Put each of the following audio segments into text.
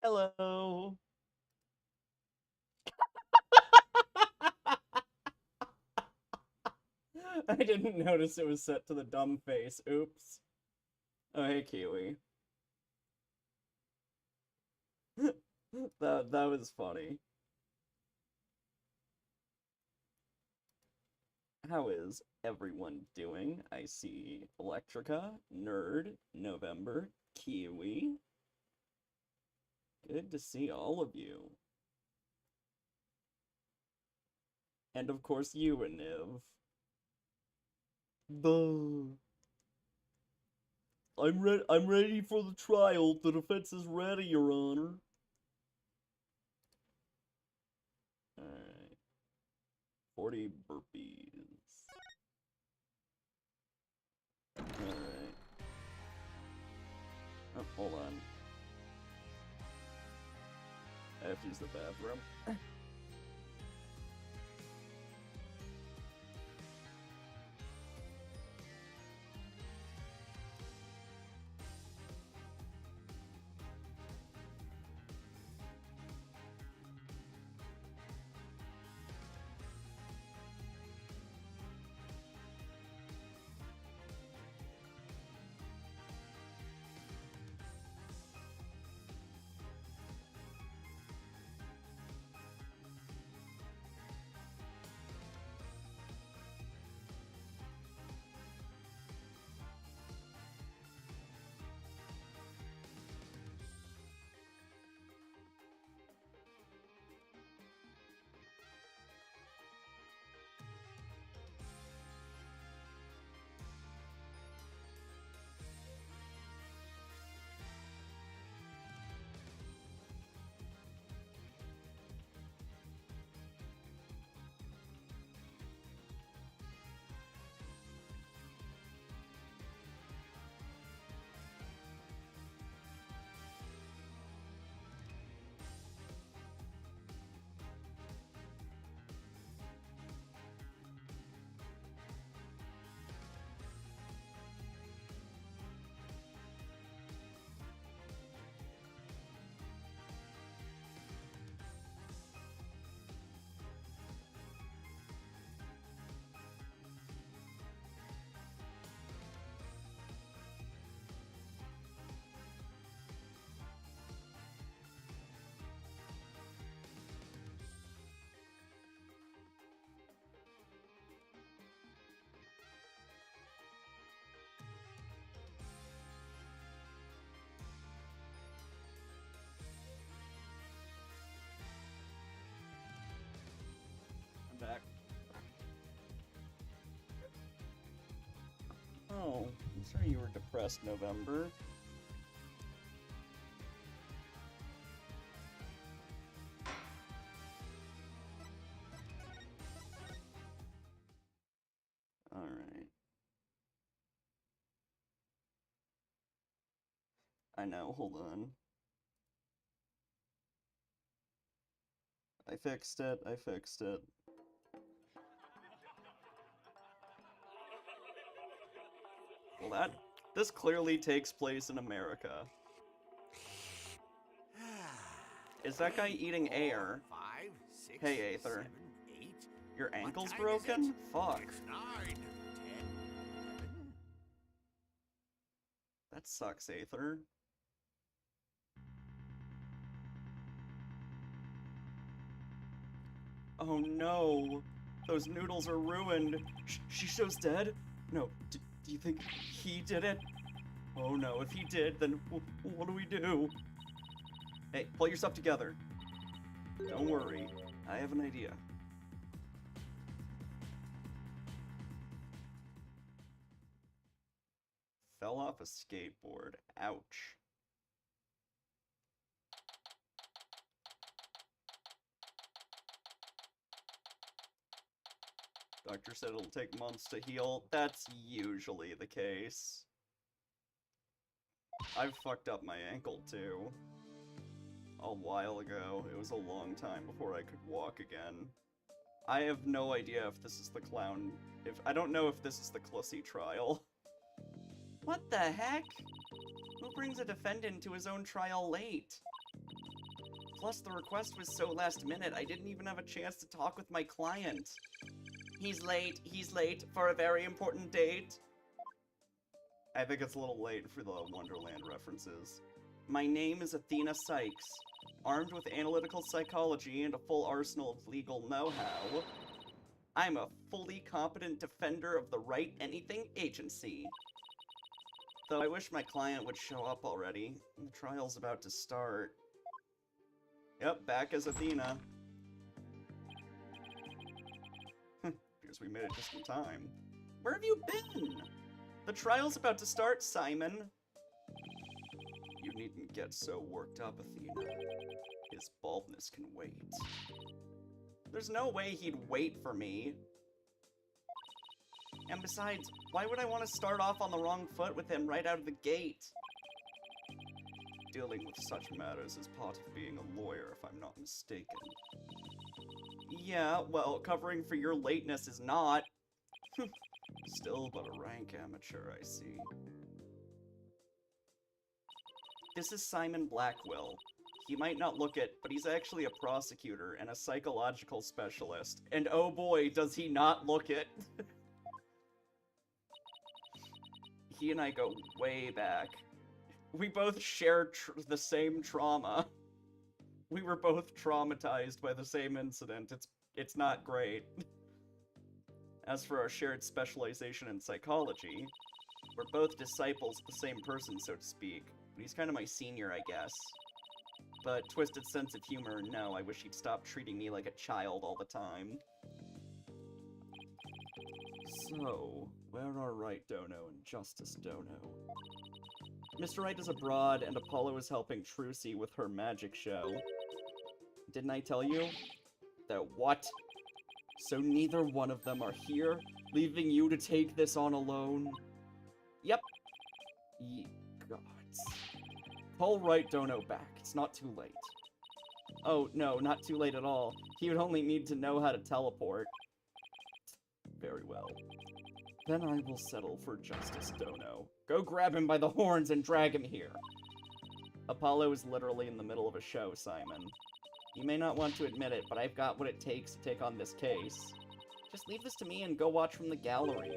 Hello. I didn't notice it was set to the dumb face. Oops. Oh, hey, Kiwi. That was funny. How is everyone doing? I see Electrica, Nerd, November, Kiwi. Good to see all of you. And of course you, Niv. Buh. I'm ready for the trial. The defense is ready, Your Honor. Alright. 40 burpees. Alright. Oh, hold on. I have to use the bathroom. I'm back. Oh, I'm sorry you were depressed, November. Alright. I know, hold on. I fixed it. Well, this clearly takes place in America. Is that guy eating air? 5, 6, Hey, Aether. 7, 8. Your What ankle's time is broken? it? Fuck. It's 9, 10, 11. That sucks, Aether. Oh no! Those noodles are ruined! Shisho's dead? No, do you think he did it? Oh no, if he did, then what do we do? Hey, pull yourself together. Don't worry, I have an idea. Fell off a skateboard. Ouch. Doctor said it'll take months to heal. That's usually the case. I've fucked up my ankle too. A while ago. It was a long time before I could walk again. I have no idea if this is the clown. I don't know if this is the Clussy trial. What the heck? Who brings a defendant to his own trial late? Plus, the request was so last minute, I didn't even have a chance to talk with my client. He's late for a very important date. I think it's a little late for the Wonderland references. My name is Athena Sykes. Armed with analytical psychology and a full arsenal of legal know-how, I'm a fully competent defender of the Right Anything Agency. Though I wish my client would show up already. The trial's about to start. Yep, back as Athena. Appears we made it just in time. Where have you been? The trial's about to start, Simon. You needn't get so worked up, Athena. His baldness can wait. There's no way he'd wait for me. And besides, why would I want to start off on the wrong foot with him right out of the gate? Dealing with such matters is part of being a lawyer, if I'm not mistaken. Yeah, well, covering for your lateness is not. Still but a rank amateur, I see. This is Simon Blackwell. He might not look it, but he's actually a prosecutor and a psychological specialist. And oh boy, does he not look it. He and I go way back. We both share the same trauma. We were both traumatized by the same incident. It's not great. As for our shared specialization in psychology, we're both disciples of the same person, so to speak. But he's kind of my senior, I guess. But twisted sense of humor, no, I wish he'd stop treating me like a child all the time. So, where are Right Dono and Justice Dono? Mr. Wright is abroad, and Apollo is helping Trucy with her magic show. Didn't I tell you? That what? So neither one of them are here, leaving you to take this on alone? Yep. Ye gods. Call Right Dono back. It's not too late. Oh, no, not too late at all. He would only need to know how to teleport. Very well. Then I will settle for Justice Dono. Go grab him by the horns and drag him here. Apollo is literally in the middle of a show, Simon. You may not want to admit it, but I've got what it takes to take on this case. Just leave this to me and go watch from the gallery,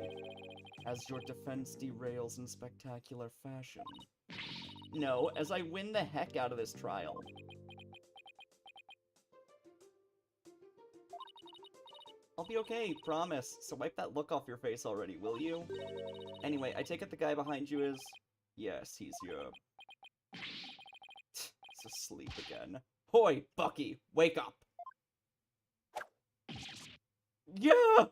as your defense derails in spectacular fashion. No, as I win the heck out of this trial. I'll be okay, promise. So wipe that look off your face already, will you? Anyway, I take it the guy behind you is... Yes, he's your... He's asleep again. Hoy, Bucky, wake up! Yeah!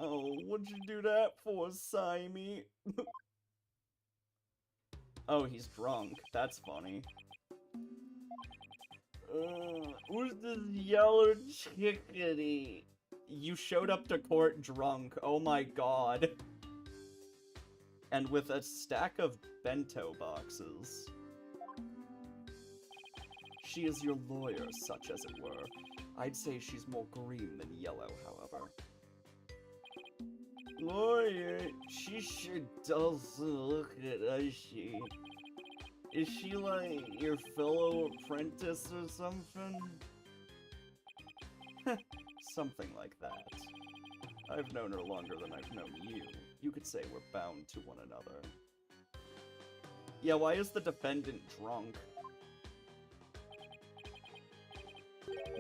Oh, what'd you do that for, Simey? Oh, he's drunk. That's funny. Who's this yellow chickadee? You showed up to court drunk. Oh my god. And with a stack of bento boxes. She is your lawyer, such as it were. I'd say she's more green than yellow, however. Lawyer? She sure does look it, does she? Is she like your fellow apprentice or something? Something like that. I've known her longer than I've known you. You could say we're bound to one another. Yeah, why is the defendant drunk?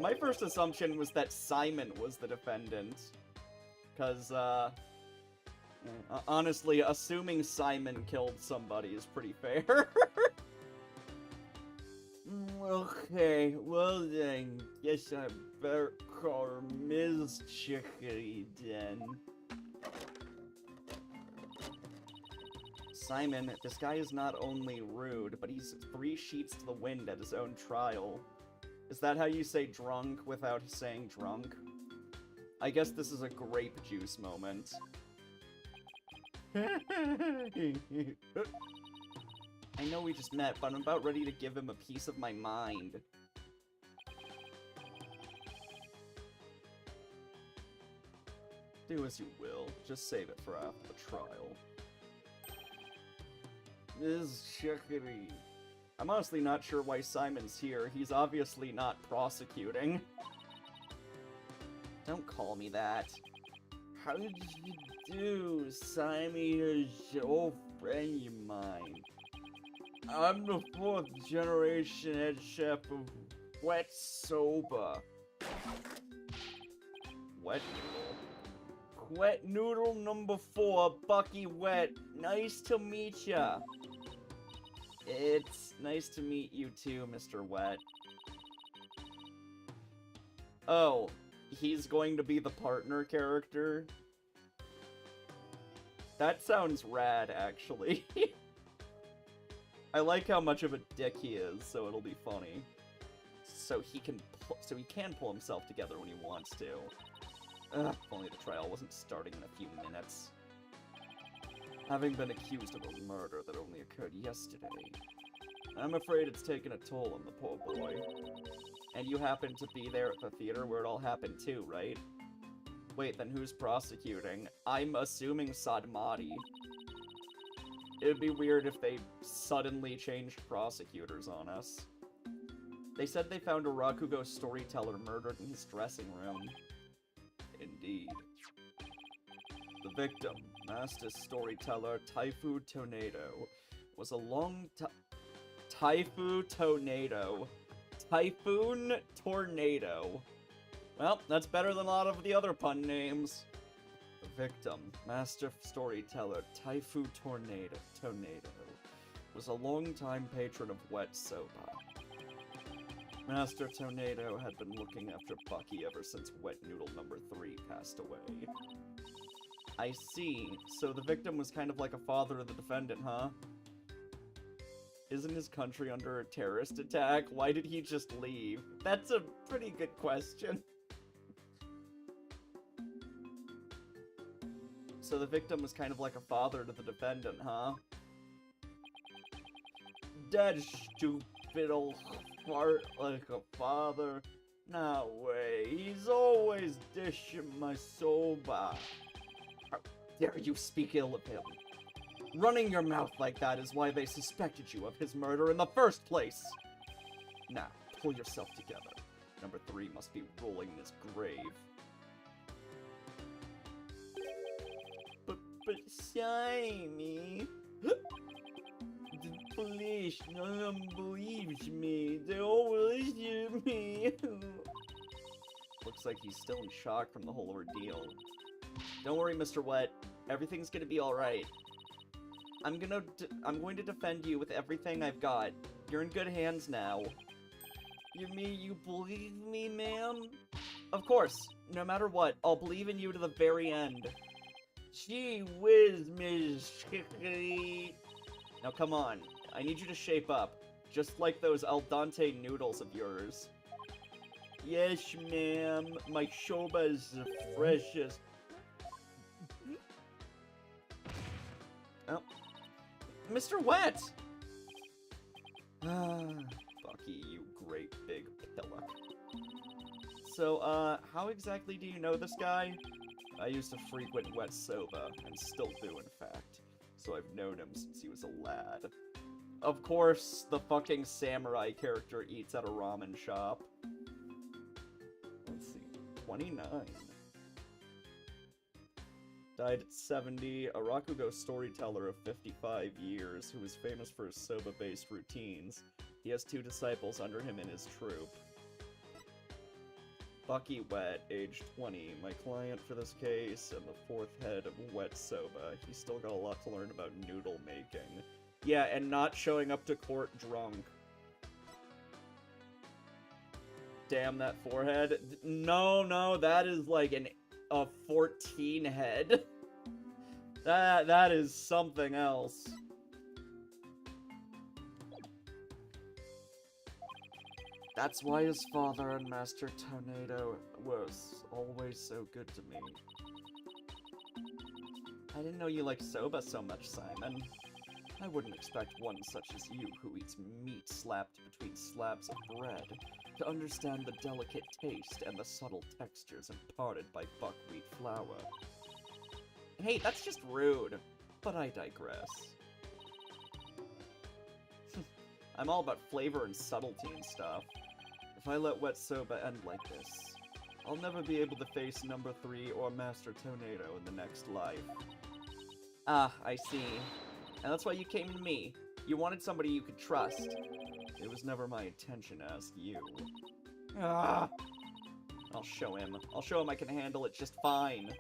My first assumption was that Simon was the defendant. Cause, honestly, assuming Simon killed somebody is pretty fair. Okay, well then, guess I better call her Ms. Chickadee then. Simon, this guy is not only rude, but he's 3 sheets to the wind at his own trial. Is that how you say drunk without saying drunk? I guess this is a grape juice moment. I know we just met, but I'm about ready to give him a piece of my mind. Do as you will. Just save it for after the trial. Ms. Chickadee. I'm honestly not sure why Simon's here. He's obviously not prosecuting. Don't call me that. How did you do, Simon? friend of mine. I'm the 4th generation head chef of Wet Soba. Wet Noodle? Wet Noodle number 4, Bucky Wet. Nice to meet ya. It's nice to meet you too, Mr. Wet. Oh, he's going to be the partner character? That sounds rad, actually. I like how much of a dick he is, so it'll be funny. So he can pull himself together when he wants to. Ugh, if only the trial wasn't starting in a few minutes. Having been accused of a murder that only occurred yesterday, I'm afraid it's taken a toll on the poor boy. And you happened to be there at the theater where it all happened too, right? Wait, then who's prosecuting? I'm assuming Sadmati. It'd be weird if they suddenly changed prosecutors on us. They said they found a Rakugo storyteller murdered in his dressing room. Indeed. The victim, master storyteller Taifu Tornado, was a long Taifu Tornado. Typhoon Tornado. Well, that's better than a lot of the other pun names. The victim, master storyteller Taifu Tornado, was a longtime patron of Wet Soba. Master Tornado had been looking after Bucky ever since Wet Noodle number 3 passed away. I see. So the victim was kind of like a father of the defendant, huh? Isn't his country under a terrorist attack? Why did he just leave? That's a pretty good question. So the victim was kind of like a father to the defendant, huh? That stupid old fart like a father. No way, he's always dishing my soba. How dare you speak ill of him? Running your mouth like that is why they suspected you of his murder in the first place. Now, pull yourself together. Number 3 must be rolling in his grave. But Shiny, the police, no one believes me. They all listen to me. Looks like he's still in shock from the whole ordeal. Don't worry, Mr. Wet. Everything's gonna be alright. I'm going to defend you with everything I've got. You're in good hands now. You mean you believe me, ma'am? Of course. No matter what, I'll believe in you to the very end. Gee whiz, Miss Chickadee. Now come on. I need you to shape up. Just like those al dente noodles of yours. Yes, ma'am. My soba is the freshest. Oh. Mr. Wet! Bucky, you great big pillock. So, how exactly do you know this guy? I used to frequent Wet Soba, and still do, in fact. So I've known him since he was a lad. Of course, the fucking samurai character eats at a ramen shop. Let's see, 29. Died at 70, a Rakugo storyteller of 55 years who is famous for his soba-based routines. He has 2 disciples under him in his troupe. Bucky Wet, age 20, my client for this case, and the 4th head of Wet Soba. He's still got a lot to learn about noodle making. Yeah, and not showing up to court drunk. Damn, that forehead. No, that is like a 14 head. That is something else. That's why his father and Master Tornado was always so good to me. I didn't know you liked soba so much, Simon. I wouldn't expect one such as you, who eats meat slapped between slabs of bread, to understand the delicate taste and the subtle textures imparted by buckwheat flour. Hey, that's just rude. But I digress. I'm all about flavor and subtlety and stuff. If I let Wet Soba end like this, I'll never be able to face number 3 or Master Tornado in the next life. Ah, I see. And that's why you came to me. You wanted somebody you could trust. It was never my intention to ask you. Ah! I'll show him. I'll show him I can handle it just fine.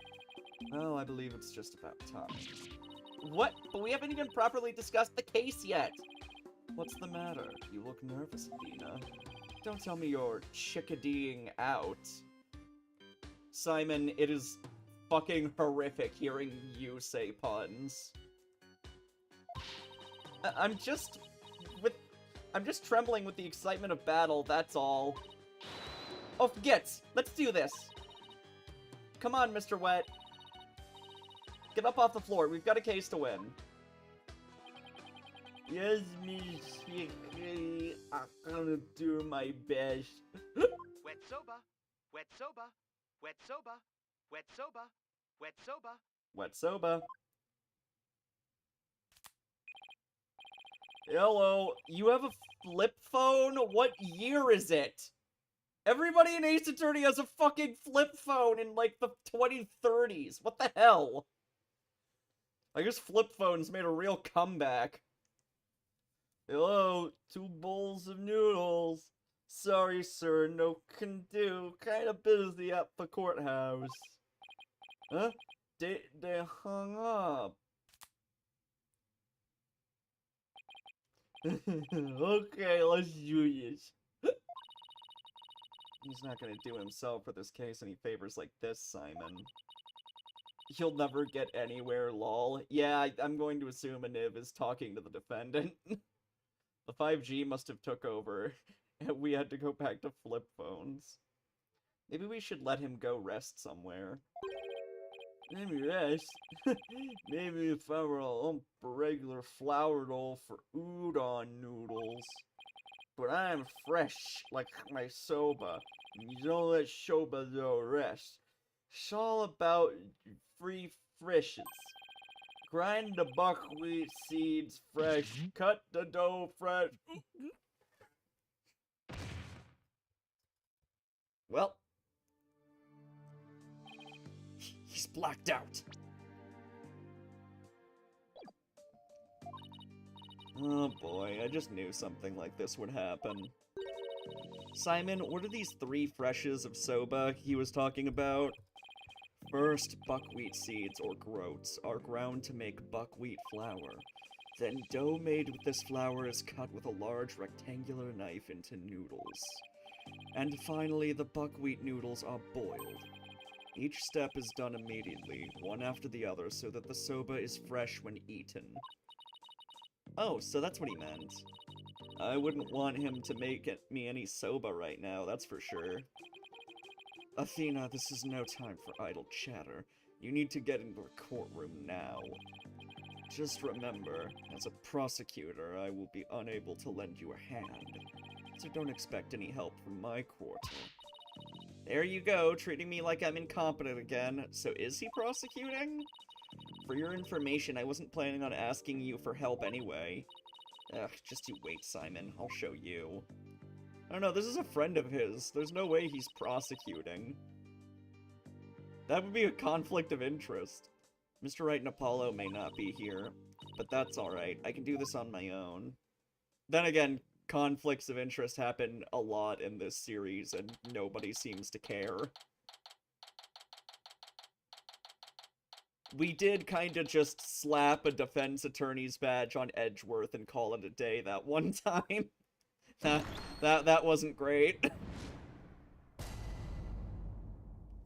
Well, I believe it's just about time. What? But we haven't even properly discussed the case yet! What's the matter? You look nervous, Dina. Don't tell me you're chickadeeing out. Simon, it is fucking horrific hearing you say puns. I'm just trembling with the excitement of battle, that's all. Oh, Gits! Let's do this! Come on, Mr. Wet. Get up off the floor, we've got a case to win. Yes, Miss Hickory, I'm gonna do my best. Wet soba, wet soba, wet soba, wet soba, wet soba. Wet soba. Hello, you have a flip phone? What year is it? Everybody in Ace Attorney has a fucking flip phone in, like, the 2030s. What the hell? I guess flip phones made a real comeback. Hello, 2 bowls of noodles. Sorry, sir, no can do. Kinda busy at the courthouse. Huh? They hung up. Okay, let's do this. He's not gonna do himself for this case any favors like this, Simon. He'll never get anywhere, lol. Yeah, I'm going to assume Aniv is talking to the defendant. The 5G must have took over, and we had to go back to flip phones. Maybe we should let him go rest somewhere. Maybe rest? Maybe if I were a lump of regular flour dough for udon noodles. But I'm fresh, like my soba. You don't let soba dough rest. It's all about free freshes. Grind the buckwheat seeds fresh. Cut the dough fresh. Well. He's blacked out. Oh boy, I just knew something like this would happen. Simon, what are these 3 freshes of soba he was talking about? First, buckwheat seeds, or groats, are ground to make buckwheat flour. Then dough made with this flour is cut with a large rectangular knife into noodles. And finally, the buckwheat noodles are boiled. Each step is done immediately, one after the other, so that the soba is fresh when eaten. Oh, so that's what he meant. I wouldn't want him to make me any soba right now, that's for sure. Athena, this is no time for idle chatter. You need to get into the courtroom now. Just remember, as a prosecutor, I will be unable to lend you a hand. So don't expect any help from my quarter. There you go, treating me like I'm incompetent again. So is he prosecuting? For your information, I wasn't planning on asking you for help anyway. Ugh, just you wait, Simon. I'll show you. I don't know, this is a friend of his. There's no way he's prosecuting. That would be a conflict of interest. Mr. Wright and Apollo may not be here, but that's alright. I can do this on my own. Then again, conflicts of interest happen a lot in this series, and nobody seems to care. We did kind of just slap a defense attorney's badge on Edgeworth and call it a day that one time. That wasn't great.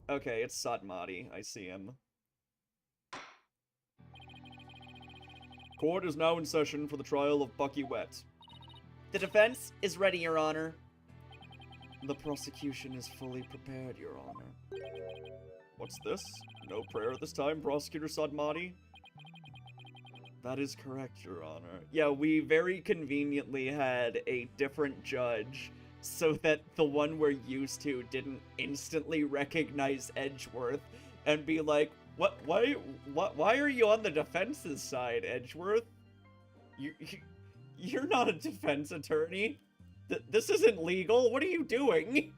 Okay, it's Sadmati. I see him. Court is now in session for the trial of Bucky Wet. The defense is ready, Your Honor. The prosecution is fully prepared, Your Honor. What's this? No prayer this time, Prosecutor Sadmati? That is correct, Your Honor. Yeah, we very conveniently had a different judge so that the one we're used to didn't instantly recognize Edgeworth and be like, why are you on the defense's side, Edgeworth? You're not a defense attorney. This isn't legal. What are you doing?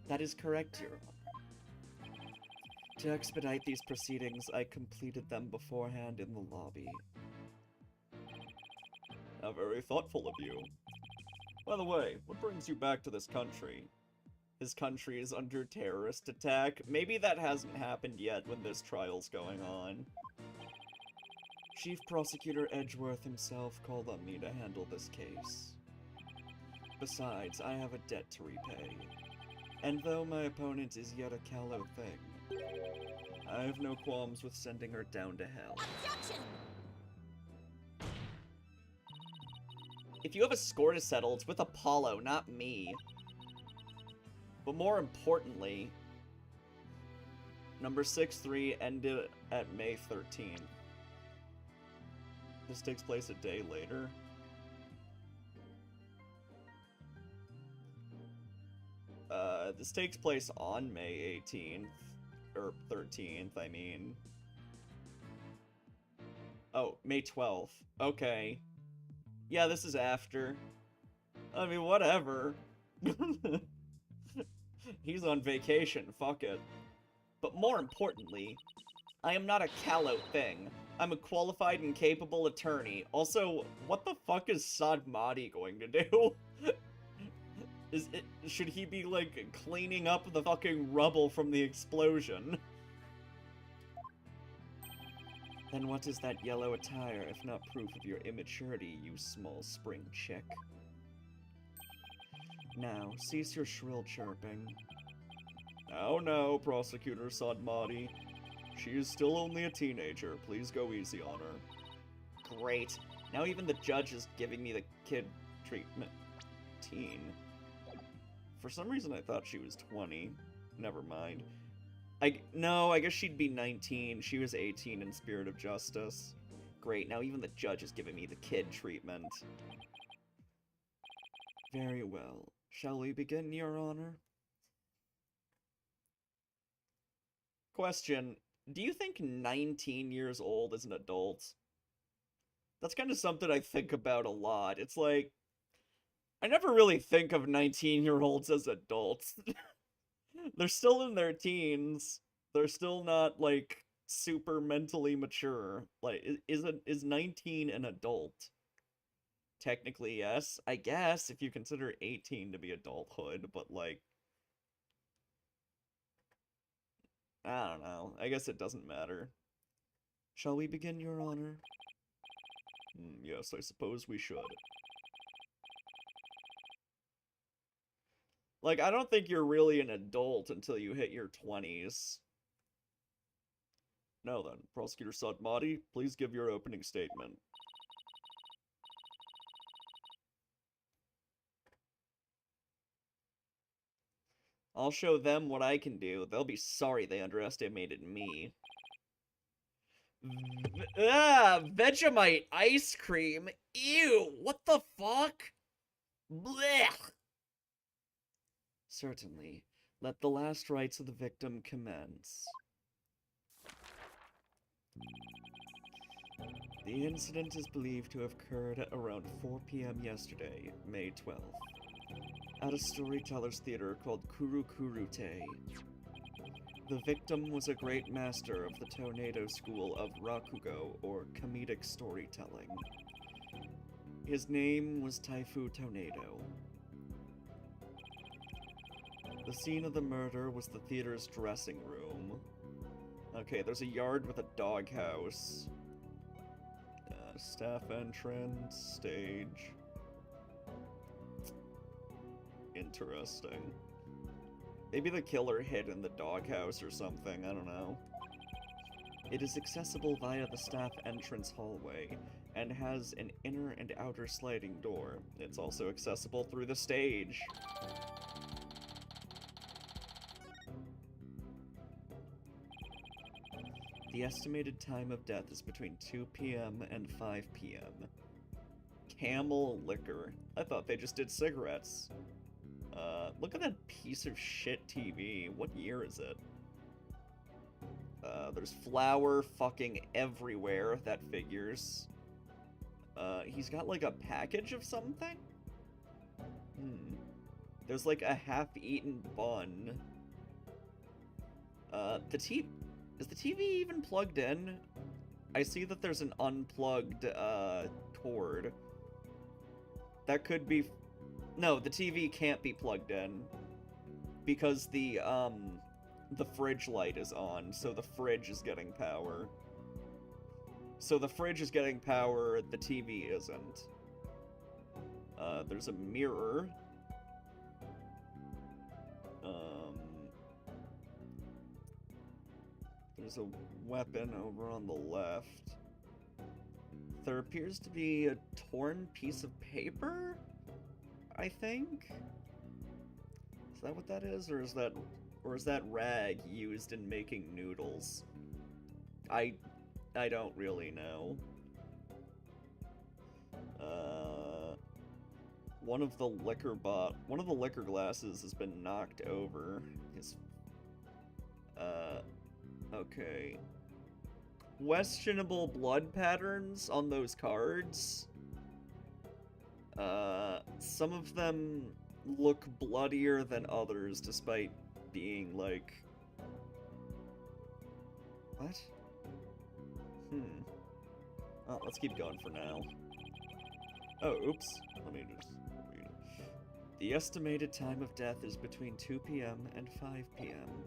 That is correct, Your Honor. To expedite these proceedings, I completed them beforehand in the lobby. How very thoughtful of you. By the way, what brings you back to this country? His country is under terrorist attack. Maybe that hasn't happened yet when this trial's going on. Chief Prosecutor Edgeworth himself called on me to handle this case. Besides, I have a debt to repay. And though my opponent is yet a callow thing, I have no qualms with sending her down to hell. Objection! If you have a score to settle, it's with Apollo, not me. But more importantly, number 6-3 ended at May 13th. This takes place a day later. This takes place on May 18th. Or 13th, I mean. Oh, May 12th. Okay. Yeah, this is after. I mean, whatever. He's on vacation, fuck it. But more importantly, I am not a callow thing. I'm a qualified and capable attorney. Also, what the fuck is Sadmati going to do? Should he be, like, cleaning up the fucking rubble from the explosion? Then what is that yellow attire if not proof of your immaturity, you small spring chick? Now, cease your shrill chirping. Oh no, Prosecutor Sadmati. She is still only a teenager. Please go easy on her. Great. Now even the judge is giving me the kid treatment. Teen. For some reason I thought she was 20. Never mind. No, I guess she'd be 19. She was 18 in Spirit of Justice. Great, now even the judge is giving me the kid treatment. Very well. Shall we begin, Your Honor? Question. Do you think 19 years old is an adult? That's kind of something I think about a lot. It's like, I never really think of 19-year-olds as adults. They're still in their teens. They're still not, like, super mentally mature. Like, is 19 an adult? Technically, yes. I guess, if you consider 18 to be adulthood, but, like... I don't know. I guess it doesn't matter. Shall we begin, Your Honor? Yes, I suppose we should. Like, I don't think you're really an adult until you hit your 20s. Now then, Prosecutor Sadmati, please give your opening statement. I'll show them what I can do. They'll be sorry they underestimated me. Vegemite ice cream? Ew, what the fuck? Blech! Certainly. Let the last rites of the victim commence. The incident is believed to have occurred at around 4 p.m. yesterday, May 12th, at a storyteller's theater called Kuru Kurute. The victim was a great master of the Tornado school of Rakugo, or comedic storytelling. His name was Taifu Tornado. The scene of the murder was the theater's dressing room. Okay, there's a yard with a doghouse. Staff entrance, stage. Interesting. Maybe the killer hid in the doghouse or something, I don't know. It is accessible via the staff entrance hallway, and has an inner and outer sliding door. It's also accessible through the stage. The estimated time of death is between 2 p.m. and 5 p.m. Camel liquor. I thought they just did cigarettes. Look at that piece of shit TV. What year is it? There's flour fucking everywhere. That figures. He's got like a package of something? There's like a half-eaten bun. Is the TV even plugged in? I see that there's an unplugged, cord. That could be... No, the TV can't be plugged in. Because the fridge light is on, so the fridge is getting power. So the fridge is getting power, the TV isn't. There's a mirror. There's a weapon over on the left. There appears to be a torn piece of paper, I think? Is that what that is? Or is that rag used in making noodles? I don't really know. One of the liquor glasses has been knocked over. Okay. Questionable blood patterns on those cards. Some of them look bloodier than others, despite being, like... What? Oh, let's keep going for now. Oh, oops. Let me just read it. The estimated time of death is between 2 p.m. and 5 p.m.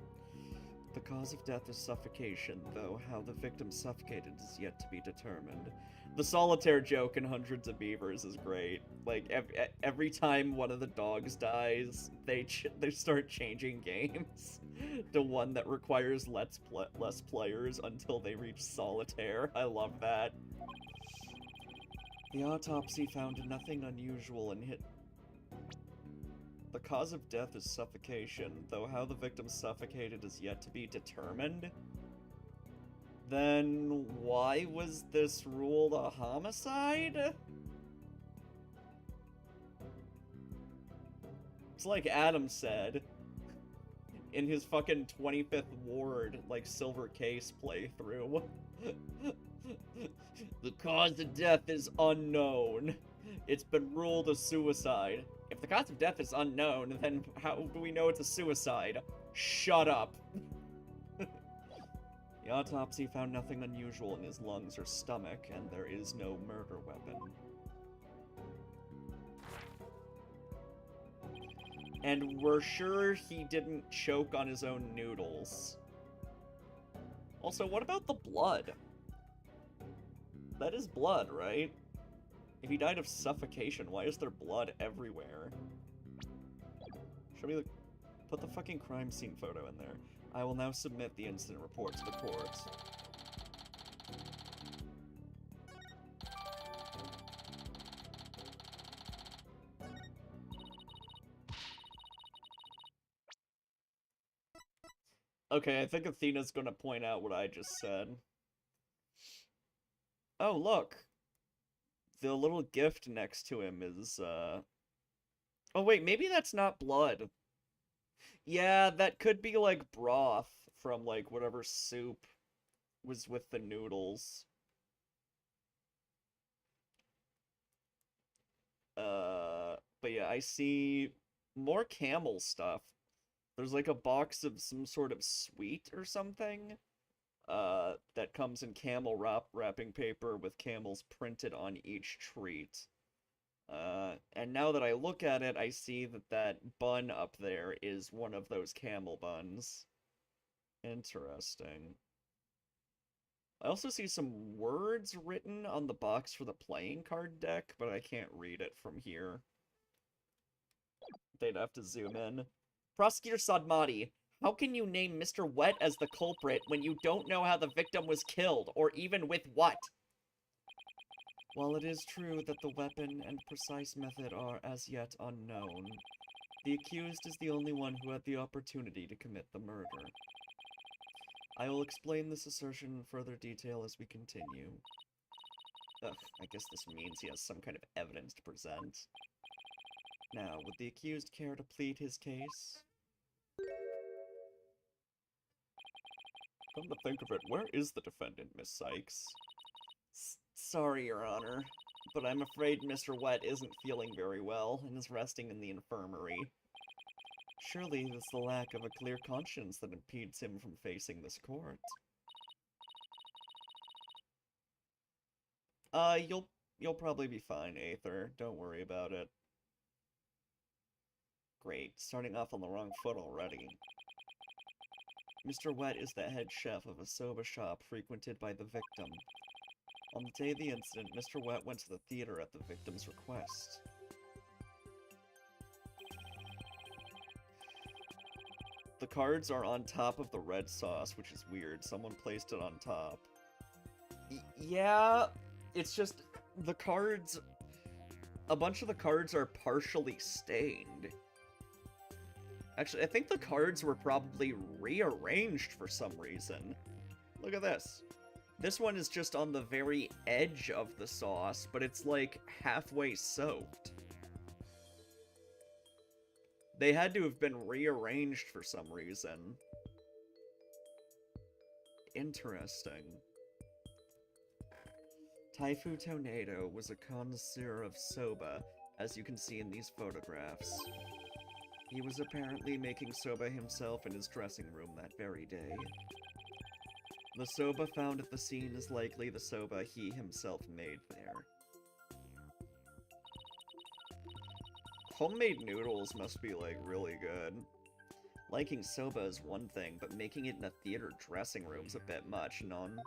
The cause of death is suffocation, though how the victim suffocated is yet to be determined. The solitaire joke in Hundreds of Beavers is great. Like, every time one of the dogs dies, they start changing games to one that requires less players until they reach solitaire. I love that. The autopsy found nothing unusual in The cause of death is suffocation, though how the victim suffocated is yet to be determined. Then why was this ruled a homicide? It's like Adam said in his fucking 25th Ward, like, Silver Case playthrough. The cause of death is unknown. It's been ruled a suicide. If the cause of death is unknown, then how do we know it's a suicide? Shut up. The autopsy found nothing unusual in his lungs or stomach, and there is no murder weapon. And we're sure he didn't choke on his own noodles. Also, what about the blood? That is blood, right? If he died of suffocation, why is there blood everywhere? Show me put the fucking crime scene photo in there. I will now submit the incident report to the court. Okay, I think Athena's gonna point out what I just said. Oh, look! The little gift next to him is, Oh wait, maybe that's not blood. Yeah, that could be, like, broth from, like, whatever soup was with the noodles. But yeah, I see more camel stuff. There's, like, a box of some sort of sweet or something, that comes in camel wrapping paper with camels printed on each treat. And now that I look at it, I see that that bun up there is one of those camel buns. Interesting. I also see some words written on the box for the playing card deck, but I can't read it from here. They'd have to zoom in. Prosecutor Sadmati, how can you name Mr. Wet as the culprit when you don't know how the victim was killed, or even with what? While it is true that the weapon and precise method are as yet unknown, the accused is the only one who had the opportunity to commit the murder. I will explain this assertion in further detail as we continue. Ugh, I guess this means he has some kind of evidence to present. Now, would the accused care to plead his case? Come to think of it, where is the defendant, Miss Sykes? Sorry, Your Honor, but I'm afraid Mr. Wet isn't feeling very well and is resting in the infirmary. Surely it's the lack of a clear conscience that impedes him from facing this court. You'll You'll probably be fine, Aether. Don't worry about it. Great, starting off on the wrong foot already. Mr. Wet is the head chef of a soba shop frequented by the victim. On the day of the incident, Mr. Wet went to the theater at the victim's request. The cards are on top of the red sauce, which is weird. Someone placed it on top. Yeah, it's just the cards... A bunch of the cards are partially stained. Actually, I think the cards were probably rearranged for some reason. Look at this. This one is just on the very edge of the sauce, but it's like halfway soaked. They had to have been rearranged for some reason. Interesting. Taifu Tornado was a connoisseur of soba, as you can see in these photographs. He was apparently making soba himself in his dressing room that very day. The soba found at the scene is likely the soba he himself made there. Homemade noodles must be, like, really good. Liking soba is one thing, but making it in a theater dressing room's a bit much, none?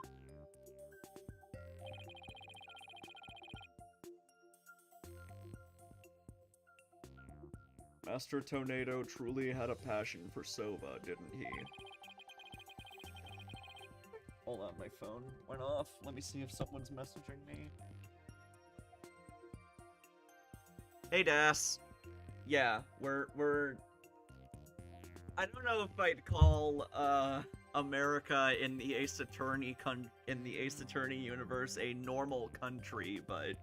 Master Tornado truly had a passion for soba, didn't he? Hold on, my phone went off. Let me see if someone's messaging me. Hey, Das. Yeah, we're... I don't know if I'd call, America in the Ace Attorney universe a normal country, but...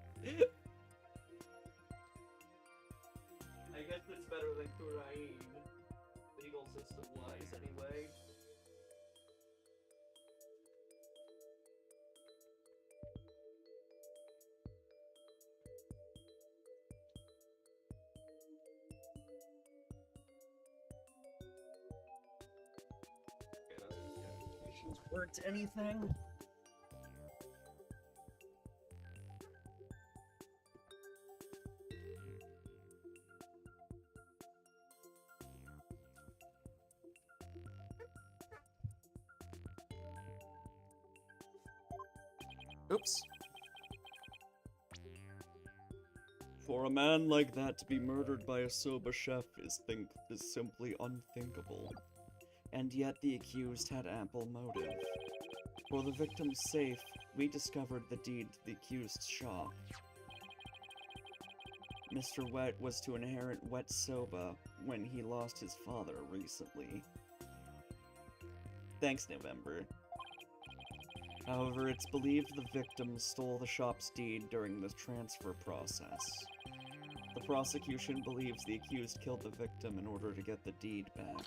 I guess it's better than Kurain, legal system-wise, anyway. Worked anything? Oops. For a man like that to be murdered by a soba chef is simply unthinkable. And yet the accused had ample motive. For the victim's safe, we discovered the deed to the accused's shop. Mr. Wet was to inherit Wet Soba when he lost his father recently. Thanks, November. However, it's believed the victim stole the shop's deed during the transfer process. The prosecution believes the accused killed the victim in order to get the deed back.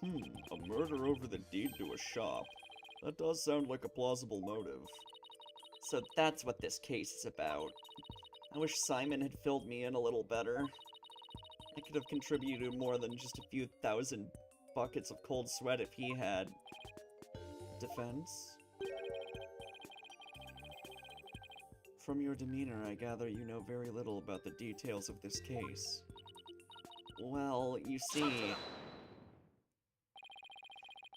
A murder over the deed to a shop. That does sound like a plausible motive. So that's what this case is about. I wish Simon had filled me in a little better. I could have contributed more than just a few thousand buckets of cold sweat if he had... defense? From your demeanor, I gather you know very little about the details of this case. Well, you see...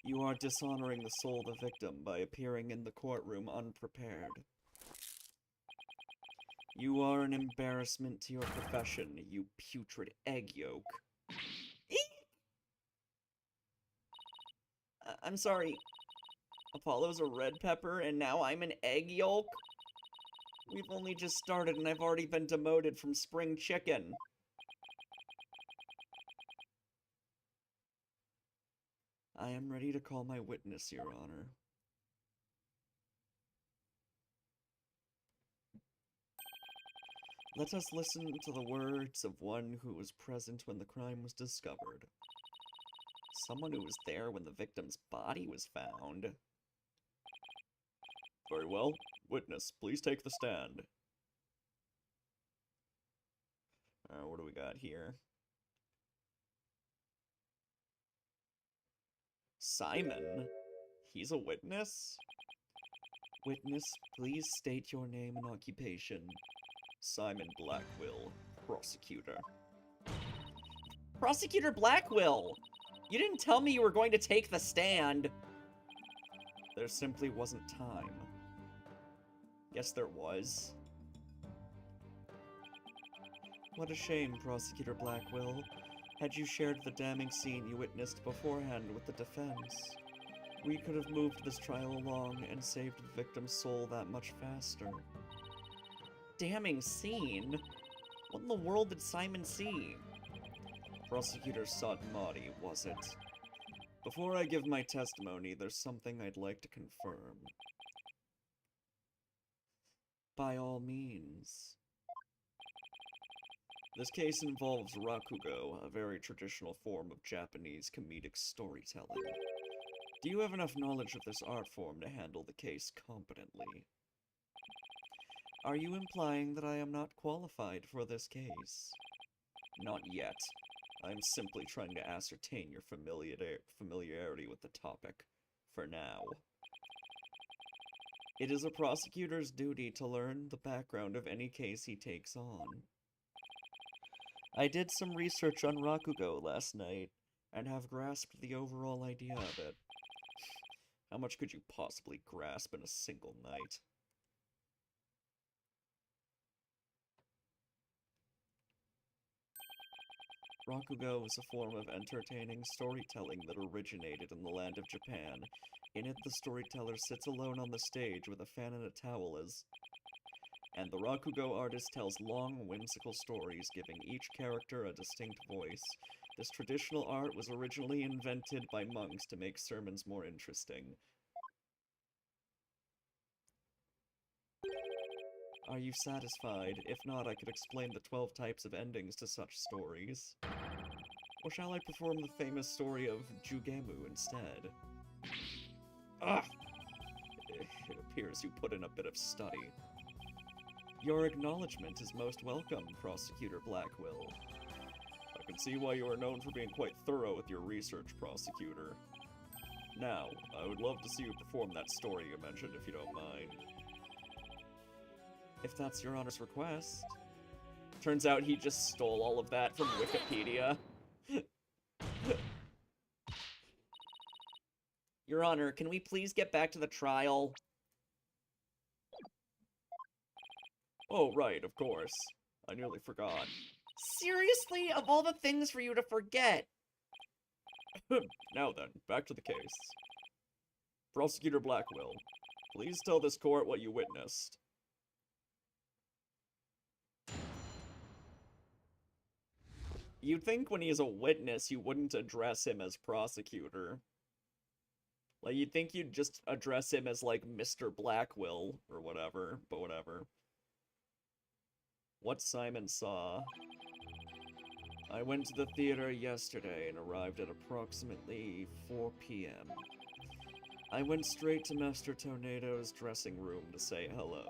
You are dishonoring the soul of the victim by appearing in the courtroom unprepared. You are an embarrassment to your profession, you putrid egg yolk. I'm sorry. Apollo's a red pepper, and now I'm an egg yolk? We've only just started, and I've already been demoted from spring chicken. I am ready to call my witness, Your Honor. Let us listen to the words of one who was present when the crime was discovered. Someone who was there when the victim's body was found. Very well. Witness, please take the stand. What do we got here? Simon? He's a witness? Witness, please state your name and occupation. Simon Blackwill, prosecutor. Prosecutor Blackwill! You didn't tell me you were going to take the stand. There simply wasn't time. Guess there was. What a shame, Prosecutor Blackwill. Had you shared the damning scene you witnessed beforehand with the defense, we could have moved this trial along and saved the victim's soul that much faster. Damning scene? What in the world did Simon see? Prosecutor Sodmati, was it? Before I give my testimony, there's something I'd like to confirm. By all means. This case involves rakugo, a very traditional form of Japanese comedic storytelling. Do you have enough knowledge of this art form to handle the case competently? Are you implying that I am not qualified for this case? Not yet. I'm simply trying to ascertain your familiarity with the topic, for now. It is a prosecutor's duty to learn the background of any case he takes on. I did some research on rakugo last night, and have grasped the overall idea of it. How much could you possibly grasp in a single night? Rakugo is a form of entertaining storytelling that originated in the land of Japan. In it, the storyteller sits alone on the stage with a fan and a towel and the rakugo artist tells long, whimsical stories, giving each character a distinct voice. This traditional art was originally invented by monks to make sermons more interesting. Are you satisfied? If not, I could explain the 12 types of endings to such stories. Or shall I perform the famous story of Jugemu instead? Ugh! It appears you put in a bit of study. Your acknowledgement is most welcome, Prosecutor Blackwill. I can see why you are known for being quite thorough with your research, Prosecutor. Now, I would love to see you perform that story you mentioned, if you don't mind. If that's your Honor's request. Turns out he just stole all of that from Wikipedia. Your Honor, can we please get back to the trial? Oh, right, of course. I nearly forgot. Seriously? Of all the things for you to forget? Now then, back to the case. Prosecutor Blackwill, please tell this court what you witnessed. You'd think when he's a witness, you wouldn't address him as prosecutor. Like, you'd think you'd just address him as, like, Mr. Blackwill, or whatever, but whatever. What Simon saw. I went to the theater yesterday and arrived at approximately 4 p.m. I went straight to Master Tornado's dressing room to say hello.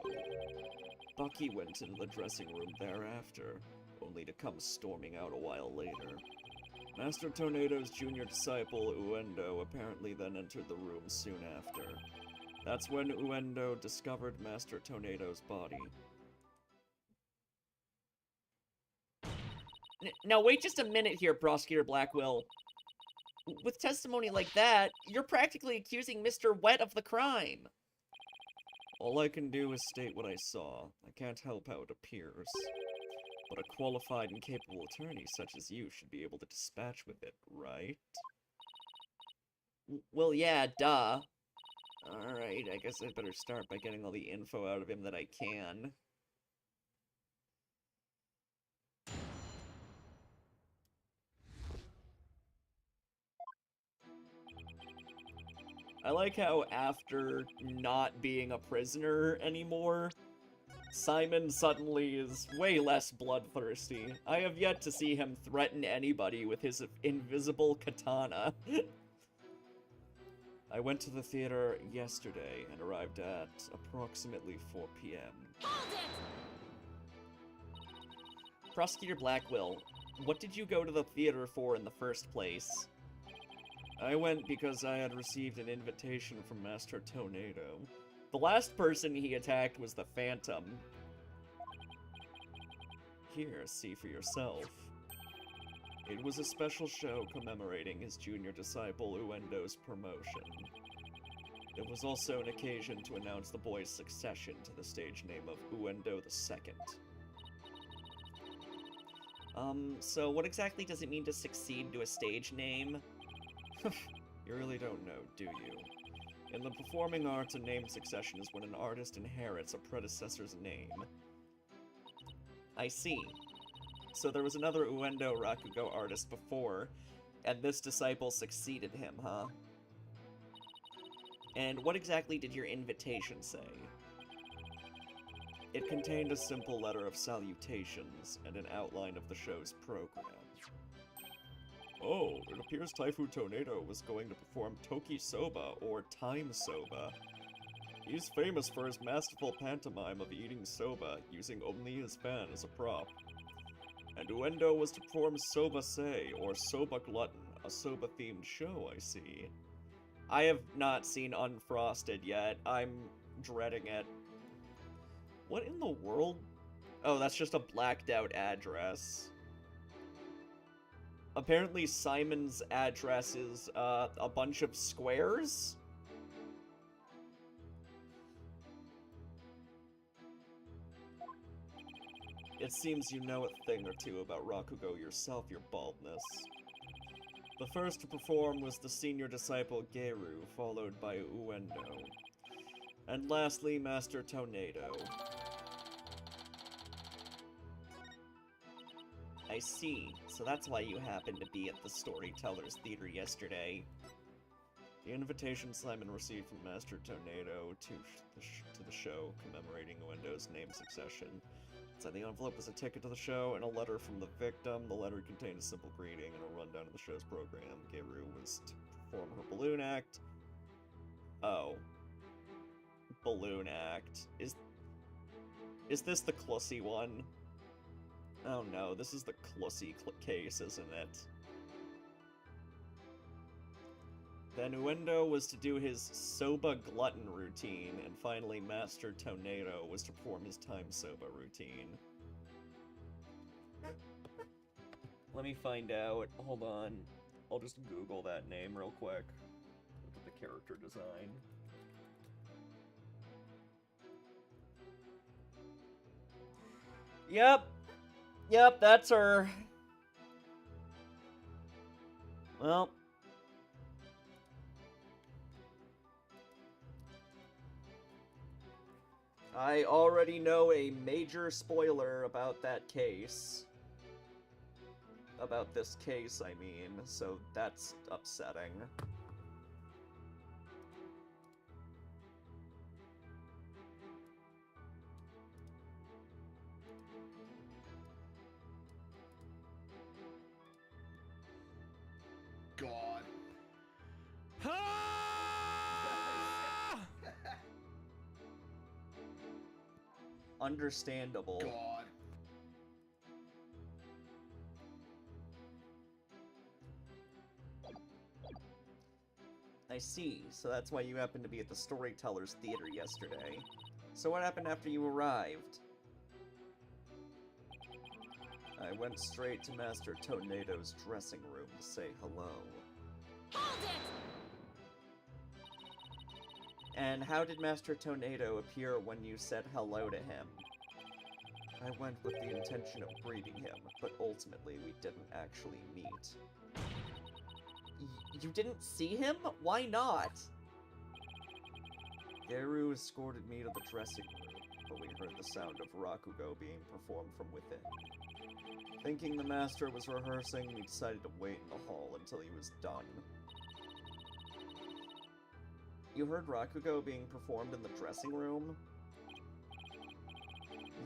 Bucky went into the dressing room thereafter, only to come storming out a while later. Master Tornado's junior disciple, Uendo, apparently then entered the room soon after. That's when Uendo discovered Master Tornado's body. Now wait just a minute here, Prosecutor Blackwill. With testimony like that, you're practically accusing Mr. Wet of the crime. All I can do is state what I saw. I can't help how it appears. But a qualified and capable attorney such as you should be able to dispatch with it, right? Well, yeah, duh. Alright, I guess I'd better start by getting all the info out of him that I can. I like how after not being a prisoner anymore, Simon suddenly is way less bloodthirsty. I have yet to see him threaten anybody with his invisible katana. I went to the theater yesterday and arrived at approximately 4 p.m. Prosecutor Blackwill, what did you go to the theater for in the first place? I went because I had received an invitation from Master Tornado. The last person he attacked was the Phantom. Here, see for yourself. It was a special show commemorating his junior disciple Uendo's promotion. It was also an occasion to announce the boy's succession to the stage name of Uendo II. So what exactly does it mean to succeed to a stage name? You really don't know, do you? In the performing arts, a name succession is when an artist inherits a predecessor's name. I see. So there was another Uendo Rakugo artist before, and this disciple succeeded him, huh? And what exactly did your invitation say? It contained a simple letter of salutations and an outline of the show's program. Oh, it appears Taifu Tornado was going to perform Toki Soba, or Time Soba. He's famous for his masterful pantomime of eating soba, using only his fan as a prop. And Uendo was to perform Soba Sei, or Soba Glutton, a soba-themed show, I see. I have not seen Unfrosted yet. I'm dreading it. What in the world? Oh, that's just a blacked out address. Apparently Simon's address is, a bunch of squares? It seems you know a thing or two about Rakugo yourself, your baldness. The first to perform was the senior disciple Geru, followed by Uendo. And lastly, Master Tornado. I see. So that's why you happened to be at the Storytellers Theater yesterday. The invitation Simon received from Master Tornado to the show commemorating Uendo's name succession. Inside the envelope was a ticket to the show and a letter from the victim. The letter contained a simple greeting and a rundown of the show's program. Geru was to perform her balloon act. Oh. Balloon act. Is this the Clussy one? Oh no, this is the Clussy case, isn't it? Then Uendo was to do his Soba Glutton routine, and finally Master Tornado was to perform his Time Soba routine. Let me find out. Hold on. I'll just Google that name real quick. Look at the character design. Yep. Yep, that's her. Well. I already know a major spoiler about that case. About this case, I mean, so that's upsetting. God. Understandable. God. I see, so that's why you happened to be at the Storytellers Theater yesterday. So what happened after you arrived? I went straight to Master Tornado's dressing room to say hello. Hold it! And how did Master Tornado appear when you said hello to him? I went with the intention of greeting him, but ultimately we didn't actually meet. You didn't see him? Why not? Geru escorted me to the dressing room, but we heard the sound of Rakugo being performed from within. Thinking the master was rehearsing, we decided to wait in the hall until he was done. You heard Rakugo being performed in the dressing room?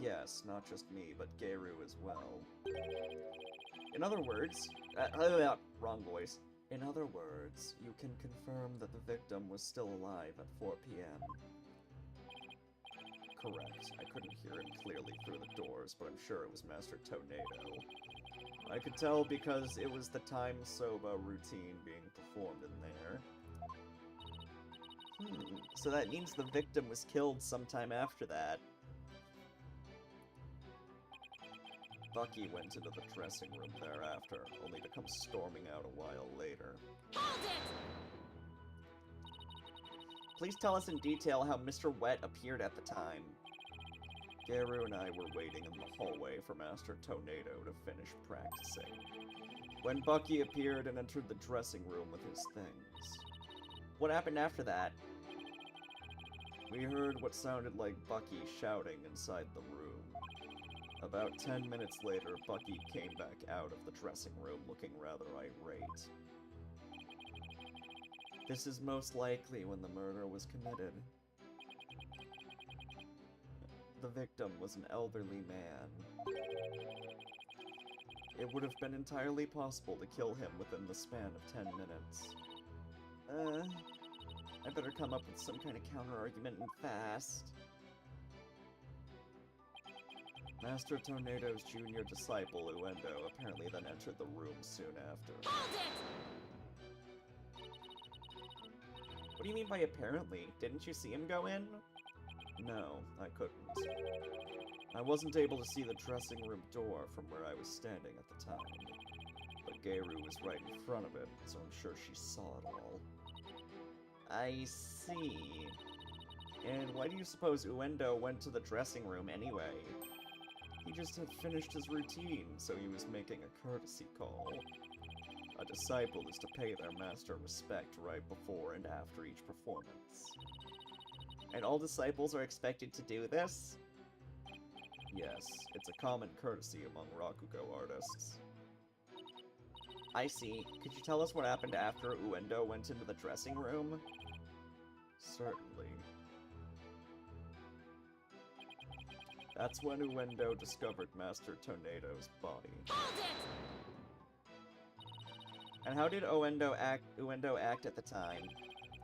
Yes, not just me, but Geru as well. In other words, wrong voice. In other words, you can confirm that the victim was still alive at 4 p.m. Correct. I couldn't hear him clearly through the doors, but I'm sure it was Master Tornado. I could tell because it was the time soba routine being performed in there. So that means the victim was killed sometime after that. Bucky went into the dressing room thereafter, only to come storming out a while later. Hold it! Please tell us in detail how Mr. Wet appeared at the time. Garu and I were waiting in the hallway for Master Tornado to finish practicing, when Bucky appeared and entered the dressing room with his things. What happened after that? We heard what sounded like Bucky shouting inside the room. About 10 minutes later, Bucky came back out of the dressing room looking rather irate. This is most likely when the murder was committed. The victim was an elderly man. It would have been entirely possible to kill him within the span of 10 minutes. I better come up with some kind of counter-argument and fast. Master Tornado's junior disciple, Uendo, apparently then entered the room soon after. Hold it! What do you mean by apparently? Didn't you see him go in? No, I couldn't. I wasn't able to see the dressing room door from where I was standing at the time. But Garu was right in front of it, so I'm sure she saw it all. I see. And why do you suppose Uendo went to the dressing room anyway? He just had finished his routine, so he was making a courtesy call. A disciple is to pay their master respect right before and after each performance. And all disciples are expected to do this? Yes, it's a common courtesy among Rakugo artists. I see. Could you tell us what happened after Uendo went into the dressing room? Certainly. That's when Uendo discovered Master Tornado's body. Hold it! And how did Uendo act at the time?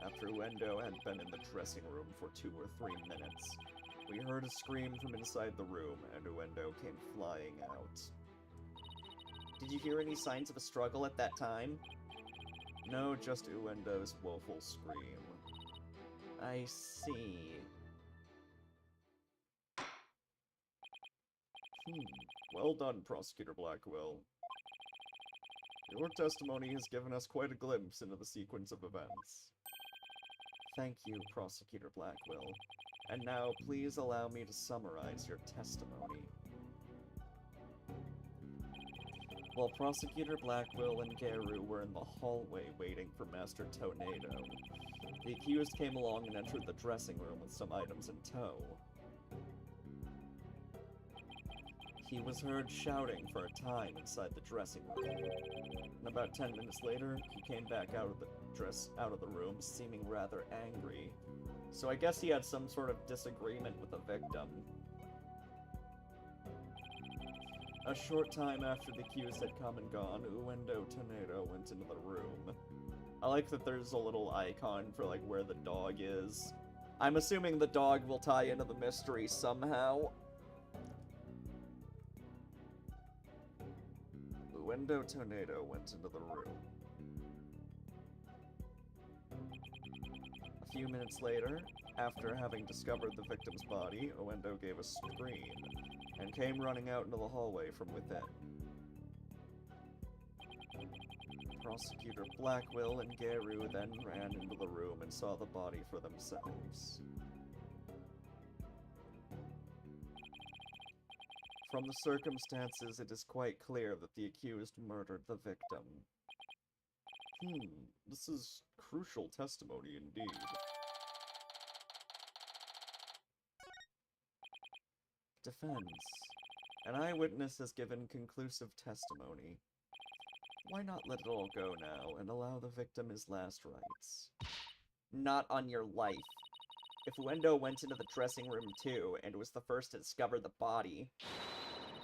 After Uendo had been in the dressing room for 2 or 3 minutes, we heard a scream from inside the room, and Uendo came flying out. Did you hear any signs of a struggle at that time? No, just Uendo's woeful scream. I see. Well done, Prosecutor Blackwell. Your testimony has given us quite a glimpse into the sequence of events. Thank you, Prosecutor Blackwell. And now, please allow me to summarize your testimony. While Prosecutor Blackwell and Garu were in the hallway waiting for Master Tornado, the accused came along and entered the dressing room with some items in tow. He was heard shouting for a time inside the dressing room, and about 10 minutes later, he came back out of the room, seeming rather angry. So I guess he had some sort of disagreement with the victim. A short time after the accused had come and gone, Uendo Tornado went into the room. I like that there's a little icon for, like, where the dog is. I'm assuming the dog will tie into the mystery somehow. Uendo Tornado went into the room. A few minutes later, after having discovered the victim's body, Uendo gave a scream and came running out into the hallway from within. Prosecutor Blackwell and Garu then ran into the room and saw the body for themselves. From the circumstances, it is quite clear that the accused murdered the victim. This is crucial testimony indeed. Defense. An eyewitness has given conclusive testimony. Why not let it all go now and allow the victim his last rites? Not on your life. If Uendo went into the dressing room too and was the first to discover the body,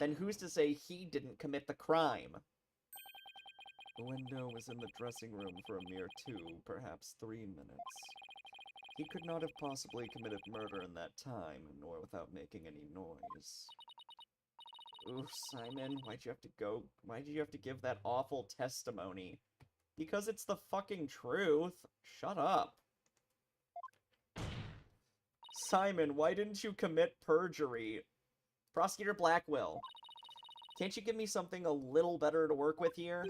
then who's to say he didn't commit the crime? Uendo was in the dressing room for a mere 2, perhaps 3 minutes. He could not have possibly committed murder in that time, nor without making any noise. Oof, Simon, why'd you have to give that awful testimony? Because it's the fucking truth. Shut up. Simon, why didn't you commit perjury? Prosecutor Blackwell, can't you give me something a little better to work with here?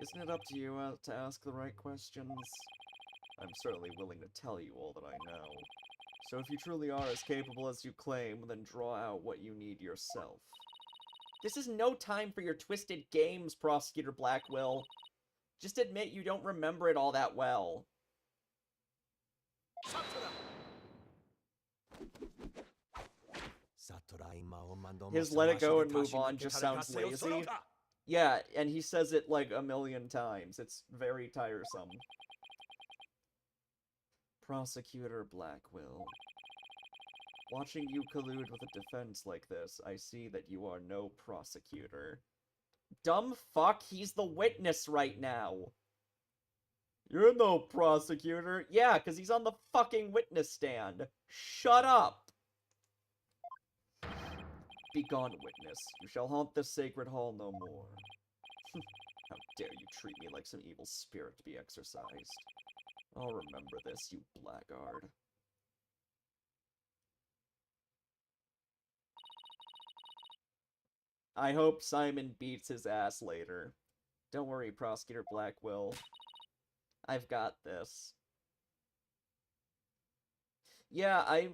Isn't it up to you to ask the right questions? I'm certainly willing to tell you all that I know. So if you truly are as capable as you claim, then draw out what you need yourself. This is no time for your twisted games, Prosecutor Blackwell. Just admit you don't remember it all that well. His let it go and move on just sounds lazy. Yeah, and he says it like a million times. It's very tiresome. Prosecutor Blackwell. Watching you collude with a defense like this, I see that you are no prosecutor. Dumb fuck, he's the witness right now. You're no prosecutor. Yeah, because he's on the fucking witness stand. Shut up. Begone, witness. You shall haunt this sacred hall no more. How dare you treat me like some evil spirit to be exorcised. I'll remember this, you blackguard. I hope Simon beats his ass later. Don't worry, Prosecutor Blackwell. I've got this. Yeah,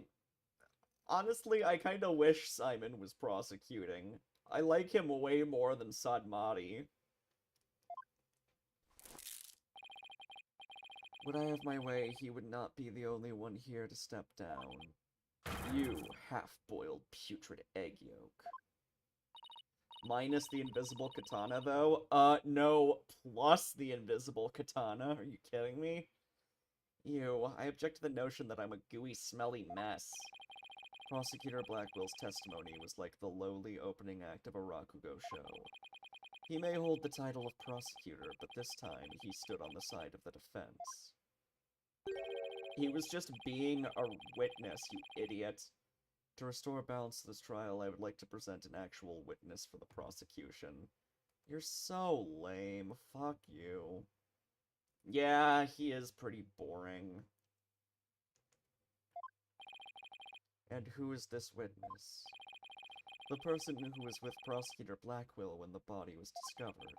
honestly, I kinda wish Simon was prosecuting. I like him way more than Sadmati. Would I have my way, he would not be the only one here to step down. You half-boiled putrid egg yolk. Minus the invisible katana, though? No, plus the invisible katana. Are you kidding me? Ew, I object to the notion that I'm a gooey, smelly mess. Prosecutor Blackwell's testimony was like the lowly opening act of a Rakugo show. He may hold the title of prosecutor, but this time he stood on the side of the defense. He was just being a witness, you idiot. To restore balance to this trial, I would like to present an actual witness for the prosecution. You're so lame. Fuck you. Yeah, he is pretty boring. And who is this witness? The person who was with Prosecutor Blackwell when the body was discovered.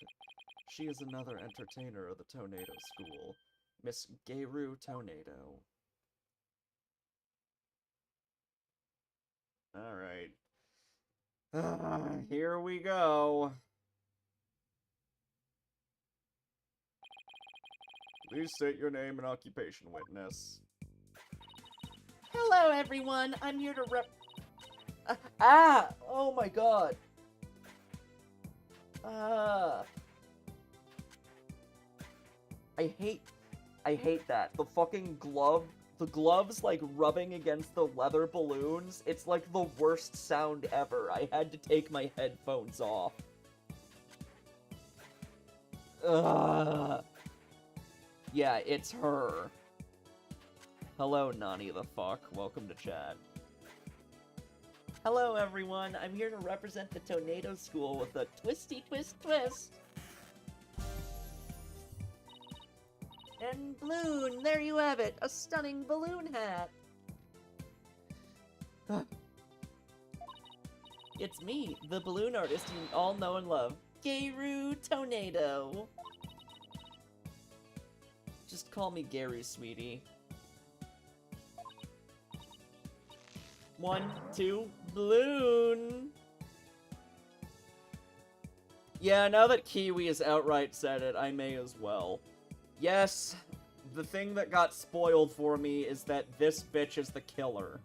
She is another entertainer of the Tornado School, Miss Geiru Tornado. Alright. Here we go. Please state your name and occupation, witness. Hello, everyone. I'm here to oh my god. I hate that. The fucking the gloves, like, rubbing against the leather balloons, it's like the worst sound ever. I had to take my headphones off. Yeah, it's her. Hello, Nani the fuck. Welcome to chat. Hello, everyone. I'm here to represent the Tornado School with a twisty twist twist. And balloon, there you have it, a stunning balloon hat. It's me, the balloon artist you all know and love, Geiru Tornado. Just call me Gary, sweetie. 1, 2, balloon! Yeah, now that Kiwi has outright said it, I may as well. Yes, the thing that got spoiled for me is that this bitch is the killer.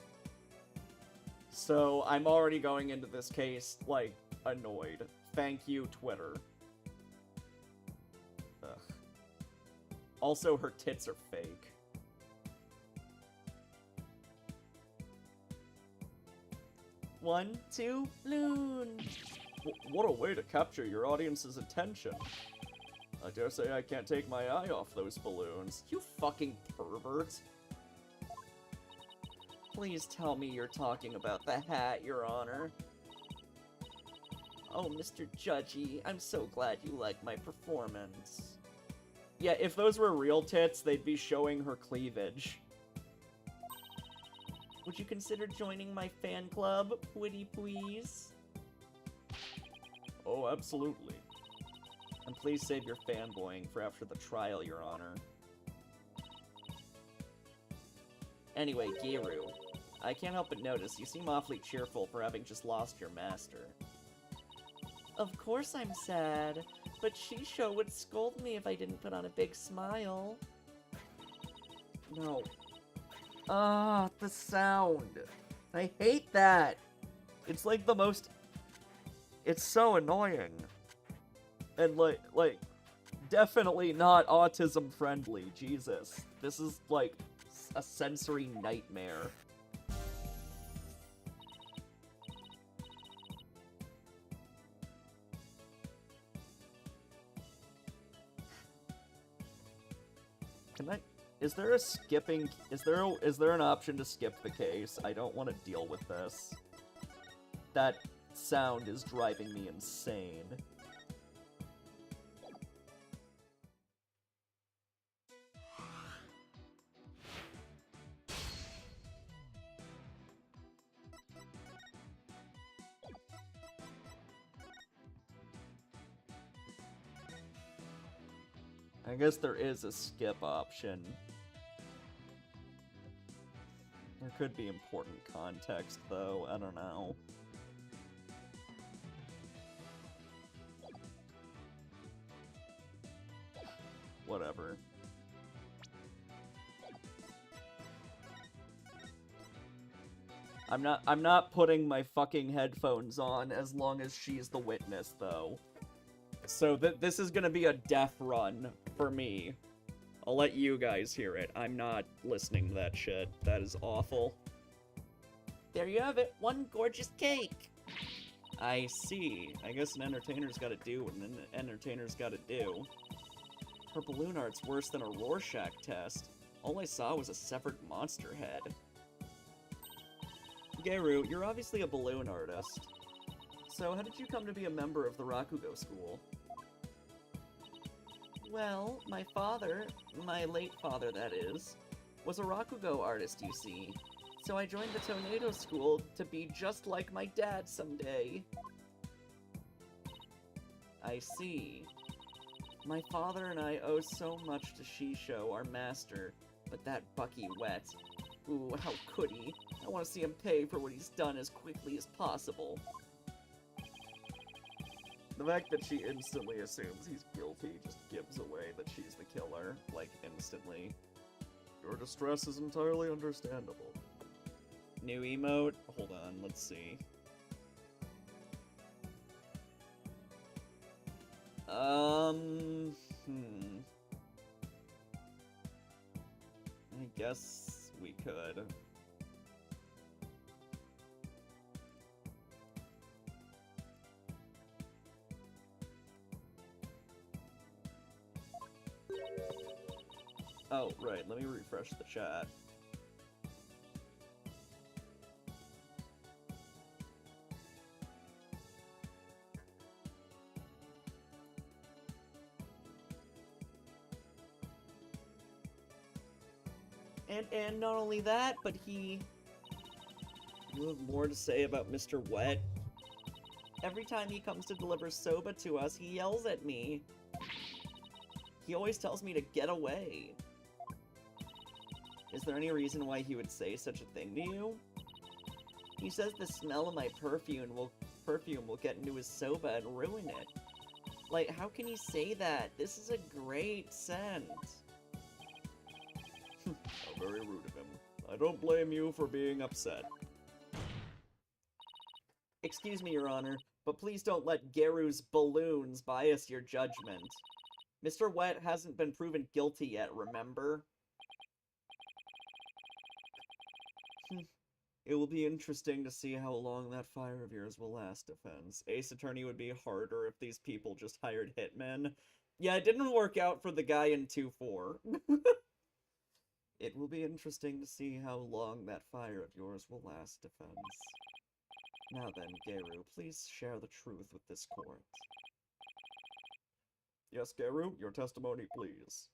So, I'm already going into this case, like, annoyed. Thank you, Twitter. Ugh. Also, her tits are fake. One, two, balloon! What a way to capture your audience's attention. I dare say I can't take my eye off those balloons. You fucking pervert. Please tell me you're talking about the hat, Your Honor. Oh, Mr. Judgy, I'm so glad you like my performance. Yeah, if those were real tits, they'd be showing her cleavage. Would you consider joining my fan club, pretty please? Oh, absolutely. And please save your fanboying for after the trial, Your Honor. Anyway, Giru, I can't help but notice you seem awfully cheerful for having just lost your master. Of course I'm sad, but Shisho would scold me if I didn't put on a big smile. No. Ah, the sound. I hate that. It's like the most... It's so annoying. And like, definitely not autism friendly, Jesus. This is like a sensory nightmare. Can I... Is there a skipping... Is there an option to skip the case? I don't want to deal with this. That sound is driving me insane. I guess there is a skip option. There could be important context, though. I don't know. Whatever. I'm not putting my fucking headphones on as long as she's the witness, though. So this is gonna be a death run for me. I'll let you guys hear it. I'm not listening to that shit. That is awful. There you have it. One gorgeous cake. I see. I guess an entertainer's gotta do what an entertainer's gotta do. Her balloon art's worse than a Rorschach test. All I saw was a severed monster head. Geru, you're obviously a balloon artist. So how did you come to be a member of the Rakugo school? Well, my father, my late father that is, was a Rakugo artist, you see. So I joined the Tornado School to be just like my dad someday. I see. My father and I owe so much to Shisho, our master, but that Bucky Wet. Ooh, how could he? I want to see him pay for what he's done as quickly as possible. The fact that she instantly assumes he's guilty just gives away that she's the killer, like, instantly. Your distress is entirely understandable. New emote? Hold on, let's see. I guess we could. Oh, right, let me refresh the chat. And not only that, but you have more to say about Mr. Wet. Every time he comes to deliver soba to us, he yells at me. He always tells me to get away. Is there any reason why he would say such a thing to you? He says the smell of my perfume will get into his soba and ruin it. Like, how can he say that? This is a great scent. How very rude of him. I don't blame you for being upset. Excuse me, Your Honor, but please don't let Geru's balloons bias your judgment. Mr. Wet hasn't been proven guilty yet, remember? It will be interesting to see how long that fire of yours will last, Defense. Ace Attorney would be harder if these people just hired hitmen. Yeah, it didn't work out for the guy in 2-4. It will be interesting to see how long that fire of yours will last, Defense. Now then, Geru, please share the truth with this court. Yes, Geru, your testimony, please.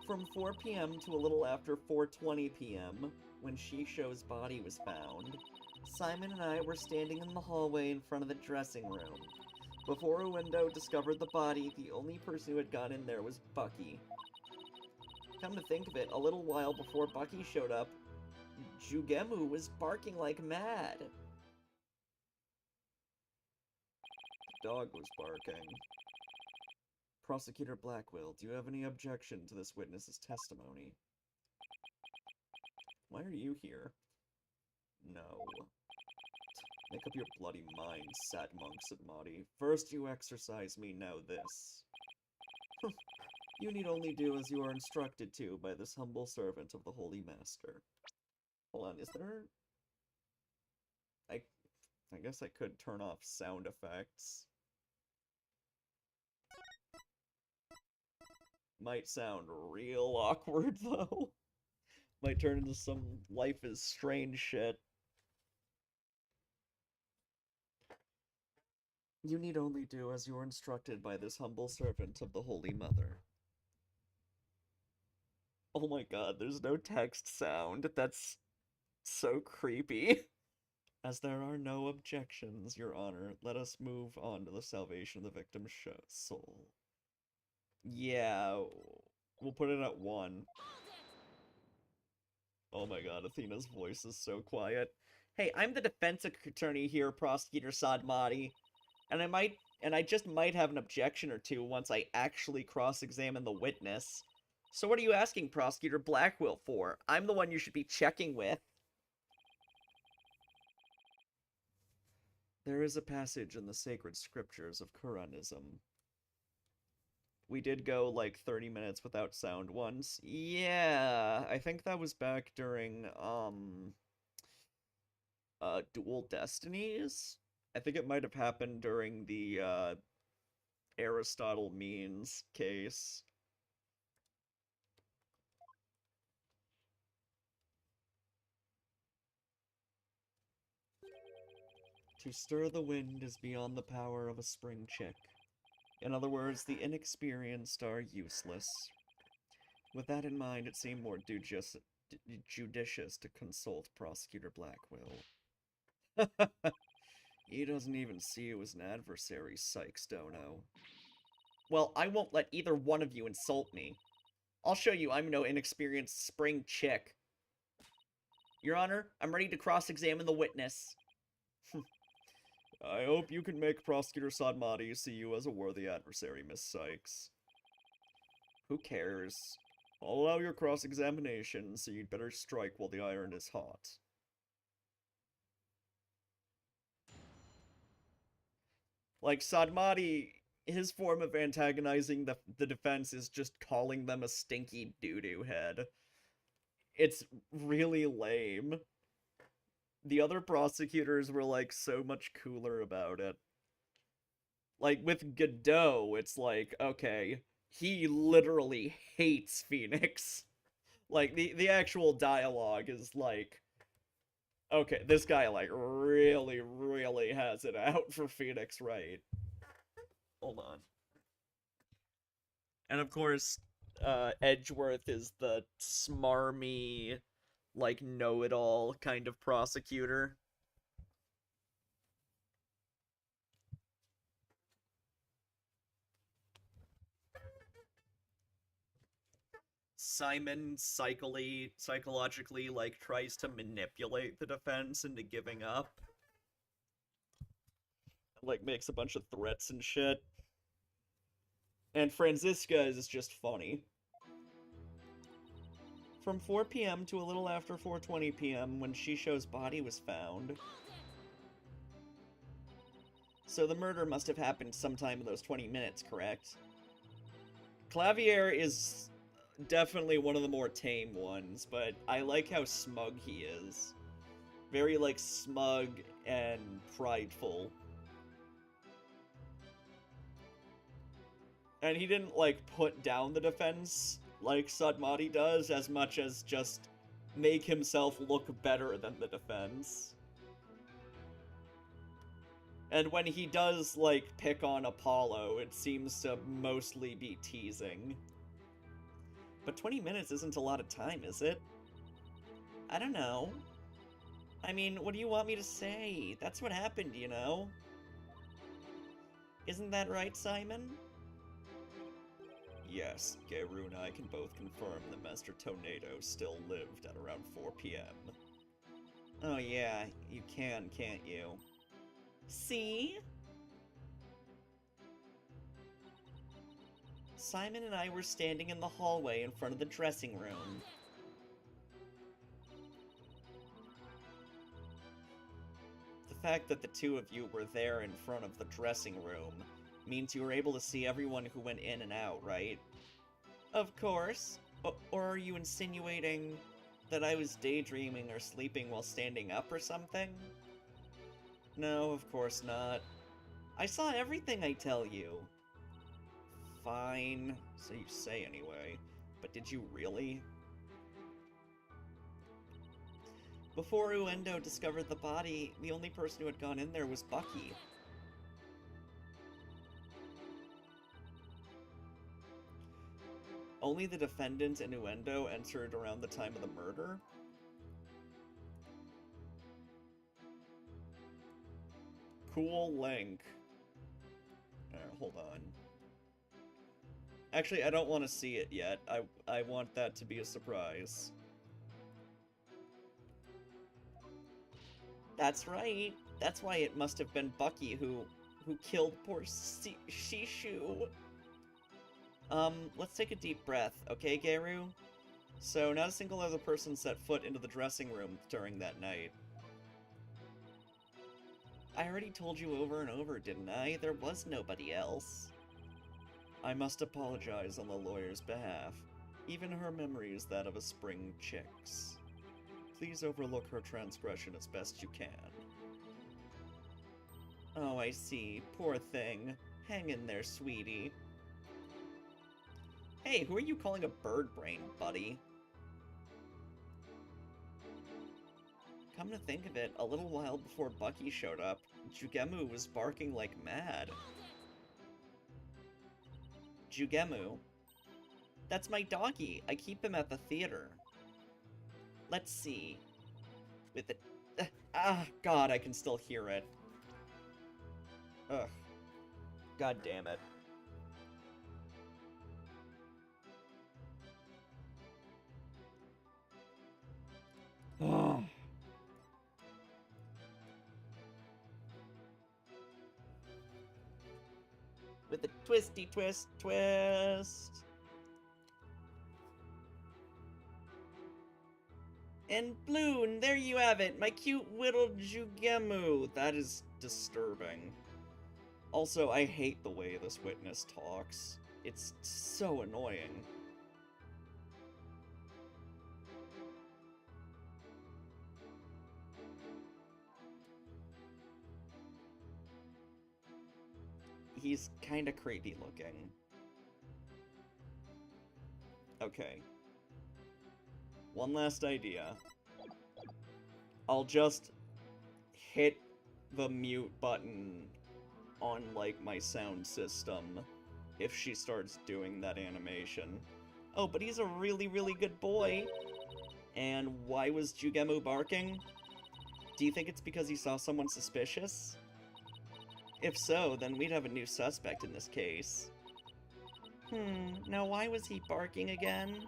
From 4 p.m. to a little after 4:20 p.m., when Shisho's body was found, Simon and I were standing in the hallway in front of the dressing room. Before a window discovered the body, the only person who had gone in there was Bucky. Come to think of it, a little while before Bucky showed up, Jugemu was barking like mad. The dog was barking. Prosecutor Blackwell, do you have any objection to this witness's testimony? Why are you here? No. Make up your bloody mind, sad monk, said Maudie. First you exorcise me, now this. You need only do as you are instructed to by this humble servant of the Holy Master. Hold on, is there... I guess I could turn off sound effects. Might sound real awkward, though. Might turn into some Life is Strange shit. You need only do as you are instructed by this humble servant of the Holy Mother. Oh my god, there's no text sound. That's so creepy. As there are no objections, Your Honor, let us move on to the salvation of the victim's soul. Yeah, we'll put it at 1. Oh my god, Athena's voice is so quiet. Hey, I'm the defense attorney here, Prosecutor Sadmati, and I just might have an objection or two once I actually cross-examine the witness. So what are you asking Prosecutor Blackwell for? I'm the one you should be checking with. There is a passage in the sacred scriptures of Quranism. We did go like 30 minutes without sound once. Yeah, I think that was back during, Dual Destinies? I think it might have happened during the, Aristotle Means case. To stir the wind is beyond the power of a spring chick. In other words, the inexperienced are useless. With that in mind, it seemed more judicious to consult Prosecutor Blackwell. He doesn't even see you as an adversary, Sykes Dono. Well, I won't let either one of you insult me. I'll show you I'm no inexperienced spring chick. Your Honor, I'm ready to cross-examine the witness. I hope you can make Prosecutor Sadmati see you as a worthy adversary, Miss Sykes. Who cares? I'll allow your cross-examination, so you'd better strike while the iron is hot. Like, Sadmati, his form of antagonizing the defense is just calling them a stinky doo-doo head. It's really lame. The other prosecutors were, like, so much cooler about it. Like, with Godot, it's like, okay, he literally hates Phoenix. Like, the actual dialogue is like, okay, this guy, like, really, really has it out for Phoenix Wright. Hold on. And of course, Edgeworth is the smarmy, like, know-it-all kind of prosecutor. Simon psychologically, like, tries to manipulate the defense into giving up. Like, makes a bunch of threats and shit. And Franziska is just funny. From 4 p.m. to a little after 4:20 p.m. when Shisho's body was found. So the murder must have happened sometime in those 20 minutes, correct? Clavier is definitely one of the more tame ones, but I like how smug he is. Very, like, smug and prideful. And he didn't, like, put down the defense like Sudmati does, as much as just make himself look better than the defense. And when he does, like, pick on Apollo, it seems to mostly be teasing. But 20 minutes isn't a lot of time, is it? I don't know. I mean, what do you want me to say? That's what happened, you know? Isn't that right, Simon? Yes, Geru and I can both confirm that Master Tornado still lived at around 4 p.m. Oh yeah, you can, can't you? See? Simon and I were standing in the hallway in front of the dressing room. The fact that the two of you were there in front of the dressing room means you were able to see everyone who went in and out, right? Of course. Or are you insinuating that I was daydreaming or sleeping while standing up or something? No, of course not. I saw everything, I tell you. Fine, so you say anyway. But did you really? Before Uendo discovered the body, the only person who had gone in there was Bucky. Only the defendant and Uendo entered around the time of the murder? Cool link. Hold on. Actually, I don't want to see it yet. I want that to be a surprise. That's right. That's why it must have been Bucky who killed poor Shishu. Let's take a deep breath, okay, Geru? So, not a single other person set foot into the dressing room during that night. I already told you over and over, didn't I? There was nobody else. I must apologize on the lawyer's behalf. Even her memory is that of a spring chick's. Please overlook her transgression as best you can. Oh, I see. Poor thing. Hang in there, sweetie. Hey, who are you calling a bird brain, buddy? Come to think of it, a little while before Bucky showed up, Jugemu was barking like mad. Jugemu? That's my doggy. I keep him at the theater. Let's see. With the... God, I can still hear it. Ugh. God damn it. Ugh. With a twisty twist. And Bloon, there you have it, my cute little Jugemu. That is disturbing. Also, I hate the way this witness talks. It's so annoying. He's kinda creepy looking. Okay. One last idea. I'll just hit the mute button on, like, my sound system if she starts doing that animation. Oh, but he's a really, really good boy. And why was Jugemu barking? Do you think it's because he saw someone suspicious? If so, then we'd have a new suspect in this case. Now why was he barking again?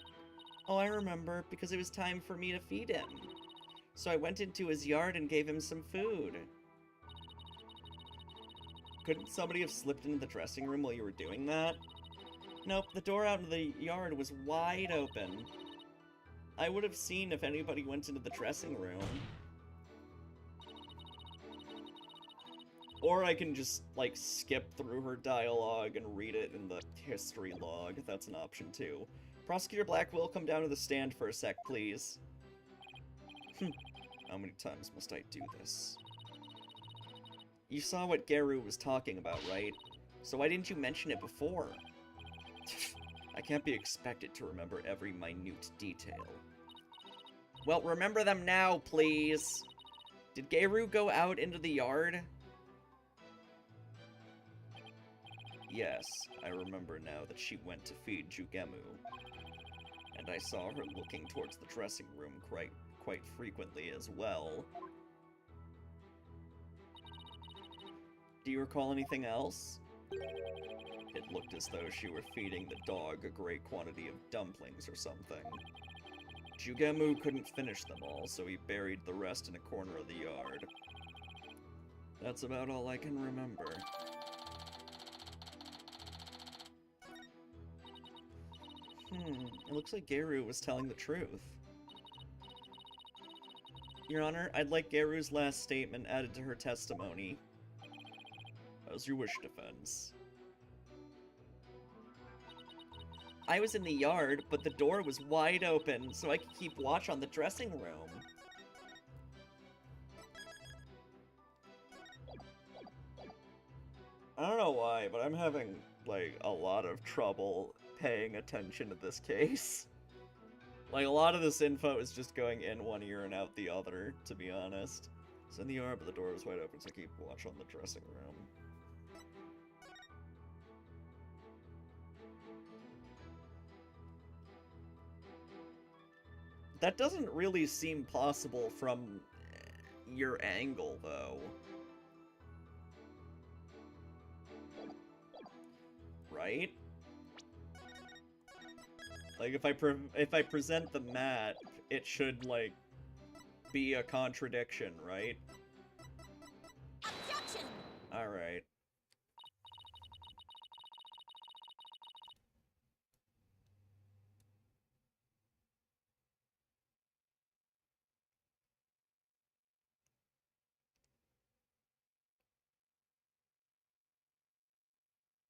Oh, I remember, because it was time for me to feed him. So I went into his yard and gave him some food. Couldn't somebody have slipped into the dressing room while you were doing that? Nope, the door out into the yard was wide open. I would have seen if anybody went into the dressing room. Or I can just, like, skip through her dialogue and read it in the history log. That's an option, too. Prosecutor Blackwell, come down to the stand for a sec, please. How many times must I do this? You saw what Geru was talking about, right? So why didn't you mention it before? I can't be expected to remember every minute detail. Well, remember them now, please! Did Geiru go out into the yard? Yes, I remember now that she went to feed Jugemu. And I saw her looking towards the dressing room quite frequently as well. Do you recall anything else? It looked as though she were feeding the dog a great quantity of dumplings or something. Jugemu couldn't finish them all, so he buried the rest in a corner of the yard. That's about all I can remember. It looks like Geiru was telling the truth. Your Honor, I'd like Geiru's last statement added to her testimony. As you wish, defense. I was in the yard, but the door was wide open, so I could keep watch on the dressing room. I don't know why, but I'm having, like, a lot of trouble paying attention to this case. Like, a lot of this info is just going in one ear and out the other, to be honest. It's in the yard, but the door was wide open, so I keep watch on the dressing room. That doesn't really seem possible from your angle, though. Right? Like, if I present the map, it should, like, be a contradiction, right? Objection! Alright.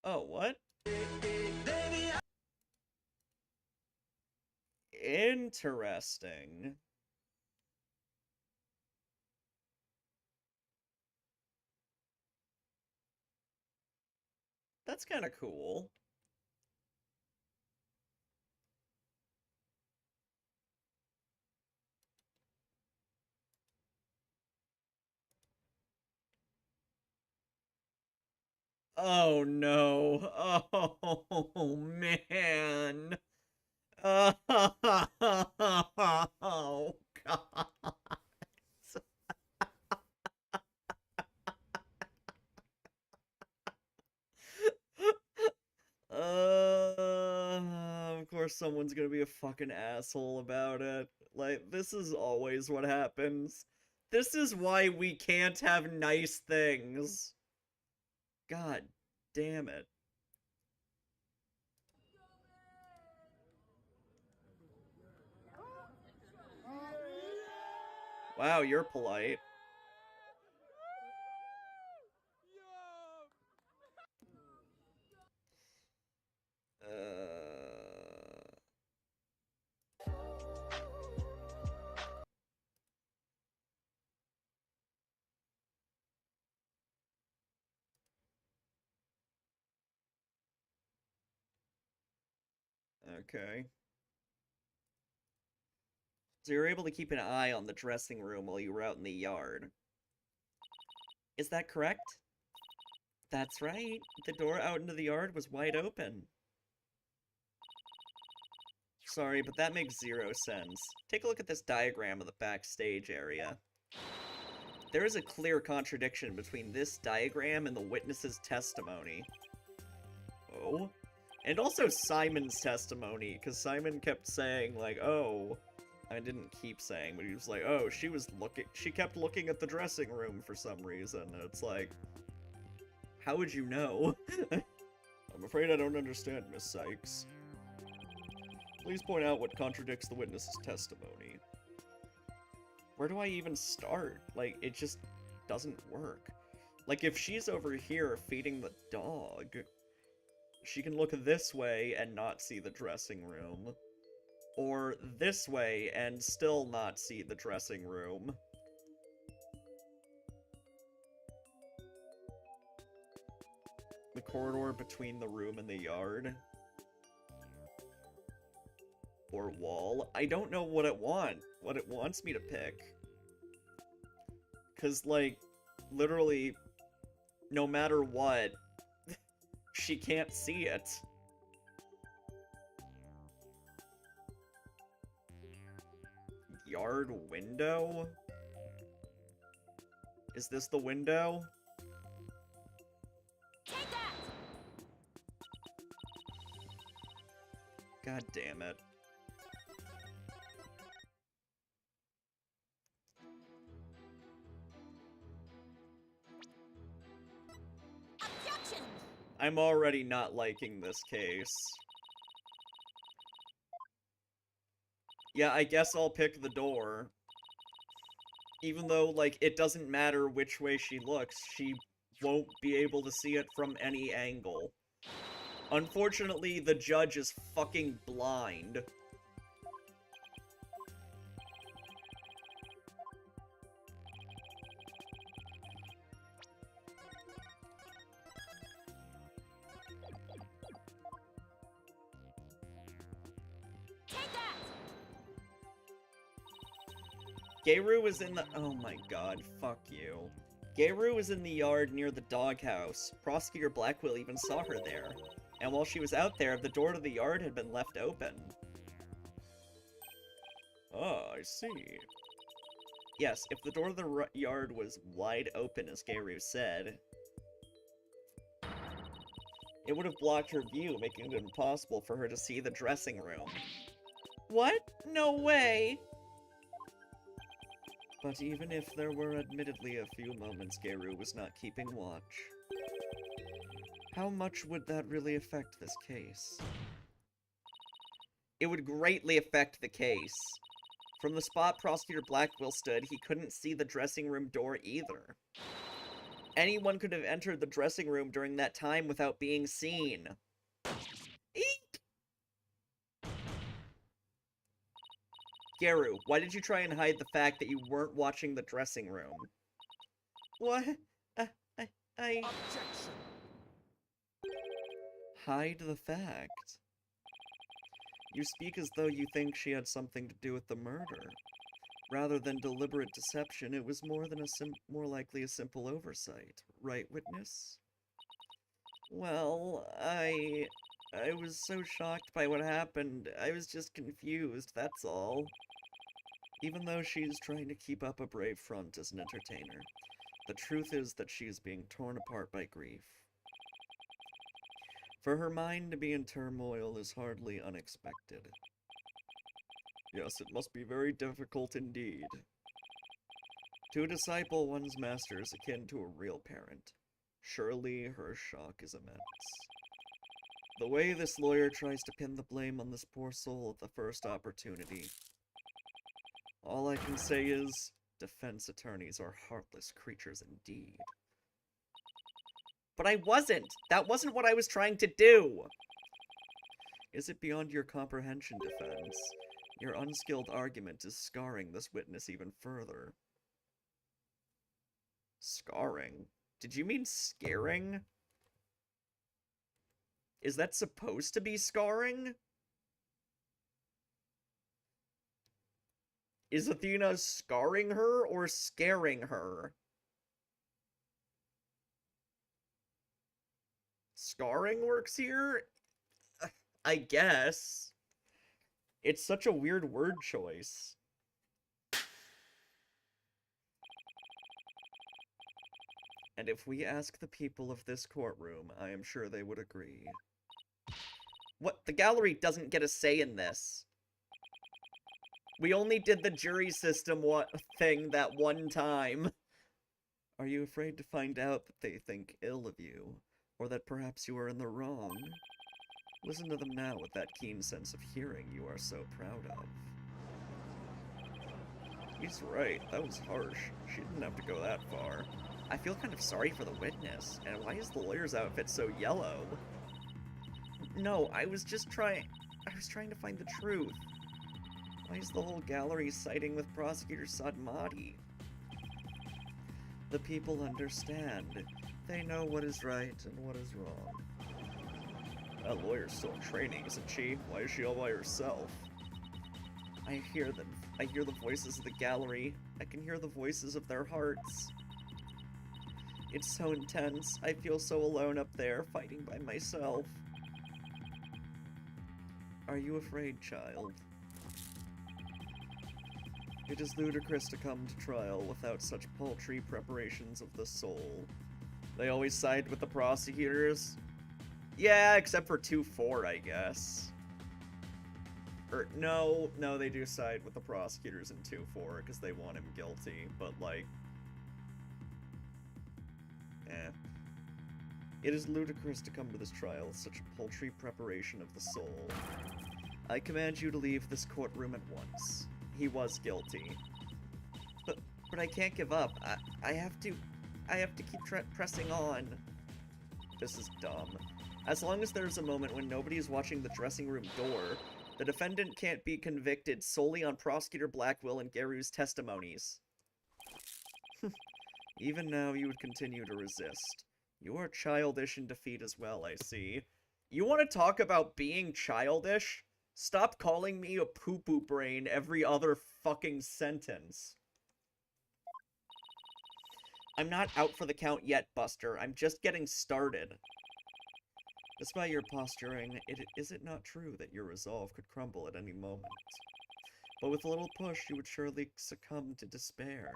Oh, what? Interesting. That's kind of cool. Oh no. Oh man. Oh god. Of course someone's gonna be a fucking asshole about it. Like, this is always what happens. This is why we can't have nice things. God damn it. Wow, you're polite. Okay. So you were able to keep an eye on the dressing room while you were out in the yard. Is that correct? That's right. The door out into the yard was wide open. Sorry, but that makes zero sense. Take a look at this diagram of the backstage area. There is a clear contradiction between this diagram and the witness's testimony. Oh? And also Simon's testimony, because Simon kept saying, like, oh... I didn't keep saying, but he was like, oh, she kept looking at the dressing room for some reason. And it's like, how would you know? I'm afraid I don't understand, Miss Sykes. Please point out what contradicts the witness's testimony. Where do I even start? Like, it just doesn't work. Like, if she's over here feeding the dog, she can look this way and not see the dressing room. Or this way and still not see the dressing room. The corridor between the room and the yard. or wall. I don't know what it wants me to pick. 'Cause, like, literally, no matter what, she can't see it. Yard window? Is this the window? Take that! God damn it. Objection! I'm already not liking this case. Yeah, I guess I'll pick the door. Even though, like, it doesn't matter which way she looks, she won't be able to see it from any angle. Unfortunately, the judge is fucking blind. Take that! Gayru was in the- oh my god, fuck you. Gayru was in the yard near the doghouse. Prosecutor Blackwell even saw her there. And while she was out there, the door to the yard had been left open. Ah, I see. Yes, if the door to the yard was wide open, as Gayru said, it would have blocked her view, making it impossible for her to see the dressing room. What? No way! But even if there were admittedly a few moments Gayru was not keeping watch, how much would that really affect this case? It would greatly affect the case. From the spot Prosecutor Blackwell stood, he couldn't see the dressing room door either. Anyone could have entered the dressing room during that time without being seen. Eek! Gayru, why did you try and hide the fact that you weren't watching the dressing room? What? I... Objection! Hide the fact. You speak as though you think she had something to do with the murder. Rather than deliberate deception, it was more likely a simple oversight. Right, witness? Well, I was so shocked by what happened, I was just confused, that's all. Even though she's trying to keep up a brave front as an entertainer, the truth is that she is being torn apart by grief. For her mind to be in turmoil is hardly unexpected. Yes, it must be very difficult indeed. To disciple one's master is akin to a real parent. Surely her shock is immense. The way this lawyer tries to pin the blame on this poor soul at the first opportunity. All I can say is, defense attorneys are heartless creatures indeed. But I wasn't! That wasn't what I was trying to do! Is it beyond your comprehension, defense? Your unskilled argument is scarring this witness even further. Scarring? Did you mean scaring? Is that supposed to be scarring? Is Athena scarring her or scaring her? Scarring works here? I guess. It's such a weird word choice. And if we ask the people of this courtroom, I am sure they would agree. What? The gallery doesn't get a say in this. We only did the jury system thing that one time. Are you afraid to find out that they think ill of you? Or that perhaps you are in the wrong? Listen to them now with that keen sense of hearing you are so proud of. He's right, that was harsh. She didn't have to go that far. I feel kind of sorry for the witness, and why is the lawyer's outfit so yellow? No, I was trying to find the truth. Why is the whole gallery siding with Prosecutor Sadmati? The people understand. They know what is right and what is wrong. That lawyer's still in training, isn't she? Why is she all by herself? I hear the voices of the gallery. I can hear the voices of their hearts. It's so intense. I feel so alone up there, fighting by myself. Are you afraid, child? It is ludicrous to come to trial without such paltry preparations of the soul. They always side with the prosecutors? Yeah, except for 2-4, I guess. Or, no, they do side with the prosecutors in 2-4, because they want him guilty, but, like... It is ludicrous to come to this trial with such a paltry preparation of the soul. I command you to leave this courtroom at once. He was guilty. But I can't give up. I have to keep pressing on. This is dumb. As long as there's a moment when nobody is watching the dressing room door, the defendant can't be convicted solely on Prosecutor Blackwell and Garu's testimonies. Even now, you would continue to resist. You are childish in defeat as well, I see. You want to talk about being childish? Stop calling me a poo-poo brain every other fucking sentence. I'm not out for the count yet, Buster. I'm just getting started. Despite your posturing, is it not true that your resolve could crumble at any moment? But with a little push, you would surely succumb to despair.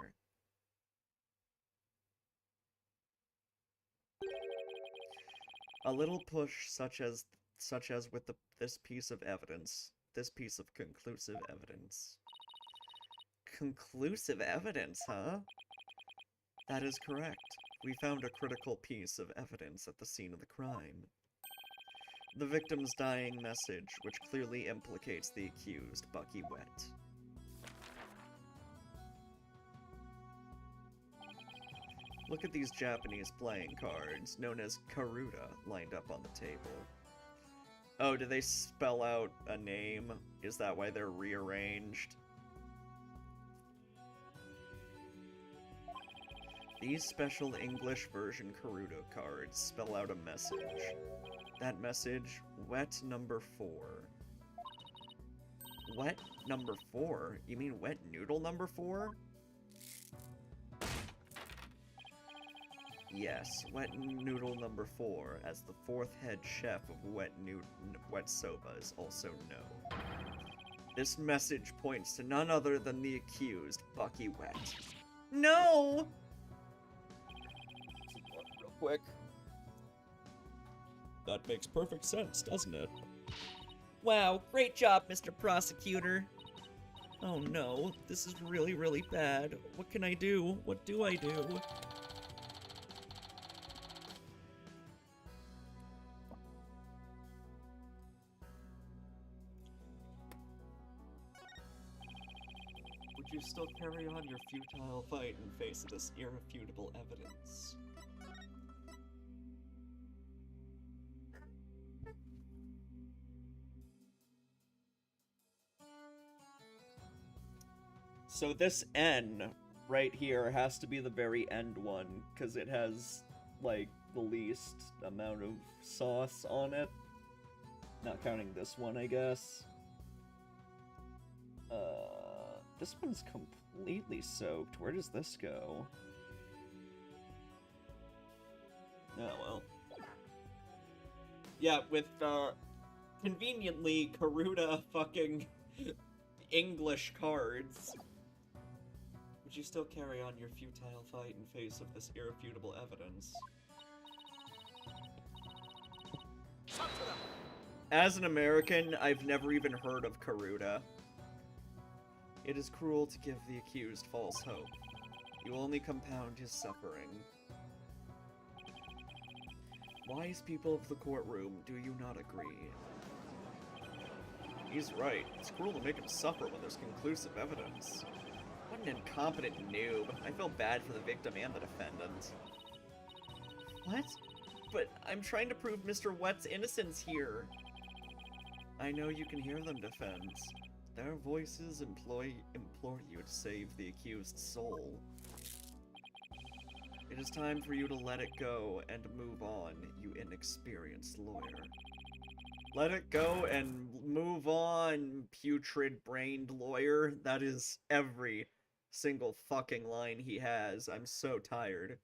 A little push such as with this piece of evidence. This piece of conclusive evidence. Conclusive evidence, huh? That is correct. We found a critical piece of evidence at the scene of the crime. The victim's dying message, which clearly implicates the accused, Bucky Wet. Look at these Japanese playing cards, known as Karuta, lined up on the table. Oh, do they spell out a name? Is that why they're rearranged? These special English version Karuta cards spell out a message. That message, wet number 4. Wet number 4? You mean wet noodle number 4? Yes, wet noodle number 4, as the 4th head chef of wet soba is also known. This message points to none other than the accused, Bucky Wet. No! Real quick. That makes perfect sense, doesn't it? Wow, great job, Mr. Prosecutor. Oh no, this is really, really bad. What can I do? What do I do? Would you still carry on your futile fight in face of this irrefutable evidence? So this N right here has to be the very end one, because it has, like, the least amount of sauce on it. Not counting this one, I guess. This one's completely soaked. Where does this go? Oh, well. Yeah, with, conveniently, Karuta fucking English cards. Would you still carry on your futile fight in face of this irrefutable evidence? As an American, I've never even heard of Karuta. It is cruel to give the accused false hope. You only compound his suffering. Wise people of the courtroom, do you not agree? He's right. It's cruel to make him suffer when there's conclusive evidence. What an incompetent noob. I feel bad for the victim and the defendant. What? But I'm trying to prove Mr. Wet's innocence here. I know you can hear them defend. Their voices implore you to save the accused's soul. It is time for you to let it go and move on, you inexperienced lawyer. Let it go and move on, putrid-brained lawyer. That is every single fucking line he has. I'm so tired.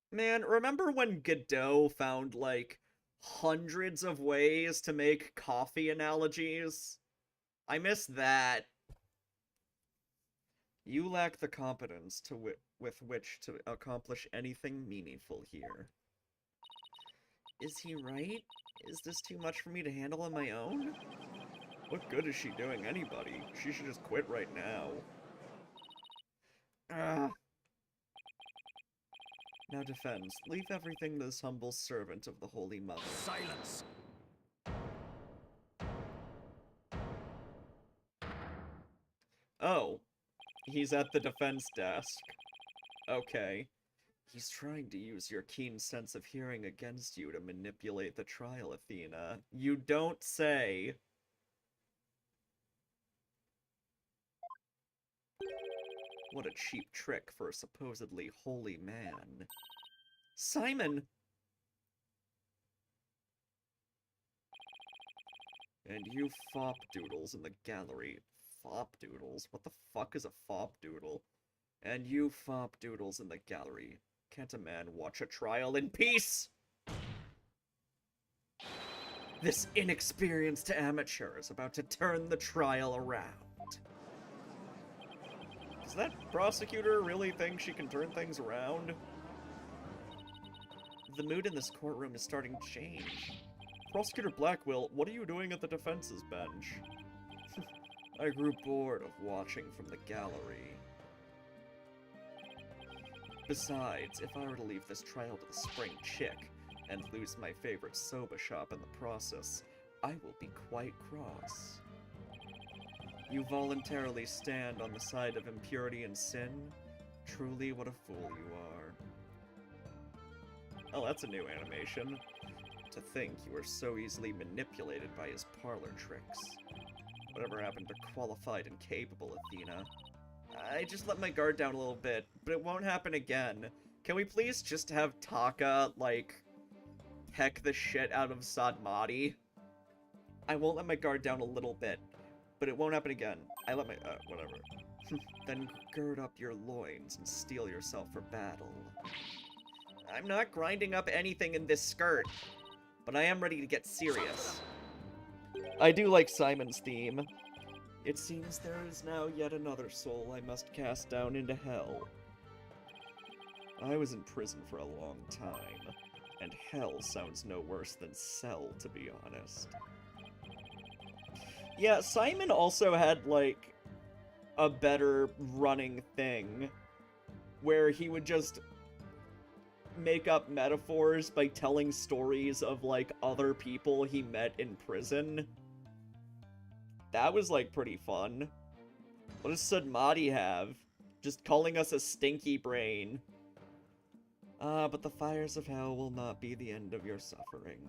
Man, remember when Godot found, like, hundreds of ways to make coffee analogies? I miss that. You lack the competence with which to accomplish anything meaningful here. Is he right? Is this too much for me to handle on my own? What good is she doing anybody? She should just quit right now. Ugh. Now defense. Leave everything to this humble servant of the Holy Mother. Silence! Oh. He's at the defense desk. Okay. He's trying to use your keen sense of hearing against you to manipulate the trial, Athena. You don't say. What a cheap trick for a supposedly holy man. Simon! And you fop doodles in the gallery. Fop doodles? What the fuck is a fop doodle? And you fop doodles in the gallery. Can't a man watch a trial in peace? This inexperienced amateur is about to turn the trial around. Does that prosecutor really think she can turn things around? The mood in this courtroom is starting to change. Prosecutor Blackwell, what are you doing at the defense's bench? I grew bored of watching from the gallery. Besides, if I were to leave this trial to the spring chick, and lose my favorite soba shop in the process, I will be quite cross. You voluntarily stand on the side of impurity and sin? Truly, what a fool you are. Oh, that's a new animation. To think you were so easily manipulated by his parlor tricks. Whatever happened to qualified and capable, Athena? I just let my guard down a little bit, but it won't happen again. Can we please just have Taka, like, heck the shit out of Sadmati? I won't let my guard down a little bit, but it won't happen again. I let my, whatever. Then gird up your loins and steel yourself for battle. I'm not grinding up anything in this skirt, but I am ready to get serious. I do like Simon's theme. It seems there is now yet another soul I must cast down into hell. I was in prison for a long time, and hell sounds no worse than cell, to be honest. Yeah, Simon also had, like, a better running thing, where he would just make up metaphors by telling stories of, like, other people he met in prison. That was, like, pretty fun. What does Sadmati have? Just calling us a stinky brain. But the fires of hell will not be the end of your suffering.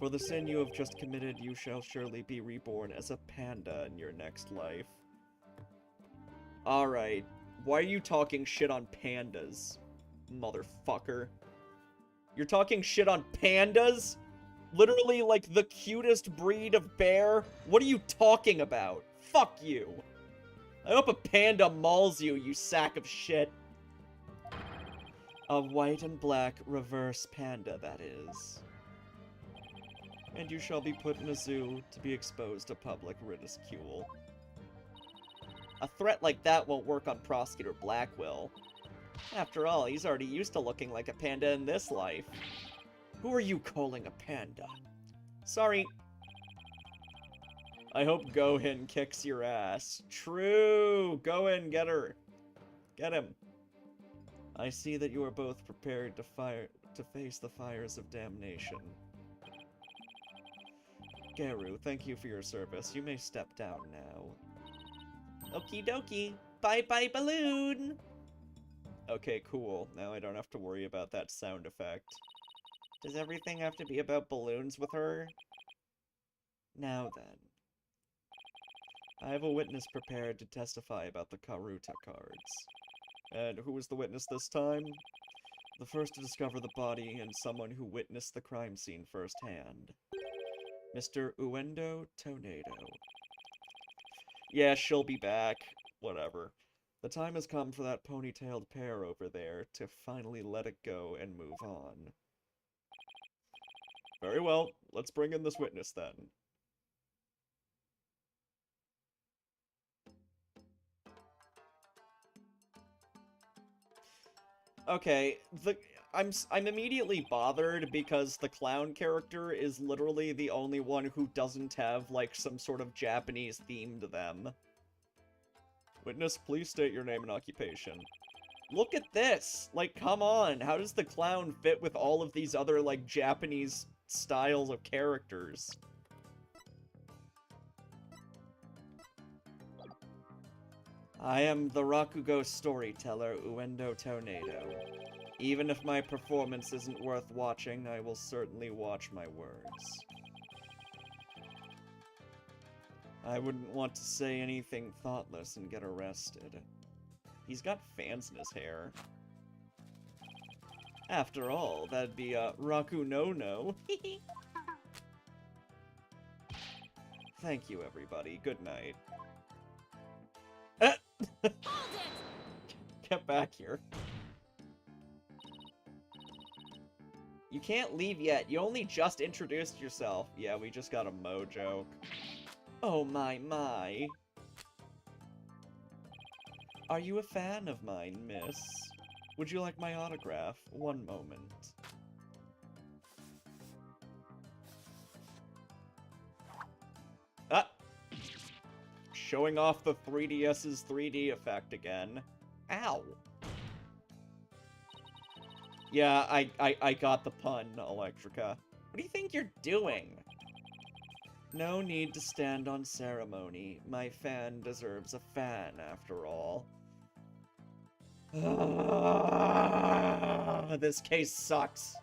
For the sin you have just committed, you shall surely be reborn as a panda in your next life. Alright. Why are you talking shit on pandas, motherfucker? You're talking shit on pandas? Literally, like, the cutest breed of bear? What are you talking about? Fuck you. I hope a panda mauls you, you sack of shit. A white and black reverse panda, that is. And you shall be put in a zoo to be exposed to public ridicule. A threat like that won't work on Prosecutor Blackwell. After all, he's already used to looking like a panda in this life. Who are you calling a panda? Sorry. I hope Gohan kicks your ass. True! Gohan, get her. Get him. I see that you are both prepared to face the fires of damnation. Geru, thank you for your service. You may step down now. Okie dokie. Bye-bye, balloon! Okay, cool. Now I don't have to worry about that sound effect. Does everything have to be about balloons with her? Now then. I have a witness prepared to testify about the Karuta cards. And who was the witness this time? The first to discover the body and someone who witnessed the crime scene firsthand. Mr. Uendo Tornado. Yeah, she'll be back. Whatever. The time has come for that ponytailed pair over there to finally let it go and move on. Very well, let's bring in this witness then. Okay, I'm immediately bothered because the clown character is literally the only one who doesn't have, like, some sort of Japanese theme to them. Witness, please state your name and occupation. Look at this! Like, come on! How does the clown fit with all of these other, like, Japanese styles of characters? I am the Rakugo storyteller, Uendo Tornado. Even if my performance isn't worth watching, I will certainly watch my words. I wouldn't want to say anything thoughtless and get arrested. He's got fans in his hair. After all, that'd be a Raku no. Thank you, everybody. Good night. Hold it! Get back here. You can't leave yet. You only just introduced yourself. Yeah, we just got a Mo joke. Oh my. Are you a fan of mine, miss? Would you like my autograph? One moment. Ah! Showing off the 3DS's 3D effect again. Ow! Yeah, I got the pun, Electrica. What do you think you're doing? No need to stand on ceremony. My fan deserves a fan, after all. This case sucks.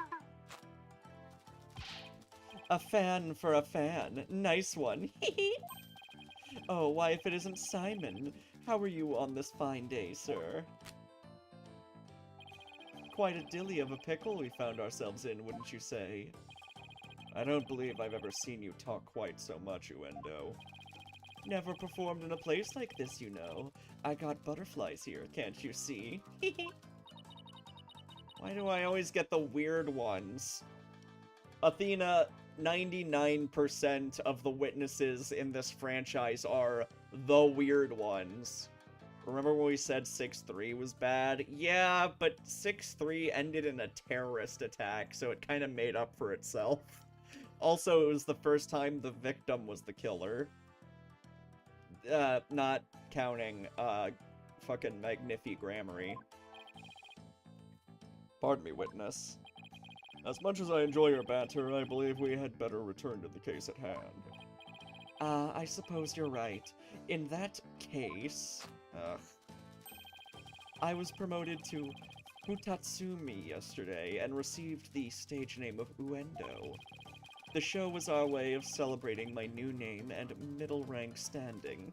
A fan for a fan. Nice one. Oh, why if it isn't Simon? How are you on this fine day, sir? Quite a dilly of a pickle we found ourselves in, wouldn't you say? I don't believe I've ever seen you talk quite so much, Uendo. Never performed in a place like this, you know. I got butterflies here, can't you see? Why do I always get the weird ones? Athena, 99% of the witnesses in this franchise are the weird ones. Remember when we said 6-3 was bad? Yeah, but 6-3 ended in a terrorist attack, so it kind of made up for itself. Also, it was the first time the victim was the killer. Not counting, fucking Magnifi-Grammary. Pardon me, witness. As much as I enjoy your banter, I believe we had better return to the case at hand. I suppose you're right. In that case... I was promoted to Futatsumi yesterday and received the stage name of Uendo. The show was our way of celebrating my new name and middle rank standing.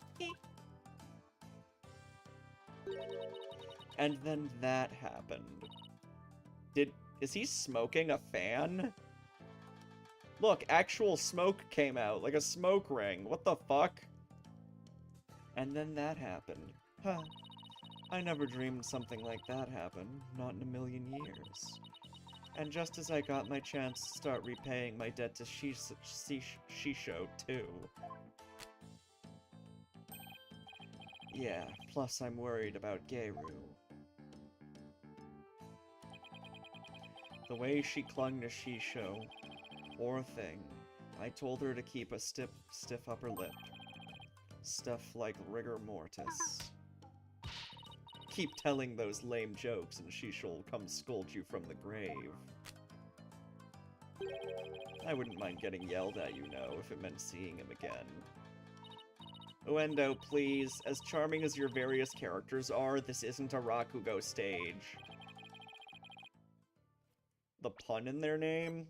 And then that happened. Is he smoking a fan? Look, actual smoke came out, like a smoke ring. What the fuck? And then that happened. Huh. I never dreamed something like that happened, not in a million years. And just as I got my chance to start repaying my debt to Shisho, too. Yeah, plus I'm worried about Geiru. The way she clung to Shisho, poor thing. I told her to keep a stiff upper lip. Stuff like rigor mortis. Keep telling those lame jokes and Shisha'll come scold you from the grave. I wouldn't mind getting yelled at, you know, if it meant seeing him again. Uendo, please, as charming as your various characters are, this isn't a Rakugo stage. The pun in their name?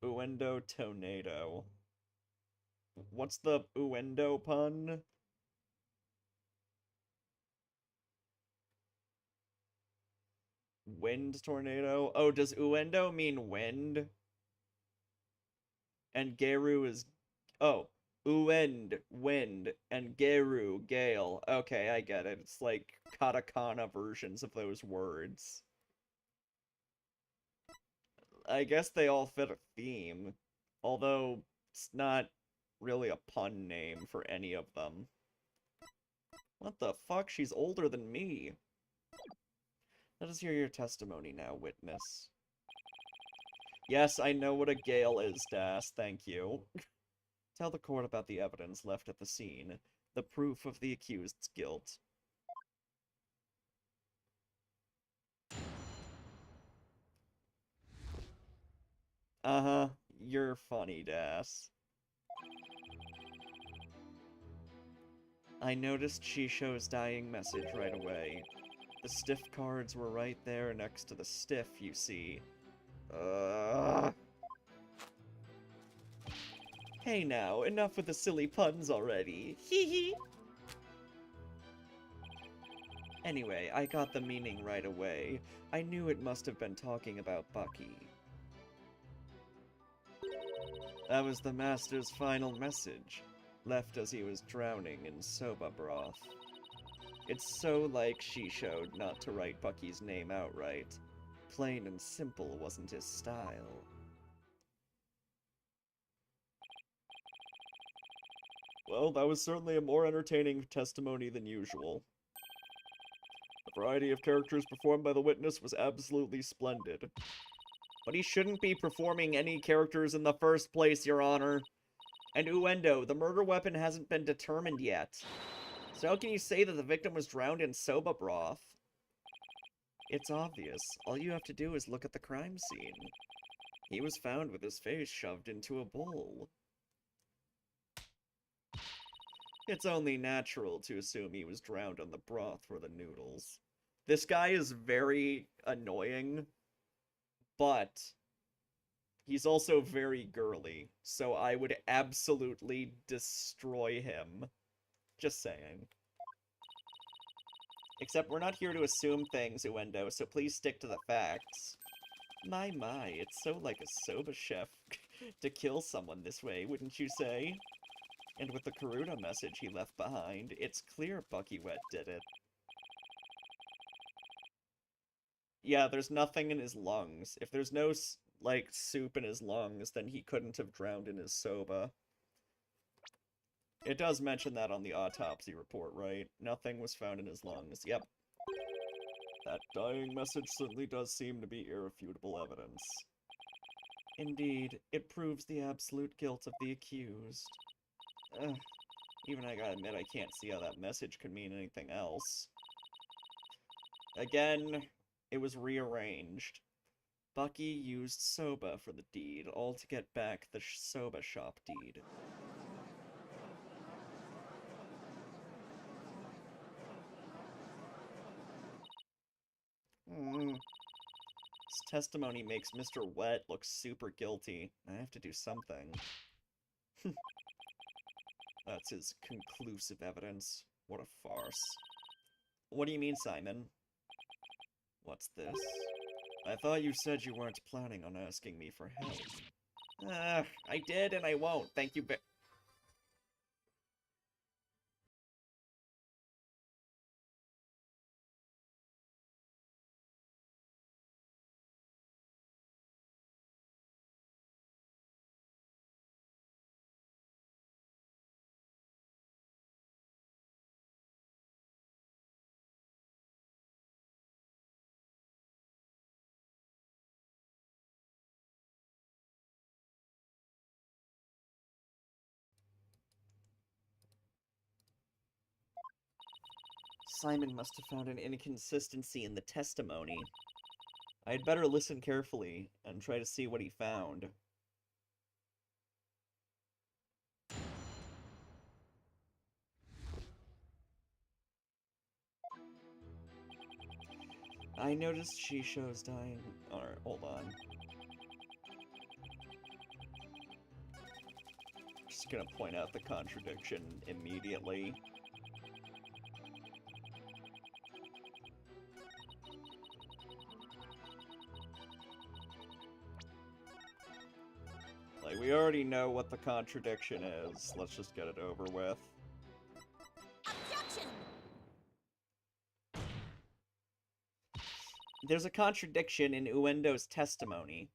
Uendo Tornado. What's the Uendo pun? Wind tornado? Oh, does Uendo mean wind? And Geru is... Oh, Uend, wind, and Geru, gale. Okay, I get it. It's like katakana versions of those words. I guess they all fit a theme, although it's not really a pun name for any of them. What the fuck? She's older than me. Let us hear your testimony now, witness. Yes, I know what a gale is, Das. Thank you. Tell the court about the evidence left at the scene, the proof of the accused's guilt. Uh-huh. You're funny, Das. I noticed Shisho's dying message right away. The stiff cards were right there next to the stiff, you see. Hey now, enough with the silly puns already. Hee hee. Anyway, I got the meaning right away. I knew it must have been talking about Bucky. That was the Master's final message, left as he was drowning in soba broth. It's so like Shisho not to write Bucky's name outright. Plain and simple wasn't his style. Well, that was certainly a more entertaining testimony than usual. The variety of characters performed by the witness was absolutely splendid. But he shouldn't be performing any characters in the first place, Your Honor. And Uendo, the murder weapon hasn't been determined yet. So how can you say that the victim was drowned in soba broth? It's obvious. All you have to do is look at the crime scene. He was found with his face shoved into a bowl. It's only natural to assume he was drowned on the broth for the noodles. This guy is very annoying, but he's also very girly, so I would absolutely destroy him. Just saying. Except we're not here to assume things, Uendo, so please stick to the facts. My, it's so like a soba chef to kill someone this way, wouldn't you say? And with the Karuta message he left behind, it's clear Bucky Wet did it. Yeah, there's nothing in his lungs. If there's no, like, soup in his lungs, then he couldn't have drowned in his soba. It does mention that on the autopsy report, right? Nothing was found in his lungs. Yep. That dying message certainly does seem to be irrefutable evidence. Indeed, it proves the absolute guilt of the accused. Even I gotta admit, I can't see how that message could mean anything else. Again, it was rearranged. Bucky used soba for the deed, all to get back the soba shop deed. This testimony makes Mr. Wet look super guilty. I have to do something. That's his conclusive evidence. What a farce. What do you mean, Simon? What's this? I thought you said you weren't planning on asking me for help. I did and I won't. Thank you very... Simon must have found an inconsistency in the testimony. I'd better listen carefully and try to see what he found. I noticed Shisho's dying... Alright, hold on. Just gonna point out the contradiction immediately. Like, we already know what the contradiction is. Let's just get it over with. Objection! There's a contradiction in Uendo's testimony.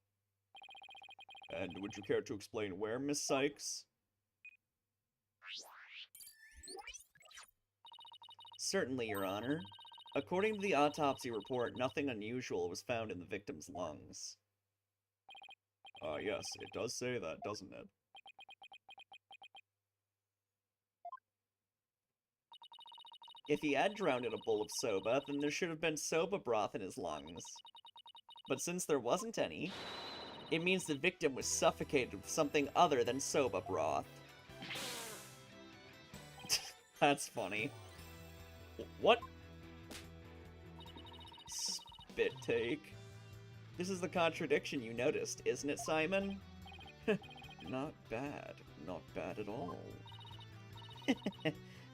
And would you care to explain where, Miss Sykes? Certainly, Your Honor. According to the autopsy report, nothing unusual was found in the victim's lungs. Yes, it does say that, doesn't it? If he had drowned in a bowl of soba, then there should have been soba broth in his lungs. But since there wasn't any, it means the victim was suffocated with something other than soba broth. That's funny. What? Spit take. This is the contradiction you noticed, isn't it, Simon? Not bad. Not bad at all.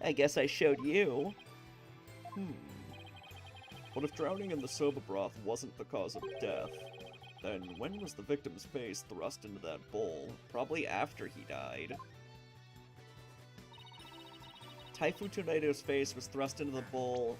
I guess I showed you. But if drowning in the soba broth wasn't the cause of death, then when was the victim's face thrust into that bowl? Probably after he died. Taifu Tornado's face was thrust into the bowl.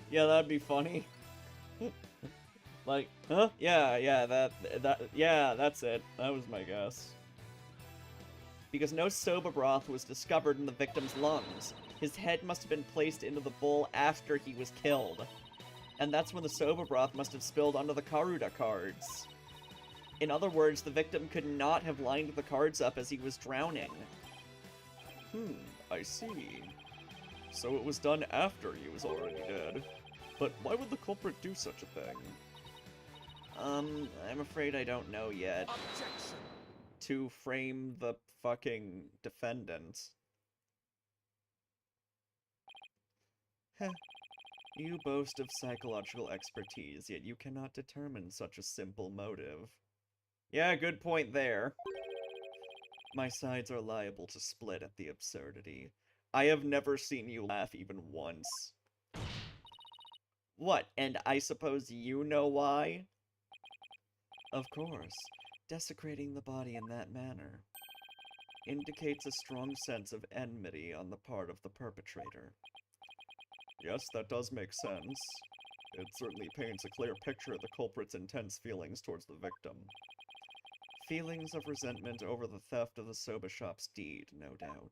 Yeah, that'd be funny. Like, huh? Yeah, that's it. That was my guess. Because no soba broth was discovered in the victim's lungs. His head must have been placed into the bowl after he was killed. And that's when the soba broth must have spilled onto the Karuda cards. In other words, the victim could not have lined the cards up as he was drowning. I see. So it was done after he was already dead. But why would the culprit do such a thing? I'm afraid I don't know yet. Objection! To frame the fucking defendant. Heh. You boast of psychological expertise, yet you cannot determine such a simple motive. Yeah, good point there. My sides are liable to split at the absurdity. I have never seen you laugh even once. What, and I suppose you know why? Of course. Desecrating the body in that manner indicates a strong sense of enmity on the part of the perpetrator. Yes, that does make sense. It certainly paints a clear picture of the culprit's intense feelings towards the victim. Feelings of resentment over the theft of the soba shop's deed, no doubt.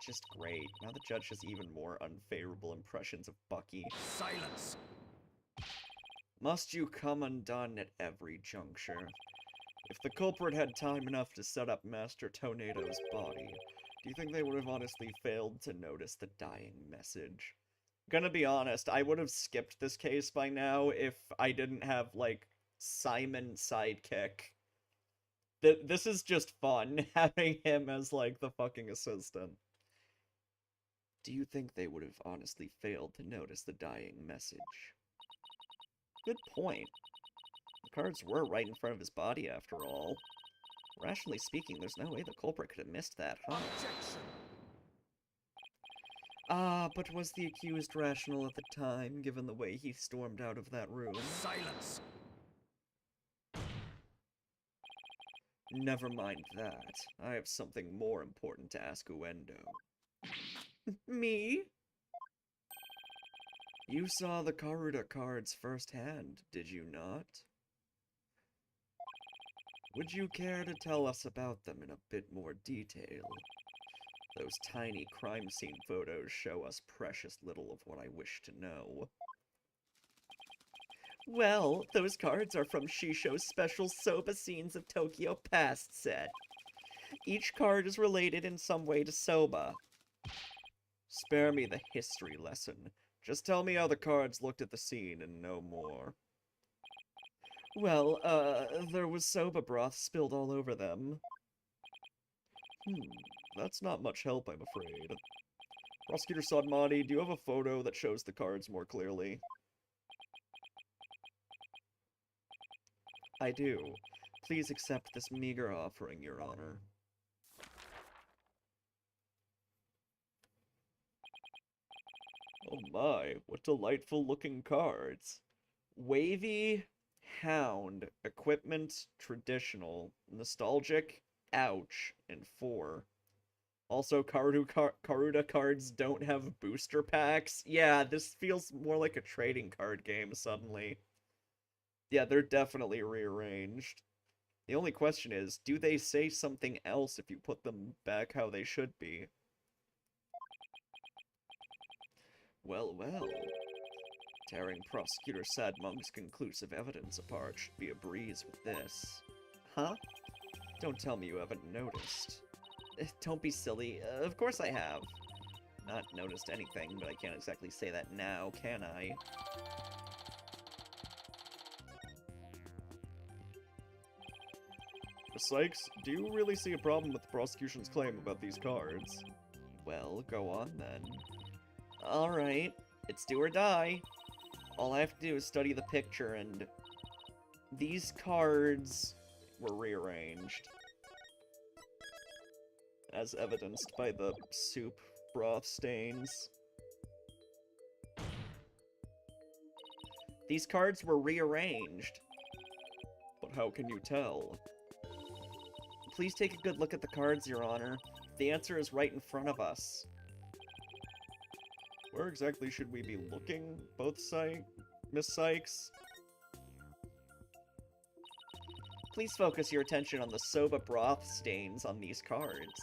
Just great. Now the judge has even more unfavorable impressions of Bucky. Silence! Must you come undone at every juncture? If the culprit had time enough to set up Master Tornado's body, do you think they would have honestly failed to notice the dying message? Gonna be honest, I would have skipped this case by now if I didn't have, like, Simon sidekick. This is just fun, having him as, like, the fucking assistant. Do you think they would have honestly failed to notice the dying message? Good point. The cards were right in front of his body, after all. Rationally speaking, there's no way the culprit could have missed that, huh? Objection! But was the accused rational at the time, given the way he stormed out of that room? Silence! Never mind that. I have something more important to ask Uendo. Me? You saw the Karuda cards firsthand, did you not? Would you care to tell us about them in a bit more detail? Those tiny crime scene photos show us precious little of what I wish to know. Well, those cards are from Shisho's special Soba Scenes of Tokyo Past set. Each card is related in some way to Soba. Spare me the history lesson. Just tell me how the cards looked at the scene and no more. Well, there was soba broth spilled all over them. That's not much help, I'm afraid. Prosecutor Sadmati, do you have a photo that shows the cards more clearly? I do. Please accept this meager offering, Your Honor. Oh my, what delightful looking cards. Wavy, Hound, Equipment, Traditional, Nostalgic, Ouch, and 4. Also, Karuta cards don't have booster packs. Yeah, this feels more like a trading card game suddenly. Yeah, they're definitely rearranged. The only question is, do they say something else if you put them back how they should be? Well, well. Tearing Prosecutor Sadmonk's conclusive evidence apart should be a breeze with this. Huh? Don't tell me you haven't noticed. Don't be silly. Of course I have. Not noticed anything, but I can't exactly say that now, can I? Sykes, do you really see a problem with the prosecution's claim about these cards? Well, go on then. Alright, it's do or die. All I have to do is study the picture, and these cards were rearranged. As evidenced by the soup broth stains. These cards were rearranged. But how can you tell? Please take a good look at the cards, Your Honor. The answer is right in front of us. Where exactly should we be looking, Miss Sykes? Please focus your attention on the soba broth stains on these cards.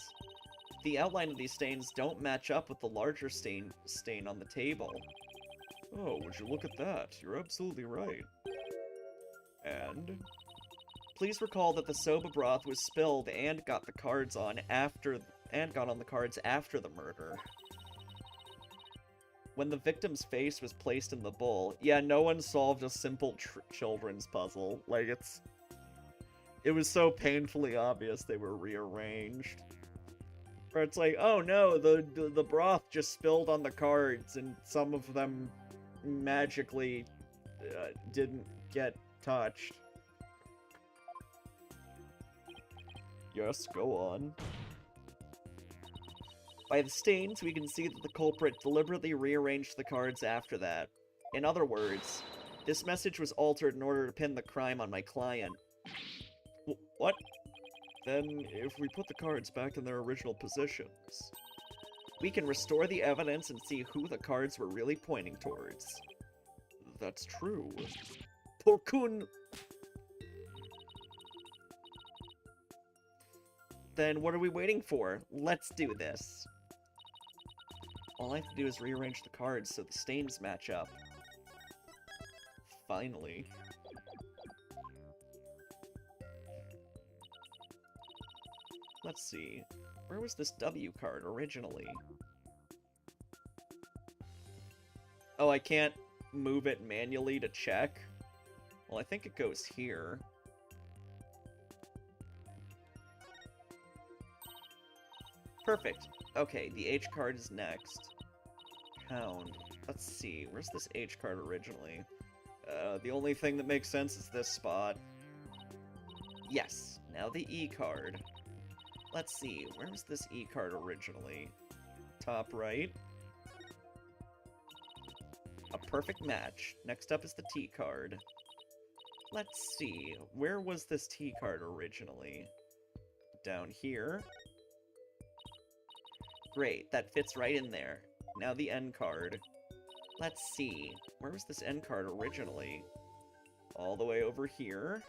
The outline of these stains don't match up with the larger stain on the table. Oh, would you look at that? You're absolutely right. And? Please recall that the soba broth was spilled and got on the cards after the murder. When the victim's face was placed in the bowl, yeah, no one solved a simple children's puzzle. Like, it was so painfully obvious they were rearranged. Where it's like, oh no, the broth just spilled on the cards, and some of them magically didn't get touched. Yes, go on. By the stains, we can see that the culprit deliberately rearranged the cards after that. In other words, this message was altered in order to pin the crime on my client. What? Then, if we put the cards back in their original positions, we can restore the evidence and see who the cards were really pointing towards. That's true. Porkun! Then what are we waiting for? Let's do this. All I have to do is rearrange the cards so the stains match up. Finally. Let's see. Where was this W card originally? Oh, I can't move it manually to check? Well, I think it goes here. Perfect. Okay, the H card is next. Hound. Let's see, where's this H card originally? The only thing that makes sense is this spot. Yes, now the E card. Let's see, where was this E card originally? Top right. A perfect match. Next up is the T card. Let's see, where was this T card originally? Down here. Great, that fits right in there. Now the N card. Let's see, where was this N card originally? All the way over here.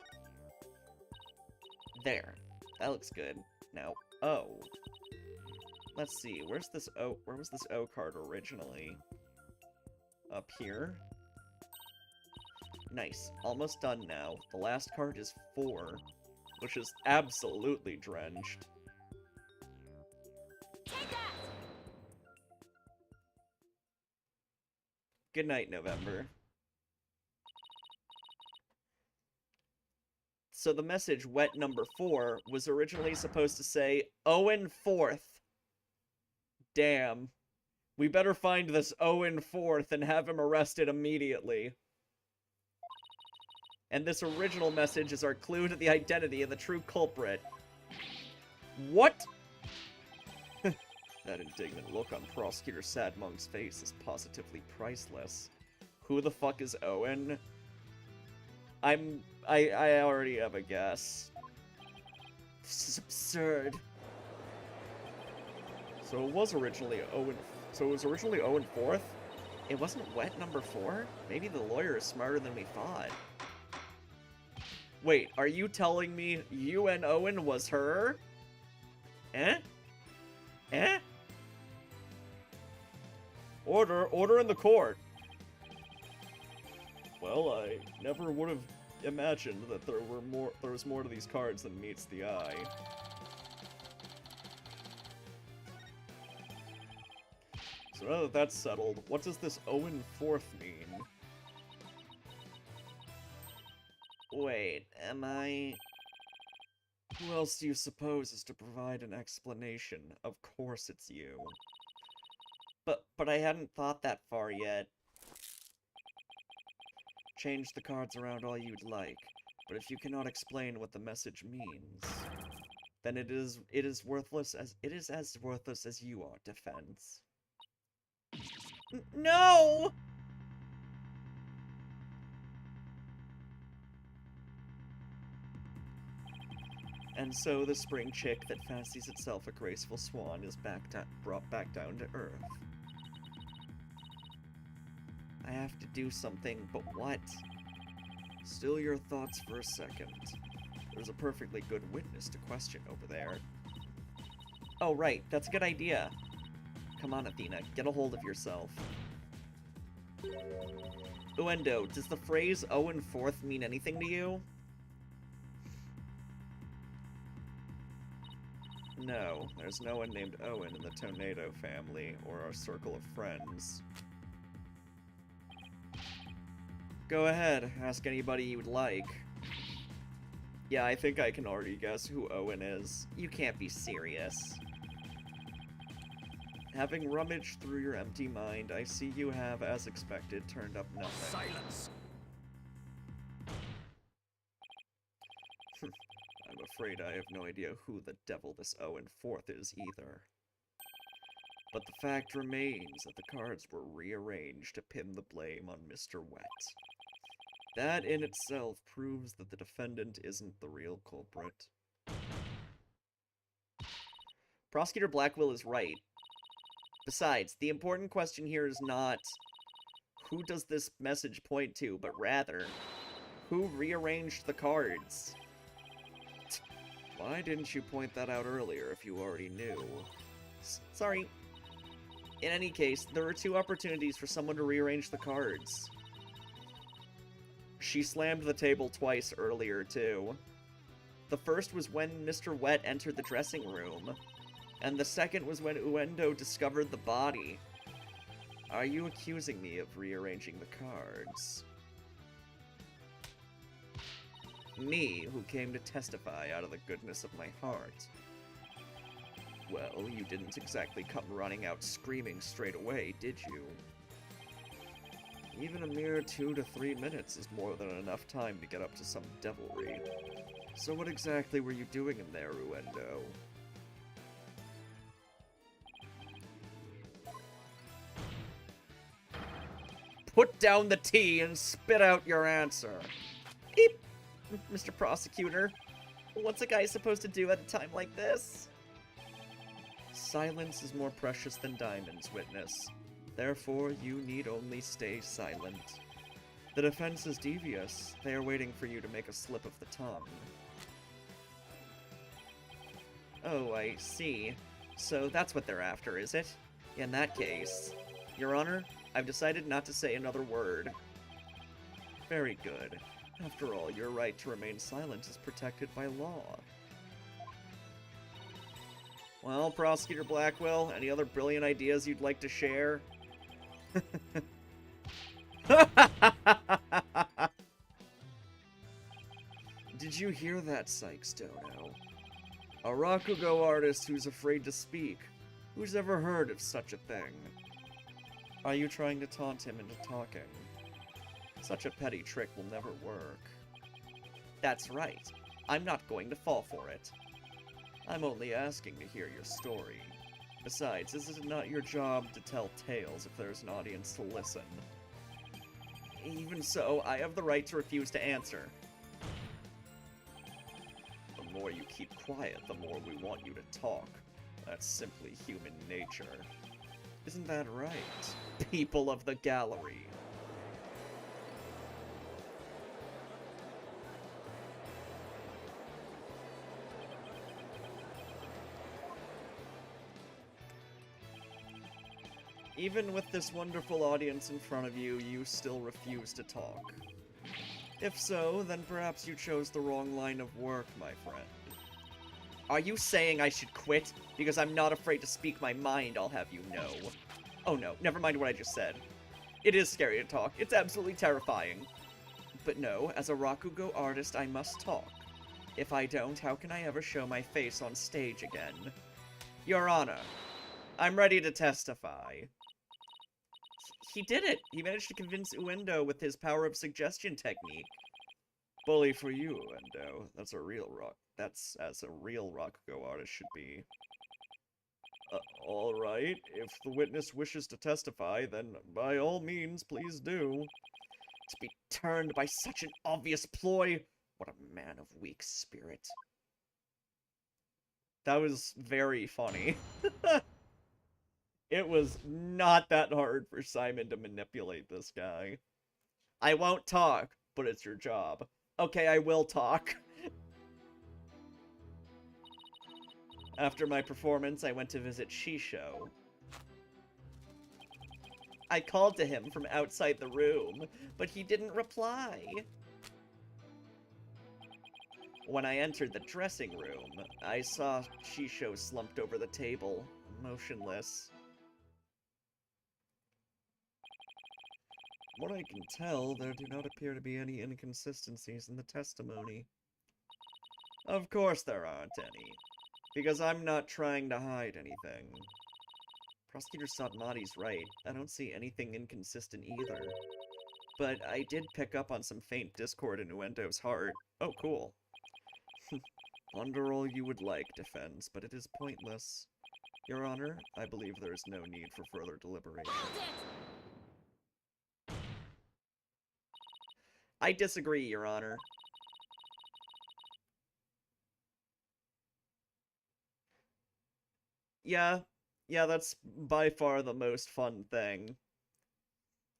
There, that looks good. Now, O. Let's see, where was this O card originally? Up here. Nice, almost done now. The last card is 4, which is absolutely drenched. Take that! Good night, November. So the message, wet number 4, was originally supposed to say, Owen 4th. Damn. We better find this Owen 4th and have him arrested immediately. And this original message is our clue to the identity of the true culprit. What? That indignant look on Prosecutor Sadmonk's face is positively priceless. Who the fuck is Owen? I already have a guess. This is absurd. So it was originally Owen. So it was originally Owen 4th? It wasn't Wet number 4? Maybe the lawyer is smarter than we thought. Wait, are you telling me UN Owen was her? Eh? Eh? Order in the court. Well, I never would have imagined that there was more to these cards than meets the eye. So now that that's settled, what does this Owen 4th mean? Wait, am I... Who else do you suppose is to provide an explanation? Of course it's you. But I hadn't thought that far yet. Change the cards around all you'd like, but if you cannot explain what the message means, then it is as worthless as you are, defense. No! And so the spring chick that fancies itself a graceful swan is brought back down to earth. I have to do something, but what? Still your thoughts for a second. There's a perfectly good witness to question over there. Oh, right, that's a good idea. Come on, Athena, get a hold of yourself. Uendo, does the phrase Owen 4th mean anything to you? No, there's no one named Owen in the Tornado family, or our circle of friends. Go ahead, ask anybody you'd like. Yeah, I think I can already guess who Owen is. You can't be serious. Having rummaged through your empty mind, I see you have, as expected, turned up nothing. Silence! I'm afraid I have no idea who the devil this Owen 4th is either. But the fact remains that the cards were rearranged to pin the blame on Mr. Wet. That in itself proves that the defendant isn't the real culprit. Prosecutor Blackwell is right. Besides, the important question here is not who does this message point to, but rather, who rearranged the cards? Why didn't you point that out earlier if you already knew? Sorry. In any case, there were 2 opportunities for someone to rearrange the cards. She slammed the table twice earlier, too. The first was when Mr. Wet entered the dressing room, and the second was when Uendo discovered the body. Are you accusing me of rearranging the cards? Me, who came to testify out of the goodness of my heart. Well, you didn't exactly come running out screaming straight away, did you? Even a mere 2 to 3 minutes is more than enough time to get up to some devilry. So what exactly were you doing in there, Uendo? Put down the tea and spit out your answer. Beep, Mr. Prosecutor. What's a guy supposed to do at a time like this? Silence is more precious than diamonds, witness. Therefore, you need only stay silent. The defense is devious. They are waiting for you to make a slip of the tongue. Oh, I see. So that's what they're after, is it? In that case, Your Honor, I've decided not to say another word. Very good. After all, your right to remain silent is protected by law. Well, Prosecutor Blackwell, any other brilliant ideas you'd like to share? Did you hear that, Sykes Dono? A Rakugo artist who's afraid to speak. Who's ever heard of such a thing? Are you trying to taunt him into talking? Such a petty trick will never work. That's right. I'm not going to fall for it. I'm only asking to hear your story. Besides, is it not your job to tell tales if there's an audience to listen? Even so, I have the right to refuse to answer. The more you keep quiet, the more we want you to talk. That's simply human nature. Isn't that right, people of the gallery? Even with this wonderful audience in front of you, you still refuse to talk. If so, then perhaps you chose the wrong line of work, my friend. Are you saying I should quit? Because I'm not afraid to speak my mind, I'll have you know. Oh no, never mind what I just said. It is scary to talk. It's absolutely terrifying. But no, as a Rakugo artist, I must talk. If I don't, how can I ever show my face on stage again? Your Honor, I'm ready to testify. He did it! He managed to convince Uendo with his power of suggestion technique. Bully for you, Uendo. That's as a real Rakugo artist should be. Alright, if the witness wishes to testify, then by all means, please do. To be turned by such an obvious ploy, what a man of weak spirit. That was very funny. It was not that hard for Simon to manipulate this guy. I won't talk, but it's your job. Okay, I will talk. After my performance, I went to visit Shisho. I called to him from outside the room, but he didn't reply. When I entered the dressing room, I saw Shisho slumped over the table, motionless. What I can tell, there do not appear to be any inconsistencies in the testimony. Of course there aren't any, because I'm not trying to hide anything. Prosecutor Sadmati's right. I don't see anything inconsistent either. But I did pick up on some faint discord in Uendo's heart. Oh, cool. Ponder all you would like, defense, but it is pointless. Your Honor, I believe there is no need for further deliberation. I disagree, Your Honor. Yeah, that's by far the most fun thing.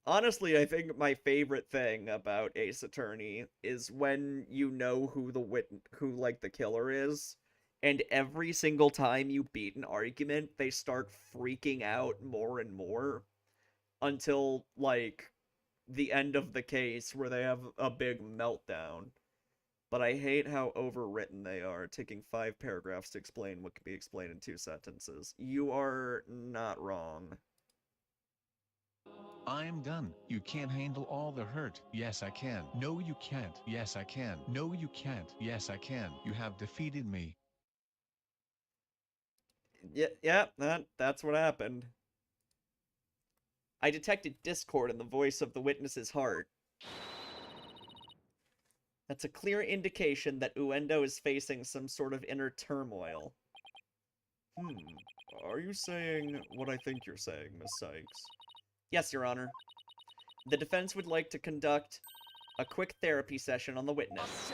Honestly, I think my favorite thing about Ace Attorney is when you know who the killer is, and every single time you beat an argument, they start freaking out more and more until, like, the end of the case where they have a big meltdown. But I hate how overwritten they are, taking 5 paragraphs to explain what can be explained in 2 sentences. You are not wrong. I'm done. You can't handle all the hurt. Yes, I can. No, you can't. Yes, I can. No, you can't. Yes, I can. You have defeated me. Yeah, that's what happened. I detected discord in the voice of the witness's heart. That's a clear indication that Uendo is facing some sort of inner turmoil. Are you saying what I think you're saying, Miss Sykes? Yes, Your Honor. The defense would like to conduct a quick therapy session on the witness.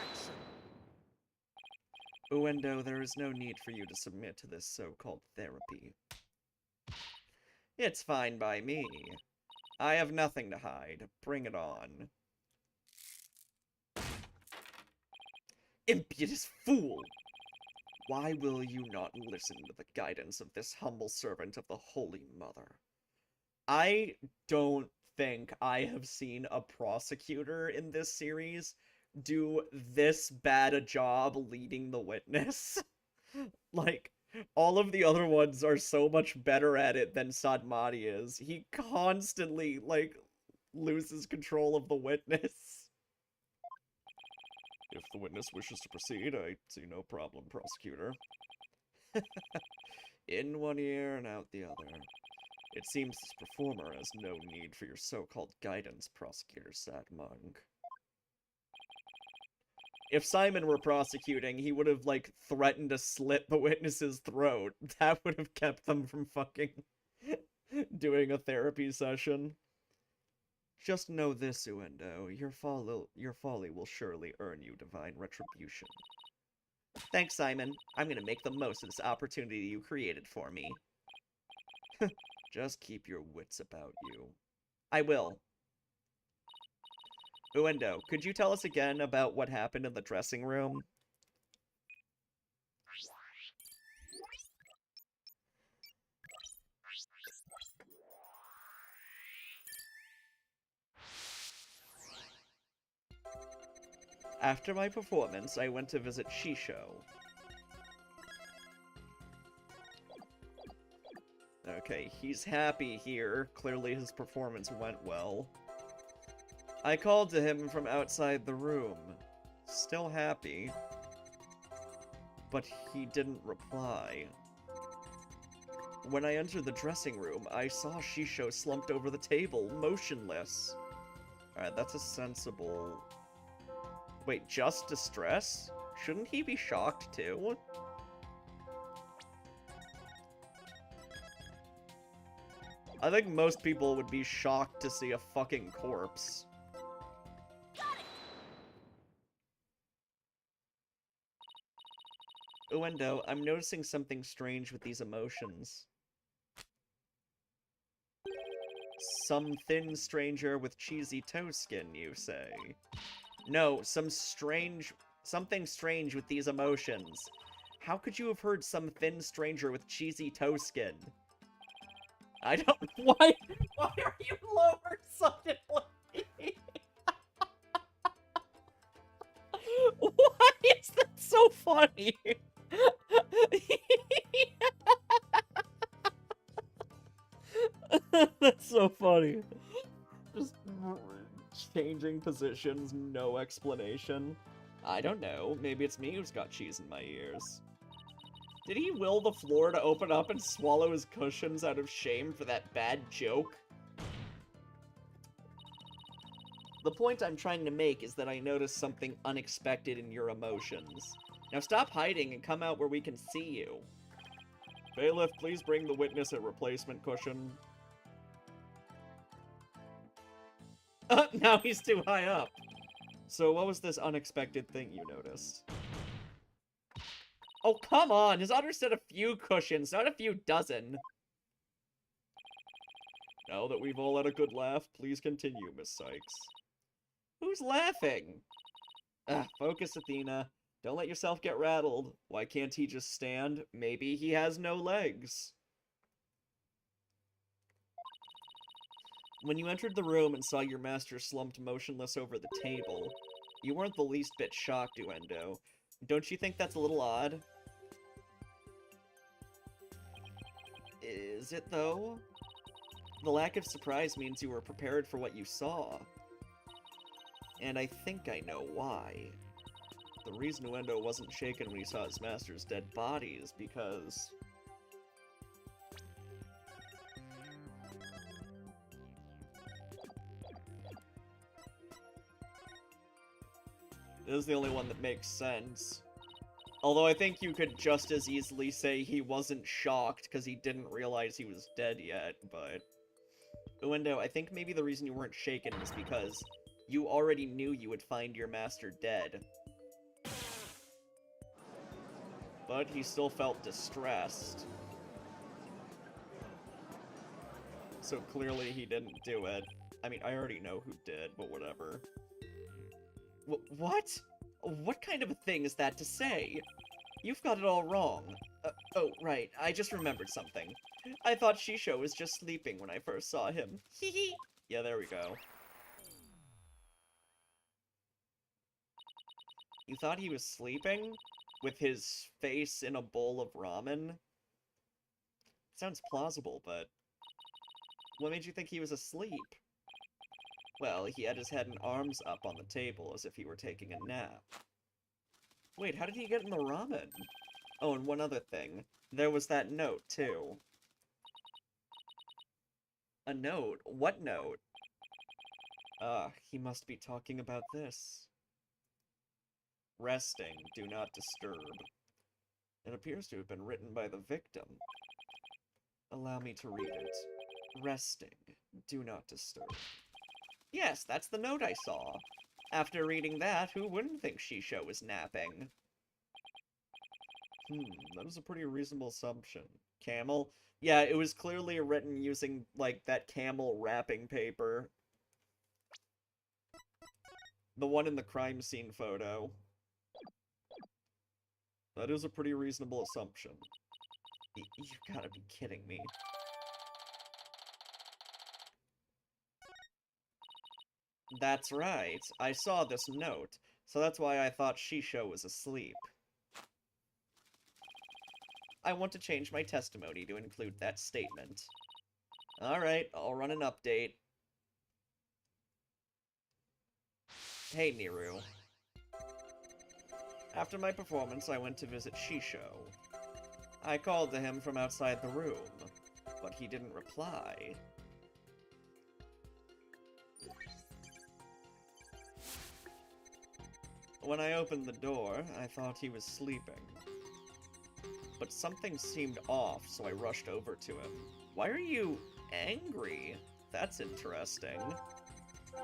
Uendo, there is no need for you to submit to this so-called therapy. It's fine by me. I have nothing to hide. Bring it on. Impious fool! Why will you not listen to the guidance of this humble servant of the Holy Mother? I don't think I have seen a prosecutor in this series do this bad a job leading the witness. Like, all of the other ones are so much better at it than Sadmati is. He constantly, like, loses control of the witness. If the witness wishes to proceed, I see no problem, prosecutor. In one ear and out the other. It seems this performer has no need for your so-called guidance, Prosecutor Sadmonk. If Simon were prosecuting, he would have, like, threatened to slit the witness's throat. That would have kept them from fucking doing a therapy session. Just know this, Uendo. Your folly will surely earn you divine retribution. Thanks, Simon. I'm gonna make the most of this opportunity you created for me. Just keep your wits about you. I will. Uendo, could you tell us again about what happened in the dressing room? After my performance, I went to visit Shisho. Okay, he's happy here. Clearly his performance went well. I called to him from outside the room. Still happy. But he didn't reply. When I entered the dressing room, I saw Shisho slumped over the table, motionless. Alright, that's a sensible... Wait, just distress? Shouldn't he be shocked too? I think most people would be shocked to see a fucking corpse. Uendo, I'm noticing something strange with these emotions. Some thin stranger with cheesy toe skin, you say? No, something strange with these emotions. How could you have heard some thin stranger with cheesy toe skin? I don't... Why are you lower suddenly? Why is that so funny? That's so funny. Just changing positions, no explanation. I don't know. Maybe it's me who's got cheese in my ears. Did he will the floor to open up and swallow his cushions out of shame for that bad joke? The point I'm trying to make is that I noticed something unexpected in your emotions. Now stop hiding and come out where we can see you. Bailiff, please bring the witness a replacement cushion. Now he's too high up. So what was this unexpected thing you noticed? Oh, come on! His honor said a few cushions, not a few dozen. Now that we've all had a good laugh, please continue, Miss Sykes. Who's laughing? Focus, Athena. Don't let yourself get rattled. Why can't he just stand? Maybe he has no legs. When you entered the room and saw your master slumped motionless over the table, you weren't the least bit shocked, Uendo. Don't you think that's a little odd? Is it, though? The lack of surprise means you were prepared for what you saw. And I think I know why. The reason Uendo wasn't shaken when he saw his master's dead body is because... This is the only one that makes sense. Although I think you could just as easily say he wasn't shocked because he didn't realize he was dead yet, but... Uendo, I think maybe the reason you weren't shaken is because you already knew you would find your master dead. But he still felt distressed. So clearly he didn't do it. I mean, I already know who did, but whatever. What? What kind of a thing is that to say? You've got it all wrong. Oh, right, I just remembered something. I thought Shisho was just sleeping when I first saw him. Hee. Yeah, there we go. You thought he was sleeping? With his face in a bowl of ramen? Sounds plausible, but... What made you think he was asleep? Well, he had his head and arms up on the table as if he were taking a nap. Wait, how did he get in the ramen? Oh, and one other thing. There was that note, too. A note? What note? He must be talking about this. Resting. Do not disturb. It appears to have been written by the victim. Allow me to read it. Resting. Do not disturb. Yes, that's the note I saw. After reading that, who wouldn't think Shisho was napping? That is a pretty reasonable assumption. Camel? Yeah, it was clearly written using, like, that camel wrapping paper. The one in the crime scene photo. That is a pretty reasonable assumption. You gotta be kidding me. That's right. I saw this note, so that's why I thought Shisho was asleep. I want to change my testimony to include that statement. Alright, I'll run an update. Hey, Niru. After my performance, I went to visit Shisho. I called to him from outside the room, but he didn't reply. When I opened the door, I thought he was sleeping. But something seemed off, so I rushed over to him. Why are you angry? That's interesting.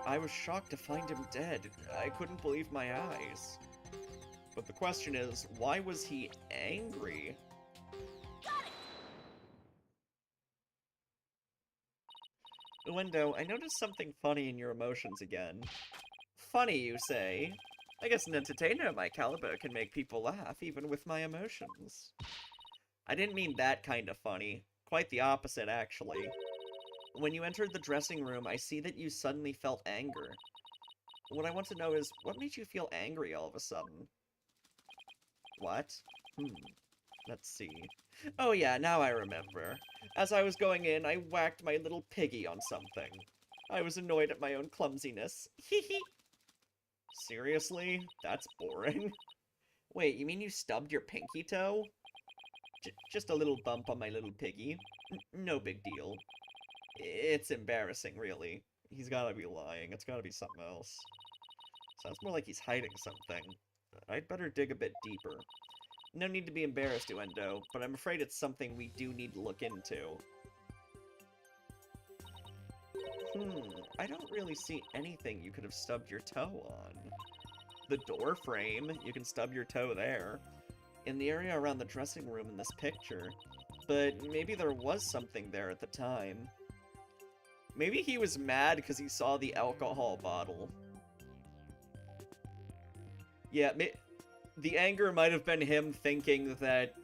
I was shocked to find him dead. I couldn't believe my eyes. But the question is, why was he angry? Uendo, I noticed something funny in your emotions again. Funny, you say? I guess an entertainer of my caliber can make people laugh, even with my emotions. I didn't mean that kind of funny. Quite the opposite, actually. When you entered the dressing room, I see that you suddenly felt anger. What I want to know is, what made you feel angry all of a sudden? What? Let's see. Oh yeah, now I remember. As I was going in, I whacked my little piggy on something. I was annoyed at my own clumsiness. Hee. Seriously? That's boring. Wait, you mean you stubbed your pinky toe? Just a little bump on my little piggy. No big deal. It's embarrassing, really. He's gotta be lying. It's gotta be something else. Sounds more like he's hiding something. I'd better dig a bit deeper. No need to be embarrassed, Uendo, but I'm afraid it's something we do need to look into. I don't really see anything you could have stubbed your toe on. The door frame, you can stub your toe there. In the area around the dressing room in this picture. But maybe there was something there at the time. Maybe he was mad because he saw the alcohol bottle. Yeah, the anger might have been him thinking that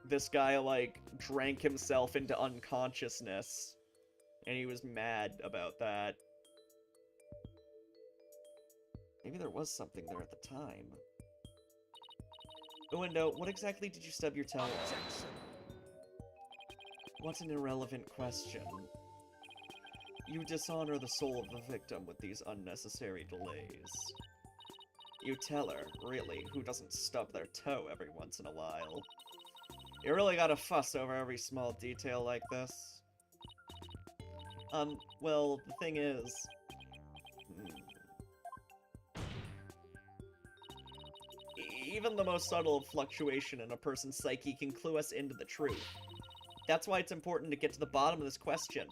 this guy, like, drank himself into unconsciousness. And he was mad about that. Maybe there was something there at the time. Uendo, what exactly did you stub your toe on? What an irrelevant question. You dishonor the soul of the victim with these unnecessary delays. You tell her, really, who doesn't stub their toe every once in a while. You really gotta fuss over every small detail like this? Well, the thing is... Even the most subtle fluctuation in a person's psyche can clue us into the truth. That's why it's important to get to the bottom of this question.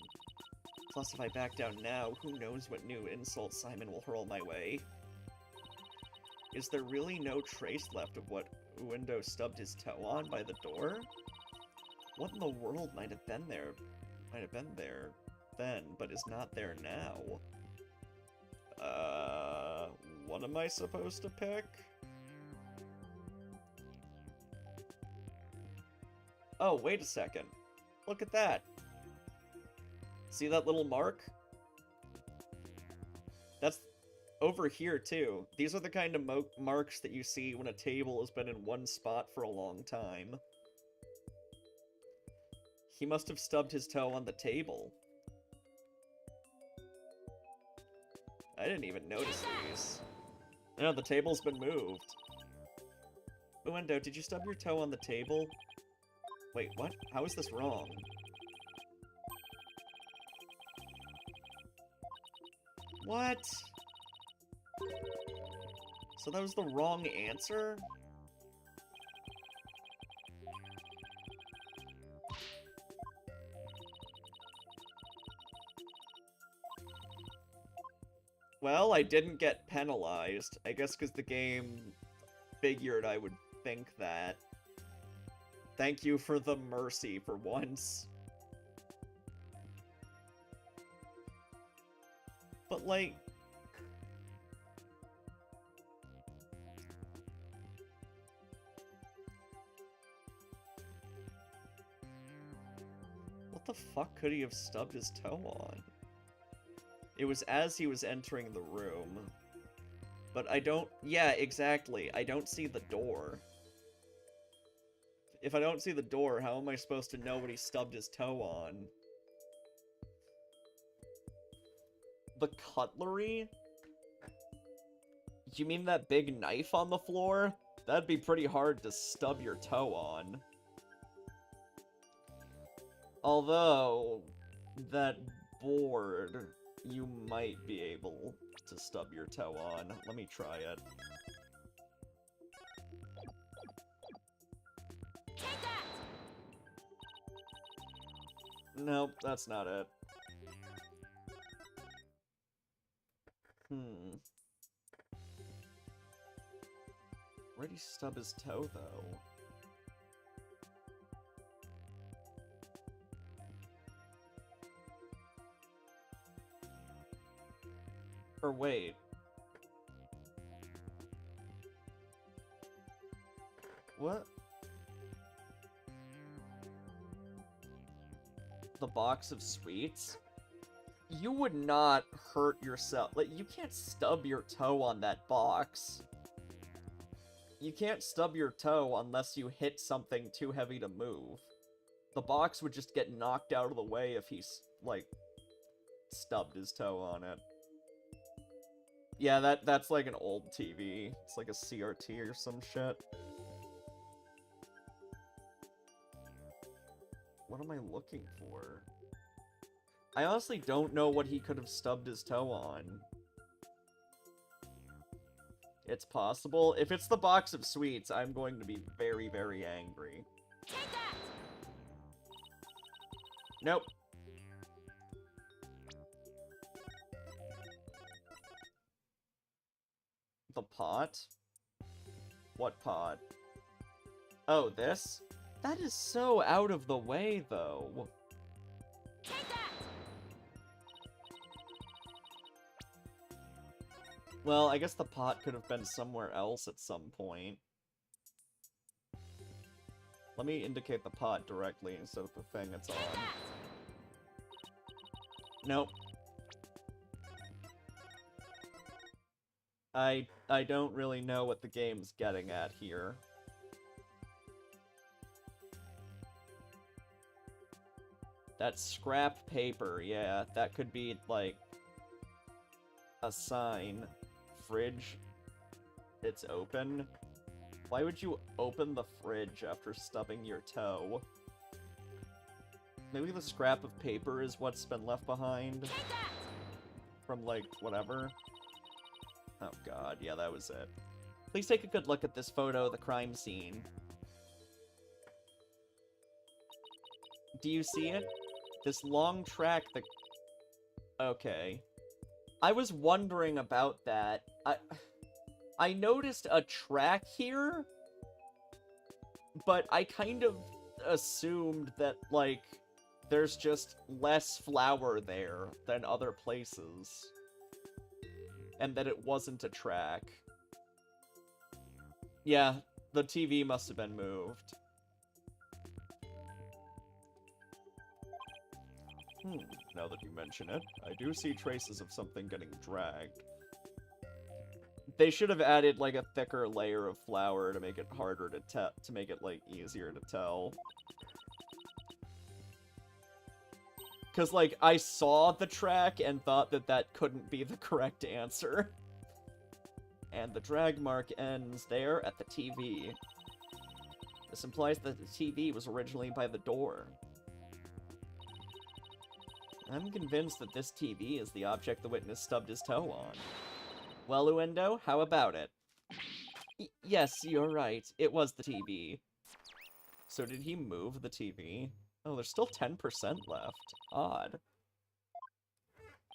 Plus, if I back down now, who knows what new insult Simon will hurl my way? Is there really no trace left of what Uendo stubbed his toe on by the door? What in the world might have been there? Might have been there then, but is not there now? What am I supposed to pick? Oh, wait a second. Look at that. See that little mark? That's over here, too. These are the kind of marks that you see when a table has been in one spot for a long time. He must have stubbed his toe on the table. I didn't even notice these. No, the table's been moved. Uendo, did you stub your toe on the table? Wait, what? How is this wrong? What? So that was the wrong answer? Well, I didn't get penalized. I guess because the game figured I would think that. Thank you for the mercy for once. But, like... what the fuck could he have stubbed his toe on? It was as he was entering the room. But I don't... yeah, exactly. I don't see the door. If I don't see the door, how am I supposed to know what he stubbed his toe on? The cutlery? You mean that big knife on the floor? That'd be pretty hard to stub your toe on. Although, that board, you might be able to stub your toe on. Let me try it. Take that! Nope, that's not it. Where'd he stub his toe, though? Or wait. What? The box of sweets? You would not hurt yourself. Like, you can't stub your toe on that box. You can't stub your toe unless you hit something too heavy to move. The box would just get knocked out of the way if he's, like, stubbed his toe on it. Yeah, that's like an old TV. It's like a CRT or some shit. What am I looking for? I honestly don't know what he could have stubbed his toe on. It's possible. If it's the box of sweets, I'm going to be very, very angry. Take that! Nope. The pot? What pot? Oh, this? That is so out of the way, though. Take that! Well, I guess the pot could have been somewhere else at some point. Let me indicate the pot directly instead of the thing it's on. Nope. I don't really know what the game's getting at here. That's scrap paper, yeah. That could be, like, a sign. Fridge. It's open. Why would you open the fridge after stubbing your toe? Maybe the scrap of paper is what's been left behind? Take that! From, like, whatever. Oh god, yeah, that was it. Please take a good look at this photo of the crime scene. Do you see it? This long track that... okay. I was wondering about that. I noticed a track here, but I kind of assumed that, like, there's just less flour there than other places. And that it wasn't a track. Yeah, the TV must have been moved. Now that you mention it, I do see traces of something getting dragged. They should have added, like, a thicker layer of flour to make it harder to make it, like, easier to tell. Because, like, I saw the track and thought that that couldn't be the correct answer. And the drag mark ends there at the TV. This implies that the TV was originally by the door. I'm convinced that this TV is the object the witness stubbed his toe on. Well, Uendo, how about it? Yes, you're right. It was the TV. So did he move the TV? Oh, there's still 10% left. Odd.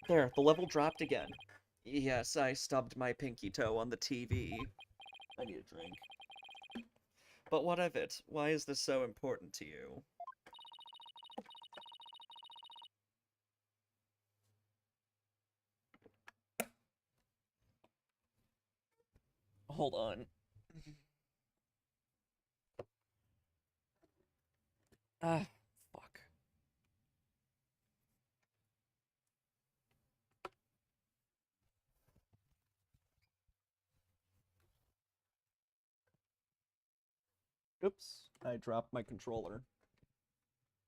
There, the level dropped again. Yes, I stubbed my pinky toe on the TV. I need a drink. But what of it? Why is this so important to you? Hold on. Ah, fuck. Oops, I dropped my controller.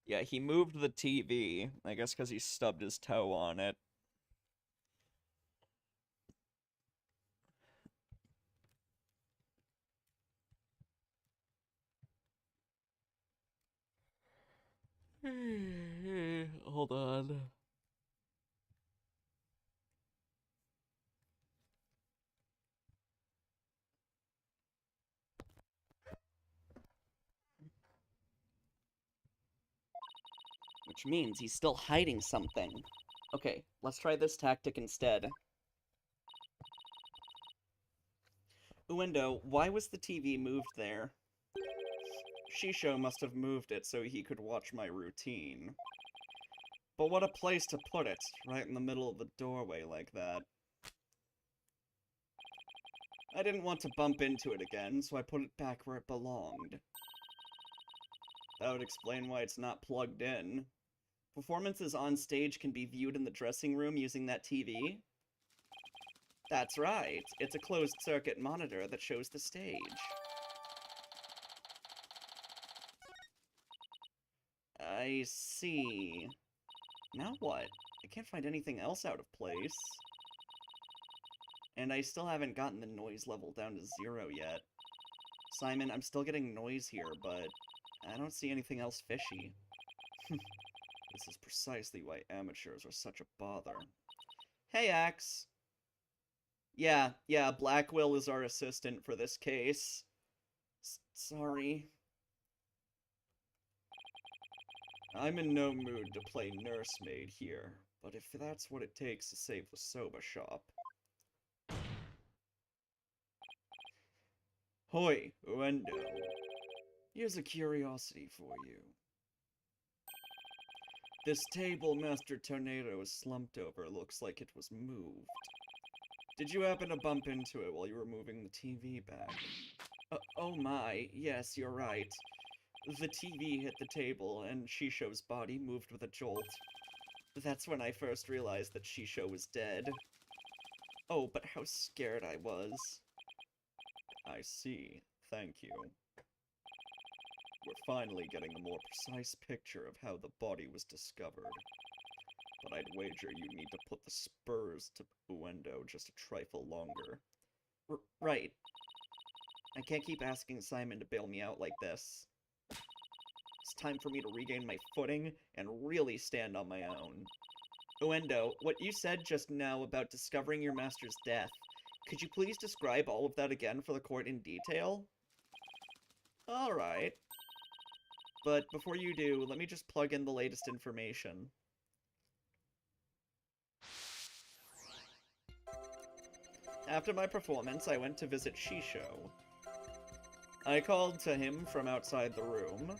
Yeah, he moved the TV. I guess because he stubbed his toe on it. Hold on. Which means he's still hiding something. Okay, let's try this tactic instead. Uendo, why was the TV moved there? Shisho must have moved it so he could watch my routine. But what a place to put it, right in the middle of the doorway like that. I didn't want to bump into it again, so I put it back where it belonged. That would explain why it's not plugged in. Performances on stage can be viewed in the dressing room using that TV? That's right. It's a closed-circuit monitor that shows the stage. I see. Now what? I can't find anything else out of place. And I still haven't gotten the noise level down to 0 yet. Simon, I'm still getting noise here, but I don't see anything else fishy. This is precisely why amateurs are such a bother. Hey, Axe! Yeah, Blackwell is our assistant for this case. Sorry. I'm in no mood to play nursemaid here, but if that's what it takes to save the soba shop. Hoi, Uendo. Here's a curiosity for you. This table Master Tornado is slumped over looks like it was moved. Did you happen to bump into it while you were moving the TV back? Oh my, yes, you're right. The TV hit the table, and Shisho's body moved with a jolt. That's when I first realized that Shisho was dead. Oh, but how scared I was. I see. Thank you. We're finally getting a more precise picture of how the body was discovered. But I'd wager you need to put the spurs to Uendo just a trifle longer. Right. I can't keep asking Simon to bail me out like this. It's time for me to regain my footing and really stand on my own. Uendo, what you said just now about discovering your master's death, could you please describe all of that again for the court in detail? Alright. But before you do, let me just plug in the latest information. After my performance, I went to visit Shisho. I called to him from outside the room,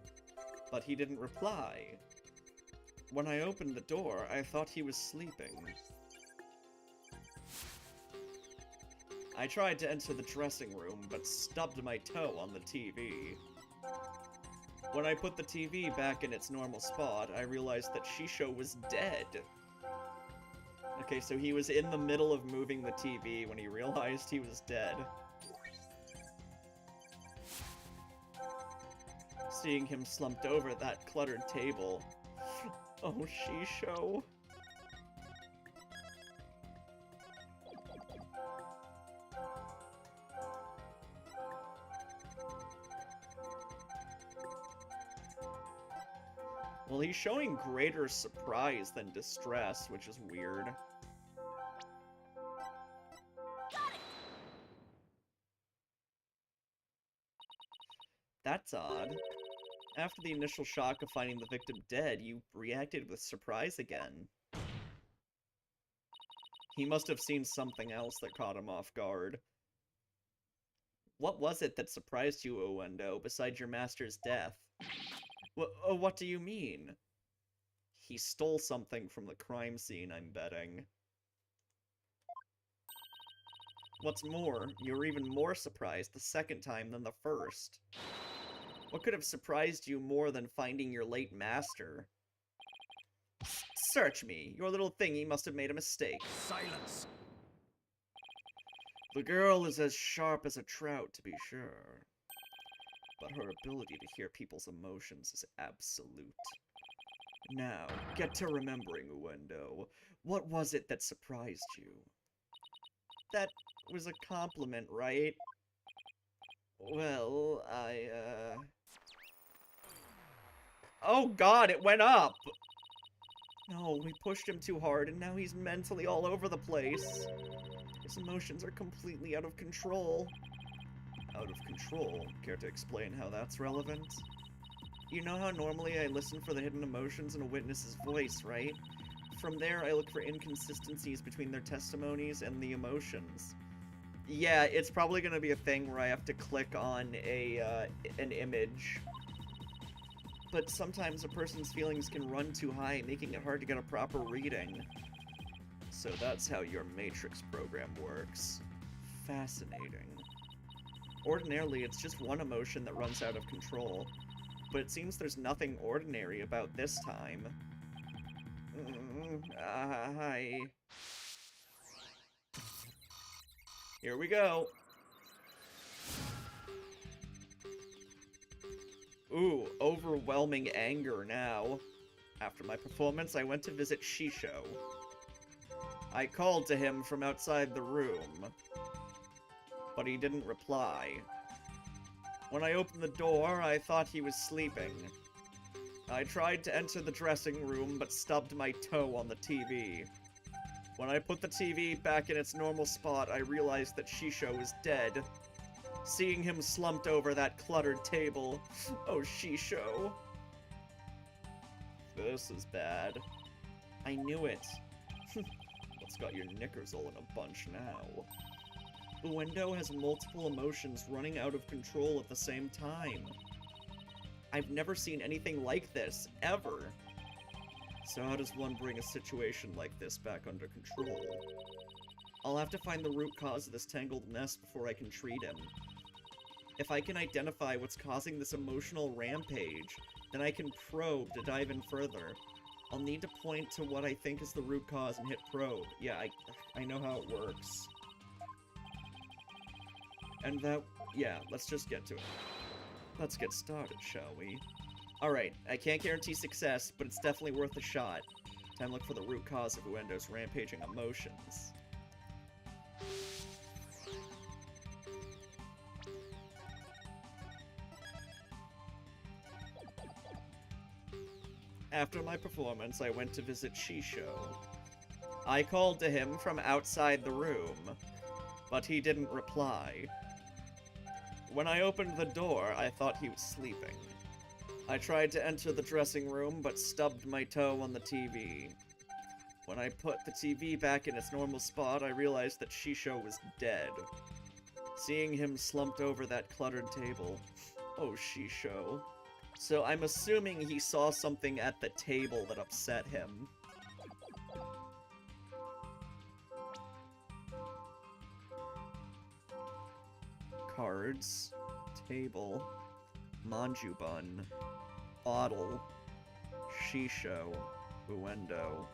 but he didn't reply. When I opened the door, I thought he was sleeping. I tried to enter the dressing room, but stubbed my toe on the TV. When I put the TV back in its normal spot, I realized that Shisho was dead. Okay, so he was in the middle of moving the TV when he realized he was dead. Seeing him slumped over that cluttered table. Oh, Shisho. Well, he's showing greater surprise than distress, which is weird. That's odd. After the initial shock of finding the victim dead, you reacted with surprise again. He must have seen something else that caught him off guard. What was it that surprised you, Owendo, besides your master's death? What do you mean? He stole something from the crime scene, I'm betting. What's more, you were even more surprised the second time than the first. What could have surprised you more than finding your late master? Search me. Your little thingy must have made a mistake. Silence! The girl is as sharp as a trout, to be sure. But her ability to hear people's emotions is absolute. Now, get to remembering, Uendo. What was it that surprised you? That was a compliment, right? Well, Oh god, it went up! No, we pushed him too hard, and now he's mentally all over the place. His emotions are completely out of control. Out of control? Care to explain how that's relevant? You know how normally I listen for the hidden emotions in a witness's voice, right? From there, I look for inconsistencies between their testimonies and the emotions. Yeah, it's probably gonna be a thing where I have to click on an image. But sometimes a person's feelings can run too high, making it hard to get a proper reading. So that's how your Matrix program works. Fascinating. Ordinarily, it's just one emotion that runs out of control, but it seems there's nothing ordinary about this time. Hi. Here we go. Ooh, overwhelming anger now. After my performance, I went to visit Shisho. I called to him from outside the room, but he didn't reply. When I opened the door, I thought he was sleeping. I tried to enter the dressing room, but stubbed my toe on the TV. When I put the TV back in its normal spot, I realized that Shisho was dead. Seeing him slumped over that cluttered table. Oh, Shisho. This is bad. I knew it. What's got your knickers all in a bunch now? Uendo has multiple emotions running out of control at the same time. I've never seen anything like this, ever. So how does one bring a situation like this back under control? I'll have to find the root cause of this tangled mess before I can treat him. If I can identify what's causing this emotional rampage, then I can probe to dive in further. I'll need to point to what I think is the root cause and hit probe. Yeah, I know how it works. And yeah, let's just get to it. Let's get started, shall we? Alright, I can't guarantee success, but it's definitely worth a shot. Time to look for the root cause of Uendo's rampaging emotions. After my performance, I went to visit Shisho. I called to him from outside the room, but he didn't reply. When I opened the door, I thought he was sleeping. I tried to enter the dressing room, but stubbed my toe on the TV. When I put the TV back in its normal spot, I realized that Shisho was dead. Seeing him slumped over that cluttered table. Oh, Shisho. So I'm assuming he saw something at the table that upset him. Cards. Table. Manjubun. Bottle. Shisho. Uendo.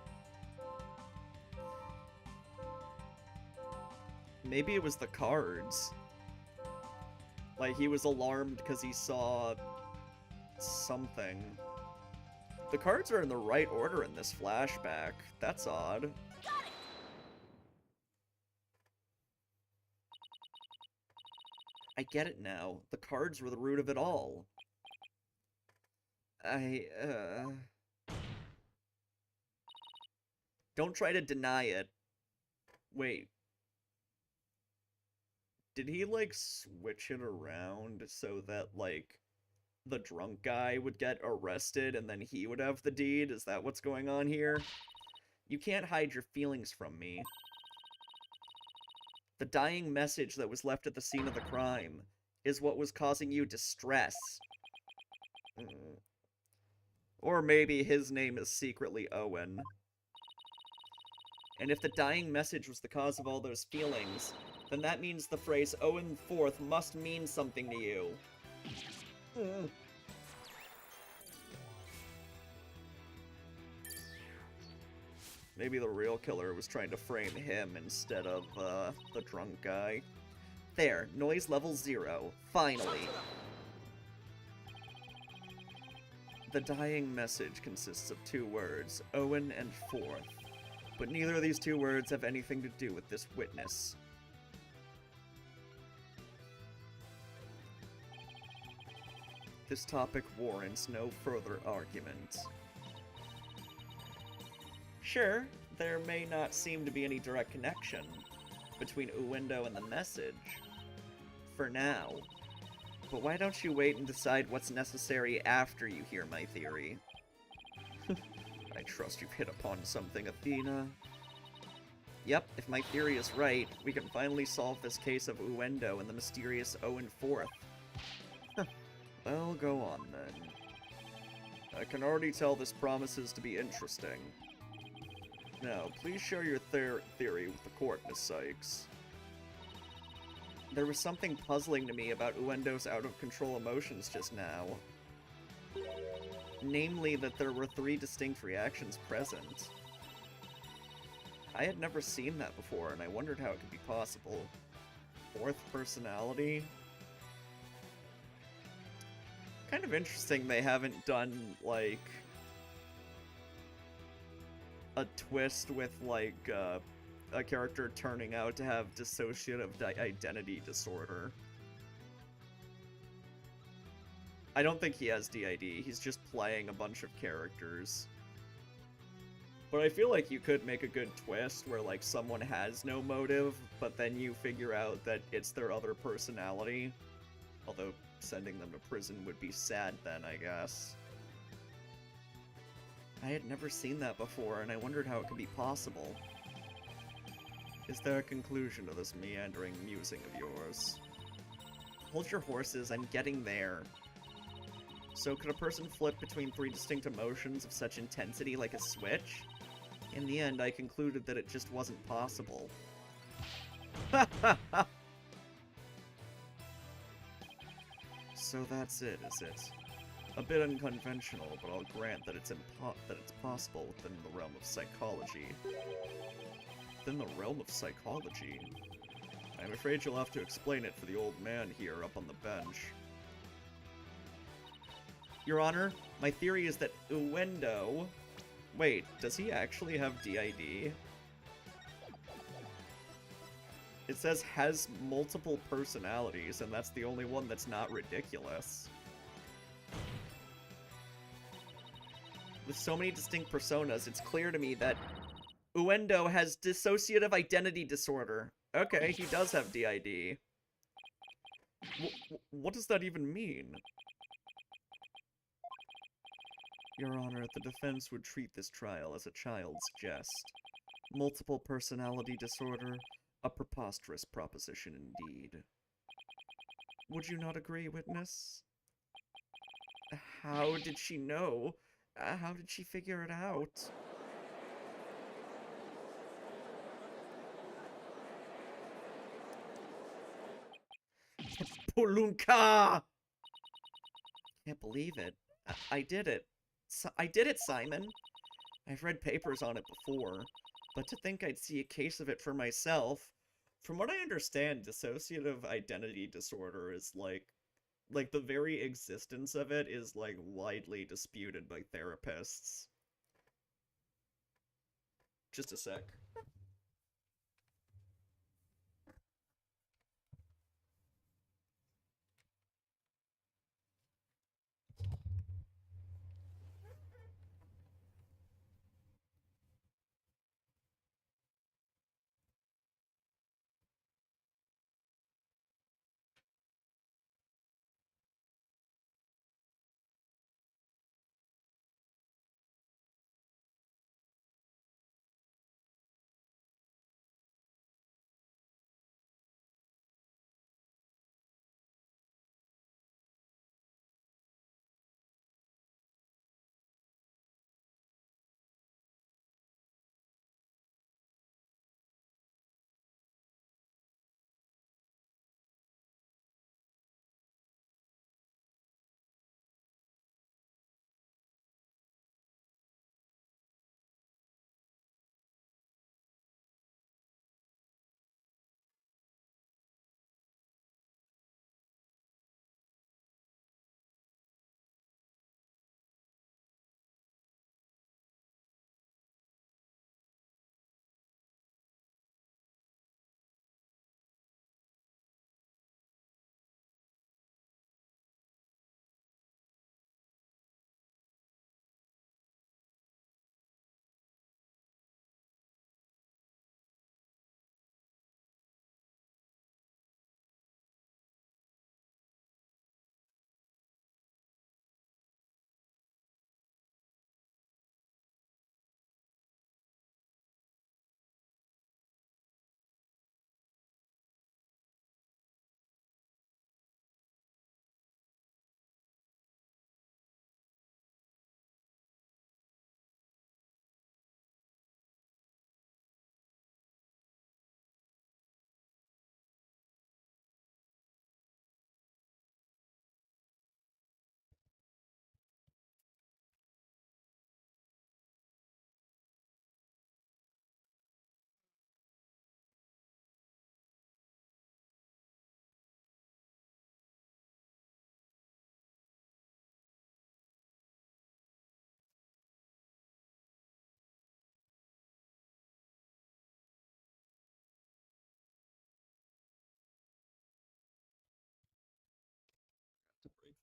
Maybe it was the cards. Like, he was alarmed because he saw something. The cards are in the right order in this flashback. That's odd. I get it now. The cards were the root of it all. Don't try to deny it. Wait. Did he, like, switch it around so that, like, the drunk guy would get arrested and then he would have the deed? Is that what's going on here? You can't hide your feelings from me. The dying message that was left at the scene of the crime is what was causing you distress. Or maybe his name is secretly Owen. And if the dying message was the cause of all those feelings, then that means the phrase Owen Fourth must mean something to you. Maybe the real killer was trying to frame him instead of, the drunk guy. There, noise level 0. Finally. The dying message consists of 2 words, Owen and Fourth. But neither of these 2 words have anything to do with this witness. This topic warrants no further argument. Sure, there may not seem to be any direct connection between Uwendo and the message. For now. But why don't you wait and decide what's necessary after you hear my theory? I trust you've hit upon something, Athena. Yep, if my theory is right, we can finally solve this case of Uwendo and the mysterious Owen Fourth. Well, go on then. I can already tell this promises to be interesting. Now, please share your theory with the court, Miss Sykes. There was something puzzling to me about Uwendo's out-of-control emotions just now. Namely, that there were 3 distinct reactions present. I had never seen that before, and I wondered how it could be possible. 4th personality? Kind of interesting they haven't done, like, a twist with, like, a character turning out to have dissociative identity disorder. I don't think he has DID, he's just playing a bunch of characters. But I feel like you could make a good twist where, like, someone has no motive, but then you figure out that it's their other personality. Although, sending them to prison would be sad then, I guess. I had never seen that before, and I wondered how it could be possible. Is there a conclusion to this meandering musing of yours? Hold your horses, I'm getting there. So could a person flip between 3 distinct emotions of such intensity like a switch? In the end, I concluded that it just wasn't possible. So that's it, is it? A bit unconventional, but I'll grant that it's possible within the realm of psychology. Within the realm of psychology? I'm afraid you'll have to explain it for the old man here up on the bench. Your Honor, my theory is that Uwendo... Wait, does he actually have DID? It says has multiple personalities, and that's the only one that's not ridiculous. With so many distinct personas, it's clear to me that Uwendo has dissociative identity disorder. Okay, he does have DID. What does that even mean? Your Honor, the defense would treat this trial as a child's jest. Multiple personality disorder, a preposterous proposition indeed. Would you not agree, witness? How did she know? How did she figure it out? Polunka! Can't believe it. I did it. I did it, Simon. I've read papers on it before, but to think I'd see a case of it for myself. From what I understand, dissociative identity disorder is like the very existence of it is like widely disputed by therapists. Just a sec.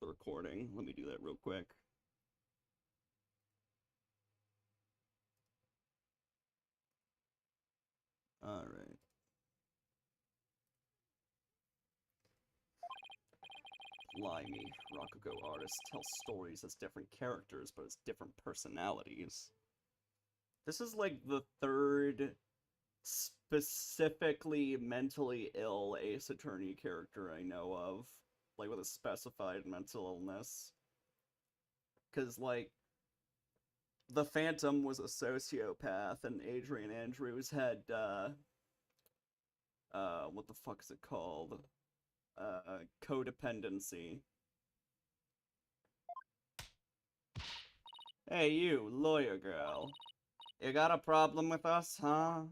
the recording. Let me do that real quick. Alright. Blimey, Rakugo artists tell stories as different characters, but as different personalities. This is like the third specifically mentally ill Ace Attorney character I know of. Like, with a specified mental illness. Because, like, the Phantom was a sociopath, and Adrian Andrews had, what the fuck is it called? Codependency. Hey, you, lawyer girl. You got a problem with us, huh?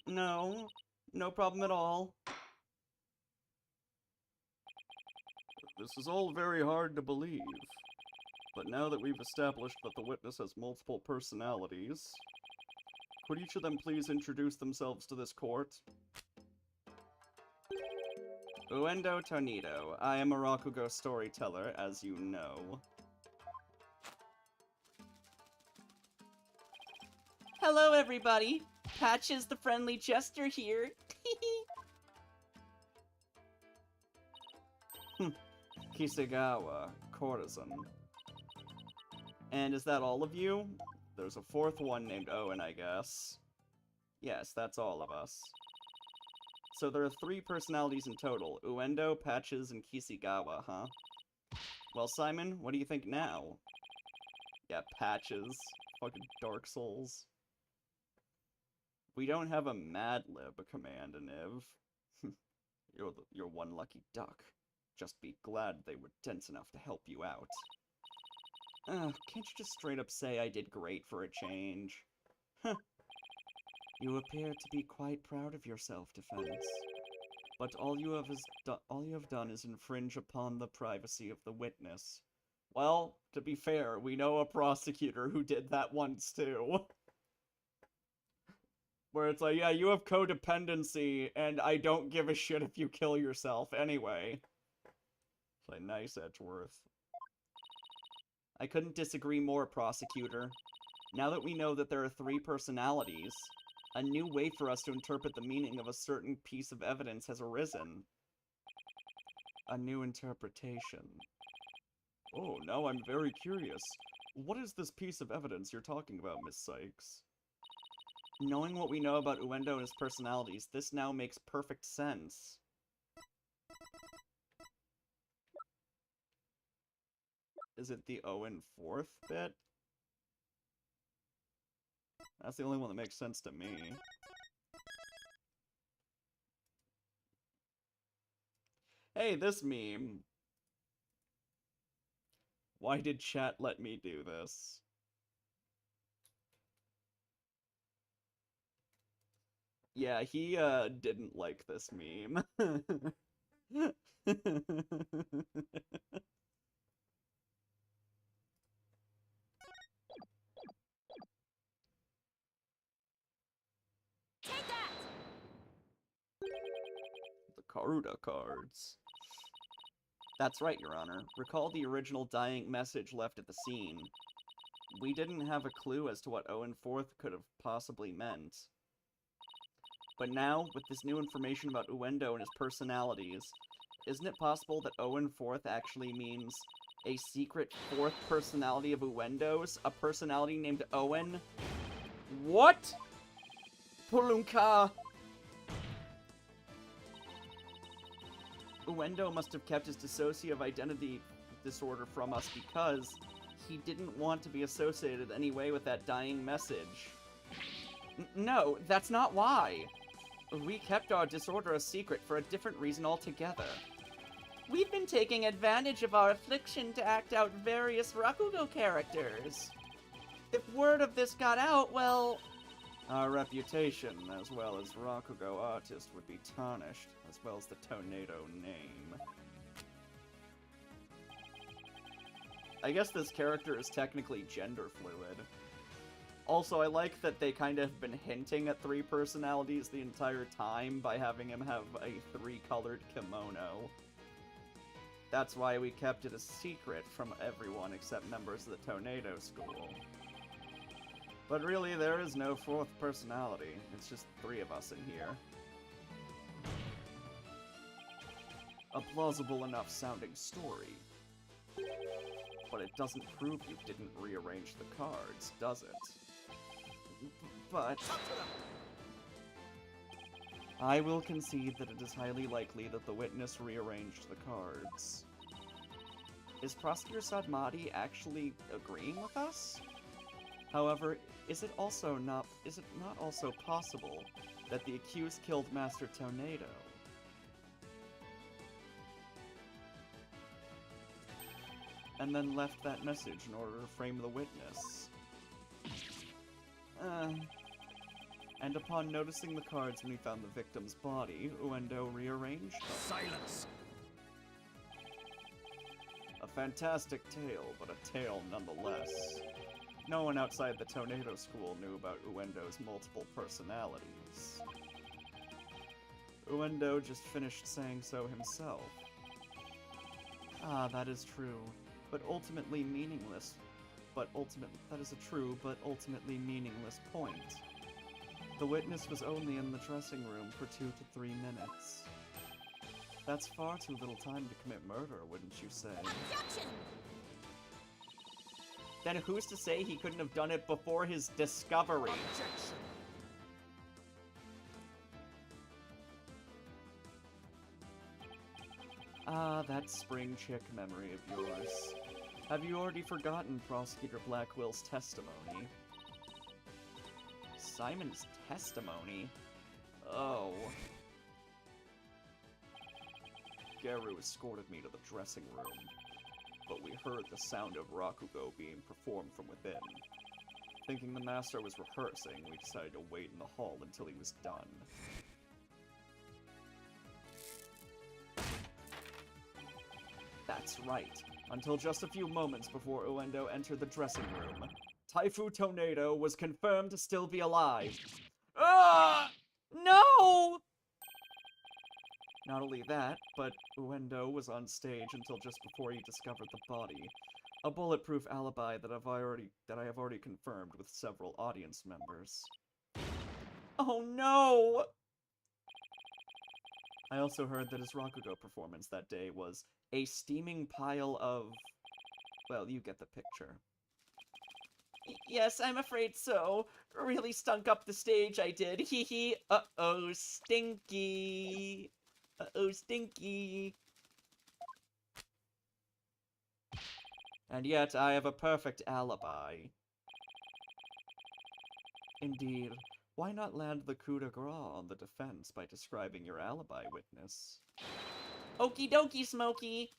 No, no problem at all. This is all very hard to believe. But now that we've established that the witness has multiple personalities, could each of them please introduce themselves to this court? Uendo Tornado. I am a Rakugo storyteller, as you know. Hello, everybody! Patches the friendly jester here. Kisagawa, courtesan. And is that all of you? There's a fourth one named Owen, I guess. Yes, that's all of us. So there are 3 personalities in total. Uendo, Patches, and Kisagawa, huh? Well, Simon, what do you think now? Yeah, Patches. Fucking Dark Souls. We don't have a Mad Lib command, Niv. You're one lucky duck. Just be glad they were dense enough to help you out. Can't you just straight up say I did great for a change? Huh. You appear to be quite proud of yourself, Defense. But all you have done is infringe upon the privacy of the witness. Well, to be fair, we know a prosecutor who did that once too. Where it's like, yeah, you have codependency, and I don't give a shit if you kill yourself anyway. It's like, nice, Edgeworth. I couldn't disagree more, prosecutor. Now that we know that there are 3 personalities, a new way for us to interpret the meaning of a certain piece of evidence has arisen. A new interpretation. Oh, now I'm very curious. What is this piece of evidence you're talking about, Miss Sykes? Knowing what we know about Uendo and his personalities, this now makes perfect sense. Is it the Owen 4th bit? That's the only one that makes sense to me. Hey, this meme. Why did chat let me do this? Yeah, he, didn't like this meme. Take that! The Karuda cards. That's right, Your Honor. Recall the original dying message left at the scene. We didn't have a clue as to what Owen 4th could have possibly meant. But now, with this new information about Uendo and his personalities, isn't it possible that Owen 4th actually means a secret 4th personality of Uendo's? A personality named Owen? What? Pulunka! Uendo must have kept his dissociative identity disorder from us because he didn't want to be associated anyway with that dying message. No, that's not why. We kept our disorder a secret for a different reason altogether. We've been taking advantage of our affliction to act out various Rakugo characters. If word of this got out, well... Our reputation, as well as Rakugo artist, would be tarnished, as well as the Tornado name. I guess this character is technically gender fluid. Also, I like that they kind of have been hinting at 3 personalities the entire time by having him have a 3-colored kimono. That's why we kept it a secret from everyone except members of the Tornado School. But really, there is no fourth personality. It's just 3 of us in here. A plausible enough sounding story. But it doesn't prove you didn't rearrange the cards, does it? But I will concede that it is highly likely that the witness rearranged the cards. Is Prosecutor Sadmati actually agreeing with us? However, is it not also possible that the accused killed Master Tornado? And then left that message in order to frame the witness? And upon noticing the cards when he found the victim's body, Uendo rearranged them. Silence! A fantastic tale, but a tale nonetheless. No one outside the Tornado School knew about Uendo's multiple personalities. Uendo just finished saying so himself. Ah, that is true, but ultimately meaningless. That is a true, but ultimately meaningless point. The witness was only in the dressing room for 2 to 3 minutes. That's far too little time to commit murder, wouldn't you say? Objection! Then who's to say he couldn't have done it before his discovery? Objection! Ah, that spring chick memory of yours. Have you already forgotten Prosecutor Blackwell's testimony? Simon's testimony? Oh. Geru escorted me to the dressing room, but we heard the sound of Rakugo being performed from within. Thinking the master was rehearsing, we decided to wait in the hall until he was done. That's right. Until just a few moments before Uendo entered the dressing room, Taifu Tornado was confirmed to still be alive. Ah! No! Not only that, but Uendo was on stage until just before he discovered the body. A bulletproof alibi that I have already confirmed with several audience members. Oh no! I also heard that his Rakugo performance that day was a steaming pile of... well, you get the picture. Yes, I'm afraid so. Really stunk up the stage, I did. Hee hee. Uh-oh, stinky. Uh-oh, stinky. And yet, I have a perfect alibi. Indeed. Why not land the coup de grace on the defense by describing your alibi witness? Okie dokie, Smokey!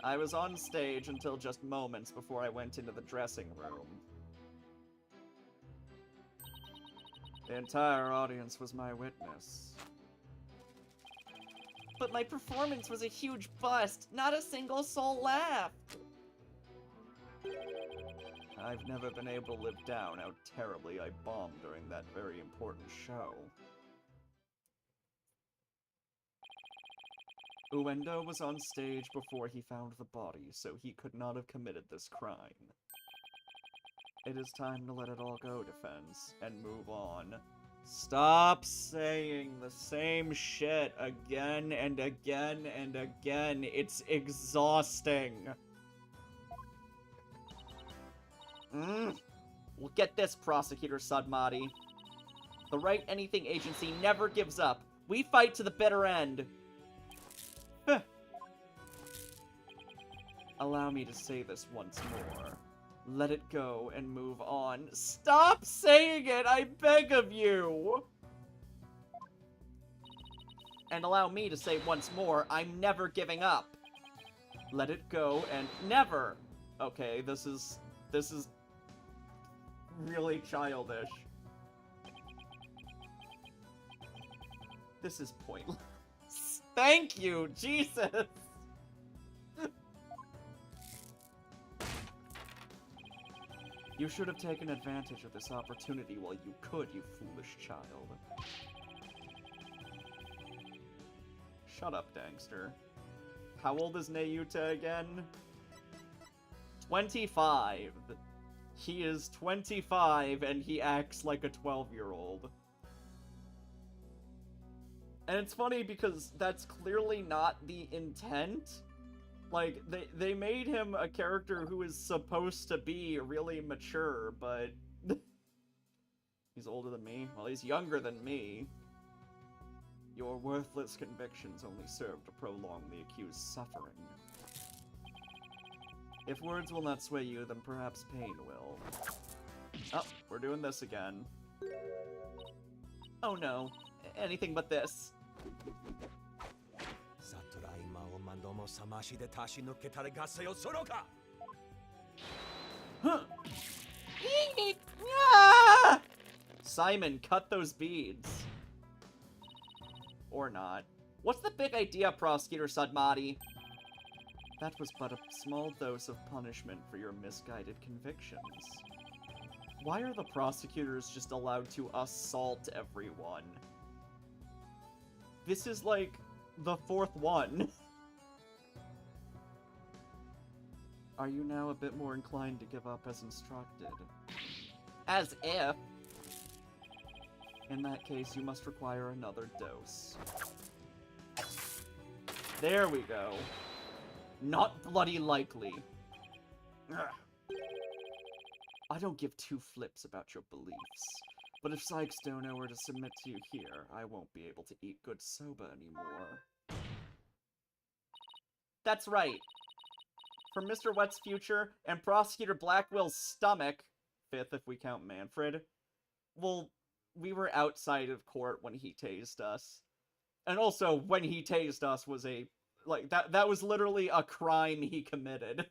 I was on stage until just moments before I went into the dressing room. The entire audience was my witness. But my performance was a huge bust. Not a single soul laughed. I've never been able to live down how terribly I bombed during that very important show. Uendo was on stage before he found the body, so he could not have committed this crime. It is time to let it all go, defense, and move on. Stop saying the same shit again and again and again. It's exhausting. Well, get this, Prosecutor Sadmati. The Right Anything Agency never gives up. We fight to the bitter end. Allow me to say this once more. Let it go and move on. Stop saying it, I beg of you! And allow me to say once more, I'm never giving up. Let it go and never! Okay, this is really childish. This is pointless. Thank you, Jesus! You should have taken advantage of this opportunity while you could, you foolish child. Shut up, Dangster. How old is Nayuta again? 25. He is 25 and he acts like a 12-year-old. And it's funny because that's clearly not the intent. Like, they made him a character who is supposed to be really mature, but... He's older than me? Well, he's younger than me. Your worthless convictions only serve to prolong the accused's suffering. If words will not sway you, then perhaps pain will. Oh, we're doing this again. Oh no, anything but this. Huh. Ah! Simon, cut those beads. Or not. What's the big idea, Prosecutor Sadmati? That was but a small dose of punishment for your misguided convictions. Why are the prosecutors just allowed to assault everyone? This is like the 4th one. Are you now a bit more inclined to give up as instructed? As if. In that case, you must require another dose. There we go. Not bloody likely. Ugh. I don't give two flips about your beliefs, but if Sykes Dono were to submit to you here, I won't be able to eat good soba anymore. That's right. For Mr. Wet's future and Prosecutor Blackwell's stomach, 5th if we count Manfred, well, we were outside of court when he tased us. And also, when he tased us was a, like, that was literally a crime he committed.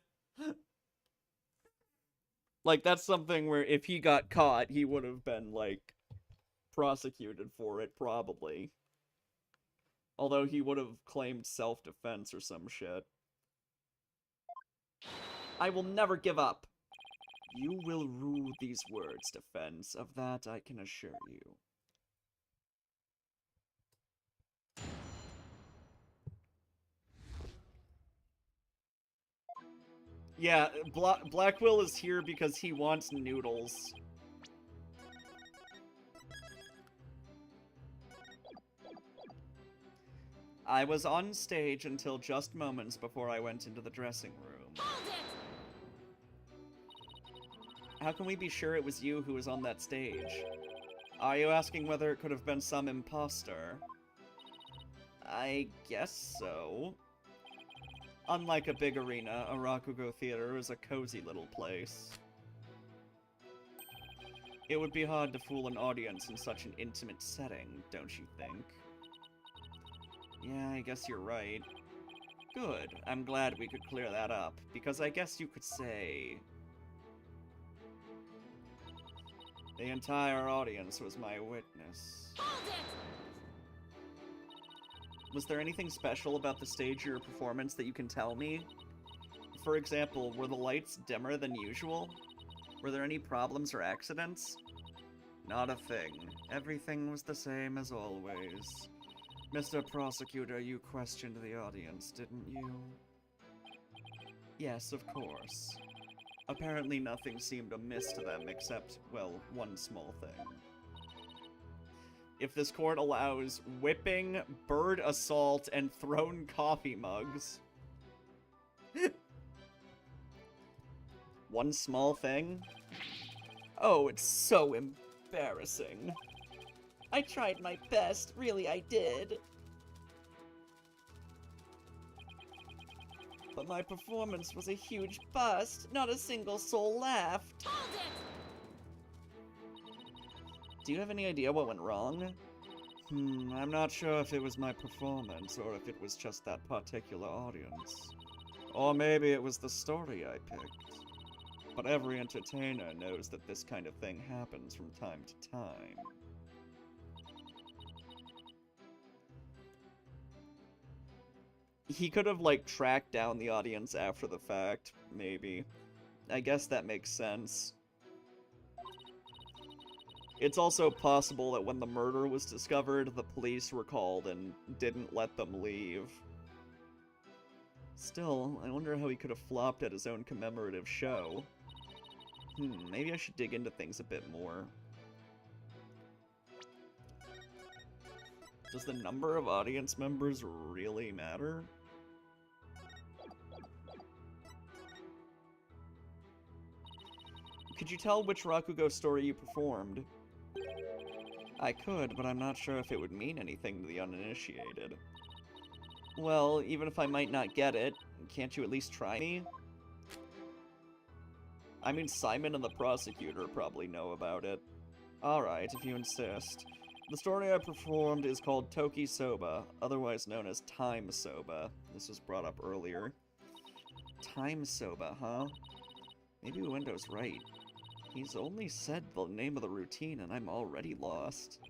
Like, that's something where if he got caught, he would have been, like, prosecuted for it, probably. Although he would have claimed self-defense or some shit. I will never give up. You will rue these words, defense. Of that I can assure you. Yeah, Blackwell is here because he wants noodles. I was on stage until just moments before I went into the dressing room. Hold it! How can we be sure it was you who was on that stage? Are you asking whether it could have been some imposter? I guess so. Unlike a big arena, a Rakugo theater is a cozy little place. It would be hard to fool an audience in such an intimate setting, don't you think? Yeah, I guess you're right. Good. I'm glad we could clear that up, because I guess you could say... the entire audience was my witness. Hold it! Was there anything special about the stage or your performance that you can tell me? For example, were the lights dimmer than usual? Were there any problems or accidents? Not a thing. Everything was the same as always. Mr. Prosecutor, you questioned the audience, didn't you? Yes, of course. Apparently nothing seemed amiss to them except, well, one small thing. If this court allows whipping, bird assault, and thrown coffee mugs... One small thing? Oh, it's so embarrassing. I tried my best, really I did. But my performance was a huge bust. Not a single soul laughed. Hold it! Do you have any idea what went wrong? I'm not sure if it was my performance or if it was just that particular audience. Or maybe it was the story I picked. But every entertainer knows that this kind of thing happens from time to time. He could have, like, tracked down the audience after the fact, maybe. I guess that makes sense. It's also possible that when the murder was discovered, the police were called and didn't let them leave. Still, I wonder how he could have flopped at his own commemorative show. Maybe I should dig into things a bit more. Does the number of audience members really matter? Could you tell which Rakugo story you performed? I could, but I'm not sure if it would mean anything to the uninitiated. Well, even if I might not get it, can't you at least try me? I mean, Simon and the prosecutor probably know about it. Alright, if you insist. The story I performed is called Toki Soba, otherwise known as Time Soba. This was brought up earlier. Time Soba, huh? Maybe Uendo's right. He's only said the name of the routine and I'm already lost.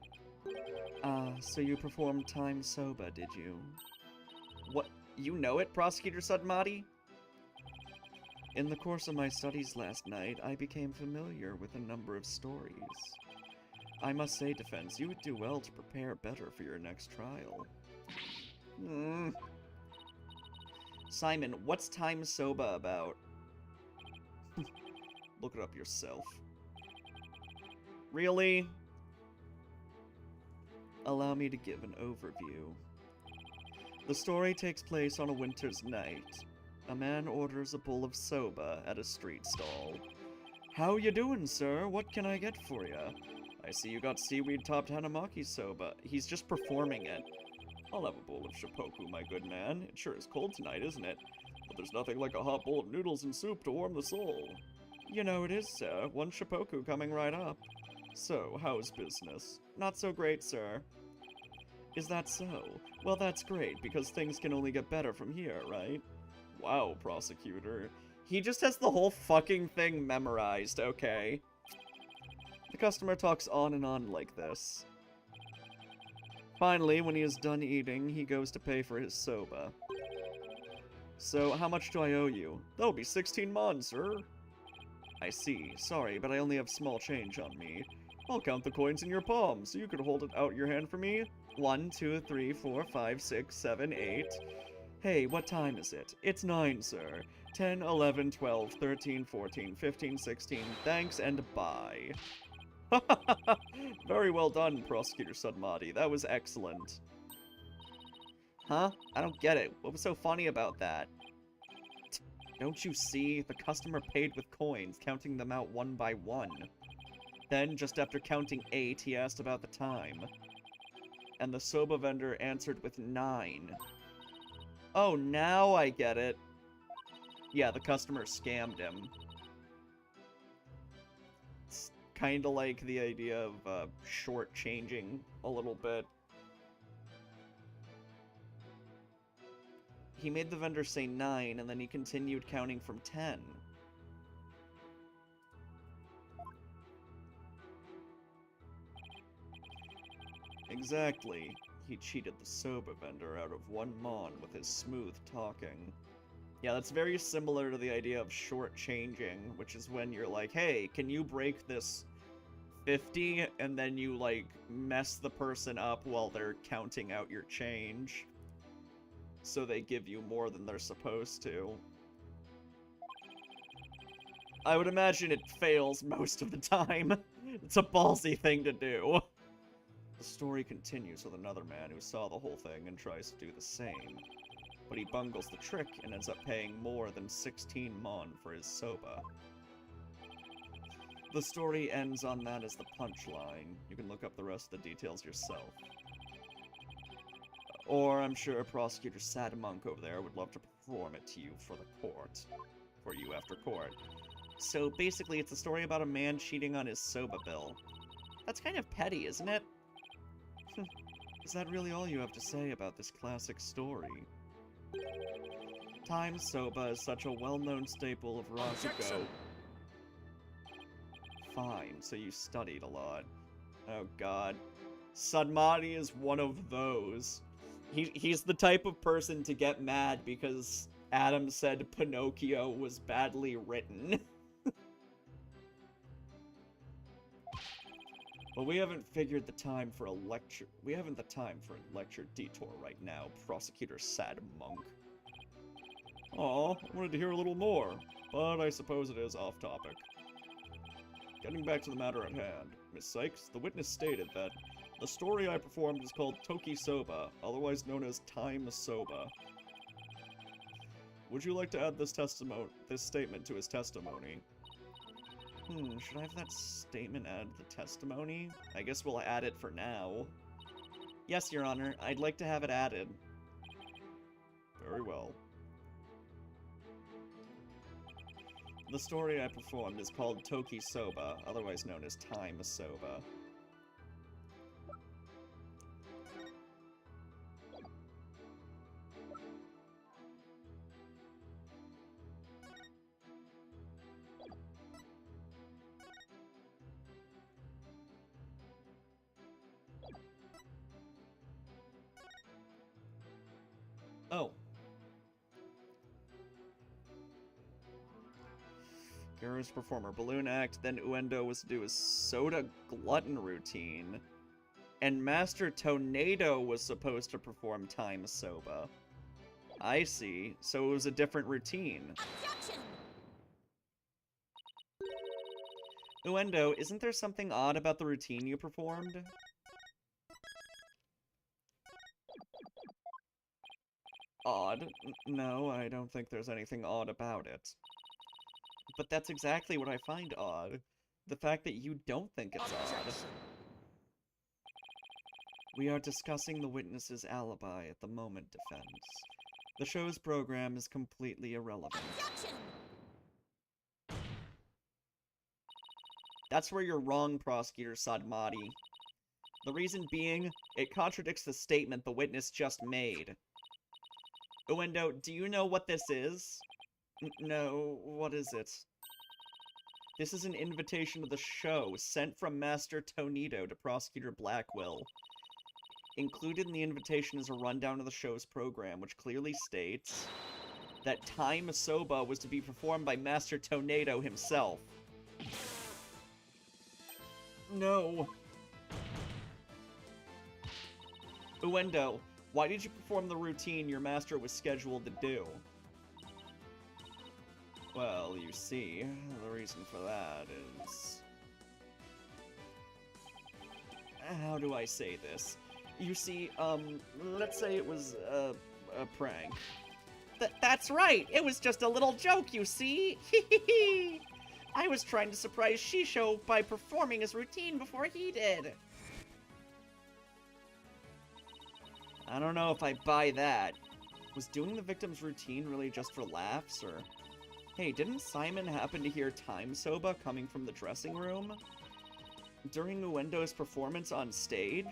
So you performed Time Soba, did you? What? You know it, Prosecutor Sudmati? In the course of my studies last night, I became familiar with a number of stories. I must say, Defense, you would do well to prepare better for your next trial. Simon, what's Time Soba about? Look it up yourself. Really? Allow me to give an overview. The story takes place on a winter's night. A man orders a bowl of soba at a street stall. How you doing, sir? What can I get for ya? I see you got seaweed-topped hanamaki soba. He's just performing it. I'll have a bowl of shippoku, my good man. It sure is cold tonight, isn't it? But there's nothing like a hot bowl of noodles and soup to warm the soul. You know it is, sir. One shippoku coming right up. So, how's business? Not so great, sir. Is that so? Well, that's great, because things can only get better from here, right? Wow, prosecutor. He just has the whole fucking thing memorized, okay? The customer talks on and on like this. Finally, when he is done eating, he goes to pay for his soba. So, how much do I owe you? That'll be 16 mon, sir. I see. Sorry, but I only have small change on me. I'll count the coins in your palm, so you could hold it out your hand for me. 1, 2, 3, 4, 5, 6, 7, 8. Hey, what time is it? It's 9, sir. 10, 11, 12, 13, 14, 15, 16. Thanks and bye. Very well done, Prosecutor Sudmati. That was excellent. Huh? I don't get it. What was so funny about that? Don't you see? The customer paid with coins, counting them out one by one. Then, just after counting 8, he asked about the time. And the soba vendor answered with 9. Oh, now I get it. Yeah, the customer scammed him. It's kind of like the idea of shortchanging a little bit. He made the vendor say 9, and then he continued counting from 10. Exactly. He cheated the soba vendor out of 1 mon with his smooth talking. Yeah, that's very similar to the idea of shortchanging, which is when you're like, hey, can you break this 50? And then you, like, mess the person up while they're counting out your change. So they give you more than they're supposed to. I would imagine it fails most of the time. It's a ballsy thing to do. The story continues with another man who saw the whole thing and tries to do the same. But he bungles the trick and ends up paying more than 16 mon for his soba. The story ends on that as the punchline. You can look up the rest of the details yourself. Or I'm sure Prosecutor Sadmonk over there would love to perform it to you for the court. For you after court. So basically it's a story about a man cheating on his soba bill. That's kind of petty, isn't it? Is that really all you have to say about this classic story? Time soba is such a well-known staple of Rakugo. Fine, so you studied a lot. Oh god. Sudmati is one of those. He's the type of person to get mad because Adam said Pinocchio was badly written. But we haven't figured the time for a lecture. We haven't the time for a lecture detour right now, Prosecutor Sad Monk. Aw, I wanted to hear a little more, but I suppose it is off topic. Getting back to the matter at hand, Miss Sykes, the witness stated that the story I performed is called Toki Soba, otherwise known as Time Soba. Would you like to add this statement to his testimony? Should I have that statement add to the testimony? I guess we'll add it for now. Yes, Your Honor, I'd like to have it added. Very well. The story I performed is called Toki Soba, otherwise known as Time Soba. Oh. Heroes performer balloon act, then Uendo was to do his soda glutton routine. And Master Tornado was supposed to perform Time Soba. I see. So it was a different routine. Objection! Uendo, isn't there something odd about the routine you performed? Odd? No, I don't think there's anything odd about it. But that's exactly what I find odd. The fact that you don't think it's odd. We are discussing the witness's alibi at the moment, defense. The show's program is completely irrelevant. Objection! That's where you're wrong, Prosecutor Sadmati. The reason being, it contradicts the statement the witness just made. Uendo, do you know what this is? No, what is it? This is an invitation to the show, sent from Master Tonito to Prosecutor Blackwell. Included in the invitation is a rundown of the show's program, which clearly states that Time Soba was to be performed by Master Tornado himself. No. Uendo, why did you perform the routine your master was scheduled to do? Well, you see, the reason for that is... How do I say this? You see, let's say it was a prank. That's right! It was just a little joke, you see? I was trying to surprise Shisho by performing his routine before he did. I don't know if I buy that. Was doing the victim's routine really just for laughs, or... Hey, didn't Simon happen to hear Time Soba coming from the dressing room? During Uendo's performance on stage?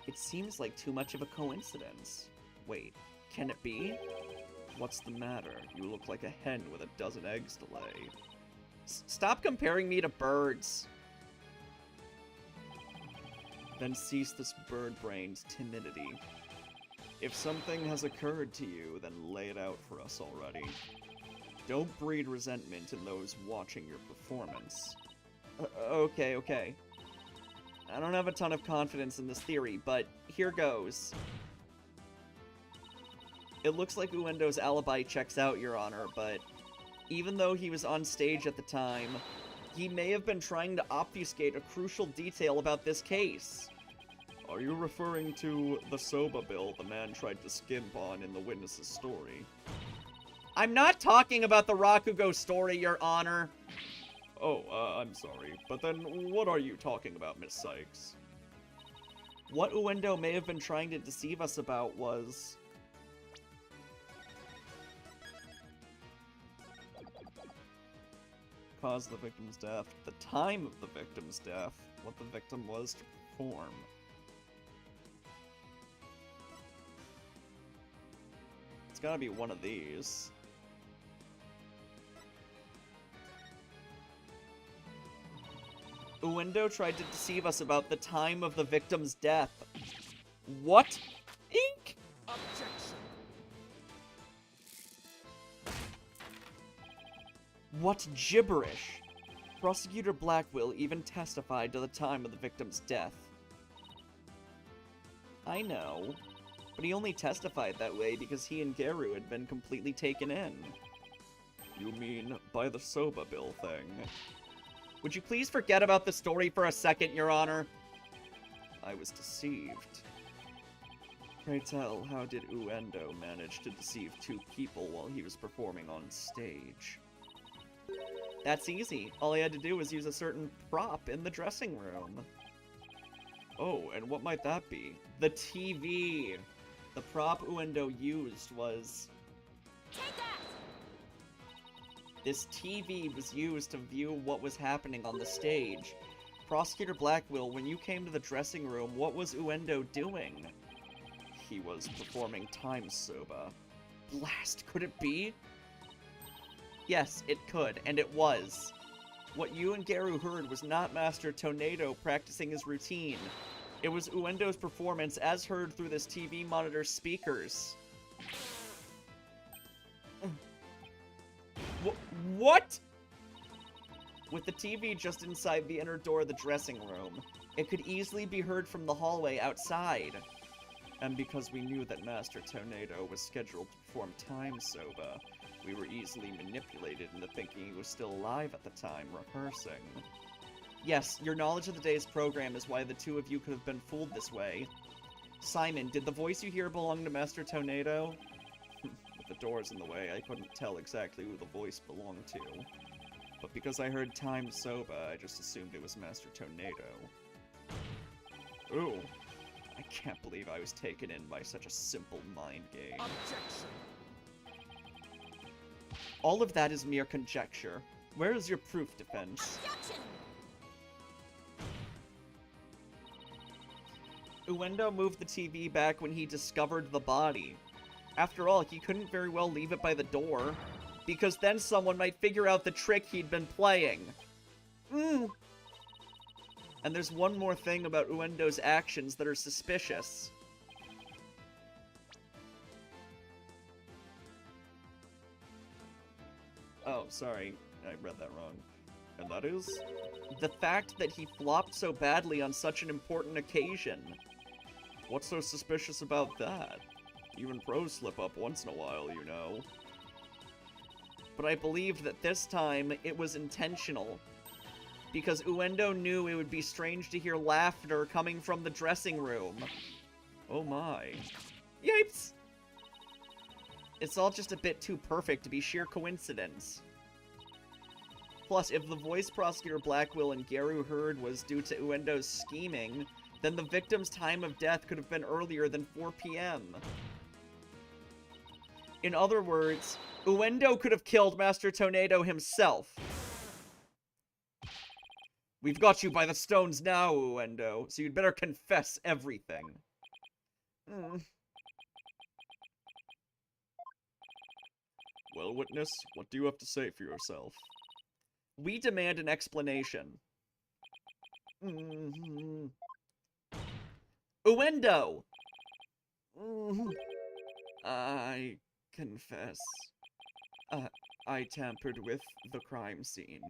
It seems like too much of a coincidence. Wait, can it be? What's the matter? You look like a hen with a dozen eggs to lay. Stop comparing me to birds! Then cease this bird-brained timidity. If something has occurred to you, then lay it out for us already. Don't breed resentment in those watching your performance. Okay. I don't have a ton of confidence in this theory, but here goes. It looks like Uendo's alibi checks out, Your Honor, but even though he was on stage at the time, he may have been trying to obfuscate a crucial detail about this case. Are you referring to the Soba bill the man tried to skimp on in the witness's story? I'm not talking about the Rakugo story, Your Honor. Oh, I'm sorry. But then what are you talking about, Miss Sykes? What Uendo may have been trying to deceive us about was... Cause the victim's death, the time of the victim's death, what the victim was to perform. It's gotta be one of these. Uendo tried to deceive us about the time of the victim's death. What? Ink? Objection. What gibberish? Prosecutor Blackwell even testified to the time of the victim's death. I know, but he only testified that way because he and Geru had been completely taken in. You mean by the Soba bill thing? Would you please forget about the story for a second, Your Honor? I was deceived. Pray tell, how did Uendo manage to deceive two people while he was performing on stage? That's easy. All he had to do was use a certain prop in the dressing room. Oh, and what might that be? The TV! The prop Uendo used was... Take that! This TV was used to view what was happening on the stage. Prosecutor Blackwell, when you came to the dressing room, what was Uendo doing? He was performing time soba. Blast, could it be? Yes, it could, and it was. What you and Geru heard was not Master Tornado practicing his routine. It was Uendo's performance as heard through this TV monitor speakers. What? With the TV just inside the inner door of the dressing room, it could easily be heard from the hallway outside. And because we knew that Master Tornado was scheduled to perform time soba, we were easily manipulated into thinking he was still alive at the time, rehearsing. Yes, your knowledge of the day's program is why the two of you could have been fooled this way. Simon, did the voice you hear belong to Master Tornado? With the doors in the way, I couldn't tell exactly who the voice belonged to. But because I heard time soba, I just assumed it was Master Tornado. Ooh. I can't believe I was taken in by such a simple mind game. Objection! All of that is mere conjecture. Where is your proof, defense? Objection! Uendo moved the TV back when he discovered the body. After all, he couldn't very well leave it by the door, because then someone might figure out the trick he'd been playing. And there's one more thing about Uendo's actions that are suspicious. Oh, sorry. I read that wrong. And that is? The fact that he flopped so badly on such an important occasion. What's so suspicious about that? Even pros slip up once in a while, you know. But I believe that this time it was intentional. Because Uendo knew it would be strange to hear laughter coming from the dressing room. Oh my. Yipes! It's all just a bit too perfect to be sheer coincidence. Plus, if the voice Prosecutor Blackwell and Geru heard was due to Uendo's scheming, then the victim's time of death could have been earlier than 4 p.m. In other words, Uendo could have killed Master Tornado himself. We've got you by the stones now, Uendo, so you'd better confess everything. Well, witness, what do you have to say for yourself? We demand an explanation. Uendo! I confess. I tampered with the crime scene.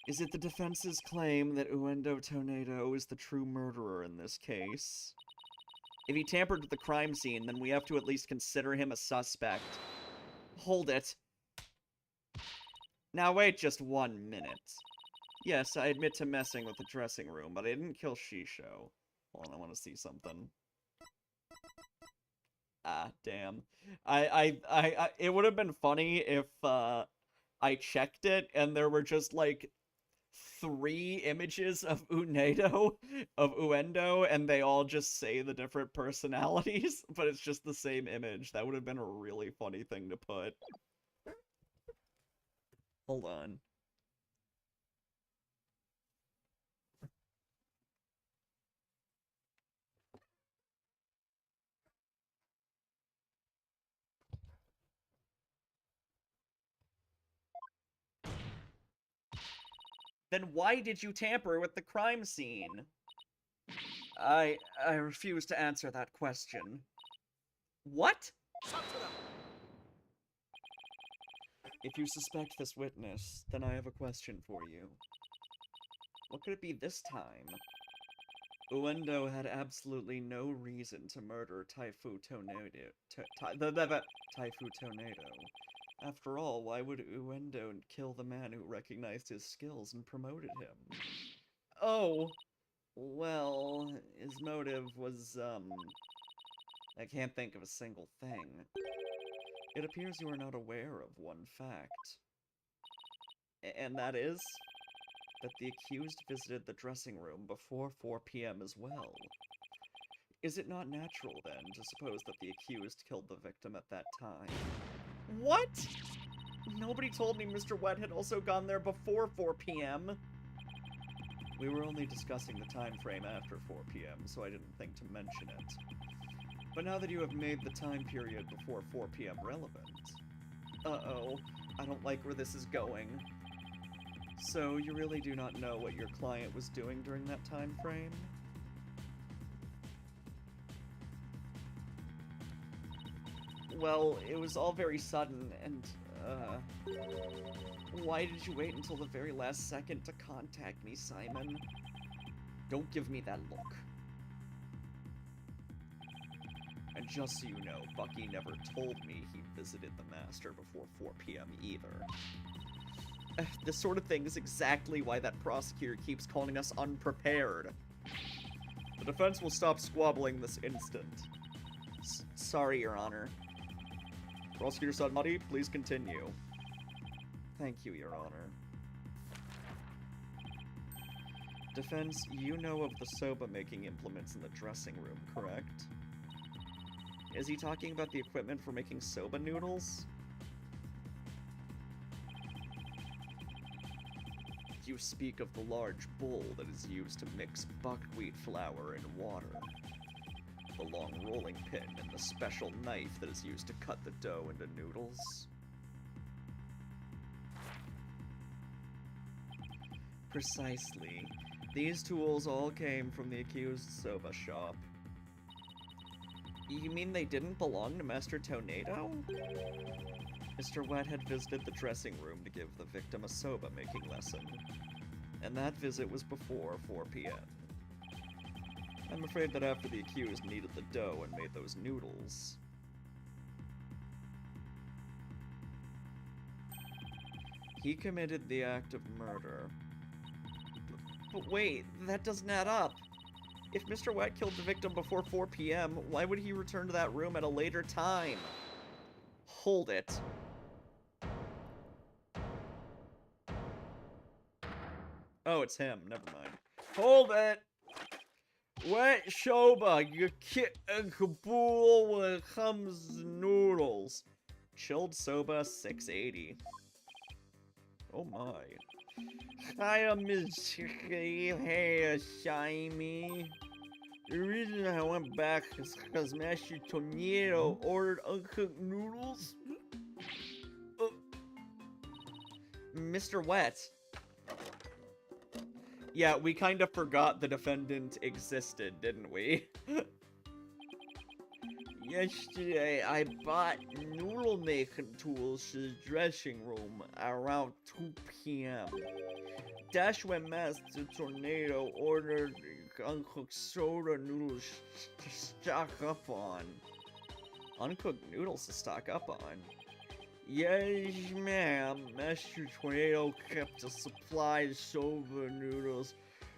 Is it the defense's claim that Uendo Tornado is the true murderer in this case? If he tampered with the crime scene, then we have to at least consider him a suspect. Hold it. Now wait just 1 minute. Yes, I admit to messing with the dressing room, but I didn't kill Shisho. Hold on, I want to see something. Ah, damn. It would have been funny if, I checked it and there were just, like, 3 images of Uendo, and they all just say the different personalities, but it's just the same image. That would have been a really funny thing to put. Hold on. Then why did you tamper with the crime scene? I refuse to answer that question. What? If you suspect this witness, then I have a question for you. What could it be this time? Uendo had absolutely no reason to murder Taifu Tornado. Taifu Tornado. After all, why would Uendo kill the man who recognized his skills and promoted him? Oh, well, his motive was, I can't think of a single thing. It appears you are not aware of one fact. And that is that the accused visited the dressing room before 4 p.m. as well. Is it not natural, then, to suppose that the accused killed the victim at that time? What? Nobody told me Mr. Wet had also gone there before 4 p.m. We were only discussing the time frame after 4 p.m., so I didn't think to mention it. But now that you have made the time period before 4 p.m. relevant... Uh-oh, I don't like where this is going. So, you really do not know what your client was doing during that time frame? Well, it was all very sudden, and, why did you wait until the very last second to contact me, Simon? Don't give me that look. And just so you know, Bucky never told me he visited the Master before 4 p.m. either. This sort of thing is exactly why that prosecutor keeps calling us unprepared. The defense will stop squabbling this instant. Sorry, Your Honor. Prosecutor Sadmati, please continue. Thank you, Your Honor. Defense, you know of the soba-making implements in the dressing room, correct? Is he talking about the equipment for making soba noodles? You speak of the large bowl that is used to mix buckwheat flour and water. The long rolling pin and the special knife that is used to cut the dough into noodles. Precisely. These tools all came from the accused soba shop. You mean they didn't belong to Master Tornado? Mr. Wet had visited the dressing room to give the victim a soba-making lesson. And that visit was before 4 p.m. I'm afraid that after the accused kneaded the dough and made those noodles... he committed the act of murder. But wait, that doesn't add up. If Mr. Wet killed the victim before 4 p.m., why would he return to that room at a later time? Hold it. Oh, it's him. Never mind. Hold it! Wet soba, you kit and caboodle when it comes to noodles. Chilled soba, 680. Oh my. Hiya, Miss Hey, Shiny. The reason I went back is because Master Tornado ordered uncooked noodles. Mr. Wet. Yeah, we kind of forgot the defendant existed, didn't we? Yesterday, I bought noodle making tools to the dressing room around 2 p.m. That's when Master Tornado ordered uncooked soda noodles to stock up on. Uncooked noodles to stock up on? Yes, ma'am. Master Tornado kept a supply of soba noodles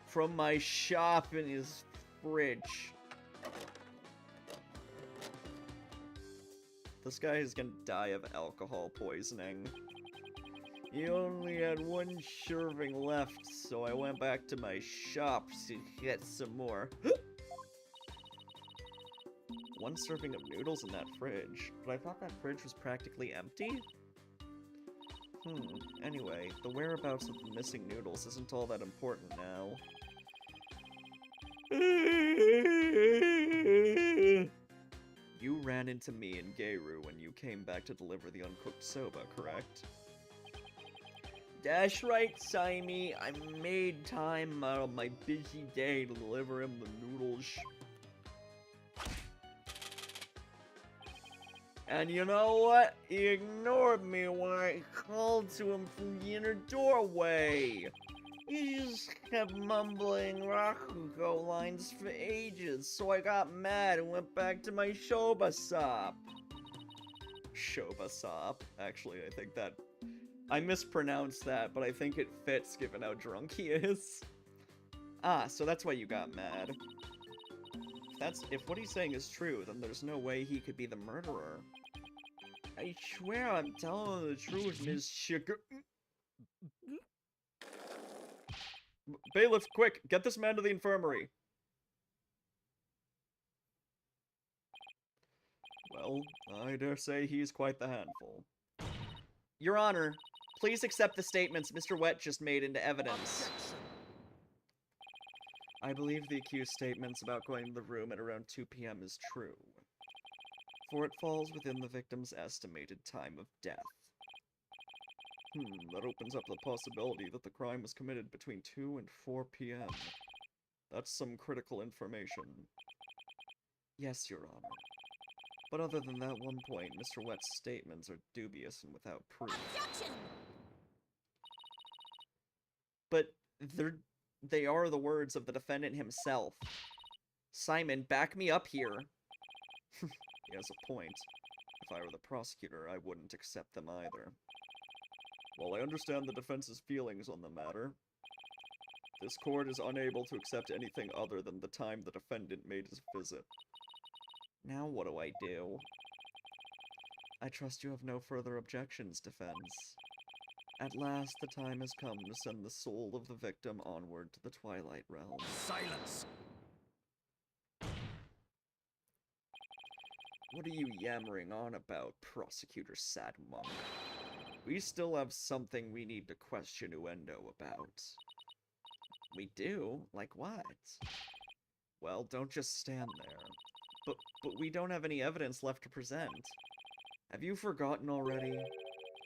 from my shop in his fridge. This guy is gonna die of alcohol poisoning. He only had one serving left, so I went back to my shop to get some more. One serving of noodles in that fridge, but I thought that fridge was practically empty? Anyway, the whereabouts of the missing noodles isn't all that important now. You ran into me and Geiru when you came back to deliver the uncooked soba, correct? Dash right, Simey. I made time out of my busy day to deliver him the noodles. And you know what? He ignored me when I called to him from the inner doorway. He just kept mumbling Rakugo lines for ages, so I got mad and went back to my Shobasop. Shobasop? Actually, I think that... I mispronounced that, but I think it fits given how drunk he is. Ah, so that's why you got mad. If what he's saying is true, then there's no way he could be the murderer. I swear I'm telling the truth, Miss Sugar. Bailiff, quick, get this man to the infirmary. Well, I dare say he's quite the handful. Your Honor, please accept the statements Mr. Wet just made into evidence. I believe the accused's statements about going to the room at around 2 p.m. is true, for it falls within the victim's estimated time of death. That opens up the possibility that the crime was committed between 2 and 4 p.m. That's some critical information. Yes, Your Honor. But other than that one point, Mr. Wet's statements are dubious and without proof. Objection! But they are the words of the defendant himself. Simon, back me up here. He has a point. If I were the prosecutor, I wouldn't accept them either. While I understand the defense's feelings on the matter, this court is unable to accept anything other than the time the defendant made his visit. Now what do I do? I trust you have no further objections, defense. At last, the time has come to send the soul of the victim onward to the Twilight Realm. Silence! What are you yammering on about, Prosecutor Sadmonk? We still have something we need to question Uendo about. We do? Like what? Well, don't just stand there. But we don't have any evidence left to present. Have you forgotten already?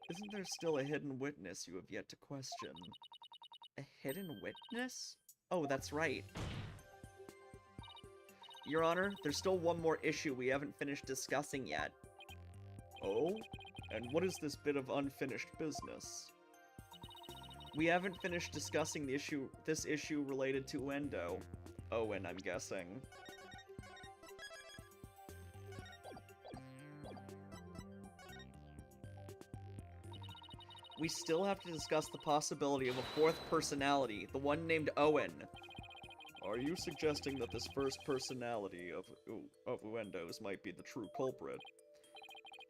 Isn't there still a hidden witness you have yet to question? A hidden witness? Oh, that's right. Your Honor, there's still one more issue we haven't finished discussing yet. Oh? And what is this bit of unfinished business? We haven't finished discussing this issue related to Uendo. Owen, I'm guessing. We still have to discuss the possibility of a fourth personality, the one named Owen. Are you suggesting that this first personality of Uendo's might be the true culprit?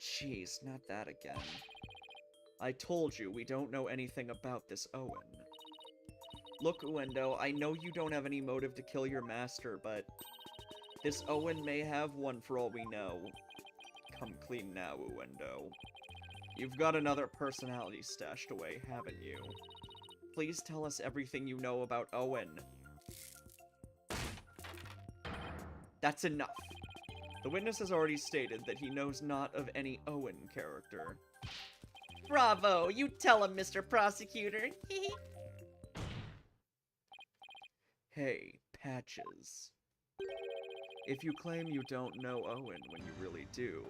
Jeez, not that again. I told you, we don't know anything about this Owen. Look, Uendo, I know you don't have any motive to kill your master, but this Owen may have one for all we know. Come clean now, Uendo. You've got another personality stashed away, haven't you? Please tell us everything you know about Owen. That's enough. The witness has already stated that he knows not of any Owen character. Bravo! You tell him, Mr. Prosecutor! Hey, Patches. If you claim you don't know Owen when you really do,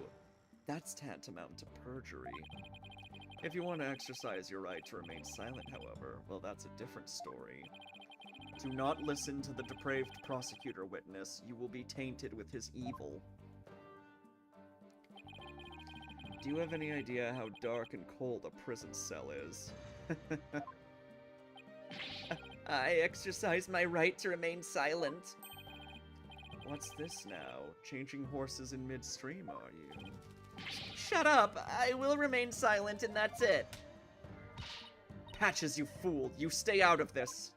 that's tantamount to perjury. If you want to exercise your right to remain silent, however, well, that's a different story. Do not listen to the depraved prosecutor witness. You will be tainted with his evil. Do you have any idea how dark and cold a prison cell is? I exercise my right to remain silent. What's this now? Changing horses in midstream, are you? Shut up! I will remain silent and that's it. Patches, you fool! You stay out of this!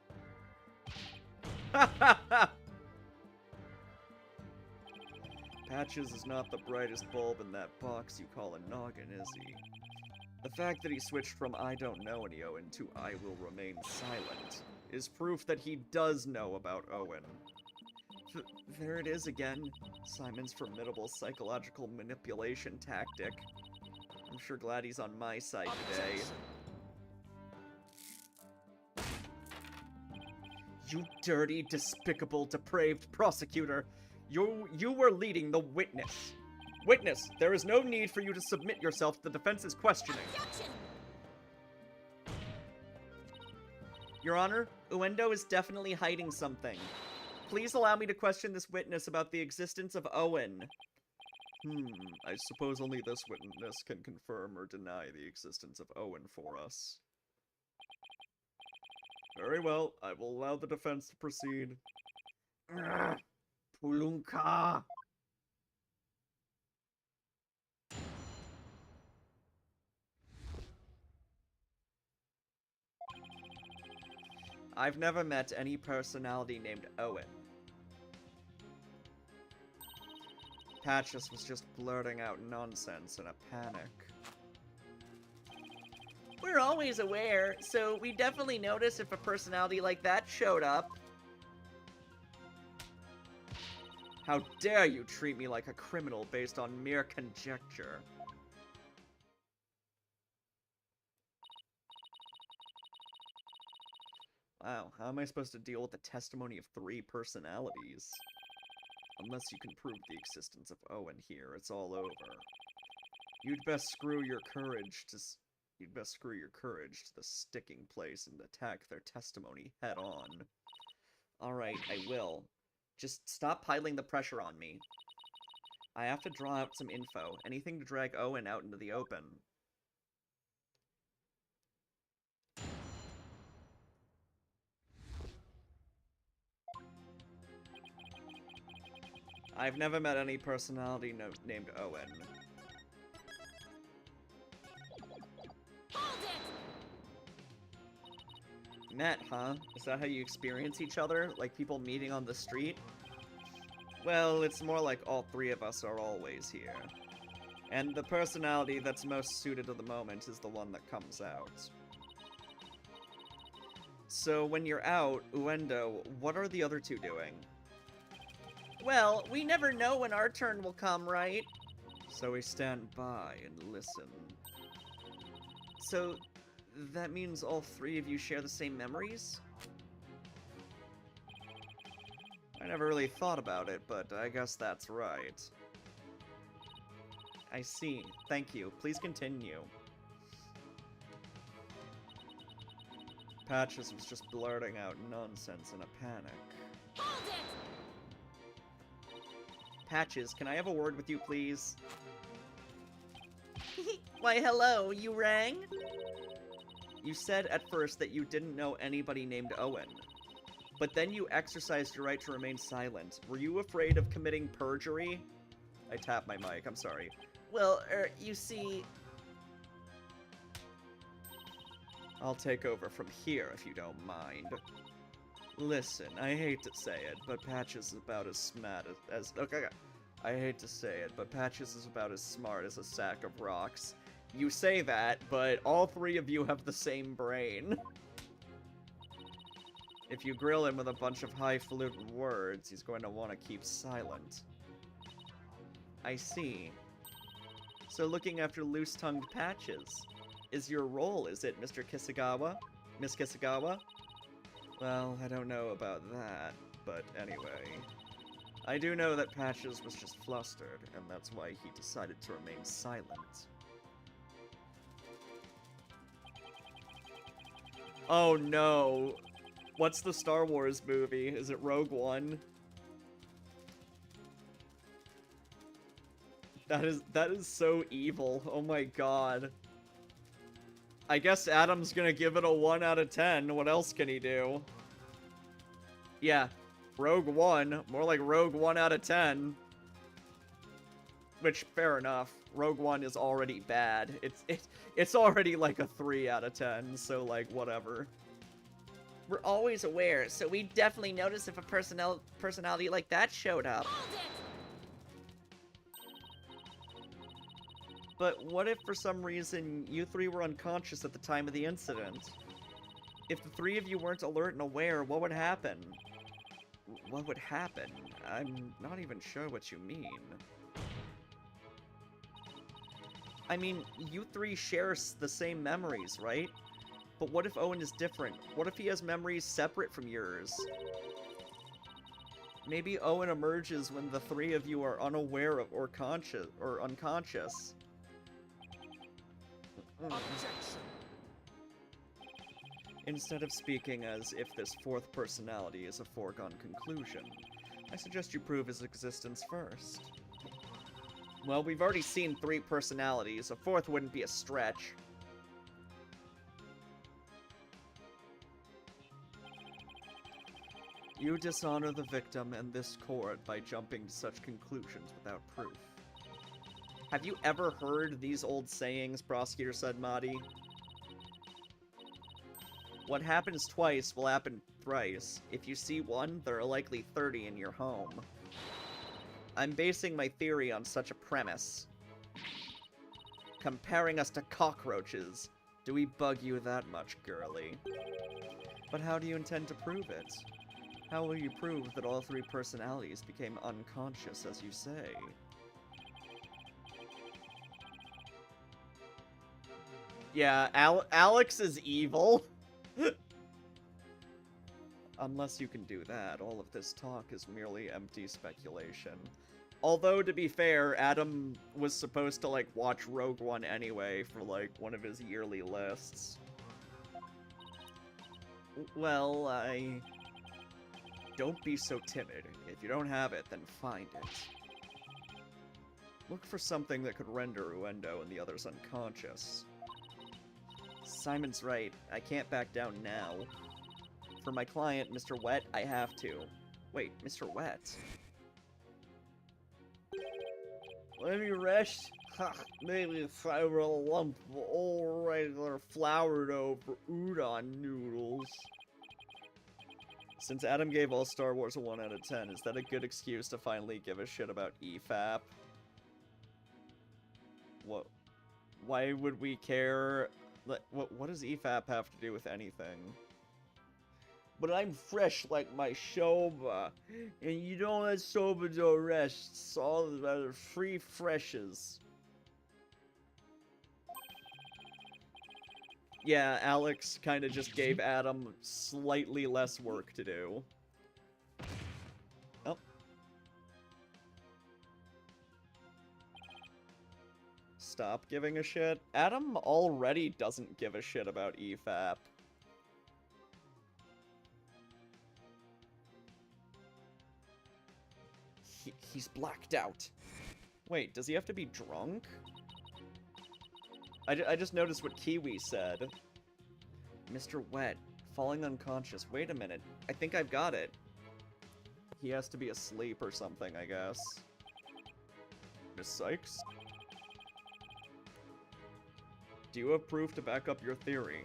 Patches is not the brightest bulb in that box you call a noggin, is he? The fact that he switched from I don't know any Owen to I will remain silent is proof that he does know about Owen. There it is again. Simon's formidable psychological manipulation tactic. I'm sure glad he's on my side today. You dirty, despicable, depraved prosecutor. You were leading the witness. Witness, there is no need for you to submit yourself to the defense's questioning. Objection! Your Honor, Uendo is definitely hiding something. Please allow me to question this witness about the existence of Owen. I suppose only this witness can confirm or deny the existence of Owen for us. Very well, I will allow the defense to proceed. Pulunka! I've never met any personality named Owen. Patches was just blurting out nonsense in a panic. We're always aware, so we definitely notice if a personality like that showed up. How dare you treat me like a criminal based on mere conjecture? Wow, how am I supposed to deal with the testimony of 3 personalities? Unless you can prove the existence of Owen here, it's all over. You'd best screw your courage to the sticking place and attack their testimony head on. Alright, I will. Just stop piling the pressure on me. I have to draw out some info. Anything to drag Owen out into the open. I've never met any personality named Owen. Hold it! Met, huh? Is that how you experience each other? Like people meeting on the street? Well, it's more like all 3 of us are always here. And the personality that's most suited to the moment is the one that comes out. So when you're out, Uendo, what are the other 2 doing? Well, we never know when our turn will come, right? So we stand by and listen. So, that means all 3 of you share the same memories? I never really thought about it, but I guess that's right. I see. Thank you. Please continue. Patches was just blurting out nonsense in a panic. Hold it! Patches, can I have a word with you, please? Why, hello, you rang? You said at first that you didn't know anybody named Owen. But then you exercised your right to remain silent. Were you afraid of committing perjury? I tapped my mic, I'm sorry. Well, you see... I'll take over from here if you don't mind. Listen, I hate to say it, but Patches is about as smart as okay. I hate to say it, but Patches is about as smart as a sack of rocks. You say that, but all 3 of you have the same brain. If you grill him with a bunch of highfalutin words, he's going to want to keep silent. I see. So looking after loose-tongued Patches is your role, is it, Mr. Kisagawa? Miss Kisagawa? Well, I don't know about that, but anyway. I do know that Patches was just flustered, and that's why he decided to remain silent. Oh no! What's the Star Wars movie? Is it Rogue One? That is so evil. Oh my god. I guess Adam's gonna give it a 1 out of 10. What else can he do? Yeah, Rogue One. More like Rogue 1 out of 10. Which, fair enough. Rogue One is already bad. It's already like a 3 out of 10, so like, whatever. We're always aware, so we definitely notice if a personality like that showed up. Hold it! But what if for some reason you 3 were unconscious at the time of the incident? If the 3 of you weren't alert and aware, what would happen? What would happen? I'm not even sure what you mean. I mean, you 3 share the same memories, right? But what if Owen is different? What if he has memories separate from yours? Maybe Owen emerges when the three of you are unaware of or conscious or unconscious. Objection. Instead of speaking as if this fourth personality is a foregone conclusion, I suggest you prove his existence first. Well, we've already seen 3 personalities. A fourth wouldn't be a stretch. You dishonor the victim and this court by jumping to such conclusions without proof. Have you ever heard these old sayings, Prosecutor said, Mahdi? What happens twice will happen thrice. If you see one, there are likely 30 in your home. I'm basing my theory on such a premise. Comparing us to cockroaches. Do we bug you that much, girly? But how do you intend to prove it? How will you prove that all 3 personalities became unconscious, as you say? Yeah, Alex is evil. Unless you can do that, all of this talk is merely empty speculation. Although, to be fair, Adam was supposed to, like, watch Rogue One anyway for, like, one of his yearly lists. Well, Don't be so timid. If you don't have it, then find it. Look for something that could render Uendo and the others unconscious. Simon's right. I can't back down now. For my client, Mr. Wet, I have to. Wait, Mr. Wet? Let me rest. Ha, maybe if I were a lump of old regular flour dough for udon noodles. Since Adam gave all Star Wars a 1 out of 10, is that a good excuse to finally give a shit about EFAP? What? Why would we care? What does EFAP have to do with anything? But I'm fresh like my soba, and you don't let soba do rest. It's all about free freshes. Yeah, Alex kind of just gave Adam slightly less work to do. Oh. Stop giving a shit. Adam already doesn't give a shit about EFAP. He's blacked out. Wait, does he have to be drunk? I just noticed what Kiwi said. Mr. Wet, falling unconscious. Wait a minute. I think I've got it. He has to be asleep or something, I guess. Miss Sykes? Do you have proof to back up your theory?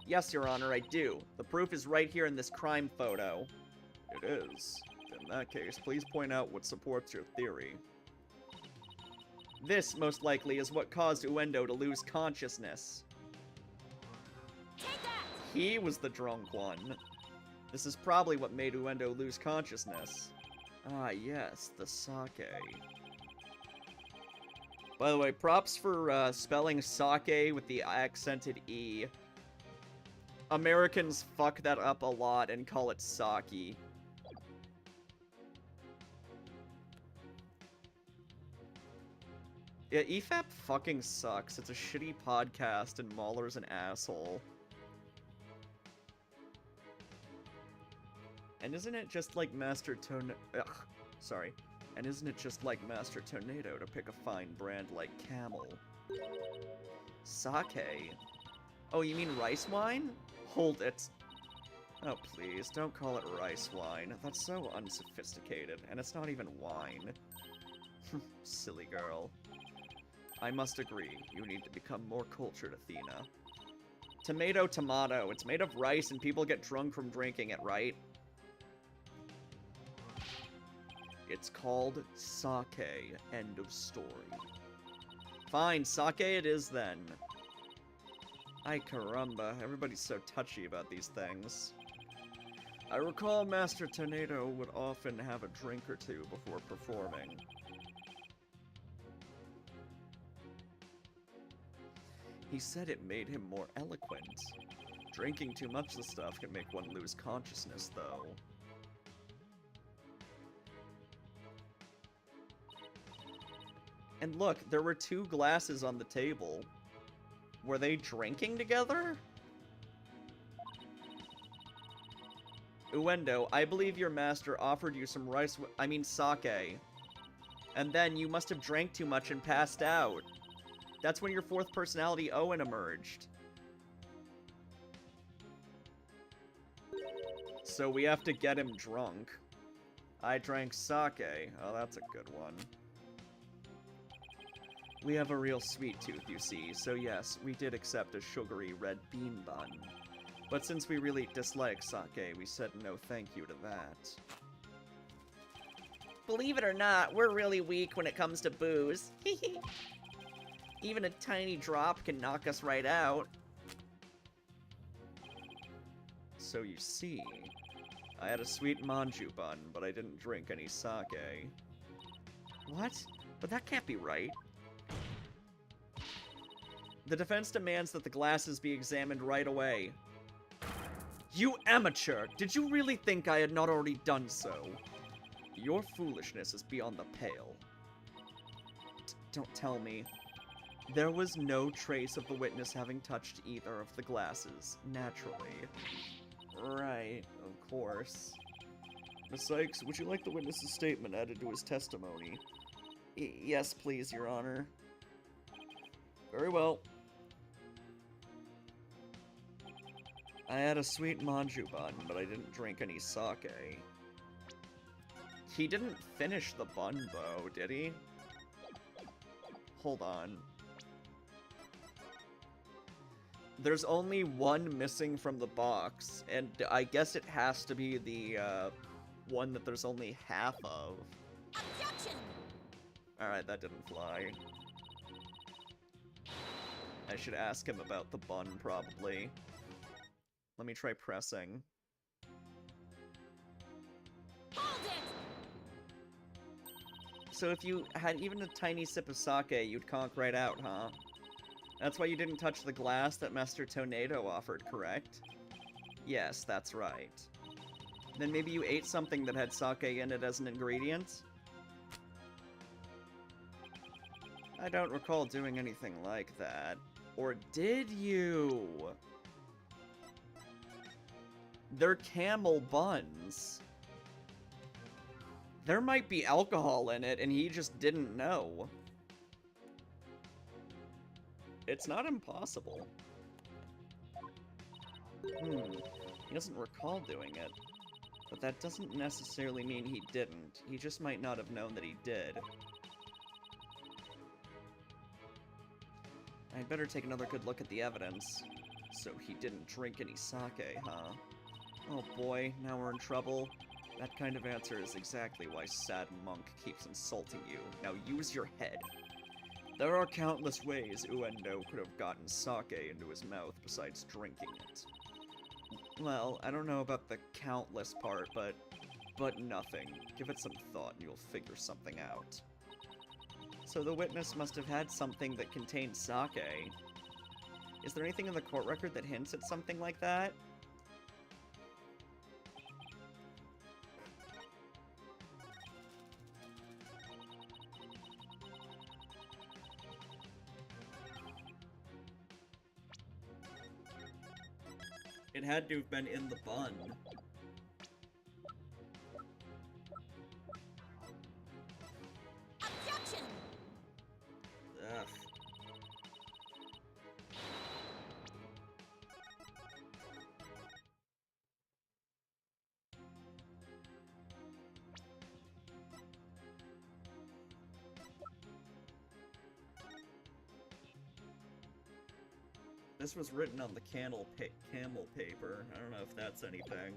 Yes, Your Honor, I do. The proof is right here in this crime photo. It is. In that case, please point out what supports your theory. This, most likely, is what caused Uendo to lose consciousness. Take that! He was the drunk one. This is probably what made Uendo lose consciousness. Ah, yes, the sake. By the way, props for spelling sake with the accented E. Americans fuck that up a lot and call it sake. Yeah, EFAP fucking sucks. It's a shitty podcast and Mahler's an asshole. And isn't it just like Master Tornado? Sorry. And isn't it just like Master Tornado to pick a fine brand like Camel? Sake? Oh, you mean rice wine? Hold it. Oh, please, don't call it rice wine. That's so unsophisticated, and it's not even wine. Silly girl. I must agree, you need to become more cultured, Athena. Tomato, tomato. It's made of rice and people get drunk from drinking it, right? It's called sake. End of story. Fine, sake it is then. Ay caramba, everybody's so touchy about these things. I recall Master Tornado would often have a drink or two before performing. He said it made him more eloquent. Drinking too much of the stuff can make one lose consciousness, though. And look, there were 2 glasses on the table. Were they drinking together? Uendo, I believe your master offered you some sake. And then you must have drank too much and passed out. That's when your 4th personality, Owen, emerged. So we have to get him drunk. I drank sake. Oh, that's a good one. We have a real sweet tooth, you see, so yes, we did accept a sugary red bean bun. But since we really dislike sake, we said no thank you to that. Believe it or not, we're really weak when it comes to booze. Even a tiny drop can knock us right out. So you see, I had a sweet manju bun, but I didn't drink any sake. What? But that can't be right. The defense demands that the glasses be examined right away. You amateur! Did you really think I had not already done so? Your foolishness is beyond the pale. Don't tell me. There was no trace of the witness having touched either of the glasses, naturally. Right, of course. Miss Sykes, would you like the witness's statement added to his testimony? Yes, please, Your Honor. Very well. I had a sweet manju bun, but I didn't drink any sake. He didn't finish the bun, though, did he? Hold on. There's only one missing from the box, and I guess it has to be the, one that there's only half of. Objection! Alright, that didn't fly. I should ask him about the bun, probably. Let me try pressing. Hold it! So if you had even a tiny sip of sake, you'd conk right out, huh? That's why you didn't touch the glass that Master Tornado offered, correct? Yes, that's right. Then maybe you ate something that had sake in it as an ingredient? I don't recall doing anything like that. Or did you? They're camel buns. There might be alcohol in it, and he just didn't know. It's not impossible. He doesn't recall doing it. But that doesn't necessarily mean he didn't. He just might not have known that he did. I'd better take another good look at the evidence. So he didn't drink any sake, huh? Oh boy, now we're in trouble. That kind of answer is exactly why Sad Monk keeps insulting you. Now use your head. There are countless ways Uendo could have gotten sake into his mouth besides drinking it. Well, I don't know about the countless part, but nothing. Give it some thought and you'll figure something out. So the witness must have had something that contained sake. Is there anything in the court record that hints at something like that? It had to have been in the bun. Objection! Ugh. This was written on the camel paper. I don't know if that's anything.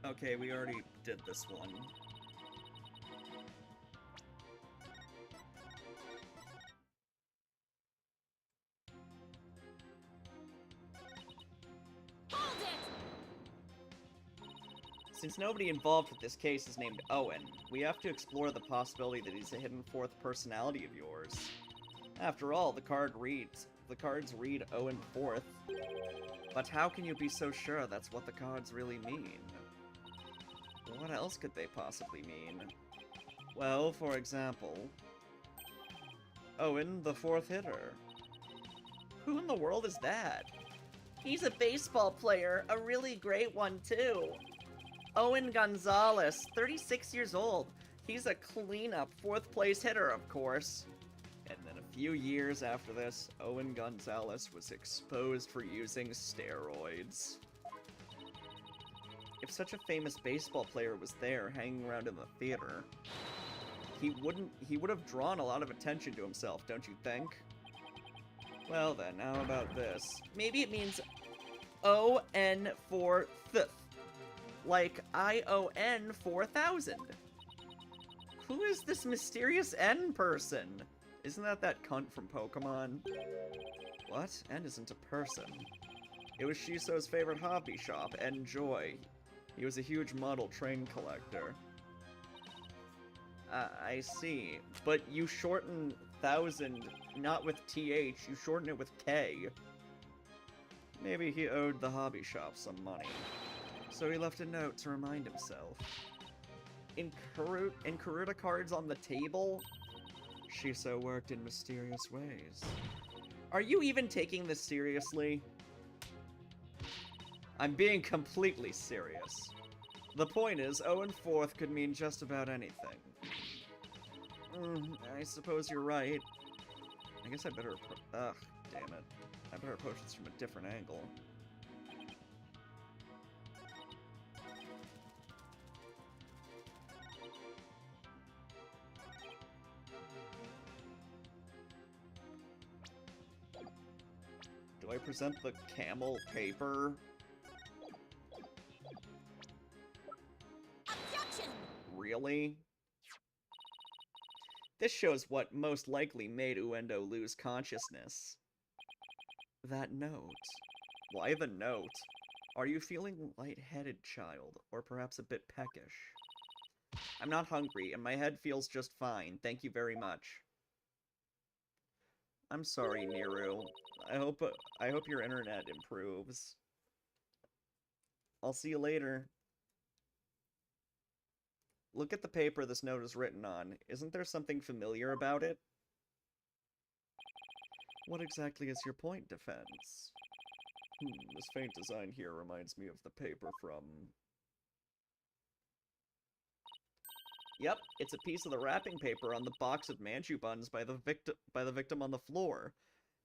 Okay, we already did this one. Hold it! Since nobody involved with this case is named Owen, we have to explore the possibility that he's a hidden fourth personality of yours. After all, the cards read Owen Fourth. But how can you be so sure that's what the cards really mean? What else could they possibly mean? Well, for example, Owen, the fourth hitter. Who in the world is that? He's a baseball player, a really great one too. Owen Gonzalez, 36 years old. He's a cleanup fourth place hitter, of course. And then a few years after this, Owen Gonzalez was exposed for using steroids. If such a famous baseball player was there hanging around in the theater, he would have drawn a lot of attention to himself, don't you think? Well then, how about this? Maybe it means O-N for th. Like I-O-N 4000. Who is this mysterious N person? Isn't that cunt from Pokemon? What? N isn't a person. It was Shiso's favorite hobby shop, Enjoy. He was a huge model train collector. I see. But you shorten 1000 not with TH, you shorten it with K. Maybe he owed the hobby shop some money. So he left a note to remind himself. In Karuta cards on the table? Shiso worked in mysterious ways. Are you even taking this seriously? I'm being completely serious. The point is, Owen Fourth could mean just about anything. I suppose you're right. I guess I better ugh, damn it. I better approach this from a different angle. Do I present the camel paper? Objection! Really? This shows what most likely made Uendo lose consciousness. That note. Why the note? Are you feeling lightheaded, child? Or perhaps a bit peckish? I'm not hungry, and my head feels just fine. Thank you very much. I'm sorry, Niru. I hope your internet improves. I'll see you later. Look at the paper this note is written on. Isn't there something familiar about it? What exactly is your point, Defense? This faint design here reminds me of the paper from... Yep, it's a piece of the wrapping paper on the box of manju buns by the victim on the floor.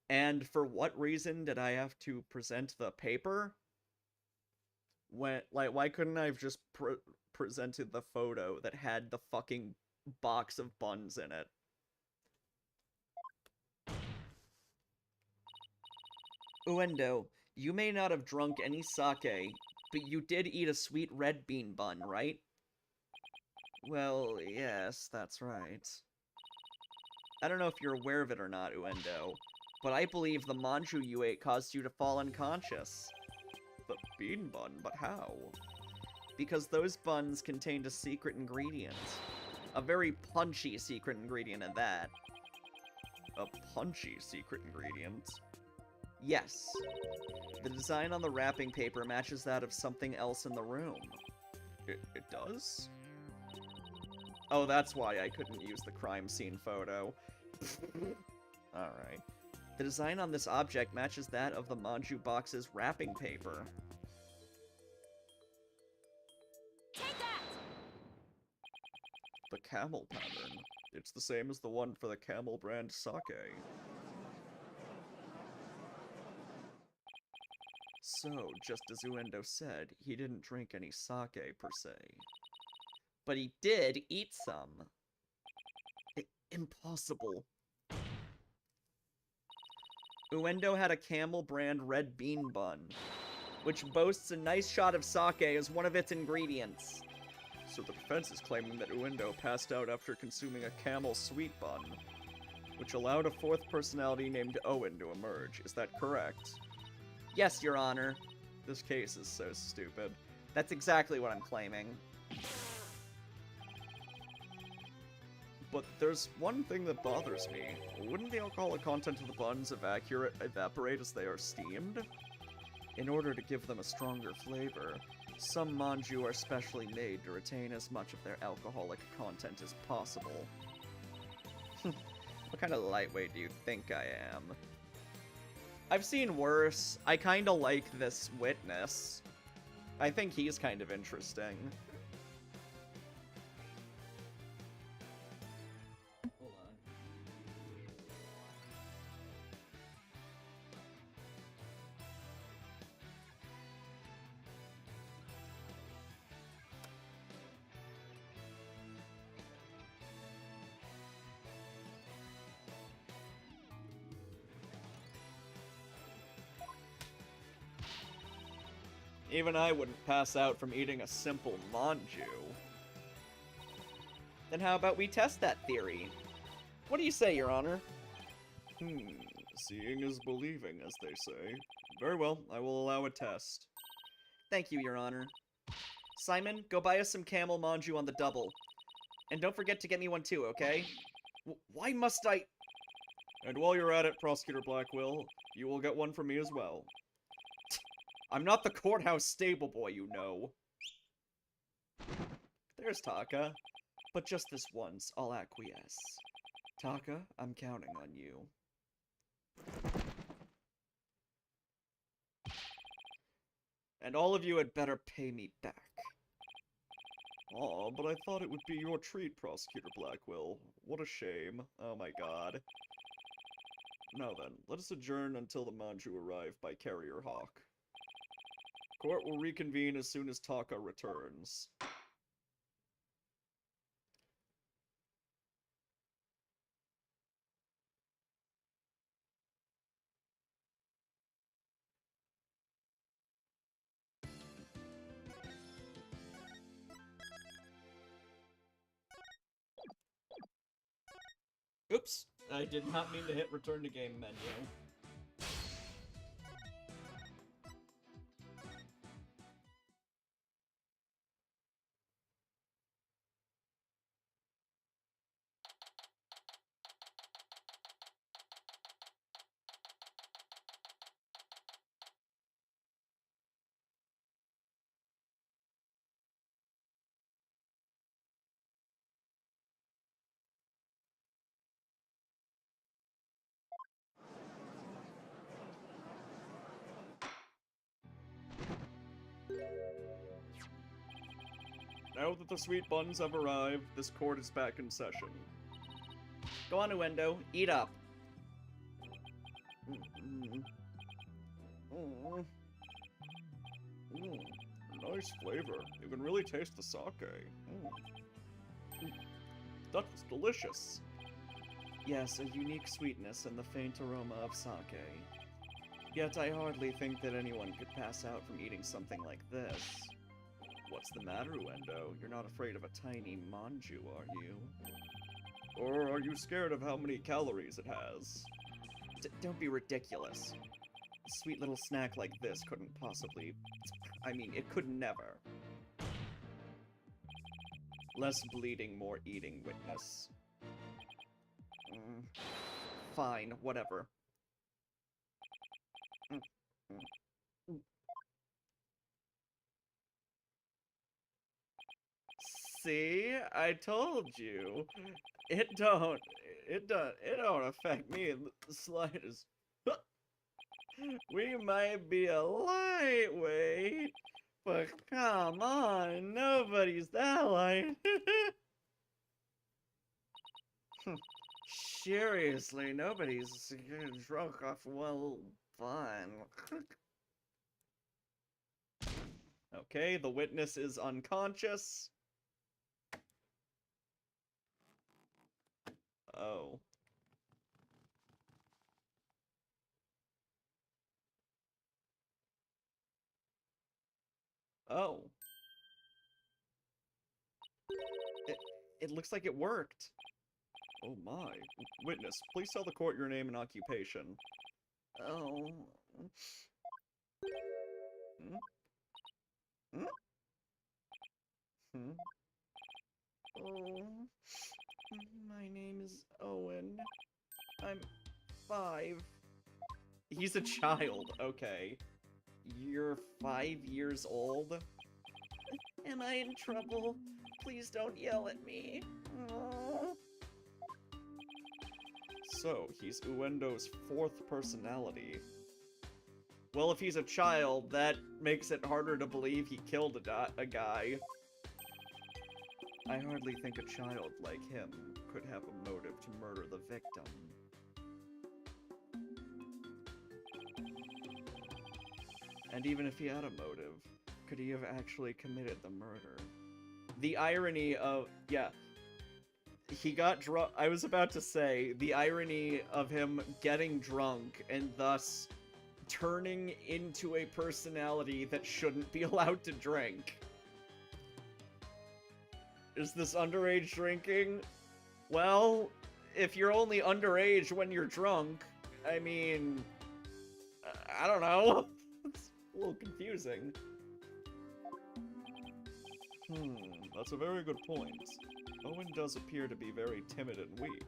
And for what reason did I have to present the paper? Why couldn't I have just presented the photo that had the fucking box of buns in it? Uendo, you may not have drunk any sake, but you did eat a sweet red bean bun, right? Well, yes, that's right. I don't know if you're aware of it or not, Uendo, but I believe the manju you ate caused you to fall unconscious. The bean bun? But how? Because those buns contained a secret ingredient. A very punchy secret ingredient at that. A punchy secret ingredient? Yes. The design on the wrapping paper matches that of something else in the room. It does? Oh, that's why I couldn't use the crime scene photo. Alright. The design on this object matches that of the manju box's wrapping paper. Take that! The camel pattern. It's the same as the one for the camel brand sake. So, just as Uendo said, he didn't drink any sake per se. But he did eat some. Impossible. Uendo had a camel brand red bean bun. which boasts a nice shot of sake as one of its ingredients. So the defense is claiming that Uendo passed out after consuming a camel sweet bun, which allowed a fourth personality named Owen to emerge. Is that correct? Yes, Your Honor. This case is so stupid. That's exactly what I'm claiming. But there's one thing that bothers me. Wouldn't the alcoholic content of the buns evaporate as they are steamed? In order to give them a stronger flavor, some manju are specially made to retain as much of their alcoholic content as possible. What kind of lightweight do you think I am? I've seen worse. I kinda like this witness. I think he's kind of interesting. Hold on. Even I wouldn't pass out from eating a simple manju. Then how about we test that theory? What do you say, Your Honor? Seeing is believing, as they say. Very well, I will allow a test. Thank you, Your Honor. Simon, go buy us some camel manju on the double. And don't forget to get me one too, okay? Why must I... And while you're at it, Prosecutor Blackwell, you will get one from me as well. I'm not the courthouse stable boy, you know. There's Taka. But just this once, I'll acquiesce. Taka, I'm counting on you. And all of you had better pay me back. Aw, but I thought it would be your treat, Prosecutor Blackwell. What a shame. Oh my god. Now then, let us adjourn until the manju arrive by Carrier Hawk. Court will reconvene as soon as Taka returns. Oops, I did not mean to hit return to game menu. Now that the sweet buns have arrived, this court is back in session. Go on, Uendo. Eat up. Nice flavor. You can really taste the sake. That was delicious. Yes, a unique sweetness and the faint aroma of sake. Yet I hardly think that anyone could pass out from eating something like this. What's the matter, Uendo? You're not afraid of a tiny manju, are you? Or are you scared of how many calories it has? Don't be ridiculous. A sweet little snack like this couldn't possibly... I mean, it could never. Less bleeding, more eating, witness. Fine, whatever. See? I told you. It don't affect me in the slightest. We might be a lightweight, but come on, nobody's that light. Seriously, nobody's drunk off well fun. Okay, the witness is unconscious. Oh. Oh. It looks like it worked. Oh my. Witness, please tell the court your name and occupation. Oh. Hmm? Hmm? Hmm? Oh. My name is Owen. I'm 5. He's a child, okay. You're 5 years old? Am I in trouble? Please don't yell at me. Aww. So, he's Uendo's 4th personality. Well, if he's a child, that makes it harder to believe he killed a guy. I hardly think a child like him could have a motive to murder the victim. And even if he had a motive, could he have actually committed the murder? The irony of... yeah. He got drunk... I was about to say, the irony of him getting drunk and thus turning into a personality that shouldn't be allowed to drink. Is this underage drinking? Well, if you're only underage when you're drunk, I mean... I don't know. It's a little confusing. That's a very good point. Owen does appear to be very timid and weak.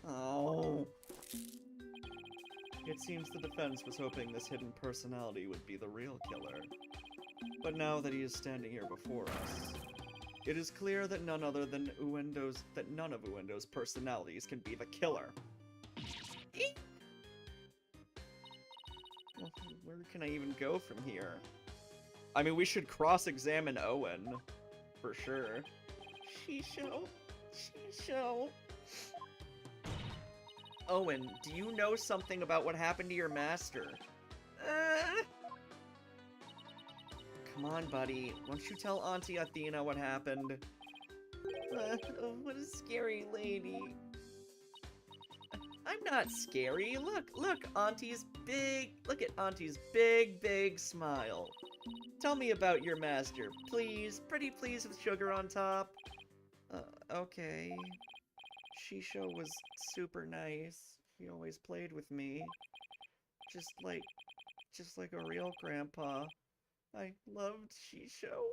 Oh. It seems the defense was hoping this hidden personality would be the real killer. But now that he is standing here before us, it is clear that none of Uendo's personalities can be the killer. Well, where can I even go from here? I mean, we should cross-examine Owen, for sure. Shisho. Owen, do you know something about what happened to your master? Come on, buddy. Won't you tell Auntie Athena what happened? What a scary lady. I'm not scary. Look, Auntie's big... Look at Auntie's big smile. Tell me about your master, please. Pretty please with sugar on top. Okay. Shisho was super nice. He always played with me. Just like a real grandpa. I loved Shisho.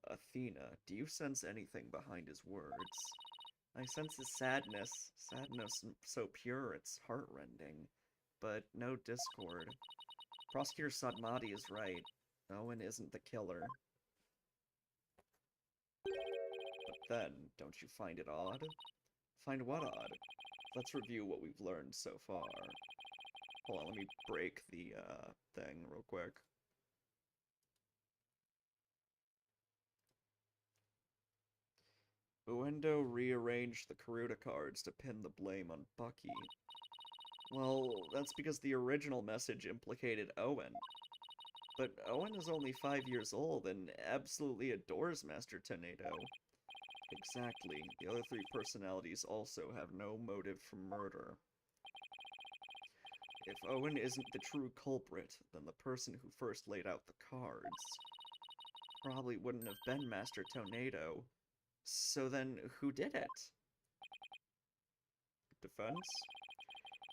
Athena, do you sense anything behind his words? I sense his sadness. Sadness so pure it's heartrending. But no discord. Prosecutor Sadmati is right. Owen isn't the killer. But then, don't you find it odd? Find what odd? Let's review what we've learned so far. Hold on, let me break the, thing real quick. Uendo rearranged the Karuta cards to pin the blame on Bucky. Well, that's because the original message implicated Owen. But Owen is only 5 years old and absolutely adores Master Tornado. Exactly. The other 3 personalities also have no motive for murder. If Owen isn't the true culprit, then the person who first laid out the cards probably wouldn't have been Master Tornado. So then, who did it? Defense?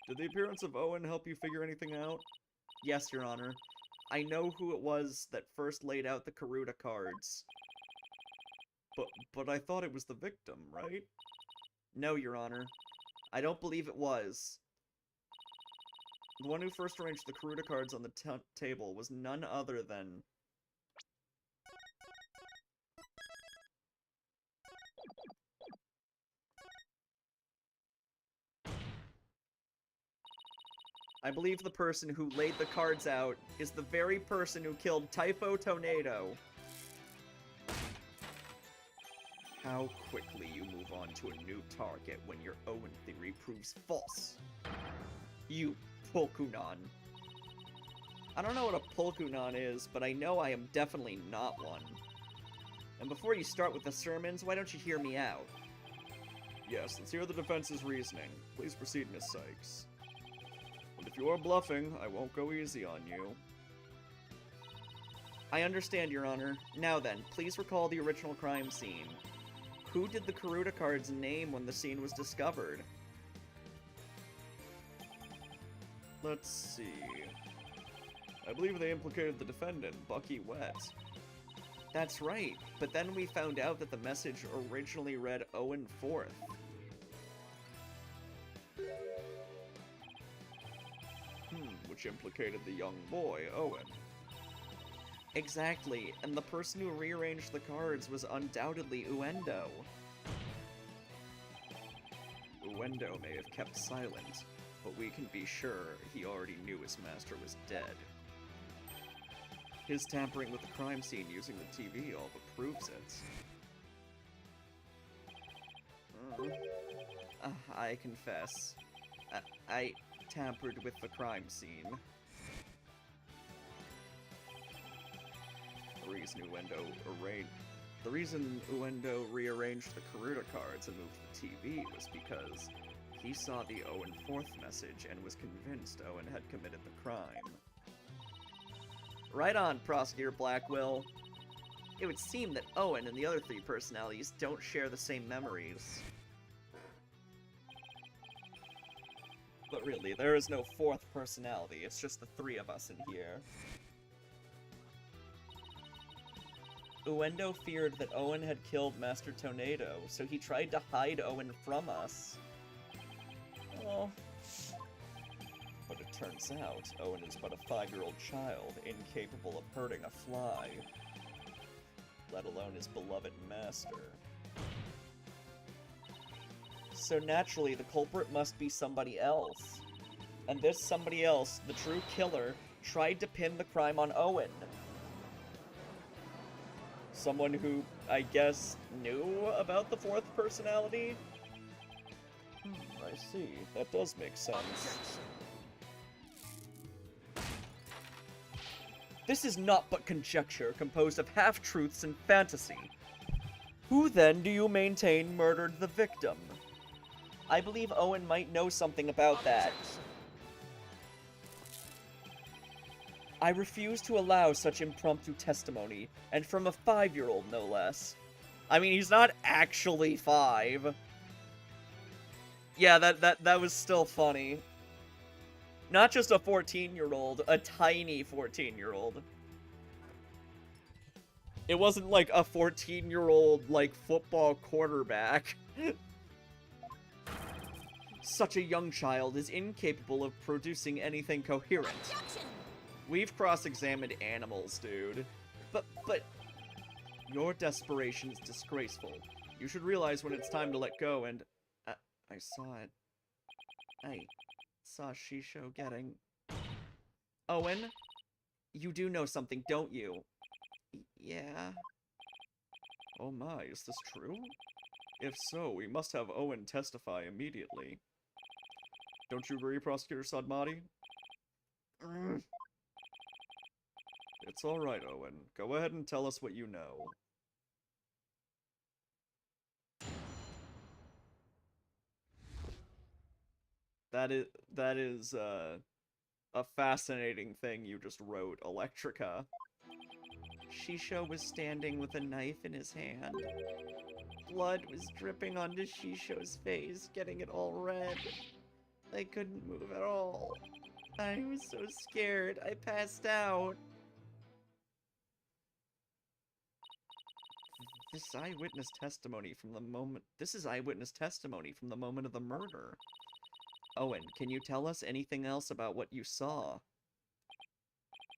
Did the appearance of Owen help you figure anything out? Yes, Your Honor. I know who it was that first laid out the Karuta cards. But I thought it was the victim, right? No, Your Honor. I don't believe it was. The one who first arranged the Karuta cards on the table was none other than... I believe the person who laid the cards out is the very person who killed Typho Tornado. How quickly you move on to a new target when your Owen theory proves false. You Pulkunon. I don't know what a Pulkunon is, but I know I am definitely not one. And before you start with the sermons, why don't you hear me out? Yes, let's hear the defense's reasoning. Please proceed, Miss Sykes. And if you are bluffing, I won't go easy on you. I understand, Your Honor. Now then, please recall the original crime scene. Who did the Karuta cards name when the scene was discovered? Let's see. I believe they implicated the defendant, Bucky Wet. That's right, but then we found out that the message originally read Owen 4th. Which implicated the young boy, Owen. Exactly, and the person who rearranged the cards was undoubtedly Uendo. Uendo may have kept silent, but we can be sure he already knew his master was dead. His tampering with the crime scene using the TV all but proves it. I confess. I tampered with the crime scene. The reason Uendo rearranged the Karuta cards and moved the TV was because he saw the Owen 4th message and was convinced Owen had committed the crime. Right on, Prosecutor Blackwell. It would seem that Owen and the other 3 personalities don't share the same memories. But really, there is no 4th personality, it's just the 3 of us in here. Uendo feared that Owen had killed Master Tornado, so he tried to hide Owen from us. Oh. But it turns out, Owen is but a 5-year-old child, incapable of hurting a fly. Let alone his beloved master. So naturally, the culprit must be somebody else. And this somebody else, the true killer, tried to pin the crime on Owen. Someone who, I guess, knew about the 4th personality? I see. That does make sense. This is naught but conjecture, composed of half-truths and fantasy. Who then do you maintain murdered the victim? I believe Owen might know something about that. I refuse to allow such impromptu testimony, and from a 5-year-old, no less. I mean, he's not actually 5. Yeah, that was still funny. Not just a 14-year-old, a tiny 14-year-old. It wasn't like a 14-year-old, like, football quarterback. Such a young child is incapable of producing anything coherent. Objection! We've cross-examined animals, dude. But... Your desperation is disgraceful. You should realize when it's time to let go, and... I saw it. I saw Shisho getting... Owen? You do know something, don't you? Yeah. Oh my, is this true? If so, we must have Owen testify immediately. Don't you agree, Prosecutor Sadmati? It's alright, Owen. Go ahead and tell us what you know. That is a fascinating thing you just wrote, Electrica. Shisho was standing with a knife in his hand. Blood was dripping onto Shisho's face, getting it all red. I couldn't move at all. I was so scared, I passed out. This is eyewitness testimony from the moment of the murder. Owen, can you tell us anything else about what you saw?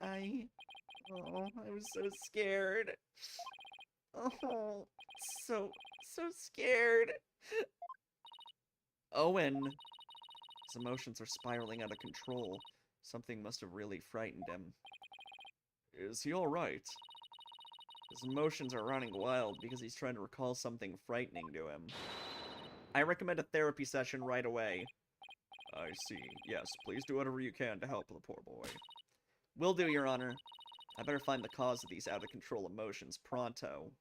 I was so scared. Oh, so scared. Owen! His emotions are spiraling out of control. Something must have really frightened him. Is he alright? His emotions are running wild because he's trying to recall something frightening to him. I recommend a therapy session right away. I see. Yes, please do whatever you can to help the poor boy. Will do, Your Honor. I better find the cause of these out-of-control emotions pronto.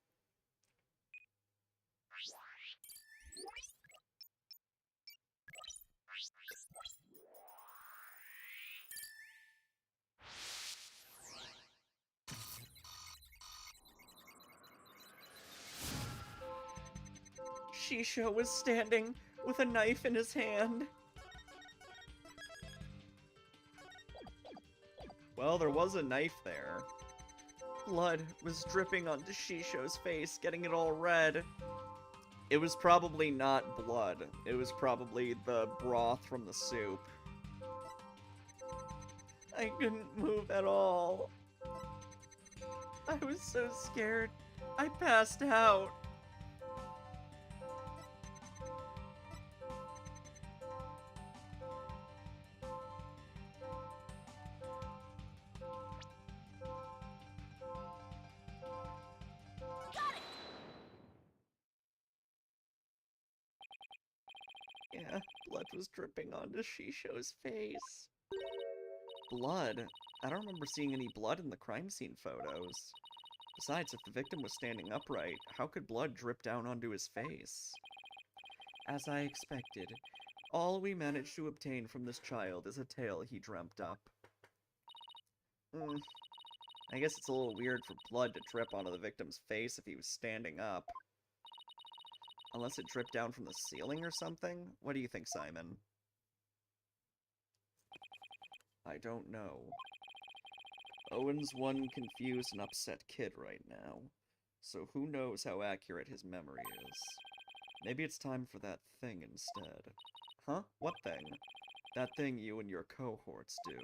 Shisho was standing with a knife in his hand. Well, there was a knife there. Blood was dripping onto Shisho's face, getting it all red. It was probably not blood. It was probably the broth from the soup. I couldn't move at all. I was so scared. I passed out. Yeah, blood was dripping onto Shisho's face. Blood? I don't remember seeing any blood in the crime scene photos. Besides, if the victim was standing upright, how could blood drip down onto his face? As I expected, all we managed to obtain from this child is a tale he dreamt up. I guess it's a little weird for blood to drip onto the victim's face if he was standing up. Unless it dripped down from the ceiling or something? What do you think, Simon? I don't know. Owen's one confused and upset kid right now, so who knows how accurate his memory is. Maybe it's time for that thing instead. Huh? What thing? That thing you and your cohorts do.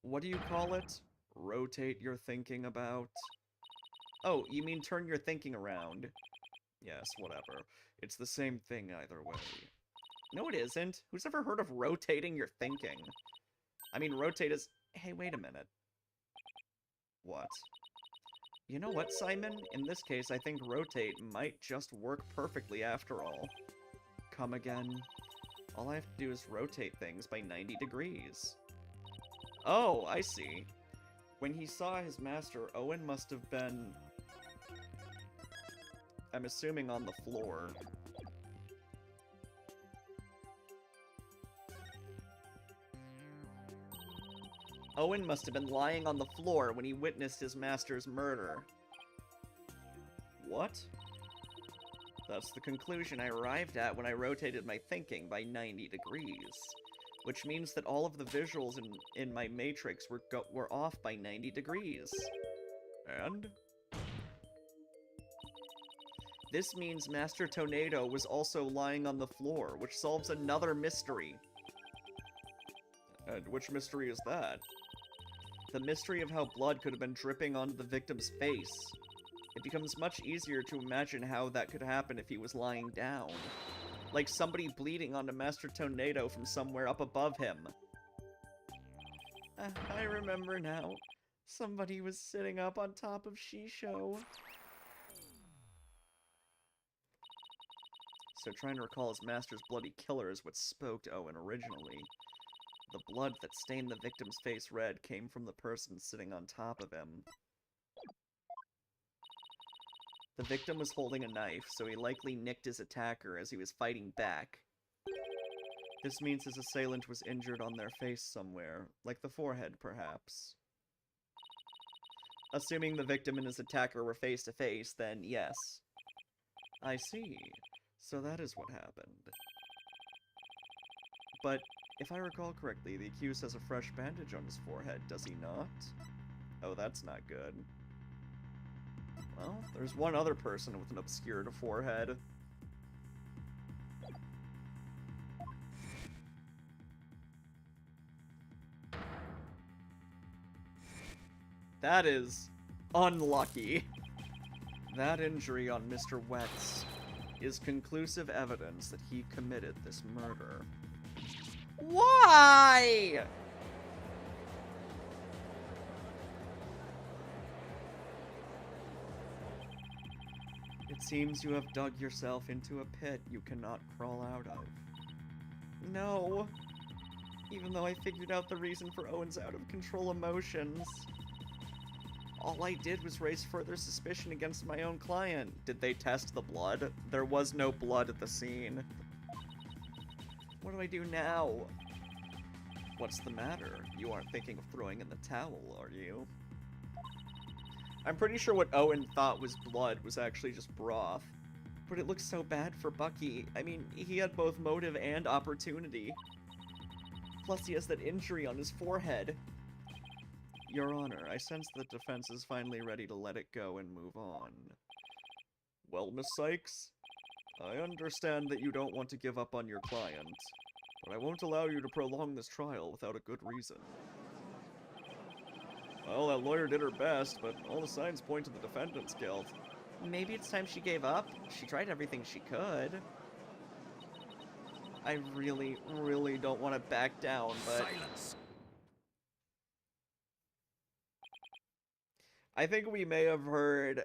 What do you call it? Rotate your thinking about? Oh, you mean turn your thinking around. Yes, whatever. It's the same thing either way. No, it isn't. Who's ever heard of rotating your thinking? I mean, rotate is... Hey, wait a minute. What? You know what, Simon? In this case, I think rotate might just work perfectly after all. Come again. All I have to do is rotate things by 90 degrees. Oh, I see. When he saw his master, Owen must have been... I'm assuming on the floor. Owen must have been lying on the floor when he witnessed his master's murder. What? That's the conclusion I arrived at when I rotated my thinking by 90 degrees. Which means that all of the visuals in my matrix were off by 90 degrees. And? This means Master Tornado was also lying on the floor, which solves another mystery. And which mystery is that? The mystery of how blood could have been dripping onto the victim's face. It becomes much easier to imagine how that could happen if he was lying down. Like somebody bleeding onto Master Tornado from somewhere up above him. I remember now. Somebody was sitting up on top of Shisho. So trying to recall his master's bloody killer is what spoke to Owen originally. The blood that stained the victim's face red came from the person sitting on top of him. The victim was holding a knife, so he likely nicked his attacker as he was fighting back. This means his assailant was injured on their face somewhere, like the forehead, perhaps. Assuming the victim and his attacker were face to face, then yes. I see. So that is what happened. But, if I recall correctly, the accused has a fresh bandage on his forehead, does he not? Oh, that's not good. Well, there's one other person with an obscured forehead. That is unlucky. That injury on Mr. Wetz is conclusive evidence that he committed this murder. Why? It seems you have dug yourself into a pit you cannot crawl out of. No. Even though I figured out the reason for Owen's out-of-control emotions. All I did was raise further suspicion against my own client. Did they test the blood? There was no blood at the scene. What do I do now? What's the matter? You aren't thinking of throwing in the towel, are you? I'm pretty sure what Owen thought was blood was actually just broth. But it looks so bad for Bucky. I mean, he had both motive and opportunity. Plus, he has that injury on his forehead. Your Honor, I sense the defense is finally ready to let it go and move on. Well, Miss Sykes, I understand that you don't want to give up on your client, but I won't allow you to prolong this trial without a good reason. Well, that lawyer did her best, but all the signs point to the defendant's guilt. Maybe it's time she gave up. She tried everything she could. I really, really don't want to back down, but... Silence! I think we may have heard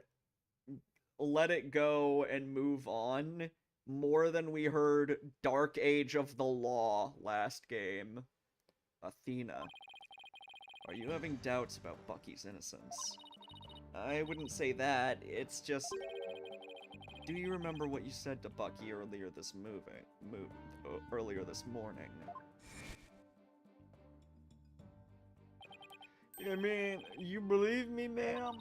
let it go and move on more than we heard Dark Age of the Law last game. Athena. Are you having doubts about Bucky's innocence? I wouldn't say that, it's just... Do you remember what you said to Bucky earlier this morning? You mean, you believe me, ma'am?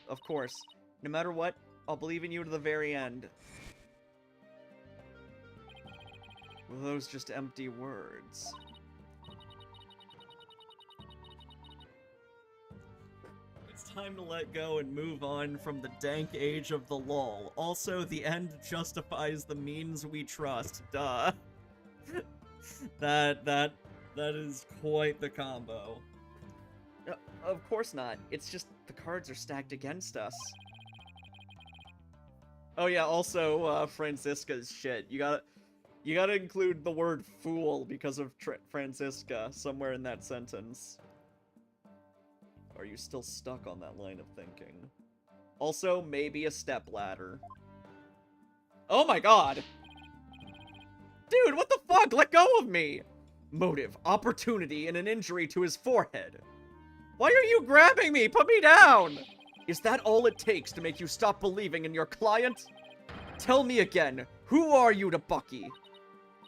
Of course. No matter what, I'll believe in you to the very end. Were those just empty words? It's time to let go and move on from the dank age of the lull. Also, the end justifies the means we trust. Duh. That is quite the combo. Of course not. It's just the cards are stacked against us. Oh yeah, also, Franziska's shit. You gotta include the word fool because of Franziska somewhere in that sentence. Are you still stuck on that line of thinking? Also, maybe a stepladder. Oh my god! Dude, what the fuck? Let go of me! Motive, opportunity, and an injury to his forehead. Why are you grabbing me? Put me down! Is that all it takes to make you stop believing in your client? Tell me again, who are you to Bucky?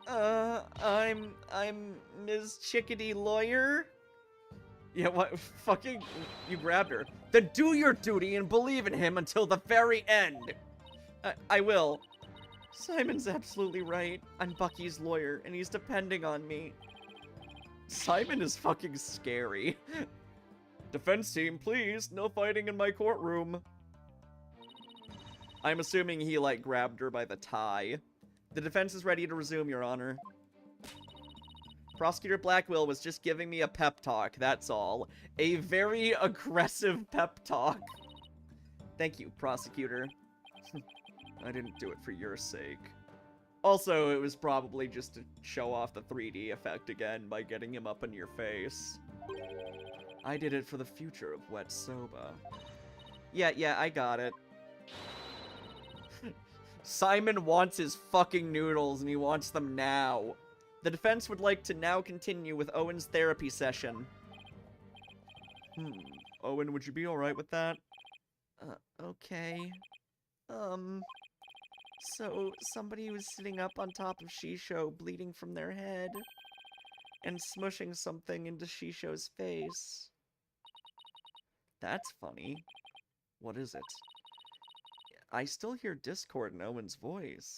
I'm Ms. Chickadee Lawyer? Yeah, what? Fucking, you grabbed her. Then do your duty and believe in him until the very end. I will. Simon's absolutely right. I'm Bucky's lawyer, and he's depending on me. Simon is fucking scary. Defense team, please. No fighting in my courtroom. I'm assuming he, like, grabbed her by the tie. The defense is ready to resume, Your Honor. Prosecutor Blackwell was just giving me a pep talk, that's all. A very aggressive pep talk. Thank you, Prosecutor. I didn't do it for your sake. Also, it was probably just to show off the 3D effect again by getting him up in your face. I did it for the future of Wet Soba. Yeah, I got it. Simon wants his fucking noodles, and he wants them now. The defense would like to now continue with Owen's therapy session. Owen, would you be alright with that? Okay. So, somebody was sitting up on top of Shisho, bleeding from their head, and smushing something into Shisho's face. That's funny. What is it? I still hear discord in Owen's voice.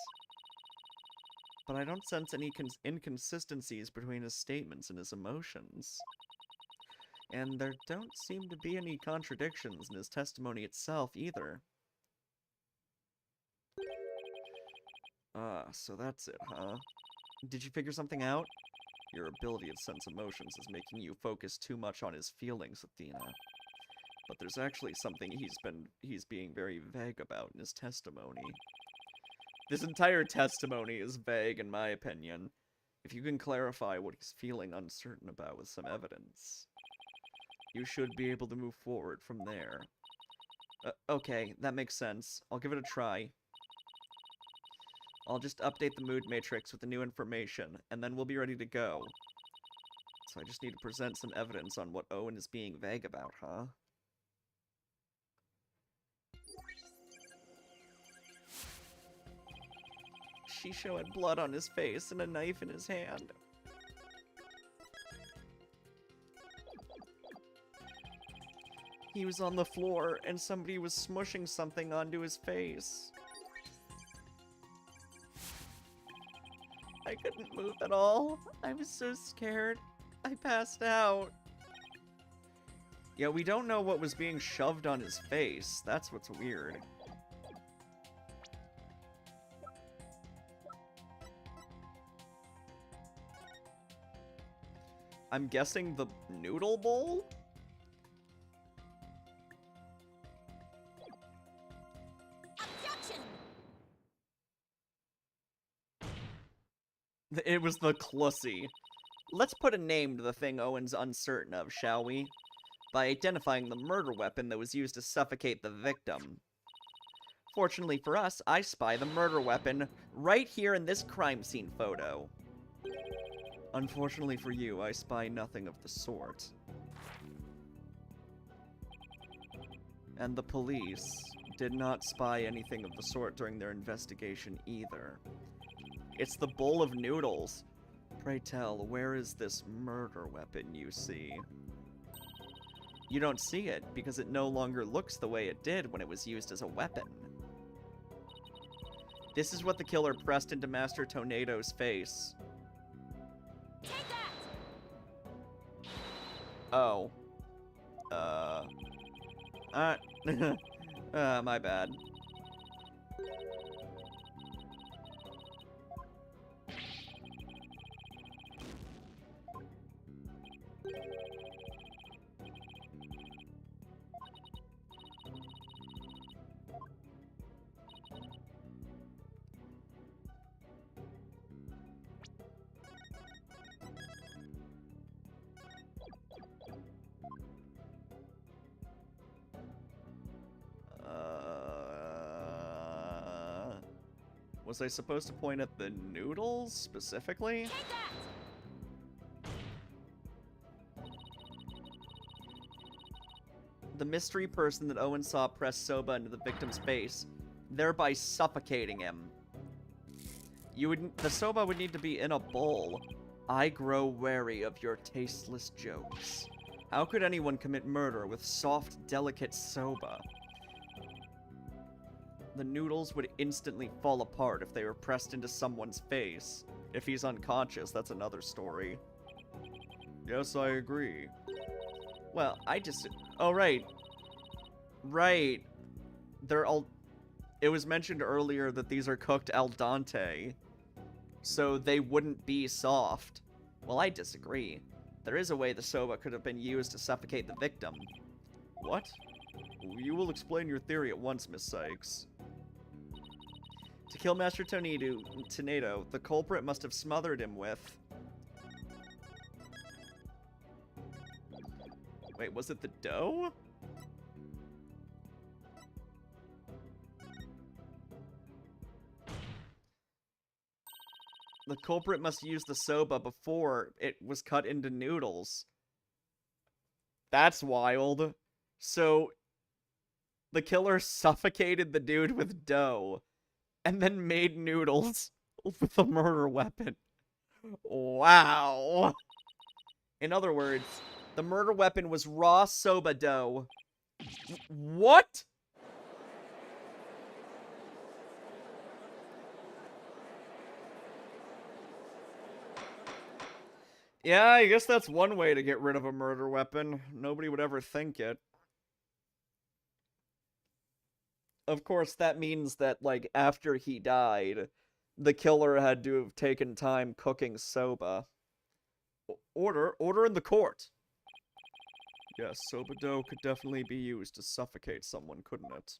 But I don't sense any inconsistencies between his statements and his emotions. And there don't seem to be any contradictions in his testimony itself, either. So that's it, huh? Did you figure something out? Your ability to sense emotions is making you focus too much on his feelings, Athena. But there's actually something he's being very vague about in his testimony. This entire testimony is vague, in my opinion. If you can clarify what he's feeling uncertain about with some evidence, you should be able to move forward from there. Okay, that makes sense. I'll give it a try. I'll just update the mood matrix with the new information, and then we'll be ready to go. So I just need to present some evidence on what Owen is being vague about, huh? Shisho had blood on his face and a knife in his hand. He was on the floor, and somebody was smushing something onto his face. I couldn't move at all. I was so scared. I passed out. Yeah, we don't know what was being shoved on his face. That's what's weird. I'm guessing the noodle bowl? Objection! It was the Clussy. Let's put a name to the thing Owen's uncertain of, shall we? By identifying the murder weapon that was used to suffocate the victim. Fortunately for us, I spy the murder weapon right here in this crime scene photo. Unfortunately for you, I spy nothing of the sort. And the police did not spy anything of the sort during their investigation either. It's the bowl of noodles. Pray tell, where is this murder weapon you see? You don't see it because it no longer looks the way it did when it was used as a weapon. This is what the killer pressed into Master Tornado's face. Take that! Oh. My bad. Was I supposed to point at the noodles specifically? Take that! The mystery person that Owen saw press soba into the victim's face, thereby suffocating him. The soba would need to be in a bowl. I grow wary of your tasteless jokes. How could anyone commit murder with soft, delicate soba? The noodles would instantly fall apart if they were pressed into someone's face. If he's unconscious, that's another story. Yes, I agree. Well, oh, right. Right. It was mentioned earlier that these are cooked al dente, so they wouldn't be soft. Well, I disagree. There is a way the soba could have been used to suffocate the victim. What? You will explain your theory at once, Miss Sykes. To kill Master Tornado, the culprit must have smothered him with... Wait, was it the dough? The culprit must use the soba before it was cut into noodles. That's wild. So, the killer suffocated the dude with dough, and then made noodles with a murder weapon. Wow. In other words, the murder weapon was raw soba dough. What? Yeah, I guess that's one way to get rid of a murder weapon. Nobody would ever think it. Of course, that means that, like, after he died, the killer had to have taken time cooking soba. Order in the court. Yes, soba dough could definitely be used to suffocate someone, couldn't it?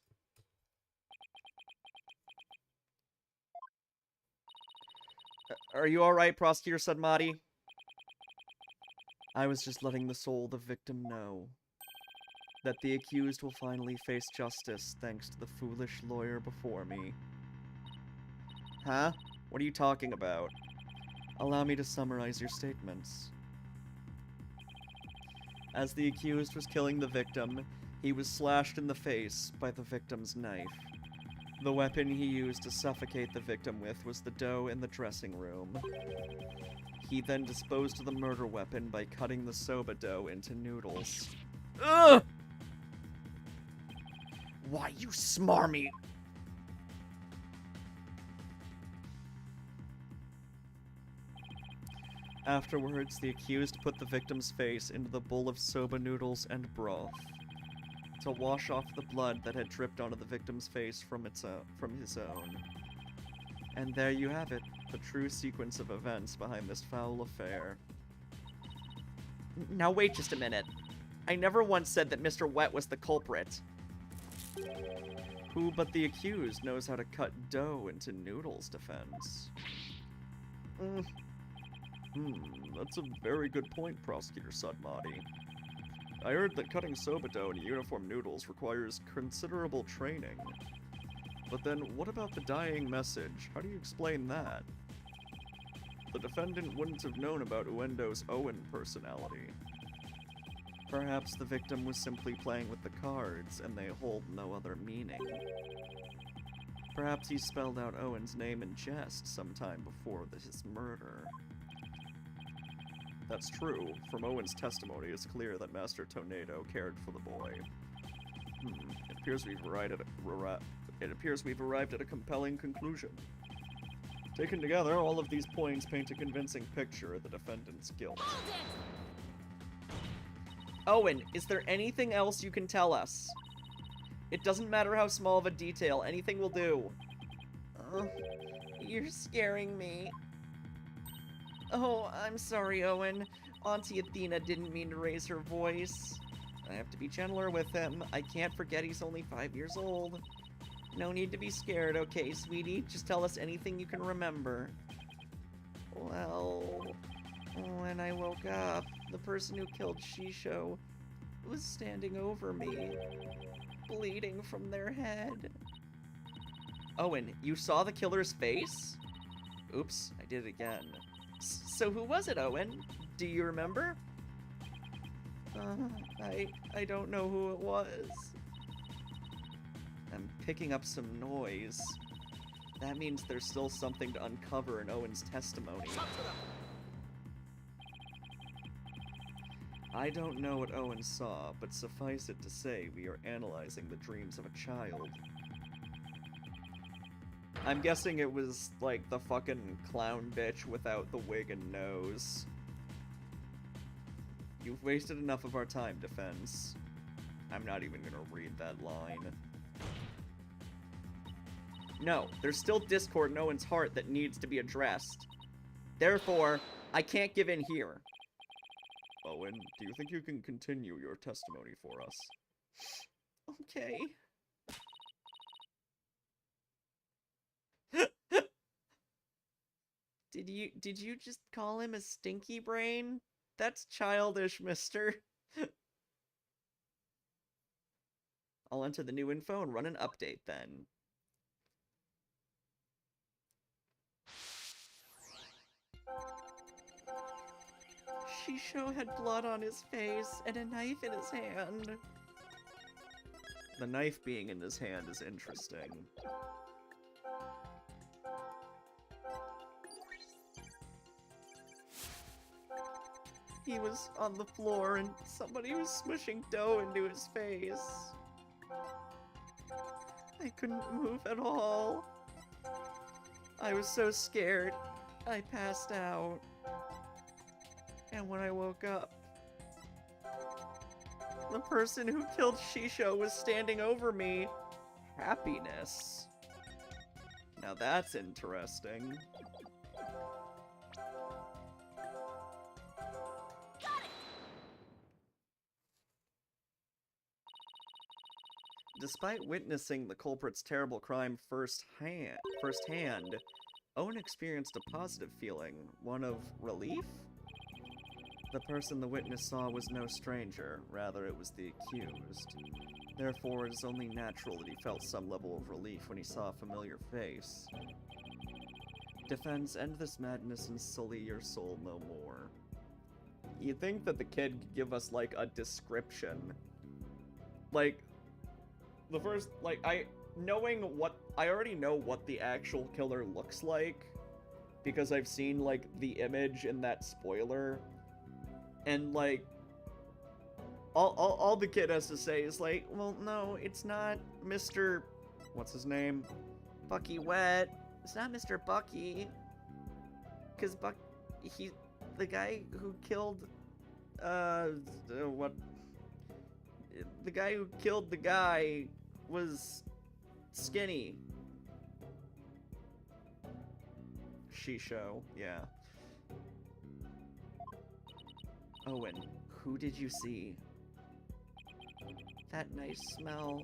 Are you alright, Prosecutor Sudmati? I was just letting the soul of the victim know that the accused will finally face justice thanks to the foolish lawyer before me. Huh? What are you talking about? Allow me to summarize your statements. As the accused was killing the victim, he was slashed in the face by the victim's knife. The weapon he used to suffocate the victim with was the dough in the dressing room. He then disposed of the murder weapon by cutting the soba dough into noodles. Ugh! Why, you smarmy... Afterwards, the accused put the victim's face into the bowl of soba noodles and broth to wash off the blood that had dripped onto the victim's face from his own. And there you have it, the true sequence of events behind this foul affair. Now wait just a minute. I never once said that Mr. Wet was the culprit. Who but the accused knows how to cut dough into noodles, defense? That's a very good point, Prosecutor Sudmati. I heard that cutting soba dough into uniform noodles requires considerable training. But then, what about the dying message? How do you explain that? The defendant wouldn't have known about Uendo's Owen personality. Perhaps the victim was simply playing with the cards, and they hold no other meaning. Perhaps he spelled out Owen's name in jest sometime before his murder. That's true. From Owen's testimony, it's clear that Master Tornado cared for the boy. It appears we've arrived at a compelling conclusion. Taken together, all of these points paint a convincing picture of the defendant's guilt. Hold it! Owen, is there anything else you can tell us? It doesn't matter how small of a detail, anything will do. You're scaring me. Oh, I'm sorry, Owen. Auntie Athena didn't mean to raise her voice. I have to be gentler with him. I can't forget he's only 5 years old. No need to be scared, okay, sweetie? Just tell us anything you can remember. Well, when I woke up, the person who killed Shisho was standing over me, bleeding from their head. Owen, you saw the killer's face? Oops, I did it again. So who was it, Owen? Do you remember? I don't know who it was. I'm picking up some noise. That means there's still something to uncover in Owen's testimony. I don't know what Owen saw, but suffice it to say we are analyzing the dreams of a child. I'm guessing it was, like, the fucking clown bitch without the wig and nose. You've wasted enough of our time, defense. I'm not even gonna read that line. No, there's still discord in Owen's heart that needs to be addressed. Therefore, I can't give in here. Owen, do you think you can continue your testimony for us? Okay. Did you just call him a stinky brain? That's childish, mister. I'll enter the new info and run an update then. Shisho had blood on his face and a knife in his hand. The knife being in his hand is interesting. He was on the floor and somebody was smishing dough into his face. I couldn't move at all. I was so scared, I passed out. And when I woke up, the person who killed Shisho was standing over me. Happiness. Now that's interesting. Despite witnessing the culprit's terrible crime firsthand, Owen experienced a positive feeling, one of relief? The person the witness saw was no stranger, rather it was the accused. Therefore, it is only natural that he felt some level of relief when he saw a familiar face. Defense, end this madness and sully your soul no more. You'd think that the kid could give us, like, a description. Like, the first, like, I already know what the actual killer looks like, because I've seen, like, the image in that spoiler. And, like, all the kid has to say is, like, well, no, it's not Mr. What's his name? Bucky Wet. It's not Mr. Bucky. Because the guy who killed, what? The guy who killed the guy was skinny. Shisho, yeah. Owen, who did you see? That nice smell.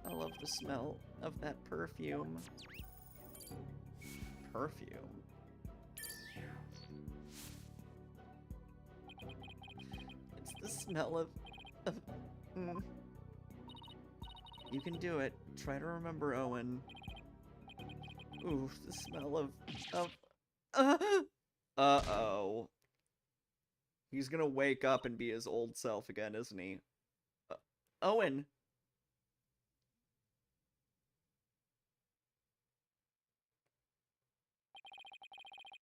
I love the smell of that perfume. Perfume? It's the smell of You can do it. Try to remember, Owen. Ooh, the smell of uh-oh. He's gonna wake up and be his old self again, isn't he? Owen!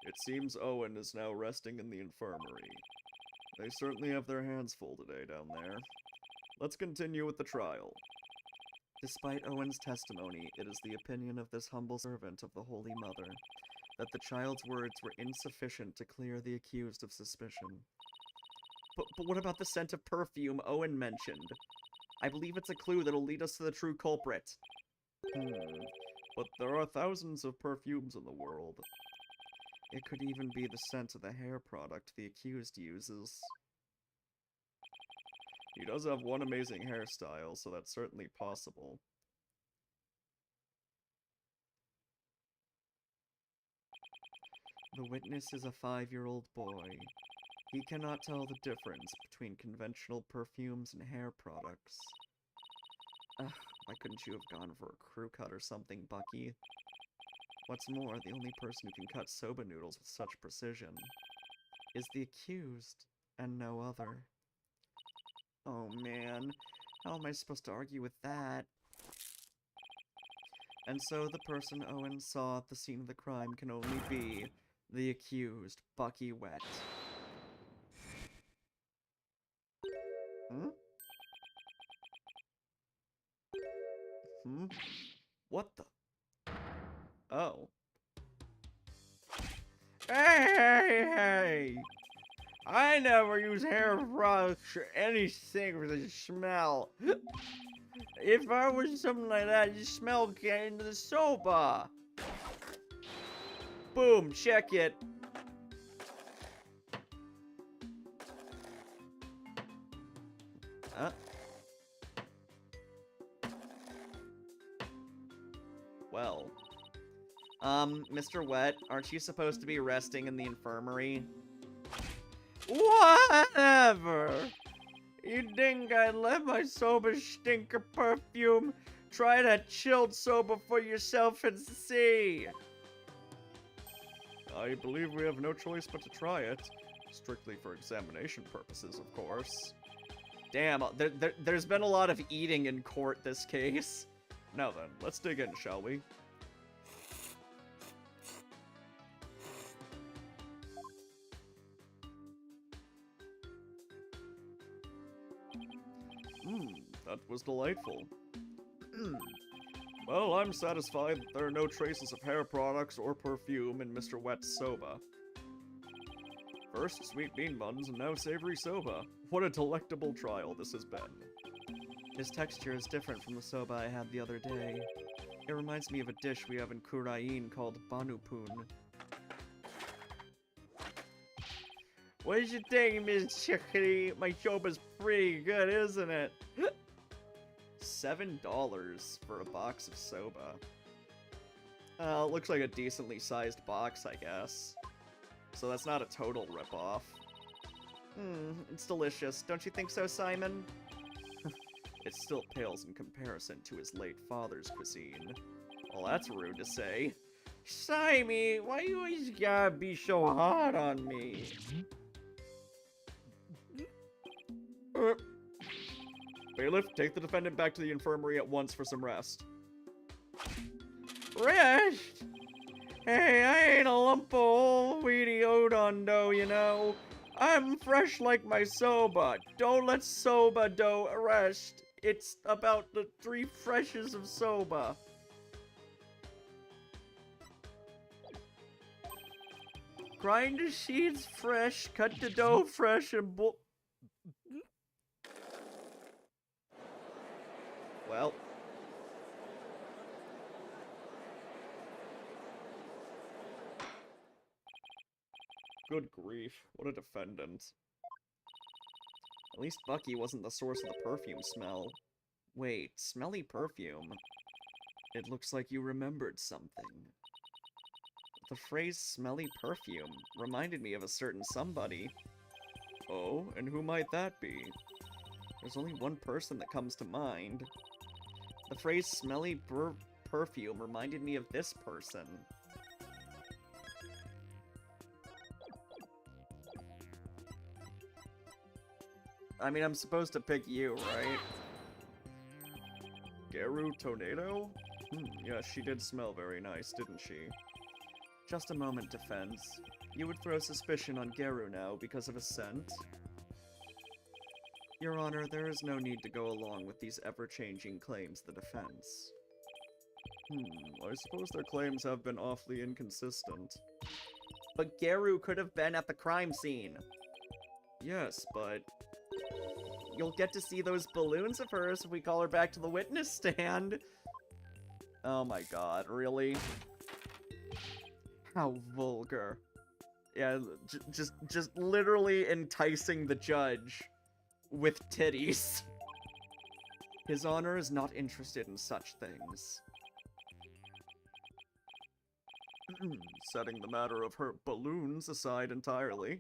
It seems Owen is now resting in the infirmary. They certainly have their hands full today down there. Let's continue with the trial. Despite Owen's testimony, it is the opinion of this humble servant of the Holy Mother that the child's words were insufficient to clear the accused of suspicion. But what about the scent of perfume Owen mentioned? I believe it's a clue that'll lead us to the true culprit. But there are thousands of perfumes in the world. It could even be the scent of the hair product the accused uses. He does have one amazing hairstyle, so that's certainly possible. The witness is a 5-year-old boy. He cannot tell the difference between conventional perfumes and hair products. Ugh, why couldn't you have gone for a crew cut or something, Bucky? What's more, the only person who can cut soba noodles with such precision is the accused, and no other. Oh man, how am I supposed to argue with that? And so the person Owen saw at the scene of the crime can only be the accused, Bucky Wet. What the? Oh. Hey! I never use hair products or anything with a smell. If I was something like that, the smell get into the soba. Boom, check it. Well. Mr. Wet, aren't you supposed to be resting in the infirmary? Whatever! You think I'd let my soba stink of perfume? Try that chilled soba for yourself and see! I believe we have no choice but to try it. Strictly for examination purposes, of course. Damn, there's been a lot of eating in court this case. Now then, let's dig in, shall we? That was delightful. Well, I'm satisfied that there are no traces of hair products or perfume in Mr. Wet's soba. First sweet bean buns and now savory soba. What a delectable trial this has been. This texture is different from the soba I had the other day. It reminds me of a dish we have in Kurain called banupun. What did you think, Miss Chickadee? My soba's pretty good, isn't it? $7 for a box of soba. Looks like a decently sized box, I guess. So that's not a total ripoff. It's delicious. Don't you think so, Simon? It still pales in comparison to his late father's cuisine. Well, that's rude to say. Simon, why you always gotta be so hard on me? Bailiff, take the defendant back to the infirmary at once for some rest. Rest? Hey, I ain't a lump of old weedy odon dough, you know. I'm fresh like my soba. Don't let soba dough rest. It's about the 3 freshes of soba. Grind the sheets fresh, cut the dough fresh, and well. Good grief, what a defendant. At least Bucky wasn't the source of the perfume smell. Wait, smelly perfume? It looks like you remembered something. The phrase smelly perfume reminded me of a certain somebody. Oh, and who might that be? There's only one person that comes to mind. The phrase smelly perfume reminded me of this person. I mean, I'm supposed to pick you, right? Garu Tornado? Yeah, she did smell very nice, didn't she? Just a moment, defense. You would throw suspicion on Garu now because of a scent? Your Honor, there is no need to go along with these ever-changing claims of the defense. I suppose their claims have been awfully inconsistent. But Garu could have been at the crime scene. Yes, but you'll get to see those balloons of hers if we call her back to the witness stand. Oh my god, really? How vulgar. Yeah, just literally enticing the judge with titties. His Honor is not interested in such things. Setting the matter of her balloons aside entirely,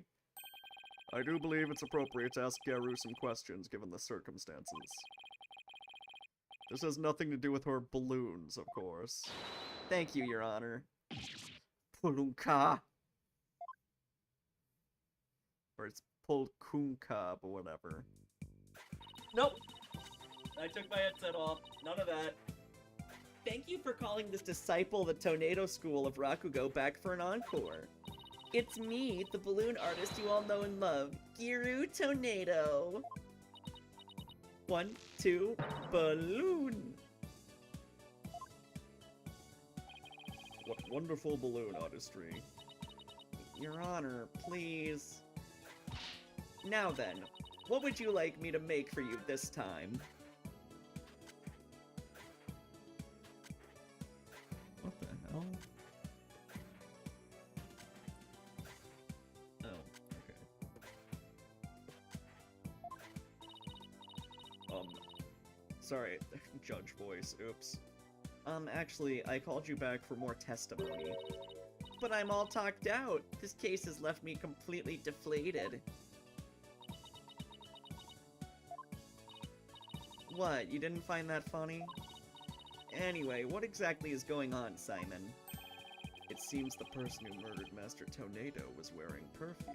I do believe it's appropriate to ask Garu some questions given the circumstances. This has nothing to do with her balloons, of course. Thank you, Your Honor. Pulunka. Or it's Pulkunka, but whatever. Nope! I took my headset off. None of that. Thank you for calling this disciple of the Tornado School of Rakugo back for an encore. It's me, the balloon artist you all know and love, Giru Tornado. 1, 2, balloon! What wonderful balloon artistry. Your Honor, please. Now then, what would you like me to make for you this time? What the hell? Oh, okay. Sorry, judge voice, oops. Actually, I called you back for more testimony. But I'm all talked out. This case has left me completely deflated. What, you didn't find that funny? Anyway, what exactly is going on, Simon? It seems the person who murdered Master Tornado was wearing perfume.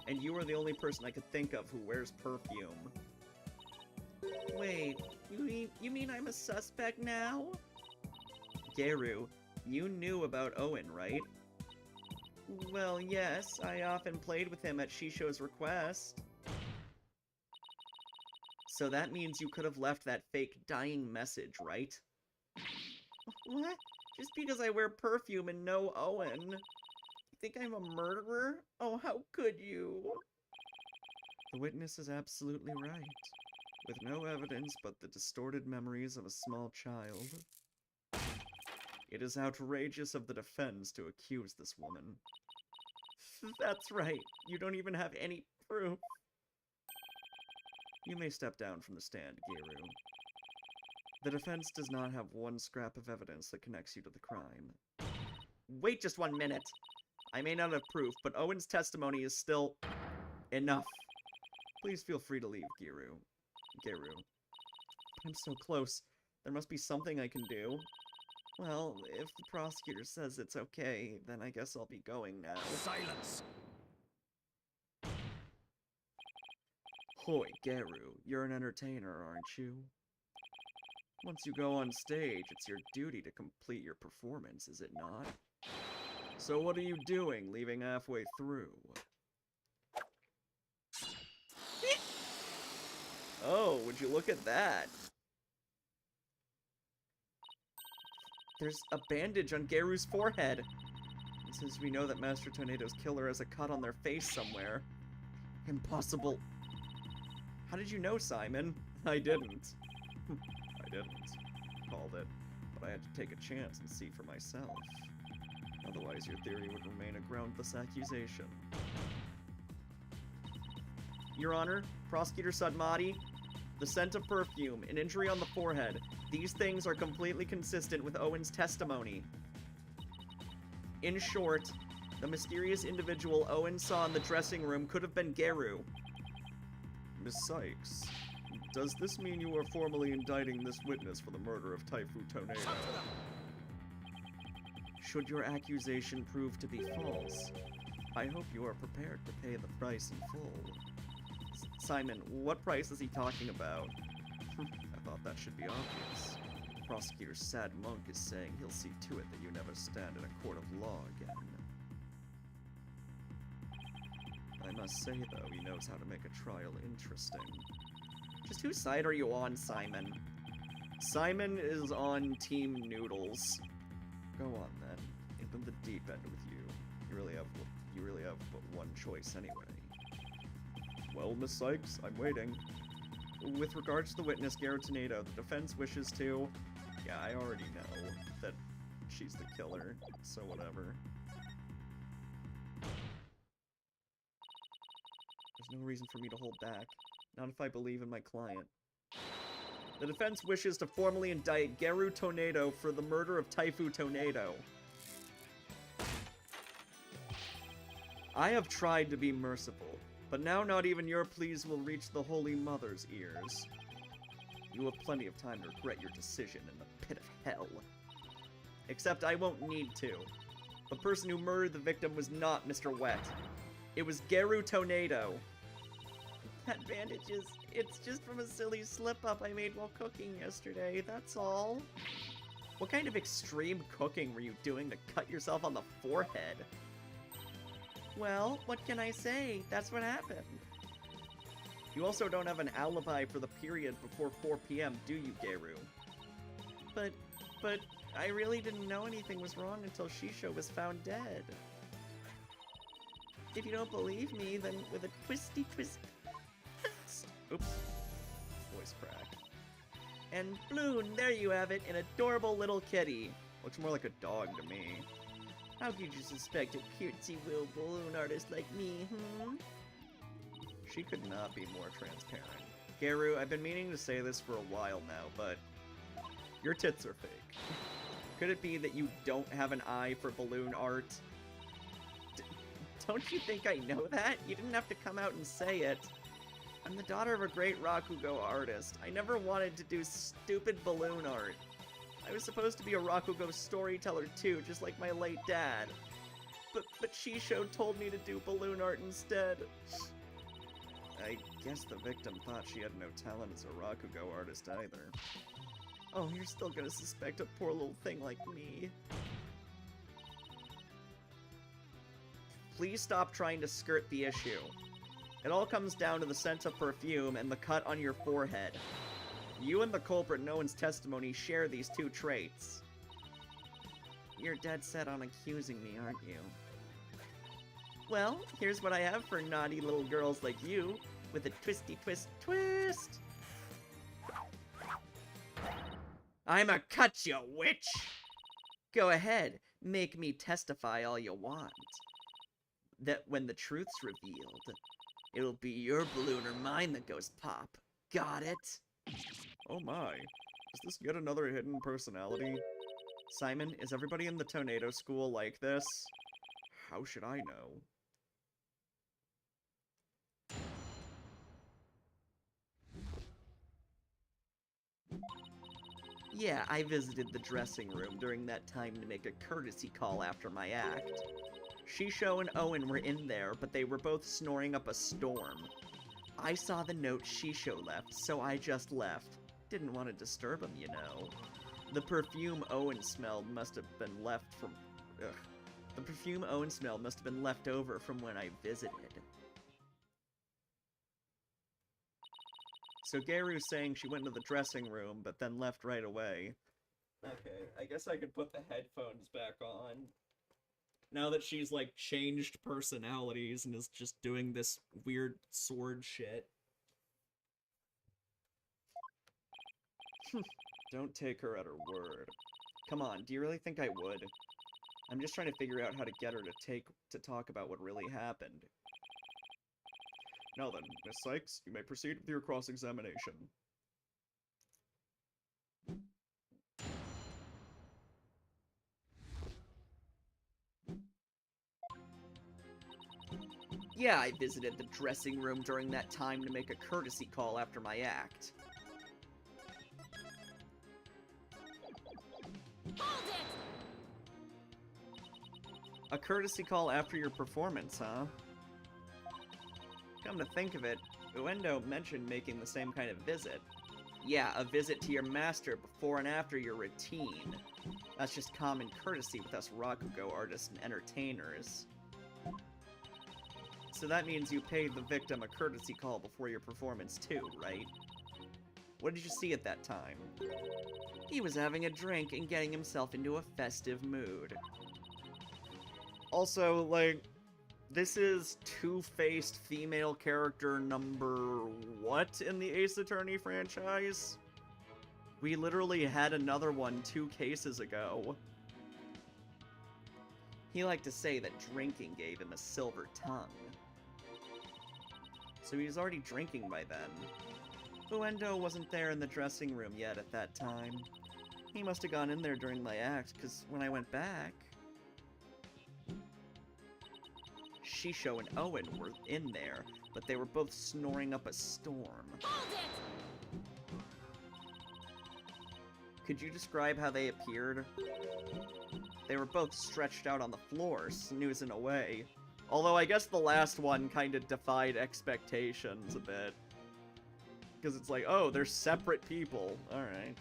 And you are the only person I could think of who wears perfume. Wait, you mean I'm a suspect now? Garu, you knew about Owen, right? Well, yes, I often played with him at Shisho's request. So that means you could have left that fake dying message, right? What? Just because I wear perfume and know Owen? You think I'm a murderer? Oh, how could you? The witness is absolutely right. With no evidence but the distorted memories of a small child. It is outrageous of the defense to accuse this woman. That's right. You don't even have any proof. You may step down from the stand, Giru. The defense does not have one scrap of evidence that connects you to the crime. Wait just 1 minute. I may not have proof, but Owen's testimony is still enough. Please feel free to leave, Giru. I'm so close. There must be something I can do. Well, if the prosecutor says it's okay, then I guess I'll be going now. Silence! Hoi, Garu, you're an entertainer, aren't you? Once you go on stage, it's your duty to complete your performance, is it not? So what are you doing, leaving halfway through? Oh, would you look at that? There's a bandage on Garu's forehead. Since we know that Master Tornado's killer has a cut on their face somewhere. Impossible. How did you know, Simon? I didn't. I didn't. Called it. But I had to take a chance and see for myself. Otherwise, your theory would remain a groundless accusation. Your Honor, Prosecutor Sudmati, the scent of perfume, an injury on the forehead. These things are completely consistent with Owen's testimony. In short, the mysterious individual Owen saw in the dressing room could have been Geru. Miss Sykes, does this mean you are formally indicting this witness for the murder of Taifu Tornado? Should your accusation prove to be false, I hope you are prepared to pay the price in full. Simon, what price is he talking about? I thought that should be obvious. Prosecutor Sad Monk is saying he'll see to it that you never stand in a court of law again. I must say, though, he knows how to make a trial interesting. Just whose side are you on, Simon? Simon is on Team Noodles. Go on, then. Into the deep end with you. You really have but one choice anyway. Well, Miss Sykes, I'm waiting. With regards to the witness, Geru Tornado, the defense wishes to... Yeah, I already know that she's the killer, so whatever. There's no reason for me to hold back. Not if I believe in my client. The defense wishes to formally indict Geru Tornado for the murder of Taifu Tornado. I have tried to be merciful, but now not even your pleas will reach the Holy Mother's ears. You have plenty of time to regret your decision in the pit of hell. Except I won't need to. The person who murdered the victim was not Mr. Wet. It was Geru Tornado. That bandage it's just from a silly slip-up I made while cooking yesterday, that's all. What kind of extreme cooking were you doing to cut yourself on the forehead? Well, what can I say? That's what happened. You also don't have an alibi for the period before 4 p.m., do you, Geru? But I really didn't know anything was wrong until Shisho was found dead. If you don't believe me, then with a twisty twist... Oops. Voice crack. And Bloon, there you have it, an adorable little kitty. Looks more like a dog to me. How could you suspect a cutesy little balloon artist like me, She could not be more transparent. Geru, I've been meaning to say this for a while now, but your tits are fake. Could it be that you don't have an eye for balloon art? Don't you think I know that? You didn't have to come out and say it. I'm the daughter of a great Rakugo artist. I never wanted to do stupid balloon art. I was supposed to be a Rakugo storyteller too, just like my late dad. But Shisho told me to do balloon art instead. I guess the victim thought she had no talent as a Rakugo artist either. Oh, you're still gonna suspect a poor little thing like me. Please stop trying to skirt the issue. It all comes down to the scent of perfume and the cut on your forehead. You and the culprit in Owen's testimony share these two traits. You're dead set on accusing me, aren't you? Well, here's what I have for naughty little girls like you, with a twisty twist twist! I'ma cut you, witch! Go ahead, make me testify all you want. That when the truth's revealed, it'll be your balloon or mine that goes pop. Got it? Oh my. Is this yet another hidden personality? Simon, is everybody in the Tornado School like this? How should I know? Yeah, I visited the dressing room during that time to make a courtesy call after my act. Shisho and Owen were in there, but they were both snoring up a storm. I saw the note Shisho left, so I just left. Didn't want to disturb him, you know. The perfume Owen smelled must have been left from... Ugh. The perfume Owen smelled must have been left over from when I visited. So Geru's saying she went into the dressing room, but then left right away. Okay, I guess I could put the headphones back on. Now that she's, like, changed personalities and is just doing this weird sword shit. Don't take her at her word. Come on, do you really think I would? I'm just trying to figure out how to get her to talk about what really happened. Now then, Miss Sykes, you may proceed with your cross-examination. Yeah, I visited the dressing room during that time to make a courtesy call after my act. Hold it! A courtesy call after your performance, huh? Come to think of it, Uendo mentioned making the same kind of visit. Yeah, a visit to your master before and after your routine. That's just common courtesy with us Rakugo artists and entertainers. So that means you paid the victim a courtesy call before your performance too, right? What did you see at that time? He was having a drink and getting himself into a festive mood. Also, like, this is two-faced female character number what in the Ace Attorney franchise? We literally had another one 2 cases ago. He liked to say that drinking gave him a silver tongue. So he was already drinking by then. Uendo wasn't there in the dressing room yet at that time. He must have gone in there during my act, because when I went back... Shisho and Owen were in there, but they were both snoring up a storm. Hold it! Could you describe how they appeared? They were both stretched out on the floor, snoozing away. Although I guess the last one kind of defied expectations a bit. Because it's like, oh, they're separate people. Alright.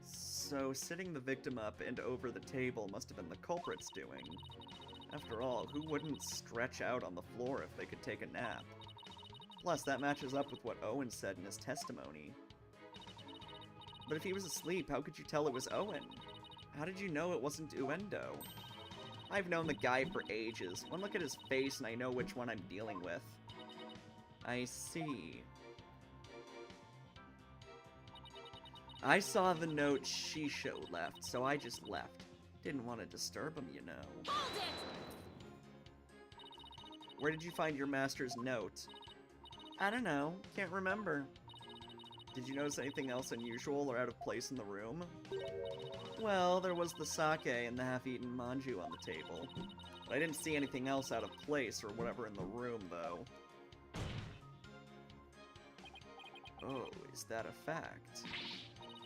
So, sitting the victim up and over the table must have been the culprit's doing. After all, who wouldn't stretch out on the floor if they could take a nap? Plus, that matches up with what Owen said in his testimony. But if he was asleep, how could you tell it was Owen? How did you know it wasn't Uendo? I've known the guy for ages. One look at his face and I know which one I'm dealing with. I see. I saw the note Shisho left, so I just left. Didn't want to disturb him, you know. Hold it! Where did you find your master's note? I don't know. Can't remember. Did you notice anything else unusual or out of place in the room? Well, there was the sake and the half-eaten manju on the table. But I didn't see anything else out of place or whatever in the room, though. Oh, is that a fact?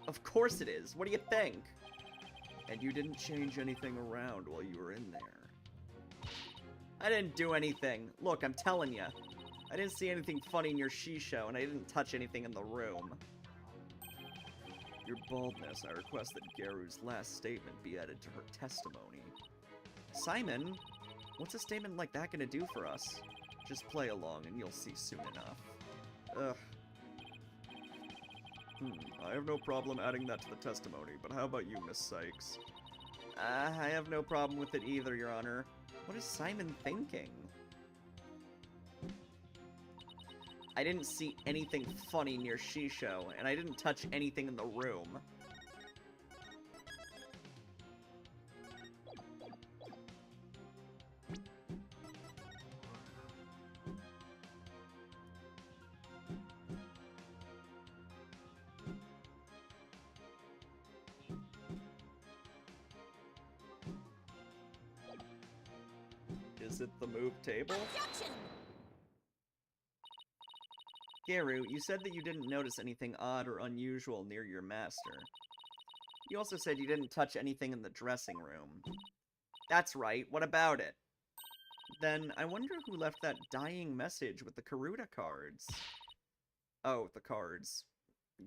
Of course it is! What do you think? And you didn't change anything around while you were in there. I didn't do anything. Look, I'm telling you. I didn't see anything funny near Shisho, and I didn't touch anything in the room. Your baldness, I request that Garu's last statement be added to her testimony. Simon? What's a statement like that gonna do for us? Just play along and you'll see soon enough. Ugh. I have no problem adding that to the testimony, but how about you, Miss Sykes? I have no problem with it either, Your Honor. What is Simon thinking? I didn't see anything funny near Shisho, and I didn't touch anything in the room. Is it the move table? Objection! Garu, you said that you didn't notice anything odd or unusual near your master. You also said you didn't touch anything in the dressing room. That's right, what about it? Then, I wonder who left that dying message with the Karuta cards. Oh, the cards.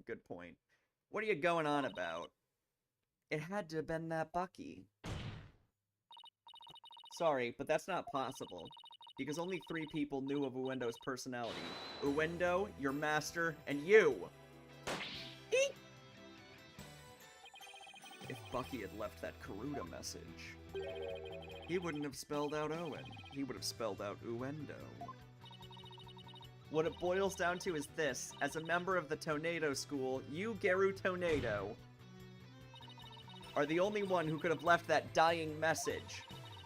Good point. What are you going on about? It had to have been that Bucky. Sorry, but that's not possible. Because only 3 people knew of Uendo's personality. Uendo, your master, and you! Eek! If Bucky had left that Karuta message. He wouldn't have spelled out Owen. He would have spelled out Uendo. What it boils down to is this. As a member of the Tornado School, you, Geru Tornado, are the only one who could have left that dying message.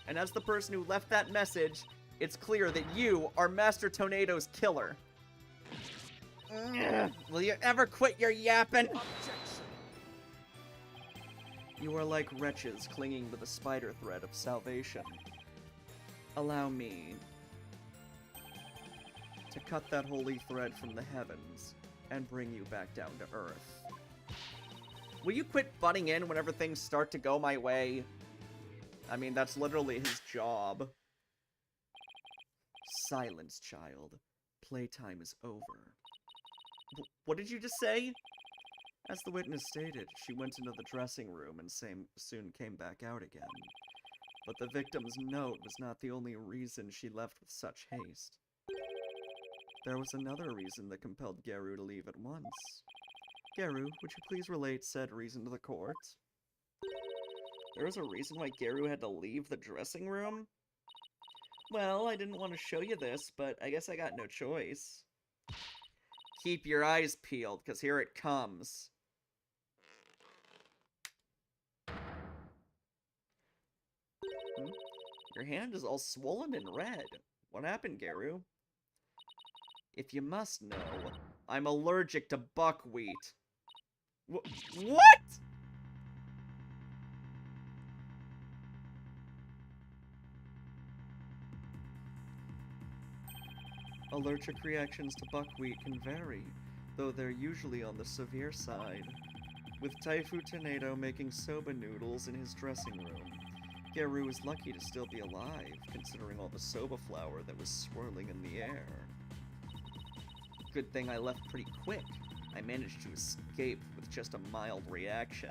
And as the person who left that message, it's clear that you are Master Tornado's killer. Will you ever quit your yapping? You are like wretches clinging to the spider thread of salvation. Allow me to cut that holy thread from the heavens and bring you back down to earth. Will you quit butting in whenever things start to go my way? I mean, that's literally his job. Silence, child. Playtime is over. What did you just say? As the witness stated, she went into the dressing room and soon came back out again. But the victim's note was not the only reason she left with such haste. There was another reason that compelled Geru to leave at once. Geru, would you please relate said reason to the court? There was a reason why Geru had to leave the dressing room? Well, I didn't want to show you this, but I guess I got no choice. Keep your eyes peeled, because here it comes. Your hand is all swollen and red. What happened, Geru? If you must know, I'm allergic to buckwheat. What? Allergic reactions to buckwheat can vary, though they're usually on the severe side. With Taifu Tornado making soba noodles in his dressing room, Geru is lucky to still be alive, considering all the soba flour that was swirling in the air. Good thing I left pretty quick. I managed to escape with just a mild reaction.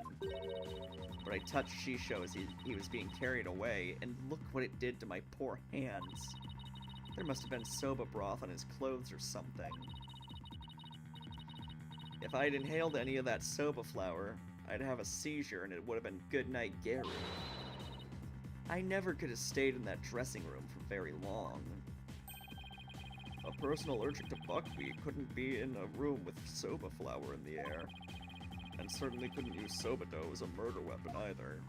But I touched Shisho as he was being carried away, and look what it did to my poor hands. There must have been soba broth on his clothes or something. If I'd inhaled any of that soba flour, I'd have a seizure and it would have been goodnight Geru. I never could have stayed in that dressing room for very long. A person allergic to buckwheat couldn't be in a room with soba flour in the air. And certainly couldn't use soba dough as a murder weapon either.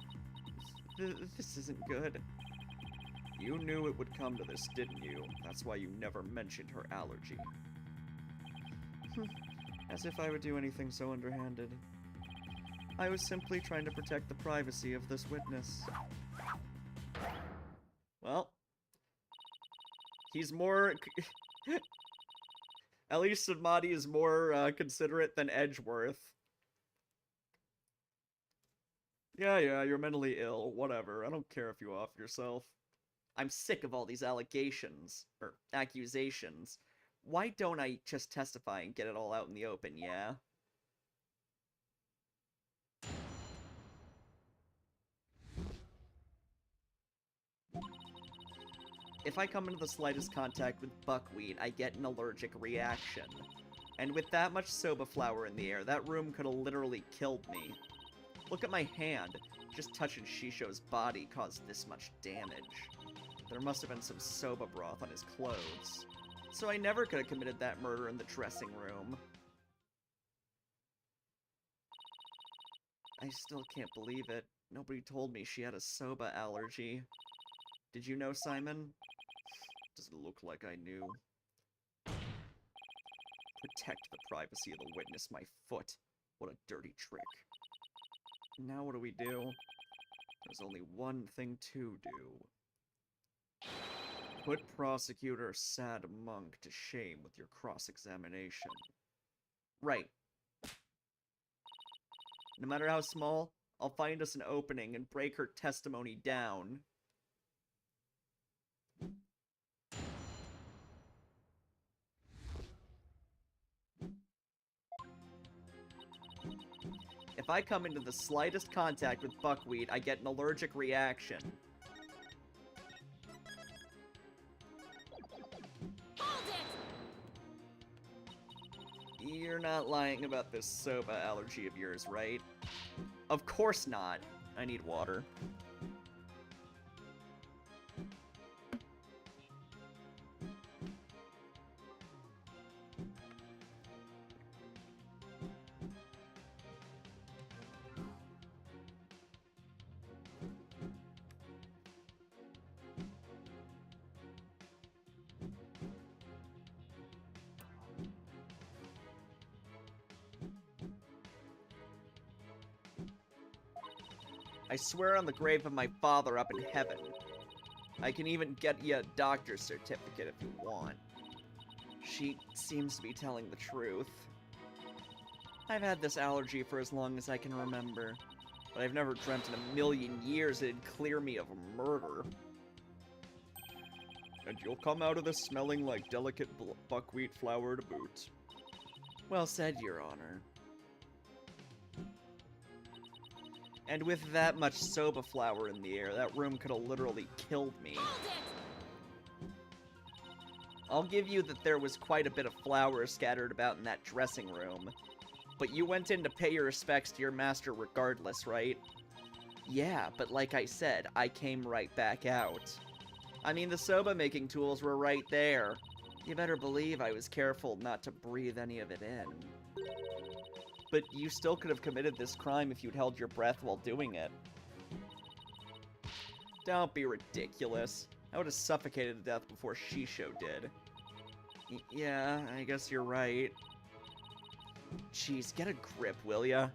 This isn't good. You knew it would come to this, didn't you? That's why you never mentioned her allergy. As if I would do anything so underhanded. I was simply trying to protect the privacy of this witness. Well, he's more... At least Samadhi is more considerate than Edgeworth. Yeah, you're mentally ill. Whatever. I don't care if you off yourself. I'm sick of all these allegations. Or accusations. Why don't I just testify and get it all out in the open, yeah? If I come into the slightest contact with buckwheat, I get an allergic reaction. And with that much soba flour in the air, that room could have literally killed me. Look at my hand. Just touching Shisho's body caused this much damage. There must have been some soba broth on his clothes. So I never could have committed that murder in the dressing room. I still can't believe it. Nobody told me she had a soba allergy. Did you know, Simon? Doesn't look like I knew. Protect the privacy of the witness, my foot. What a dirty trick. Now what do we do? There's only one thing to do. Put prosecutor Sad Monk to shame with your cross-examination. Right. No matter how small, I'll find us an opening and break her testimony down. If I come into the slightest contact with buckwheat, I get an allergic reaction. Hold it! You're not lying about this soba allergy of yours, right? Of course not. I need water. I swear on the grave of my father up in heaven. I can even get you a doctor's certificate if you want. She seems to be telling the truth. I've had this allergy for as long as I can remember, but I've never dreamt in a million years it'd clear me of murder. And you'll come out of this smelling like delicate buckwheat flour to boot. Well said, Your Honor. And with that much soba flour in the air, that room could have literally killed me. I'll give you that there was quite a bit of flour scattered about in that dressing room. But you went in to pay your respects to your master regardless, right? Yeah, but like I said, I came right back out. I mean, the soba-making tools were right there. You better believe I was careful not to breathe any of it in. But you still could have committed this crime if you'd held your breath while doing it. Don't be ridiculous. I would have suffocated to death before Shisho did. Yeah, I guess you're right. Jeez, get a grip, will ya?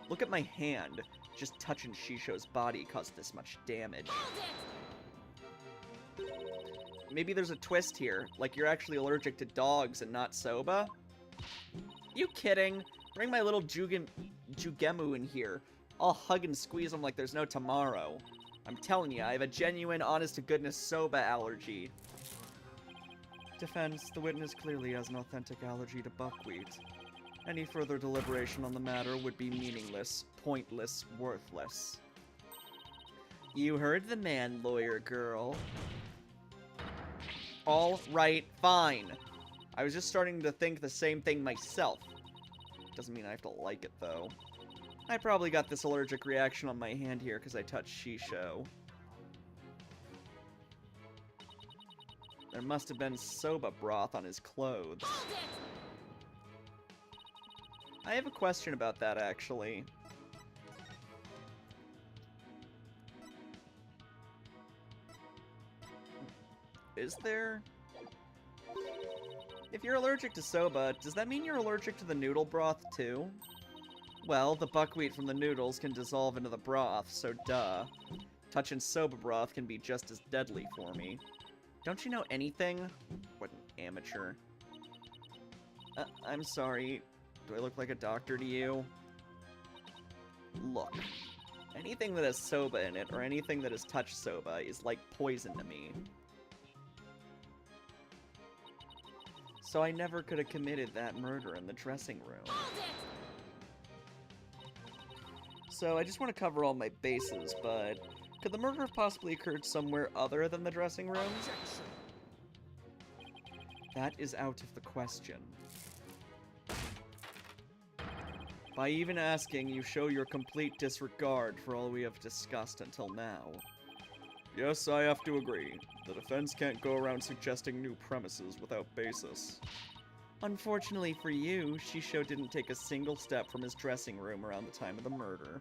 Look at my hand. Just touching Shisho's body caused this much damage. Maybe there's a twist here, like you're actually allergic to dogs and not soba? You kidding? Bring my little Jugemu in here. I'll hug and squeeze him like there's no tomorrow. I'm telling you, I have a genuine, honest-to-goodness soba allergy. Defense, the witness clearly has an authentic allergy to buckwheat. Any further deliberation on the matter would be meaningless, pointless, worthless. You heard the man, lawyer girl. All right, fine. I was just starting to think the same thing myself. Doesn't mean I have to like it, though. I probably got this allergic reaction on my hand here because I touched Shisho. There must have been soba broth on his clothes. I have a question about that, actually. Is there? If you're allergic to soba, does that mean you're allergic to the noodle broth, too? Well, the buckwheat from the noodles can dissolve into the broth, so duh. Touching soba broth can be just as deadly for me. Don't you know anything? What an amateur. I'm sorry. Do I look like a doctor to you? Look. Anything that has soba in it, or anything that has touched soba, is like poison to me. So I never could have committed that murder in the dressing room. So I just want to cover all my bases, but could the murder have possibly occurred somewhere other than the dressing room? That is out of the question. By even asking, you show your complete disregard for all we have discussed until now. Yes, I have to agree. The defense can't go around suggesting new premises without basis. Unfortunately for you, Shisho didn't take a single step from his dressing room around the time of the murder.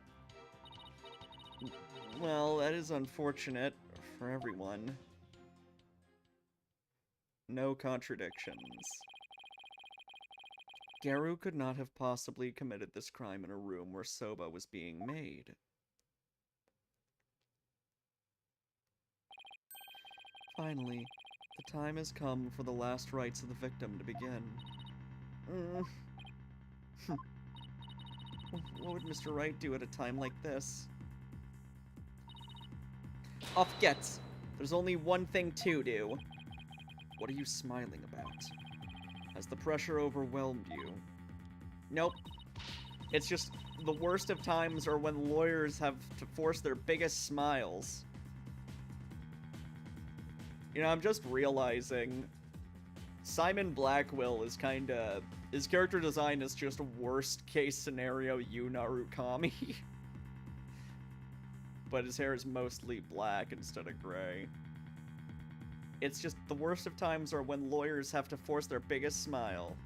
Well, that is unfortunate for everyone. No contradictions. Garu could not have possibly committed this crime in a room where soba was being made. Finally, the time has come for the last rites of the victim to begin. What would Mr. Wright do at a time like this? Off gets. There's only one thing to do. What are you smiling about? Has the pressure overwhelmed you? Nope. It's just the worst of times are when lawyers have to force their biggest smiles. You know, I'm just realizing Simon Blackwell is kinda His character design is just worst case scenario Yu Narukami. But his hair is mostly black instead of gray. It's just the worst of times are when lawyers have to force their biggest smile.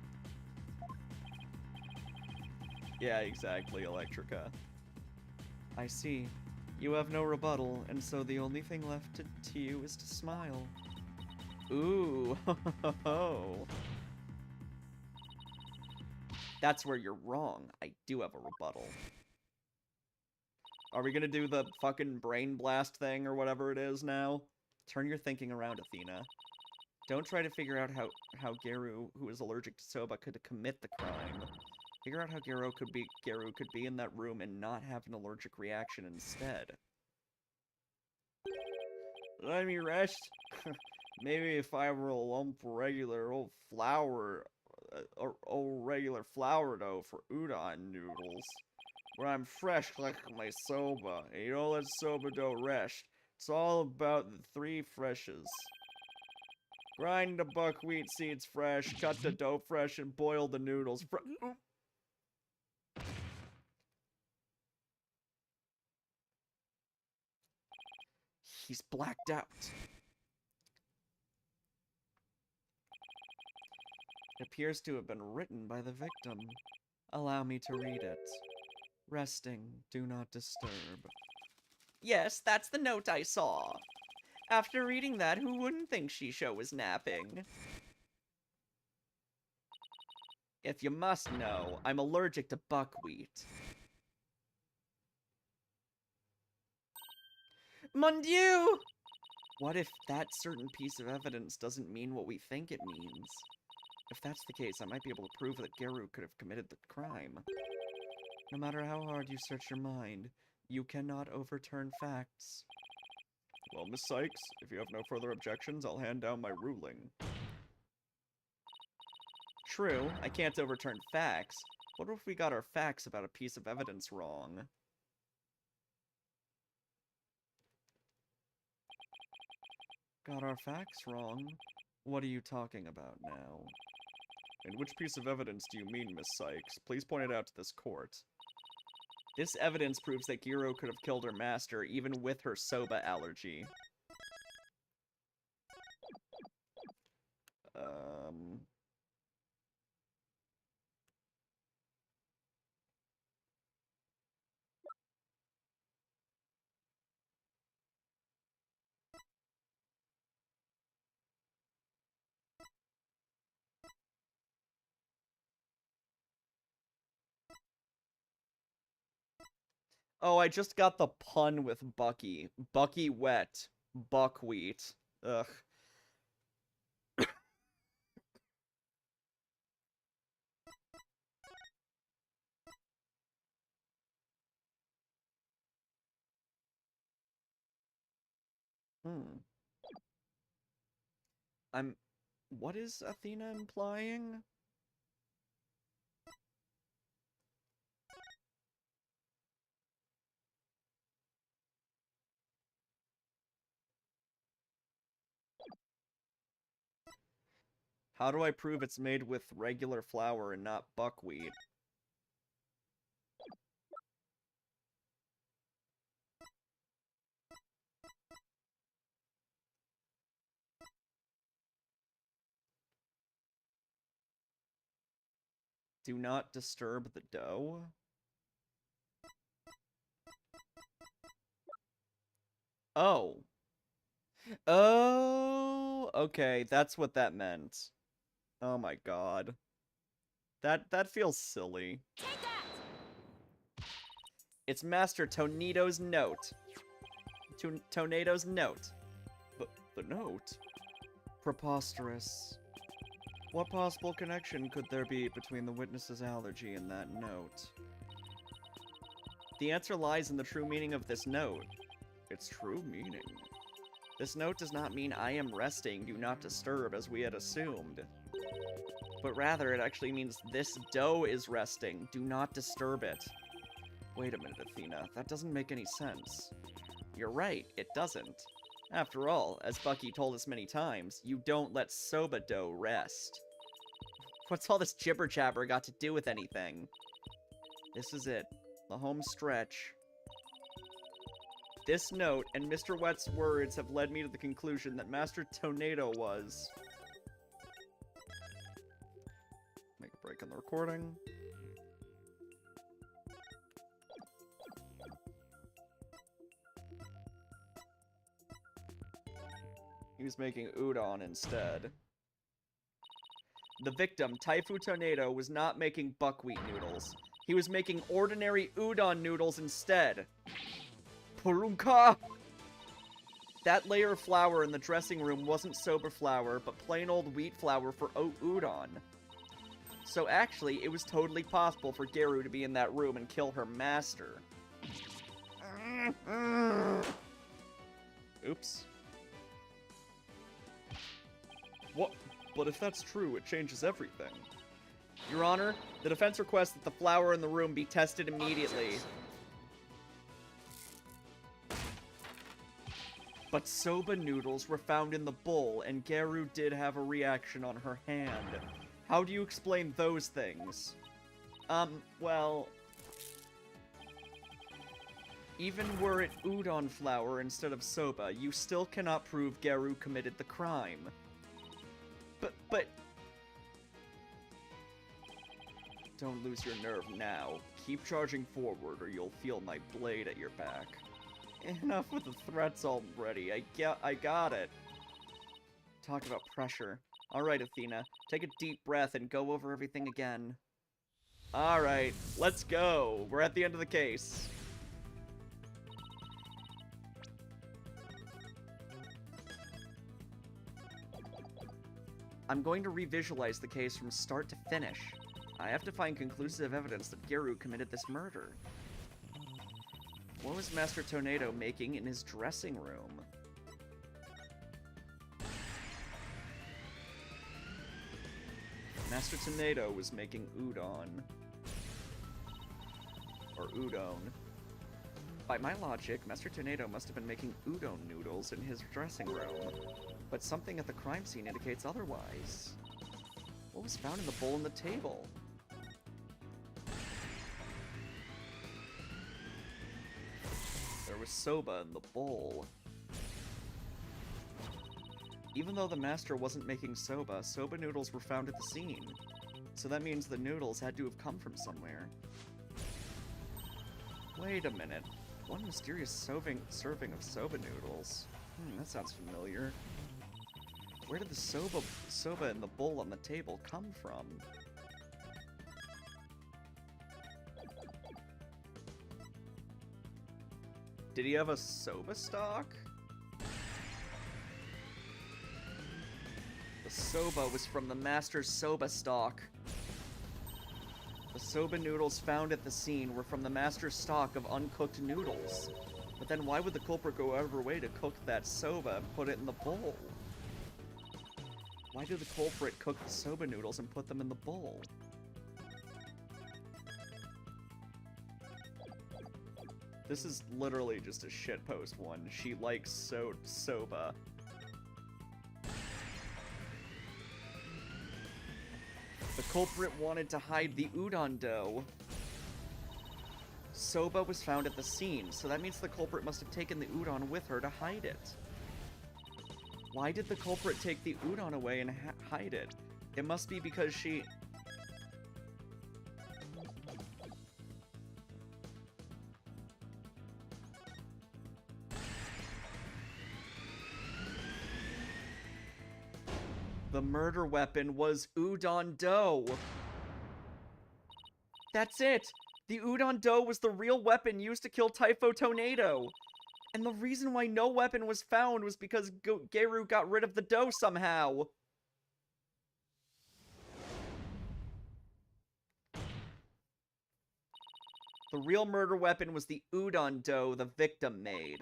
Yeah, exactly, Electrica. I see. You have no rebuttal, and so the only thing left to you is to smile. Ooh, ho ho ho. That's where you're wrong. I do have a rebuttal. Are we gonna do the fucking brain blast thing or whatever it is now? Turn your thinking around, Athena. Don't try to figure out how Geru, who is allergic to soba, could commit the crime. Figure out how Geru could be in that room and not have an allergic reaction instead. Let me rest. Maybe if I were a lump regular old flour, old regular flour dough for udon noodles, where I'm fresh like my soba, and you don't let soba dough rest. It's all about the 3 freshes. Grind the buckwheat seeds fresh, cut the dough fresh, and boil the noodles. He's blacked out. It appears to have been written by the victim. Allow me to read it. Resting, do not disturb. Yes, that's the note I saw. After reading that, who wouldn't think Shisho was napping? If you must know, I'm allergic to buckwheat. Mon Dieu! What if that certain piece of evidence doesn't mean what we think it means? If that's the case, I might be able to prove that Geru could have committed the crime. No matter how hard you search your mind, you cannot overturn facts. Well, Miss Sykes, if you have no further objections, I'll hand down my ruling. True, I can't overturn facts. What if we got our facts about a piece of evidence wrong? Got our facts wrong? What are you talking about now? And which piece of evidence do you mean, Miss Sykes? Please point it out to this court. This evidence proves that Giro could have killed her master, even with her soba allergy. Oh, I just got the pun with Bucky. Bucky wet. Buckwheat. Ugh. What is Athena implying? How do I prove it's made with regular flour and not buckwheat? Do not disturb the dough? Oh. Oh, okay, that's what that meant. Oh my god. That feels silly. Take that! It's Master Tornado's note. Tornado's note. The note? Preposterous. What possible connection could there be between the witness's allergy and that note? The answer lies in the true meaning of this note. Its true meaning. This note does not mean I am resting, do not disturb, as we had assumed. But rather, it actually means this dough is resting, do not disturb it. Wait a minute, Athena, that doesn't make any sense. You're right, it doesn't. After all, as Bucky told us many times, you don't let soba dough rest. What's all this jibber-jabber got to do with anything? This is it. The home stretch. This note and Mr. Wet's words have led me to the conclusion that Master Tornado was... Make a break on the recording. He was making udon instead. The victim, Typhoon Tornado, was not making buckwheat noodles. He was making ordinary udon noodles instead. Purunka! That layer of flour in the dressing room wasn't soba flour, but plain old wheat flour for udon. So actually, it was totally possible for Geru to be in that room and kill her master. Oops. What? But if that's true, it changes everything. Your Honor, the defense requests that the flour in the room be tested immediately. But soba noodles were found in the bowl, and Geru did have a reaction on her hand. How do you explain those things? Well... Even were it udon flour instead of soba, you still cannot prove Geru committed the crime. But... Don't lose your nerve now. Keep charging forward, or you'll feel my blade at your back. Enough with the threats already. I got it. Talk about pressure. Alright, Athena. Take a deep breath and go over everything again. Alright, let's go. We're at the end of the case. I'm going to revisualize the case from start to finish. I have to find conclusive evidence that Geru committed this murder. What was Master Tornado making in his dressing room? Master Tornado was making udon. Or udon. By my logic, Master Tornado must have been making udon noodles in his dressing room. But something at the crime scene indicates otherwise. What was found in the bowl on the table? There was soba in the bowl. Even though the master wasn't making soba, soba noodles were found at the scene. So that means the noodles had to have come from somewhere. Wait a minute. One mysterious serving of soba noodles. That sounds familiar. Where did the soba in the bowl on the table come from? Did he have a soba stock? The soba was from the master's soba stock. The soba noodles found at the scene were from the master's stock of uncooked noodles. But then why would the culprit go out of her way to cook that soba and put it in the bowl? Why did the culprit cook the soba noodles and put them in the bowl? This is literally just a shitpost one. She likes soba. The culprit wanted to hide the udon dough. Soba was found at the scene, so that means the culprit must have taken the udon with her to hide it. Why did the culprit take the udon away and hide it? It must be because she... The murder weapon was udon dough. That's it! The udon dough was the real weapon used to kill Typhoon Tornado. And the reason why no weapon was found was because Geru got rid of the dough somehow. The real murder weapon was the udon dough the victim made.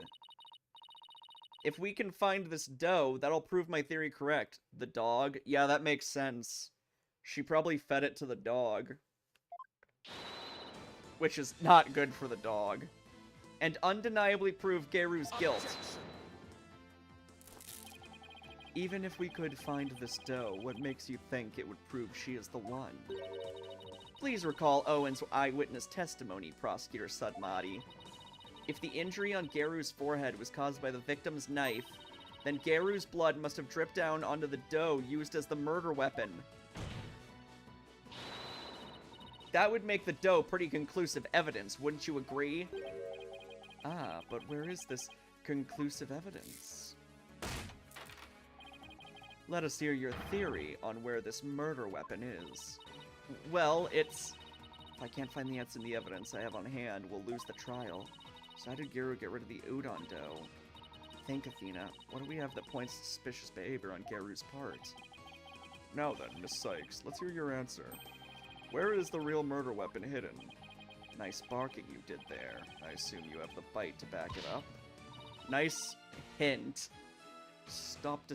If we can find this dough, that'll prove my theory correct. The dog? Yeah, that makes sense. She probably fed it to the dog. Which is not good for the dog. And undeniably prove Geru's guilt. Even if we could find this doe, what makes you think it would prove she is the one? Please recall Owen's eyewitness testimony, Prosecutor Sudmati. If the injury on Garu's forehead was caused by the victim's knife, then Garu's blood must have dripped down onto the doe used as the murder weapon. That would make the doe pretty conclusive evidence, wouldn't you agree? Ah, but where is this conclusive evidence? Let us hear your theory on where this murder weapon is. Well, it's... If I can't find the answer in the evidence I have on hand, we'll lose the trial. So how did Garu get rid of the udon dough? Think, Athena. What do we have that points to suspicious behavior on Garu's part? Now then, Miss Sykes, let's hear your answer. Where is the real murder weapon hidden? Nice barking you did there. I assume you have the bite to back it up. Nice hint. Stop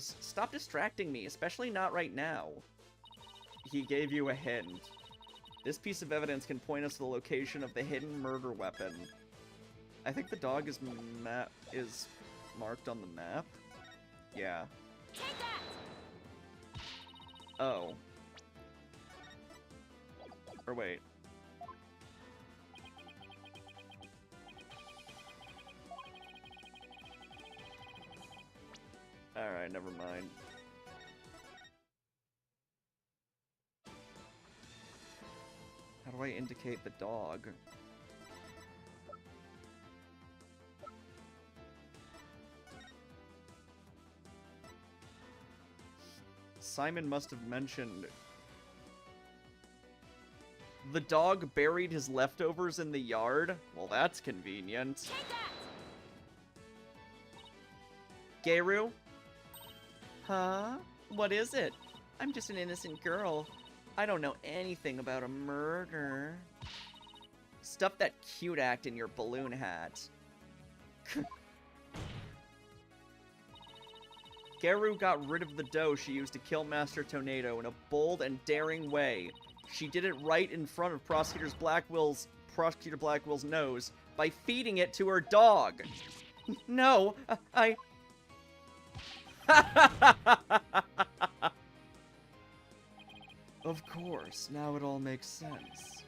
distracting me, especially not right now. He gave you a hint. This piece of evidence can point us to the location of the hidden murder weapon. I think the dog is marked on the map. Yeah. Take that! Oh. Or wait. Alright, never mind. How do I indicate the dog? Simon must have mentioned... The dog buried his leftovers in the yard? Well, that's convenient. Take that! Garu? Huh? What is it? I'm just an innocent girl. I don't know anything about a murder. Stuff that cute act in your balloon hat. Garu got rid of the dough she used to kill Master Tornado in a bold and daring way. She did it right in front of Prosecutor Blackwell's nose by feeding it to her dog. No, I... Of course, now it all makes sense.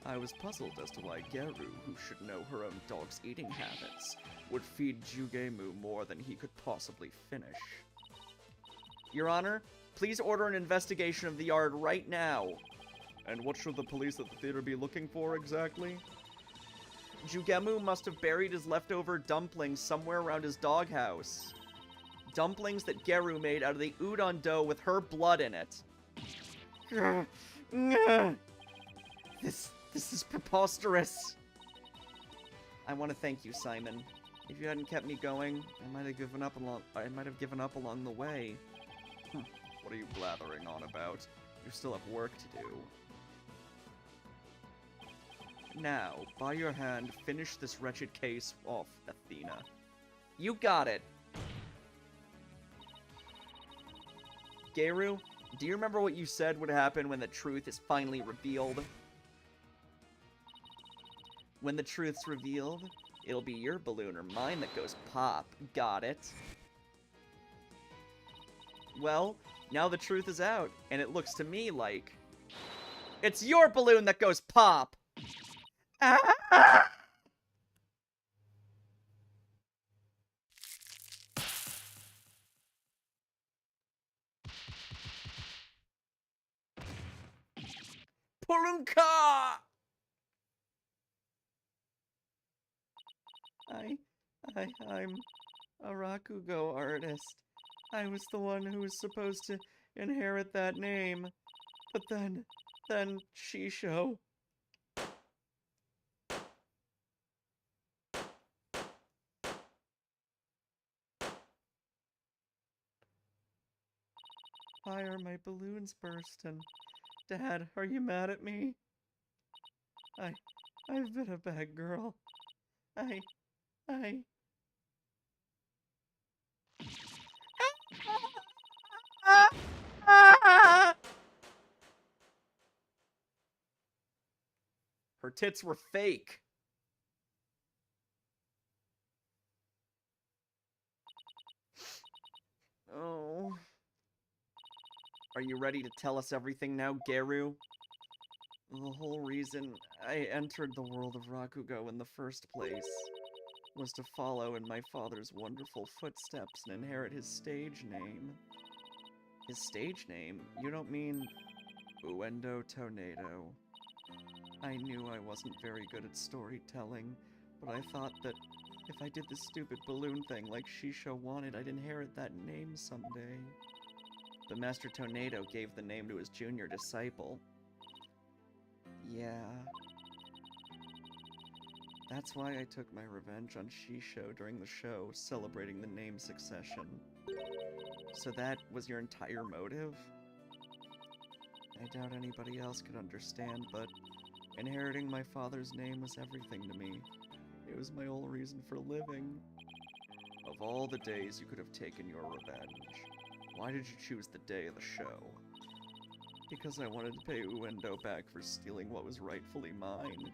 I was puzzled as to why Garu, who should know her own dog's eating habits, would feed Jugemu more than he could possibly finish. Your Honor, please order an investigation of the yard right now. And what should the police at the theater be looking for exactly? Jugemu must have buried his leftover dumplings somewhere around his doghouse. Dumplings that Garu made out of the udon dough with her blood in it. This is preposterous. I want to thank you, Simon. If you hadn't kept me going, I might have given up along the way. What are you blathering on about? You still have work to do. Now, by your hand, finish this wretched case off, Athena. You got it! Garu, do you remember what you said would happen when the truth is finally revealed? When the truth's revealed, it'll be your balloon or mine that goes pop. Got it? Well, now the truth is out, and it looks to me like... It's your balloon that goes pop! Ah! Purunka! I'm a Rakugo artist. I was the one who was supposed to inherit that name. But then Shisho. Why are my balloons bursting? Dad, are you mad at me? I've been a bad girl. Her tits were fake. Oh. Are you ready to tell us everything now, Geru? The whole reason I entered the world of Rakugo in the first place was to follow in my father's wonderful footsteps and inherit his stage name. His stage name? You don't mean Uendo Tornado. I knew I wasn't very good at storytelling, but I thought that if I did the stupid balloon thing like Shisho wanted, I'd inherit that name someday. But Master Tornado gave the name to his junior disciple. Yeah. That's why I took my revenge on Shisho during the show, celebrating the name succession. So that was your entire motive? I doubt anybody else could understand, but inheriting my father's name was everything to me. It was my whole reason for living. Of all the days you could have taken your revenge, why did you choose the day of the show? Because I wanted to pay Uendo back for stealing what was rightfully mine.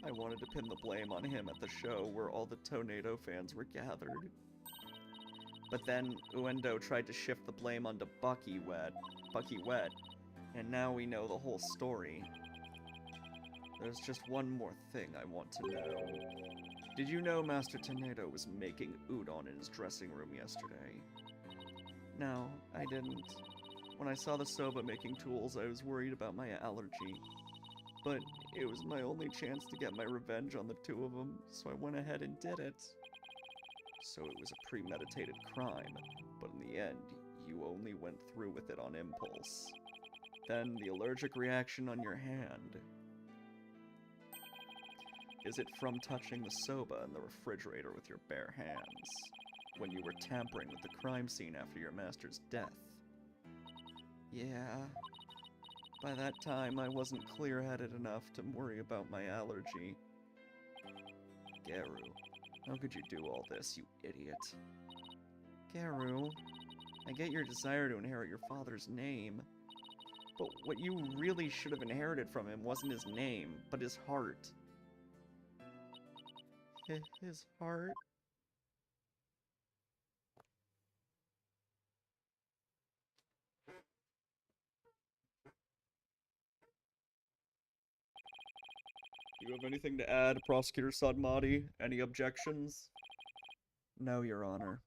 I wanted to pin the blame on him at the show where all the Tornado fans were gathered. But then Uendo tried to shift the blame onto Bucky Wet, and now we know the whole story. There's just one more thing I want to know. Did you know Master Tornado was making udon in his dressing room yesterday? No, I didn't. When I saw the soba making tools, I was worried about my allergy. But it was my only chance to get my revenge on the two of them, so I went ahead and did it. So it was a premeditated crime, but in the end, you only went through with it on impulse. Then the allergic reaction on your hand. Is it from touching the soba in the refrigerator with your bare hands, when you were tampering with the crime scene after your master's death? Yeah. By that time, I wasn't clear-headed enough to worry about my allergy. Geru, how could you do all this, you idiot? Geru, I get your desire to inherit your father's name, but what you really should have inherited from him wasn't his name, but his heart. His heart? Do you have anything to add, Prosecutor Sadmati? Any objections? No, Your Honor.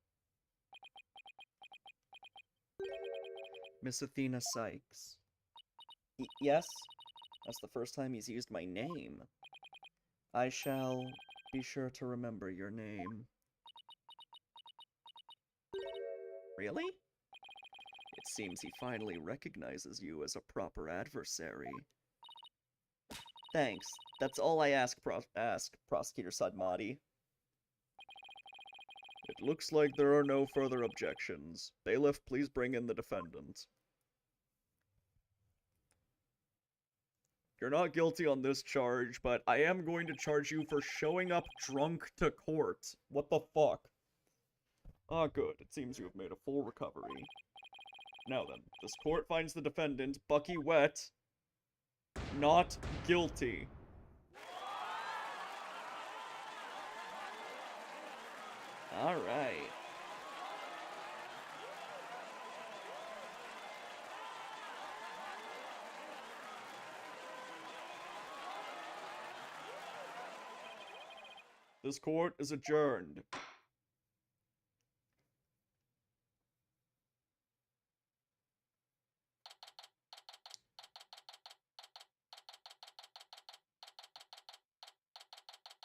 Miss Athena Sykes. Yes? That's the first time he's used my name. I shall be sure to remember your name. Really? It seems he finally recognizes you as a proper adversary. Thanks. That's all I ask, Prosecutor Sadmati. It looks like there are no further objections. Bailiff, please bring in the defendant. You're not guilty on this charge, but I am going to charge you for showing up drunk to court. What the fuck? Ah, good. It seems you have made a full recovery. Now then, this court finds the defendant, Bucky Wet, not guilty. Alright. This court is adjourned.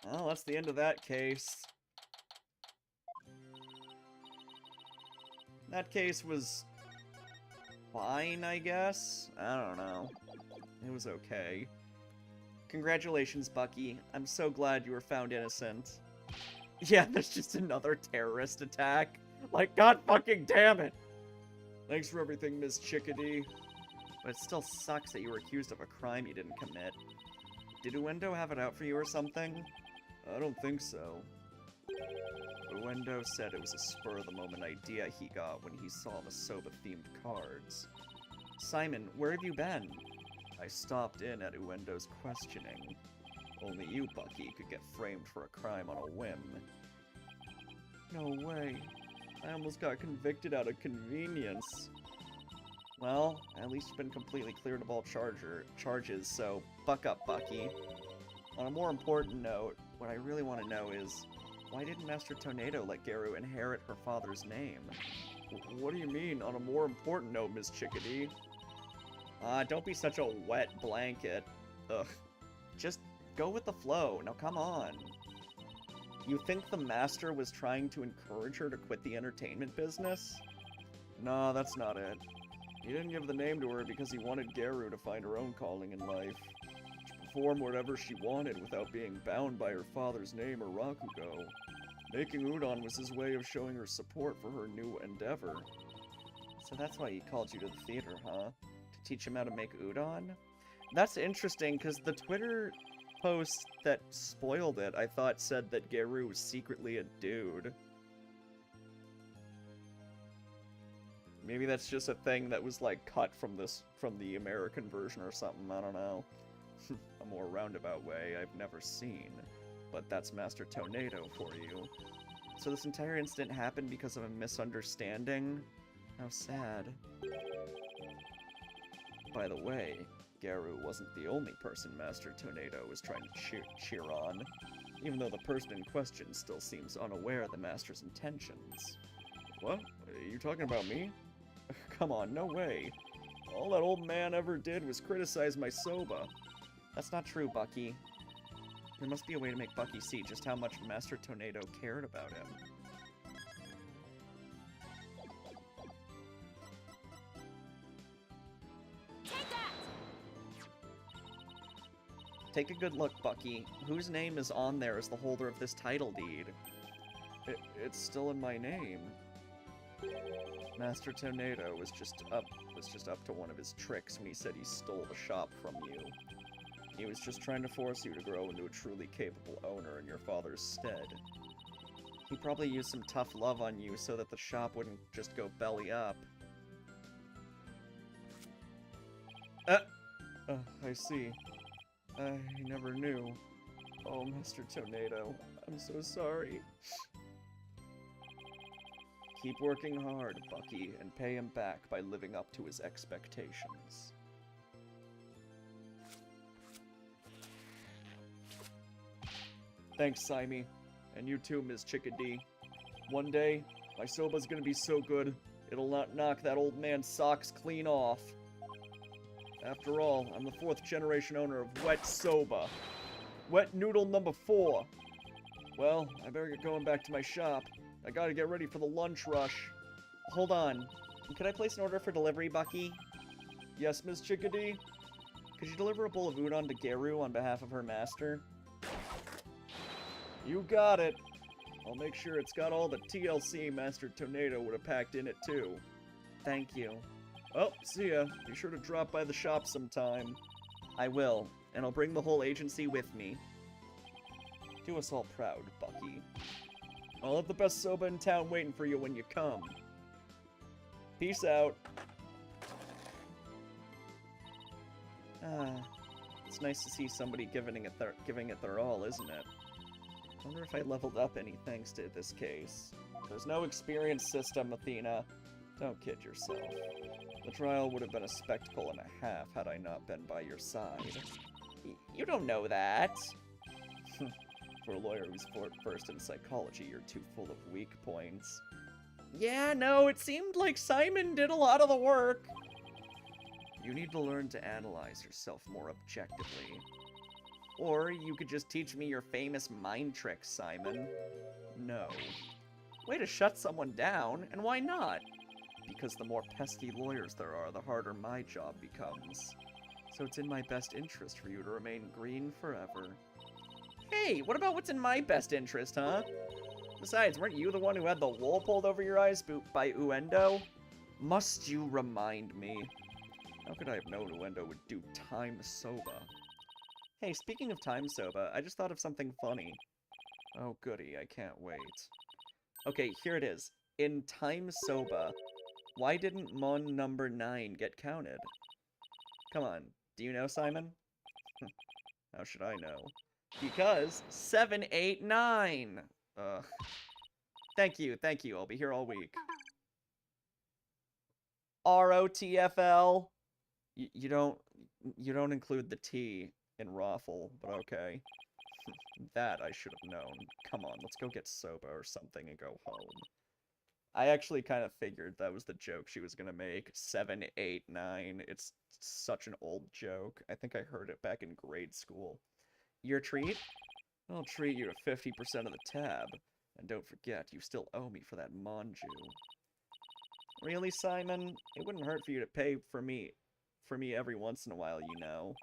Well, that's the end of that case. That case was fine, I guess? I don't know. It was okay. Congratulations, Bucky. I'm so glad you were found innocent. Yeah, that's just another terrorist attack. Like, god fucking damn it! Thanks for everything, Ms. Chickadee. But it still sucks that you were accused of a crime you didn't commit. Did Uendo have it out for you or something? I don't think so. Uendo said it was a spur-of-the-moment idea he got when he saw the Soba-themed cards. Simon, where have you been? I stopped in at Uendo's questioning. Only you, Bucky, could get framed for a crime on a whim. No way. I almost got convicted out of convenience. Well, at least you've been completely cleared of all charges, so buck up, Bucky. On a more important note, what I really want to know is, why didn't Master Tornado let Garu inherit her father's name? What do you mean, on a more important note, Miss Chickadee? Don't be such a wet blanket. Ugh. Just go with the flow. Now come on. You think the Master was trying to encourage her to quit the entertainment business? No, that's not it. He didn't give the name to her because he wanted Garu to find her own calling in life. To perform whatever she wanted without being bound by her father's name or Rakugo. Making udon was his way of showing her support for her new endeavor. So that's why he called you to the theater, huh? To teach him how to make udon? That's interesting, because the Twitter post that spoiled it, I thought, said that Garu was secretly a dude. Maybe that's just a thing that was, like, cut from the American version or something, I don't know. A more roundabout way I've never seen. But that's Master Tornado for you. So this entire incident happened because of a misunderstanding? How sad. By the way, Garu wasn't the only person Master Tornado was trying to cheer on, even though the person in question still seems unaware of the Master's intentions. What? Are you talking about me? Come on, no way. All that old man ever did was criticize my soba. That's not true, Bucky. There must be a way to make Bucky see just how much Master Tornado cared about him. Take that! Take a good look, Bucky. Whose name is on there as the holder of this title deed? It's still in my name. Master Tornado was just up to one of his tricks when he said he stole the shop from you. He was just trying to force you to grow into a truly capable owner in your father's stead. He probably used some tough love on you so that the shop wouldn't just go belly up. I see. I never knew. Oh, Mr. Tornado, I'm so sorry. Keep working hard, Bucky, and pay him back by living up to his expectations. Thanks, Saimi. And you too, Ms. Chickadee. One day, my soba's gonna be so good, it'll not knock that old man's socks clean off. After all, I'm the 4th generation owner of Wet Soba. Wet Noodle number 4. Well, I better get going back to my shop. I gotta get ready for the lunch rush. Hold on. Could I place an order for delivery, Bucky? Yes, Ms. Chickadee? Could you deliver a bowl of udon to Garu on behalf of her master? You got it. I'll make sure it's got all the TLC Master Tornado would have packed in it, too. Thank you. Oh, see ya. Be sure to drop by the shop sometime. I will, and I'll bring the whole agency with me. Do us all proud, Bucky. I'll have the best soba in town waiting for you when you come. Peace out. It's nice to see somebody giving it their all, isn't it? I wonder if I leveled up any thanks to this case. There's no experience system, Athena. Don't kid yourself. The trial would have been a spectacle and a half had I not been by your side. You don't know that. For a lawyer who's versed in psychology, you're too full of weak points. Yeah, no, it seemed like Simon did a lot of the work. You need to learn to analyze yourself more objectively. Or you could just teach me your famous mind tricks, Simon. No. Way to shut someone down, and why not? Because the more pesky lawyers there are, the harder my job becomes. So it's in my best interest for you to remain green forever. Hey, what about what's in my best interest, huh? Besides, weren't you the one who had the wool pulled over your eyes by Uendo? Must you remind me? How could I have known Uendo would do Time Soba? Hey, speaking of Time Soba, I just thought of something funny. Oh goody, I can't wait. Okay, here it is. In Time Soba, why didn't Mon number 9 get counted? Come on, do you know, Simon? How should I know? Because 7, 8, 9! Thank you, I'll be here all week. ROTFL. You don't include the T in Raffle, but okay. That I should have known. Come on, let's go get soba or something and go home. I actually kind of figured that was the joke she was gonna make. 7, 8, 9. It's such an old joke. I think I heard it back in grade school. Your treat? I'll treat you to 50% of the tab. And don't forget, you still owe me for that manju. Really, Simon? It wouldn't hurt for you to pay for me every once in a while, you know.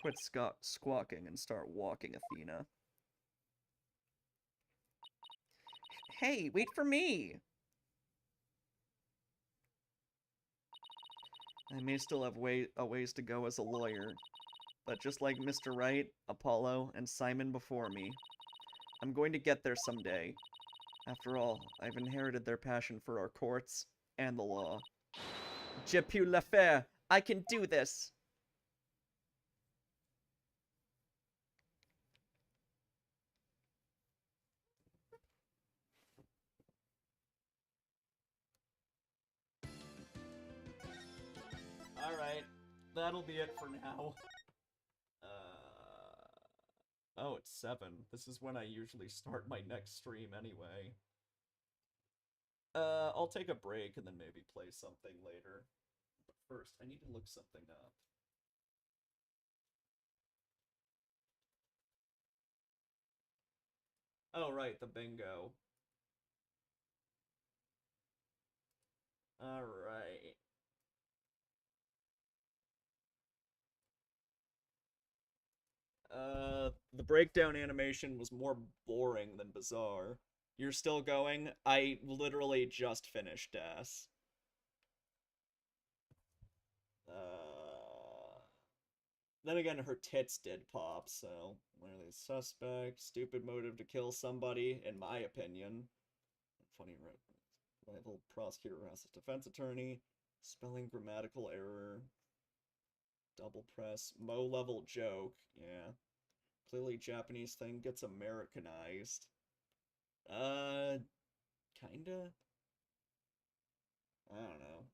Quit squawking and start walking, Athena. Hey, wait for me! I may still have a ways to go as a lawyer, but just like Mr. Wright, Apollo, and Simon before me, I'm going to get there someday. After all, I've inherited their passion for our courts and the law. Je peux le faire! I can do this! Alright, that'll be it for now. Oh, it's 7. This is when I usually start my next stream anyway. I'll take a break and then maybe play something later. But first, I need to look something up. Oh, right, the bingo. Alright. The breakdown animation was more boring than bizarre. You're still going? I literally just finished Das. Then again, her tits did pop, so... Clearly suspect, stupid motive to kill somebody, in my opinion. Funny rival prosecutor harassed his defense attorney. Spelling grammatical error. Double press. Mo-level joke. Yeah. Clearly Japanese thing gets Americanized. Kinda? I don't know.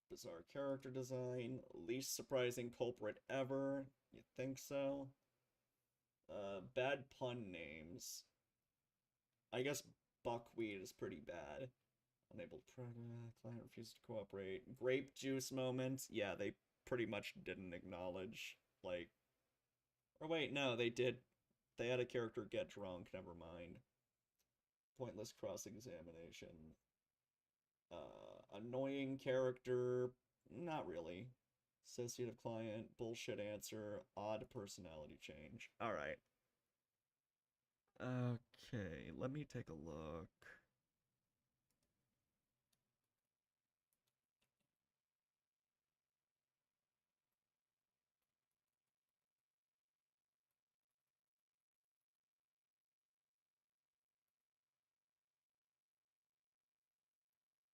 Bizarre character design. Least surprising culprit ever. You think so? Bad pun names. I guess buckwheat is pretty bad. Unable to client refuses to cooperate. Grape juice moment. Yeah, they pretty much didn't acknowledge, like... Or wait, no, they did. They had a character get drunk, never mind. Pointless cross-examination. Annoying character, not really. Associative client, bullshit answer, odd personality change. Alright. Okay, let me take a look.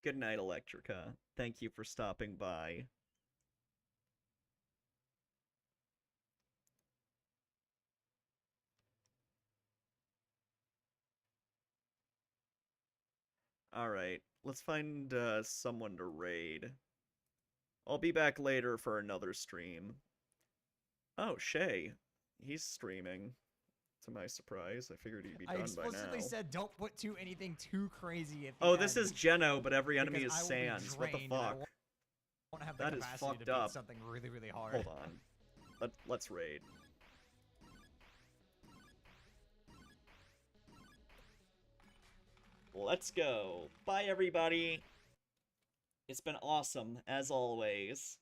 Good night, Electrica. Thank you for stopping by. Alright, let's find someone to raid. I'll be back later for another stream. Oh, Shay. He's streaming. To my surprise, I figured he'd be done by now. I explicitly said don't put anything too crazy at the Oh, end, this is Geno, but every enemy is because I will be Sans. What the drained and I fuck? won't have the That is capacity fucked to beat up. something really, really hard. Hold on. Let's raid. Let's go. Bye, everybody. It's been awesome, as always.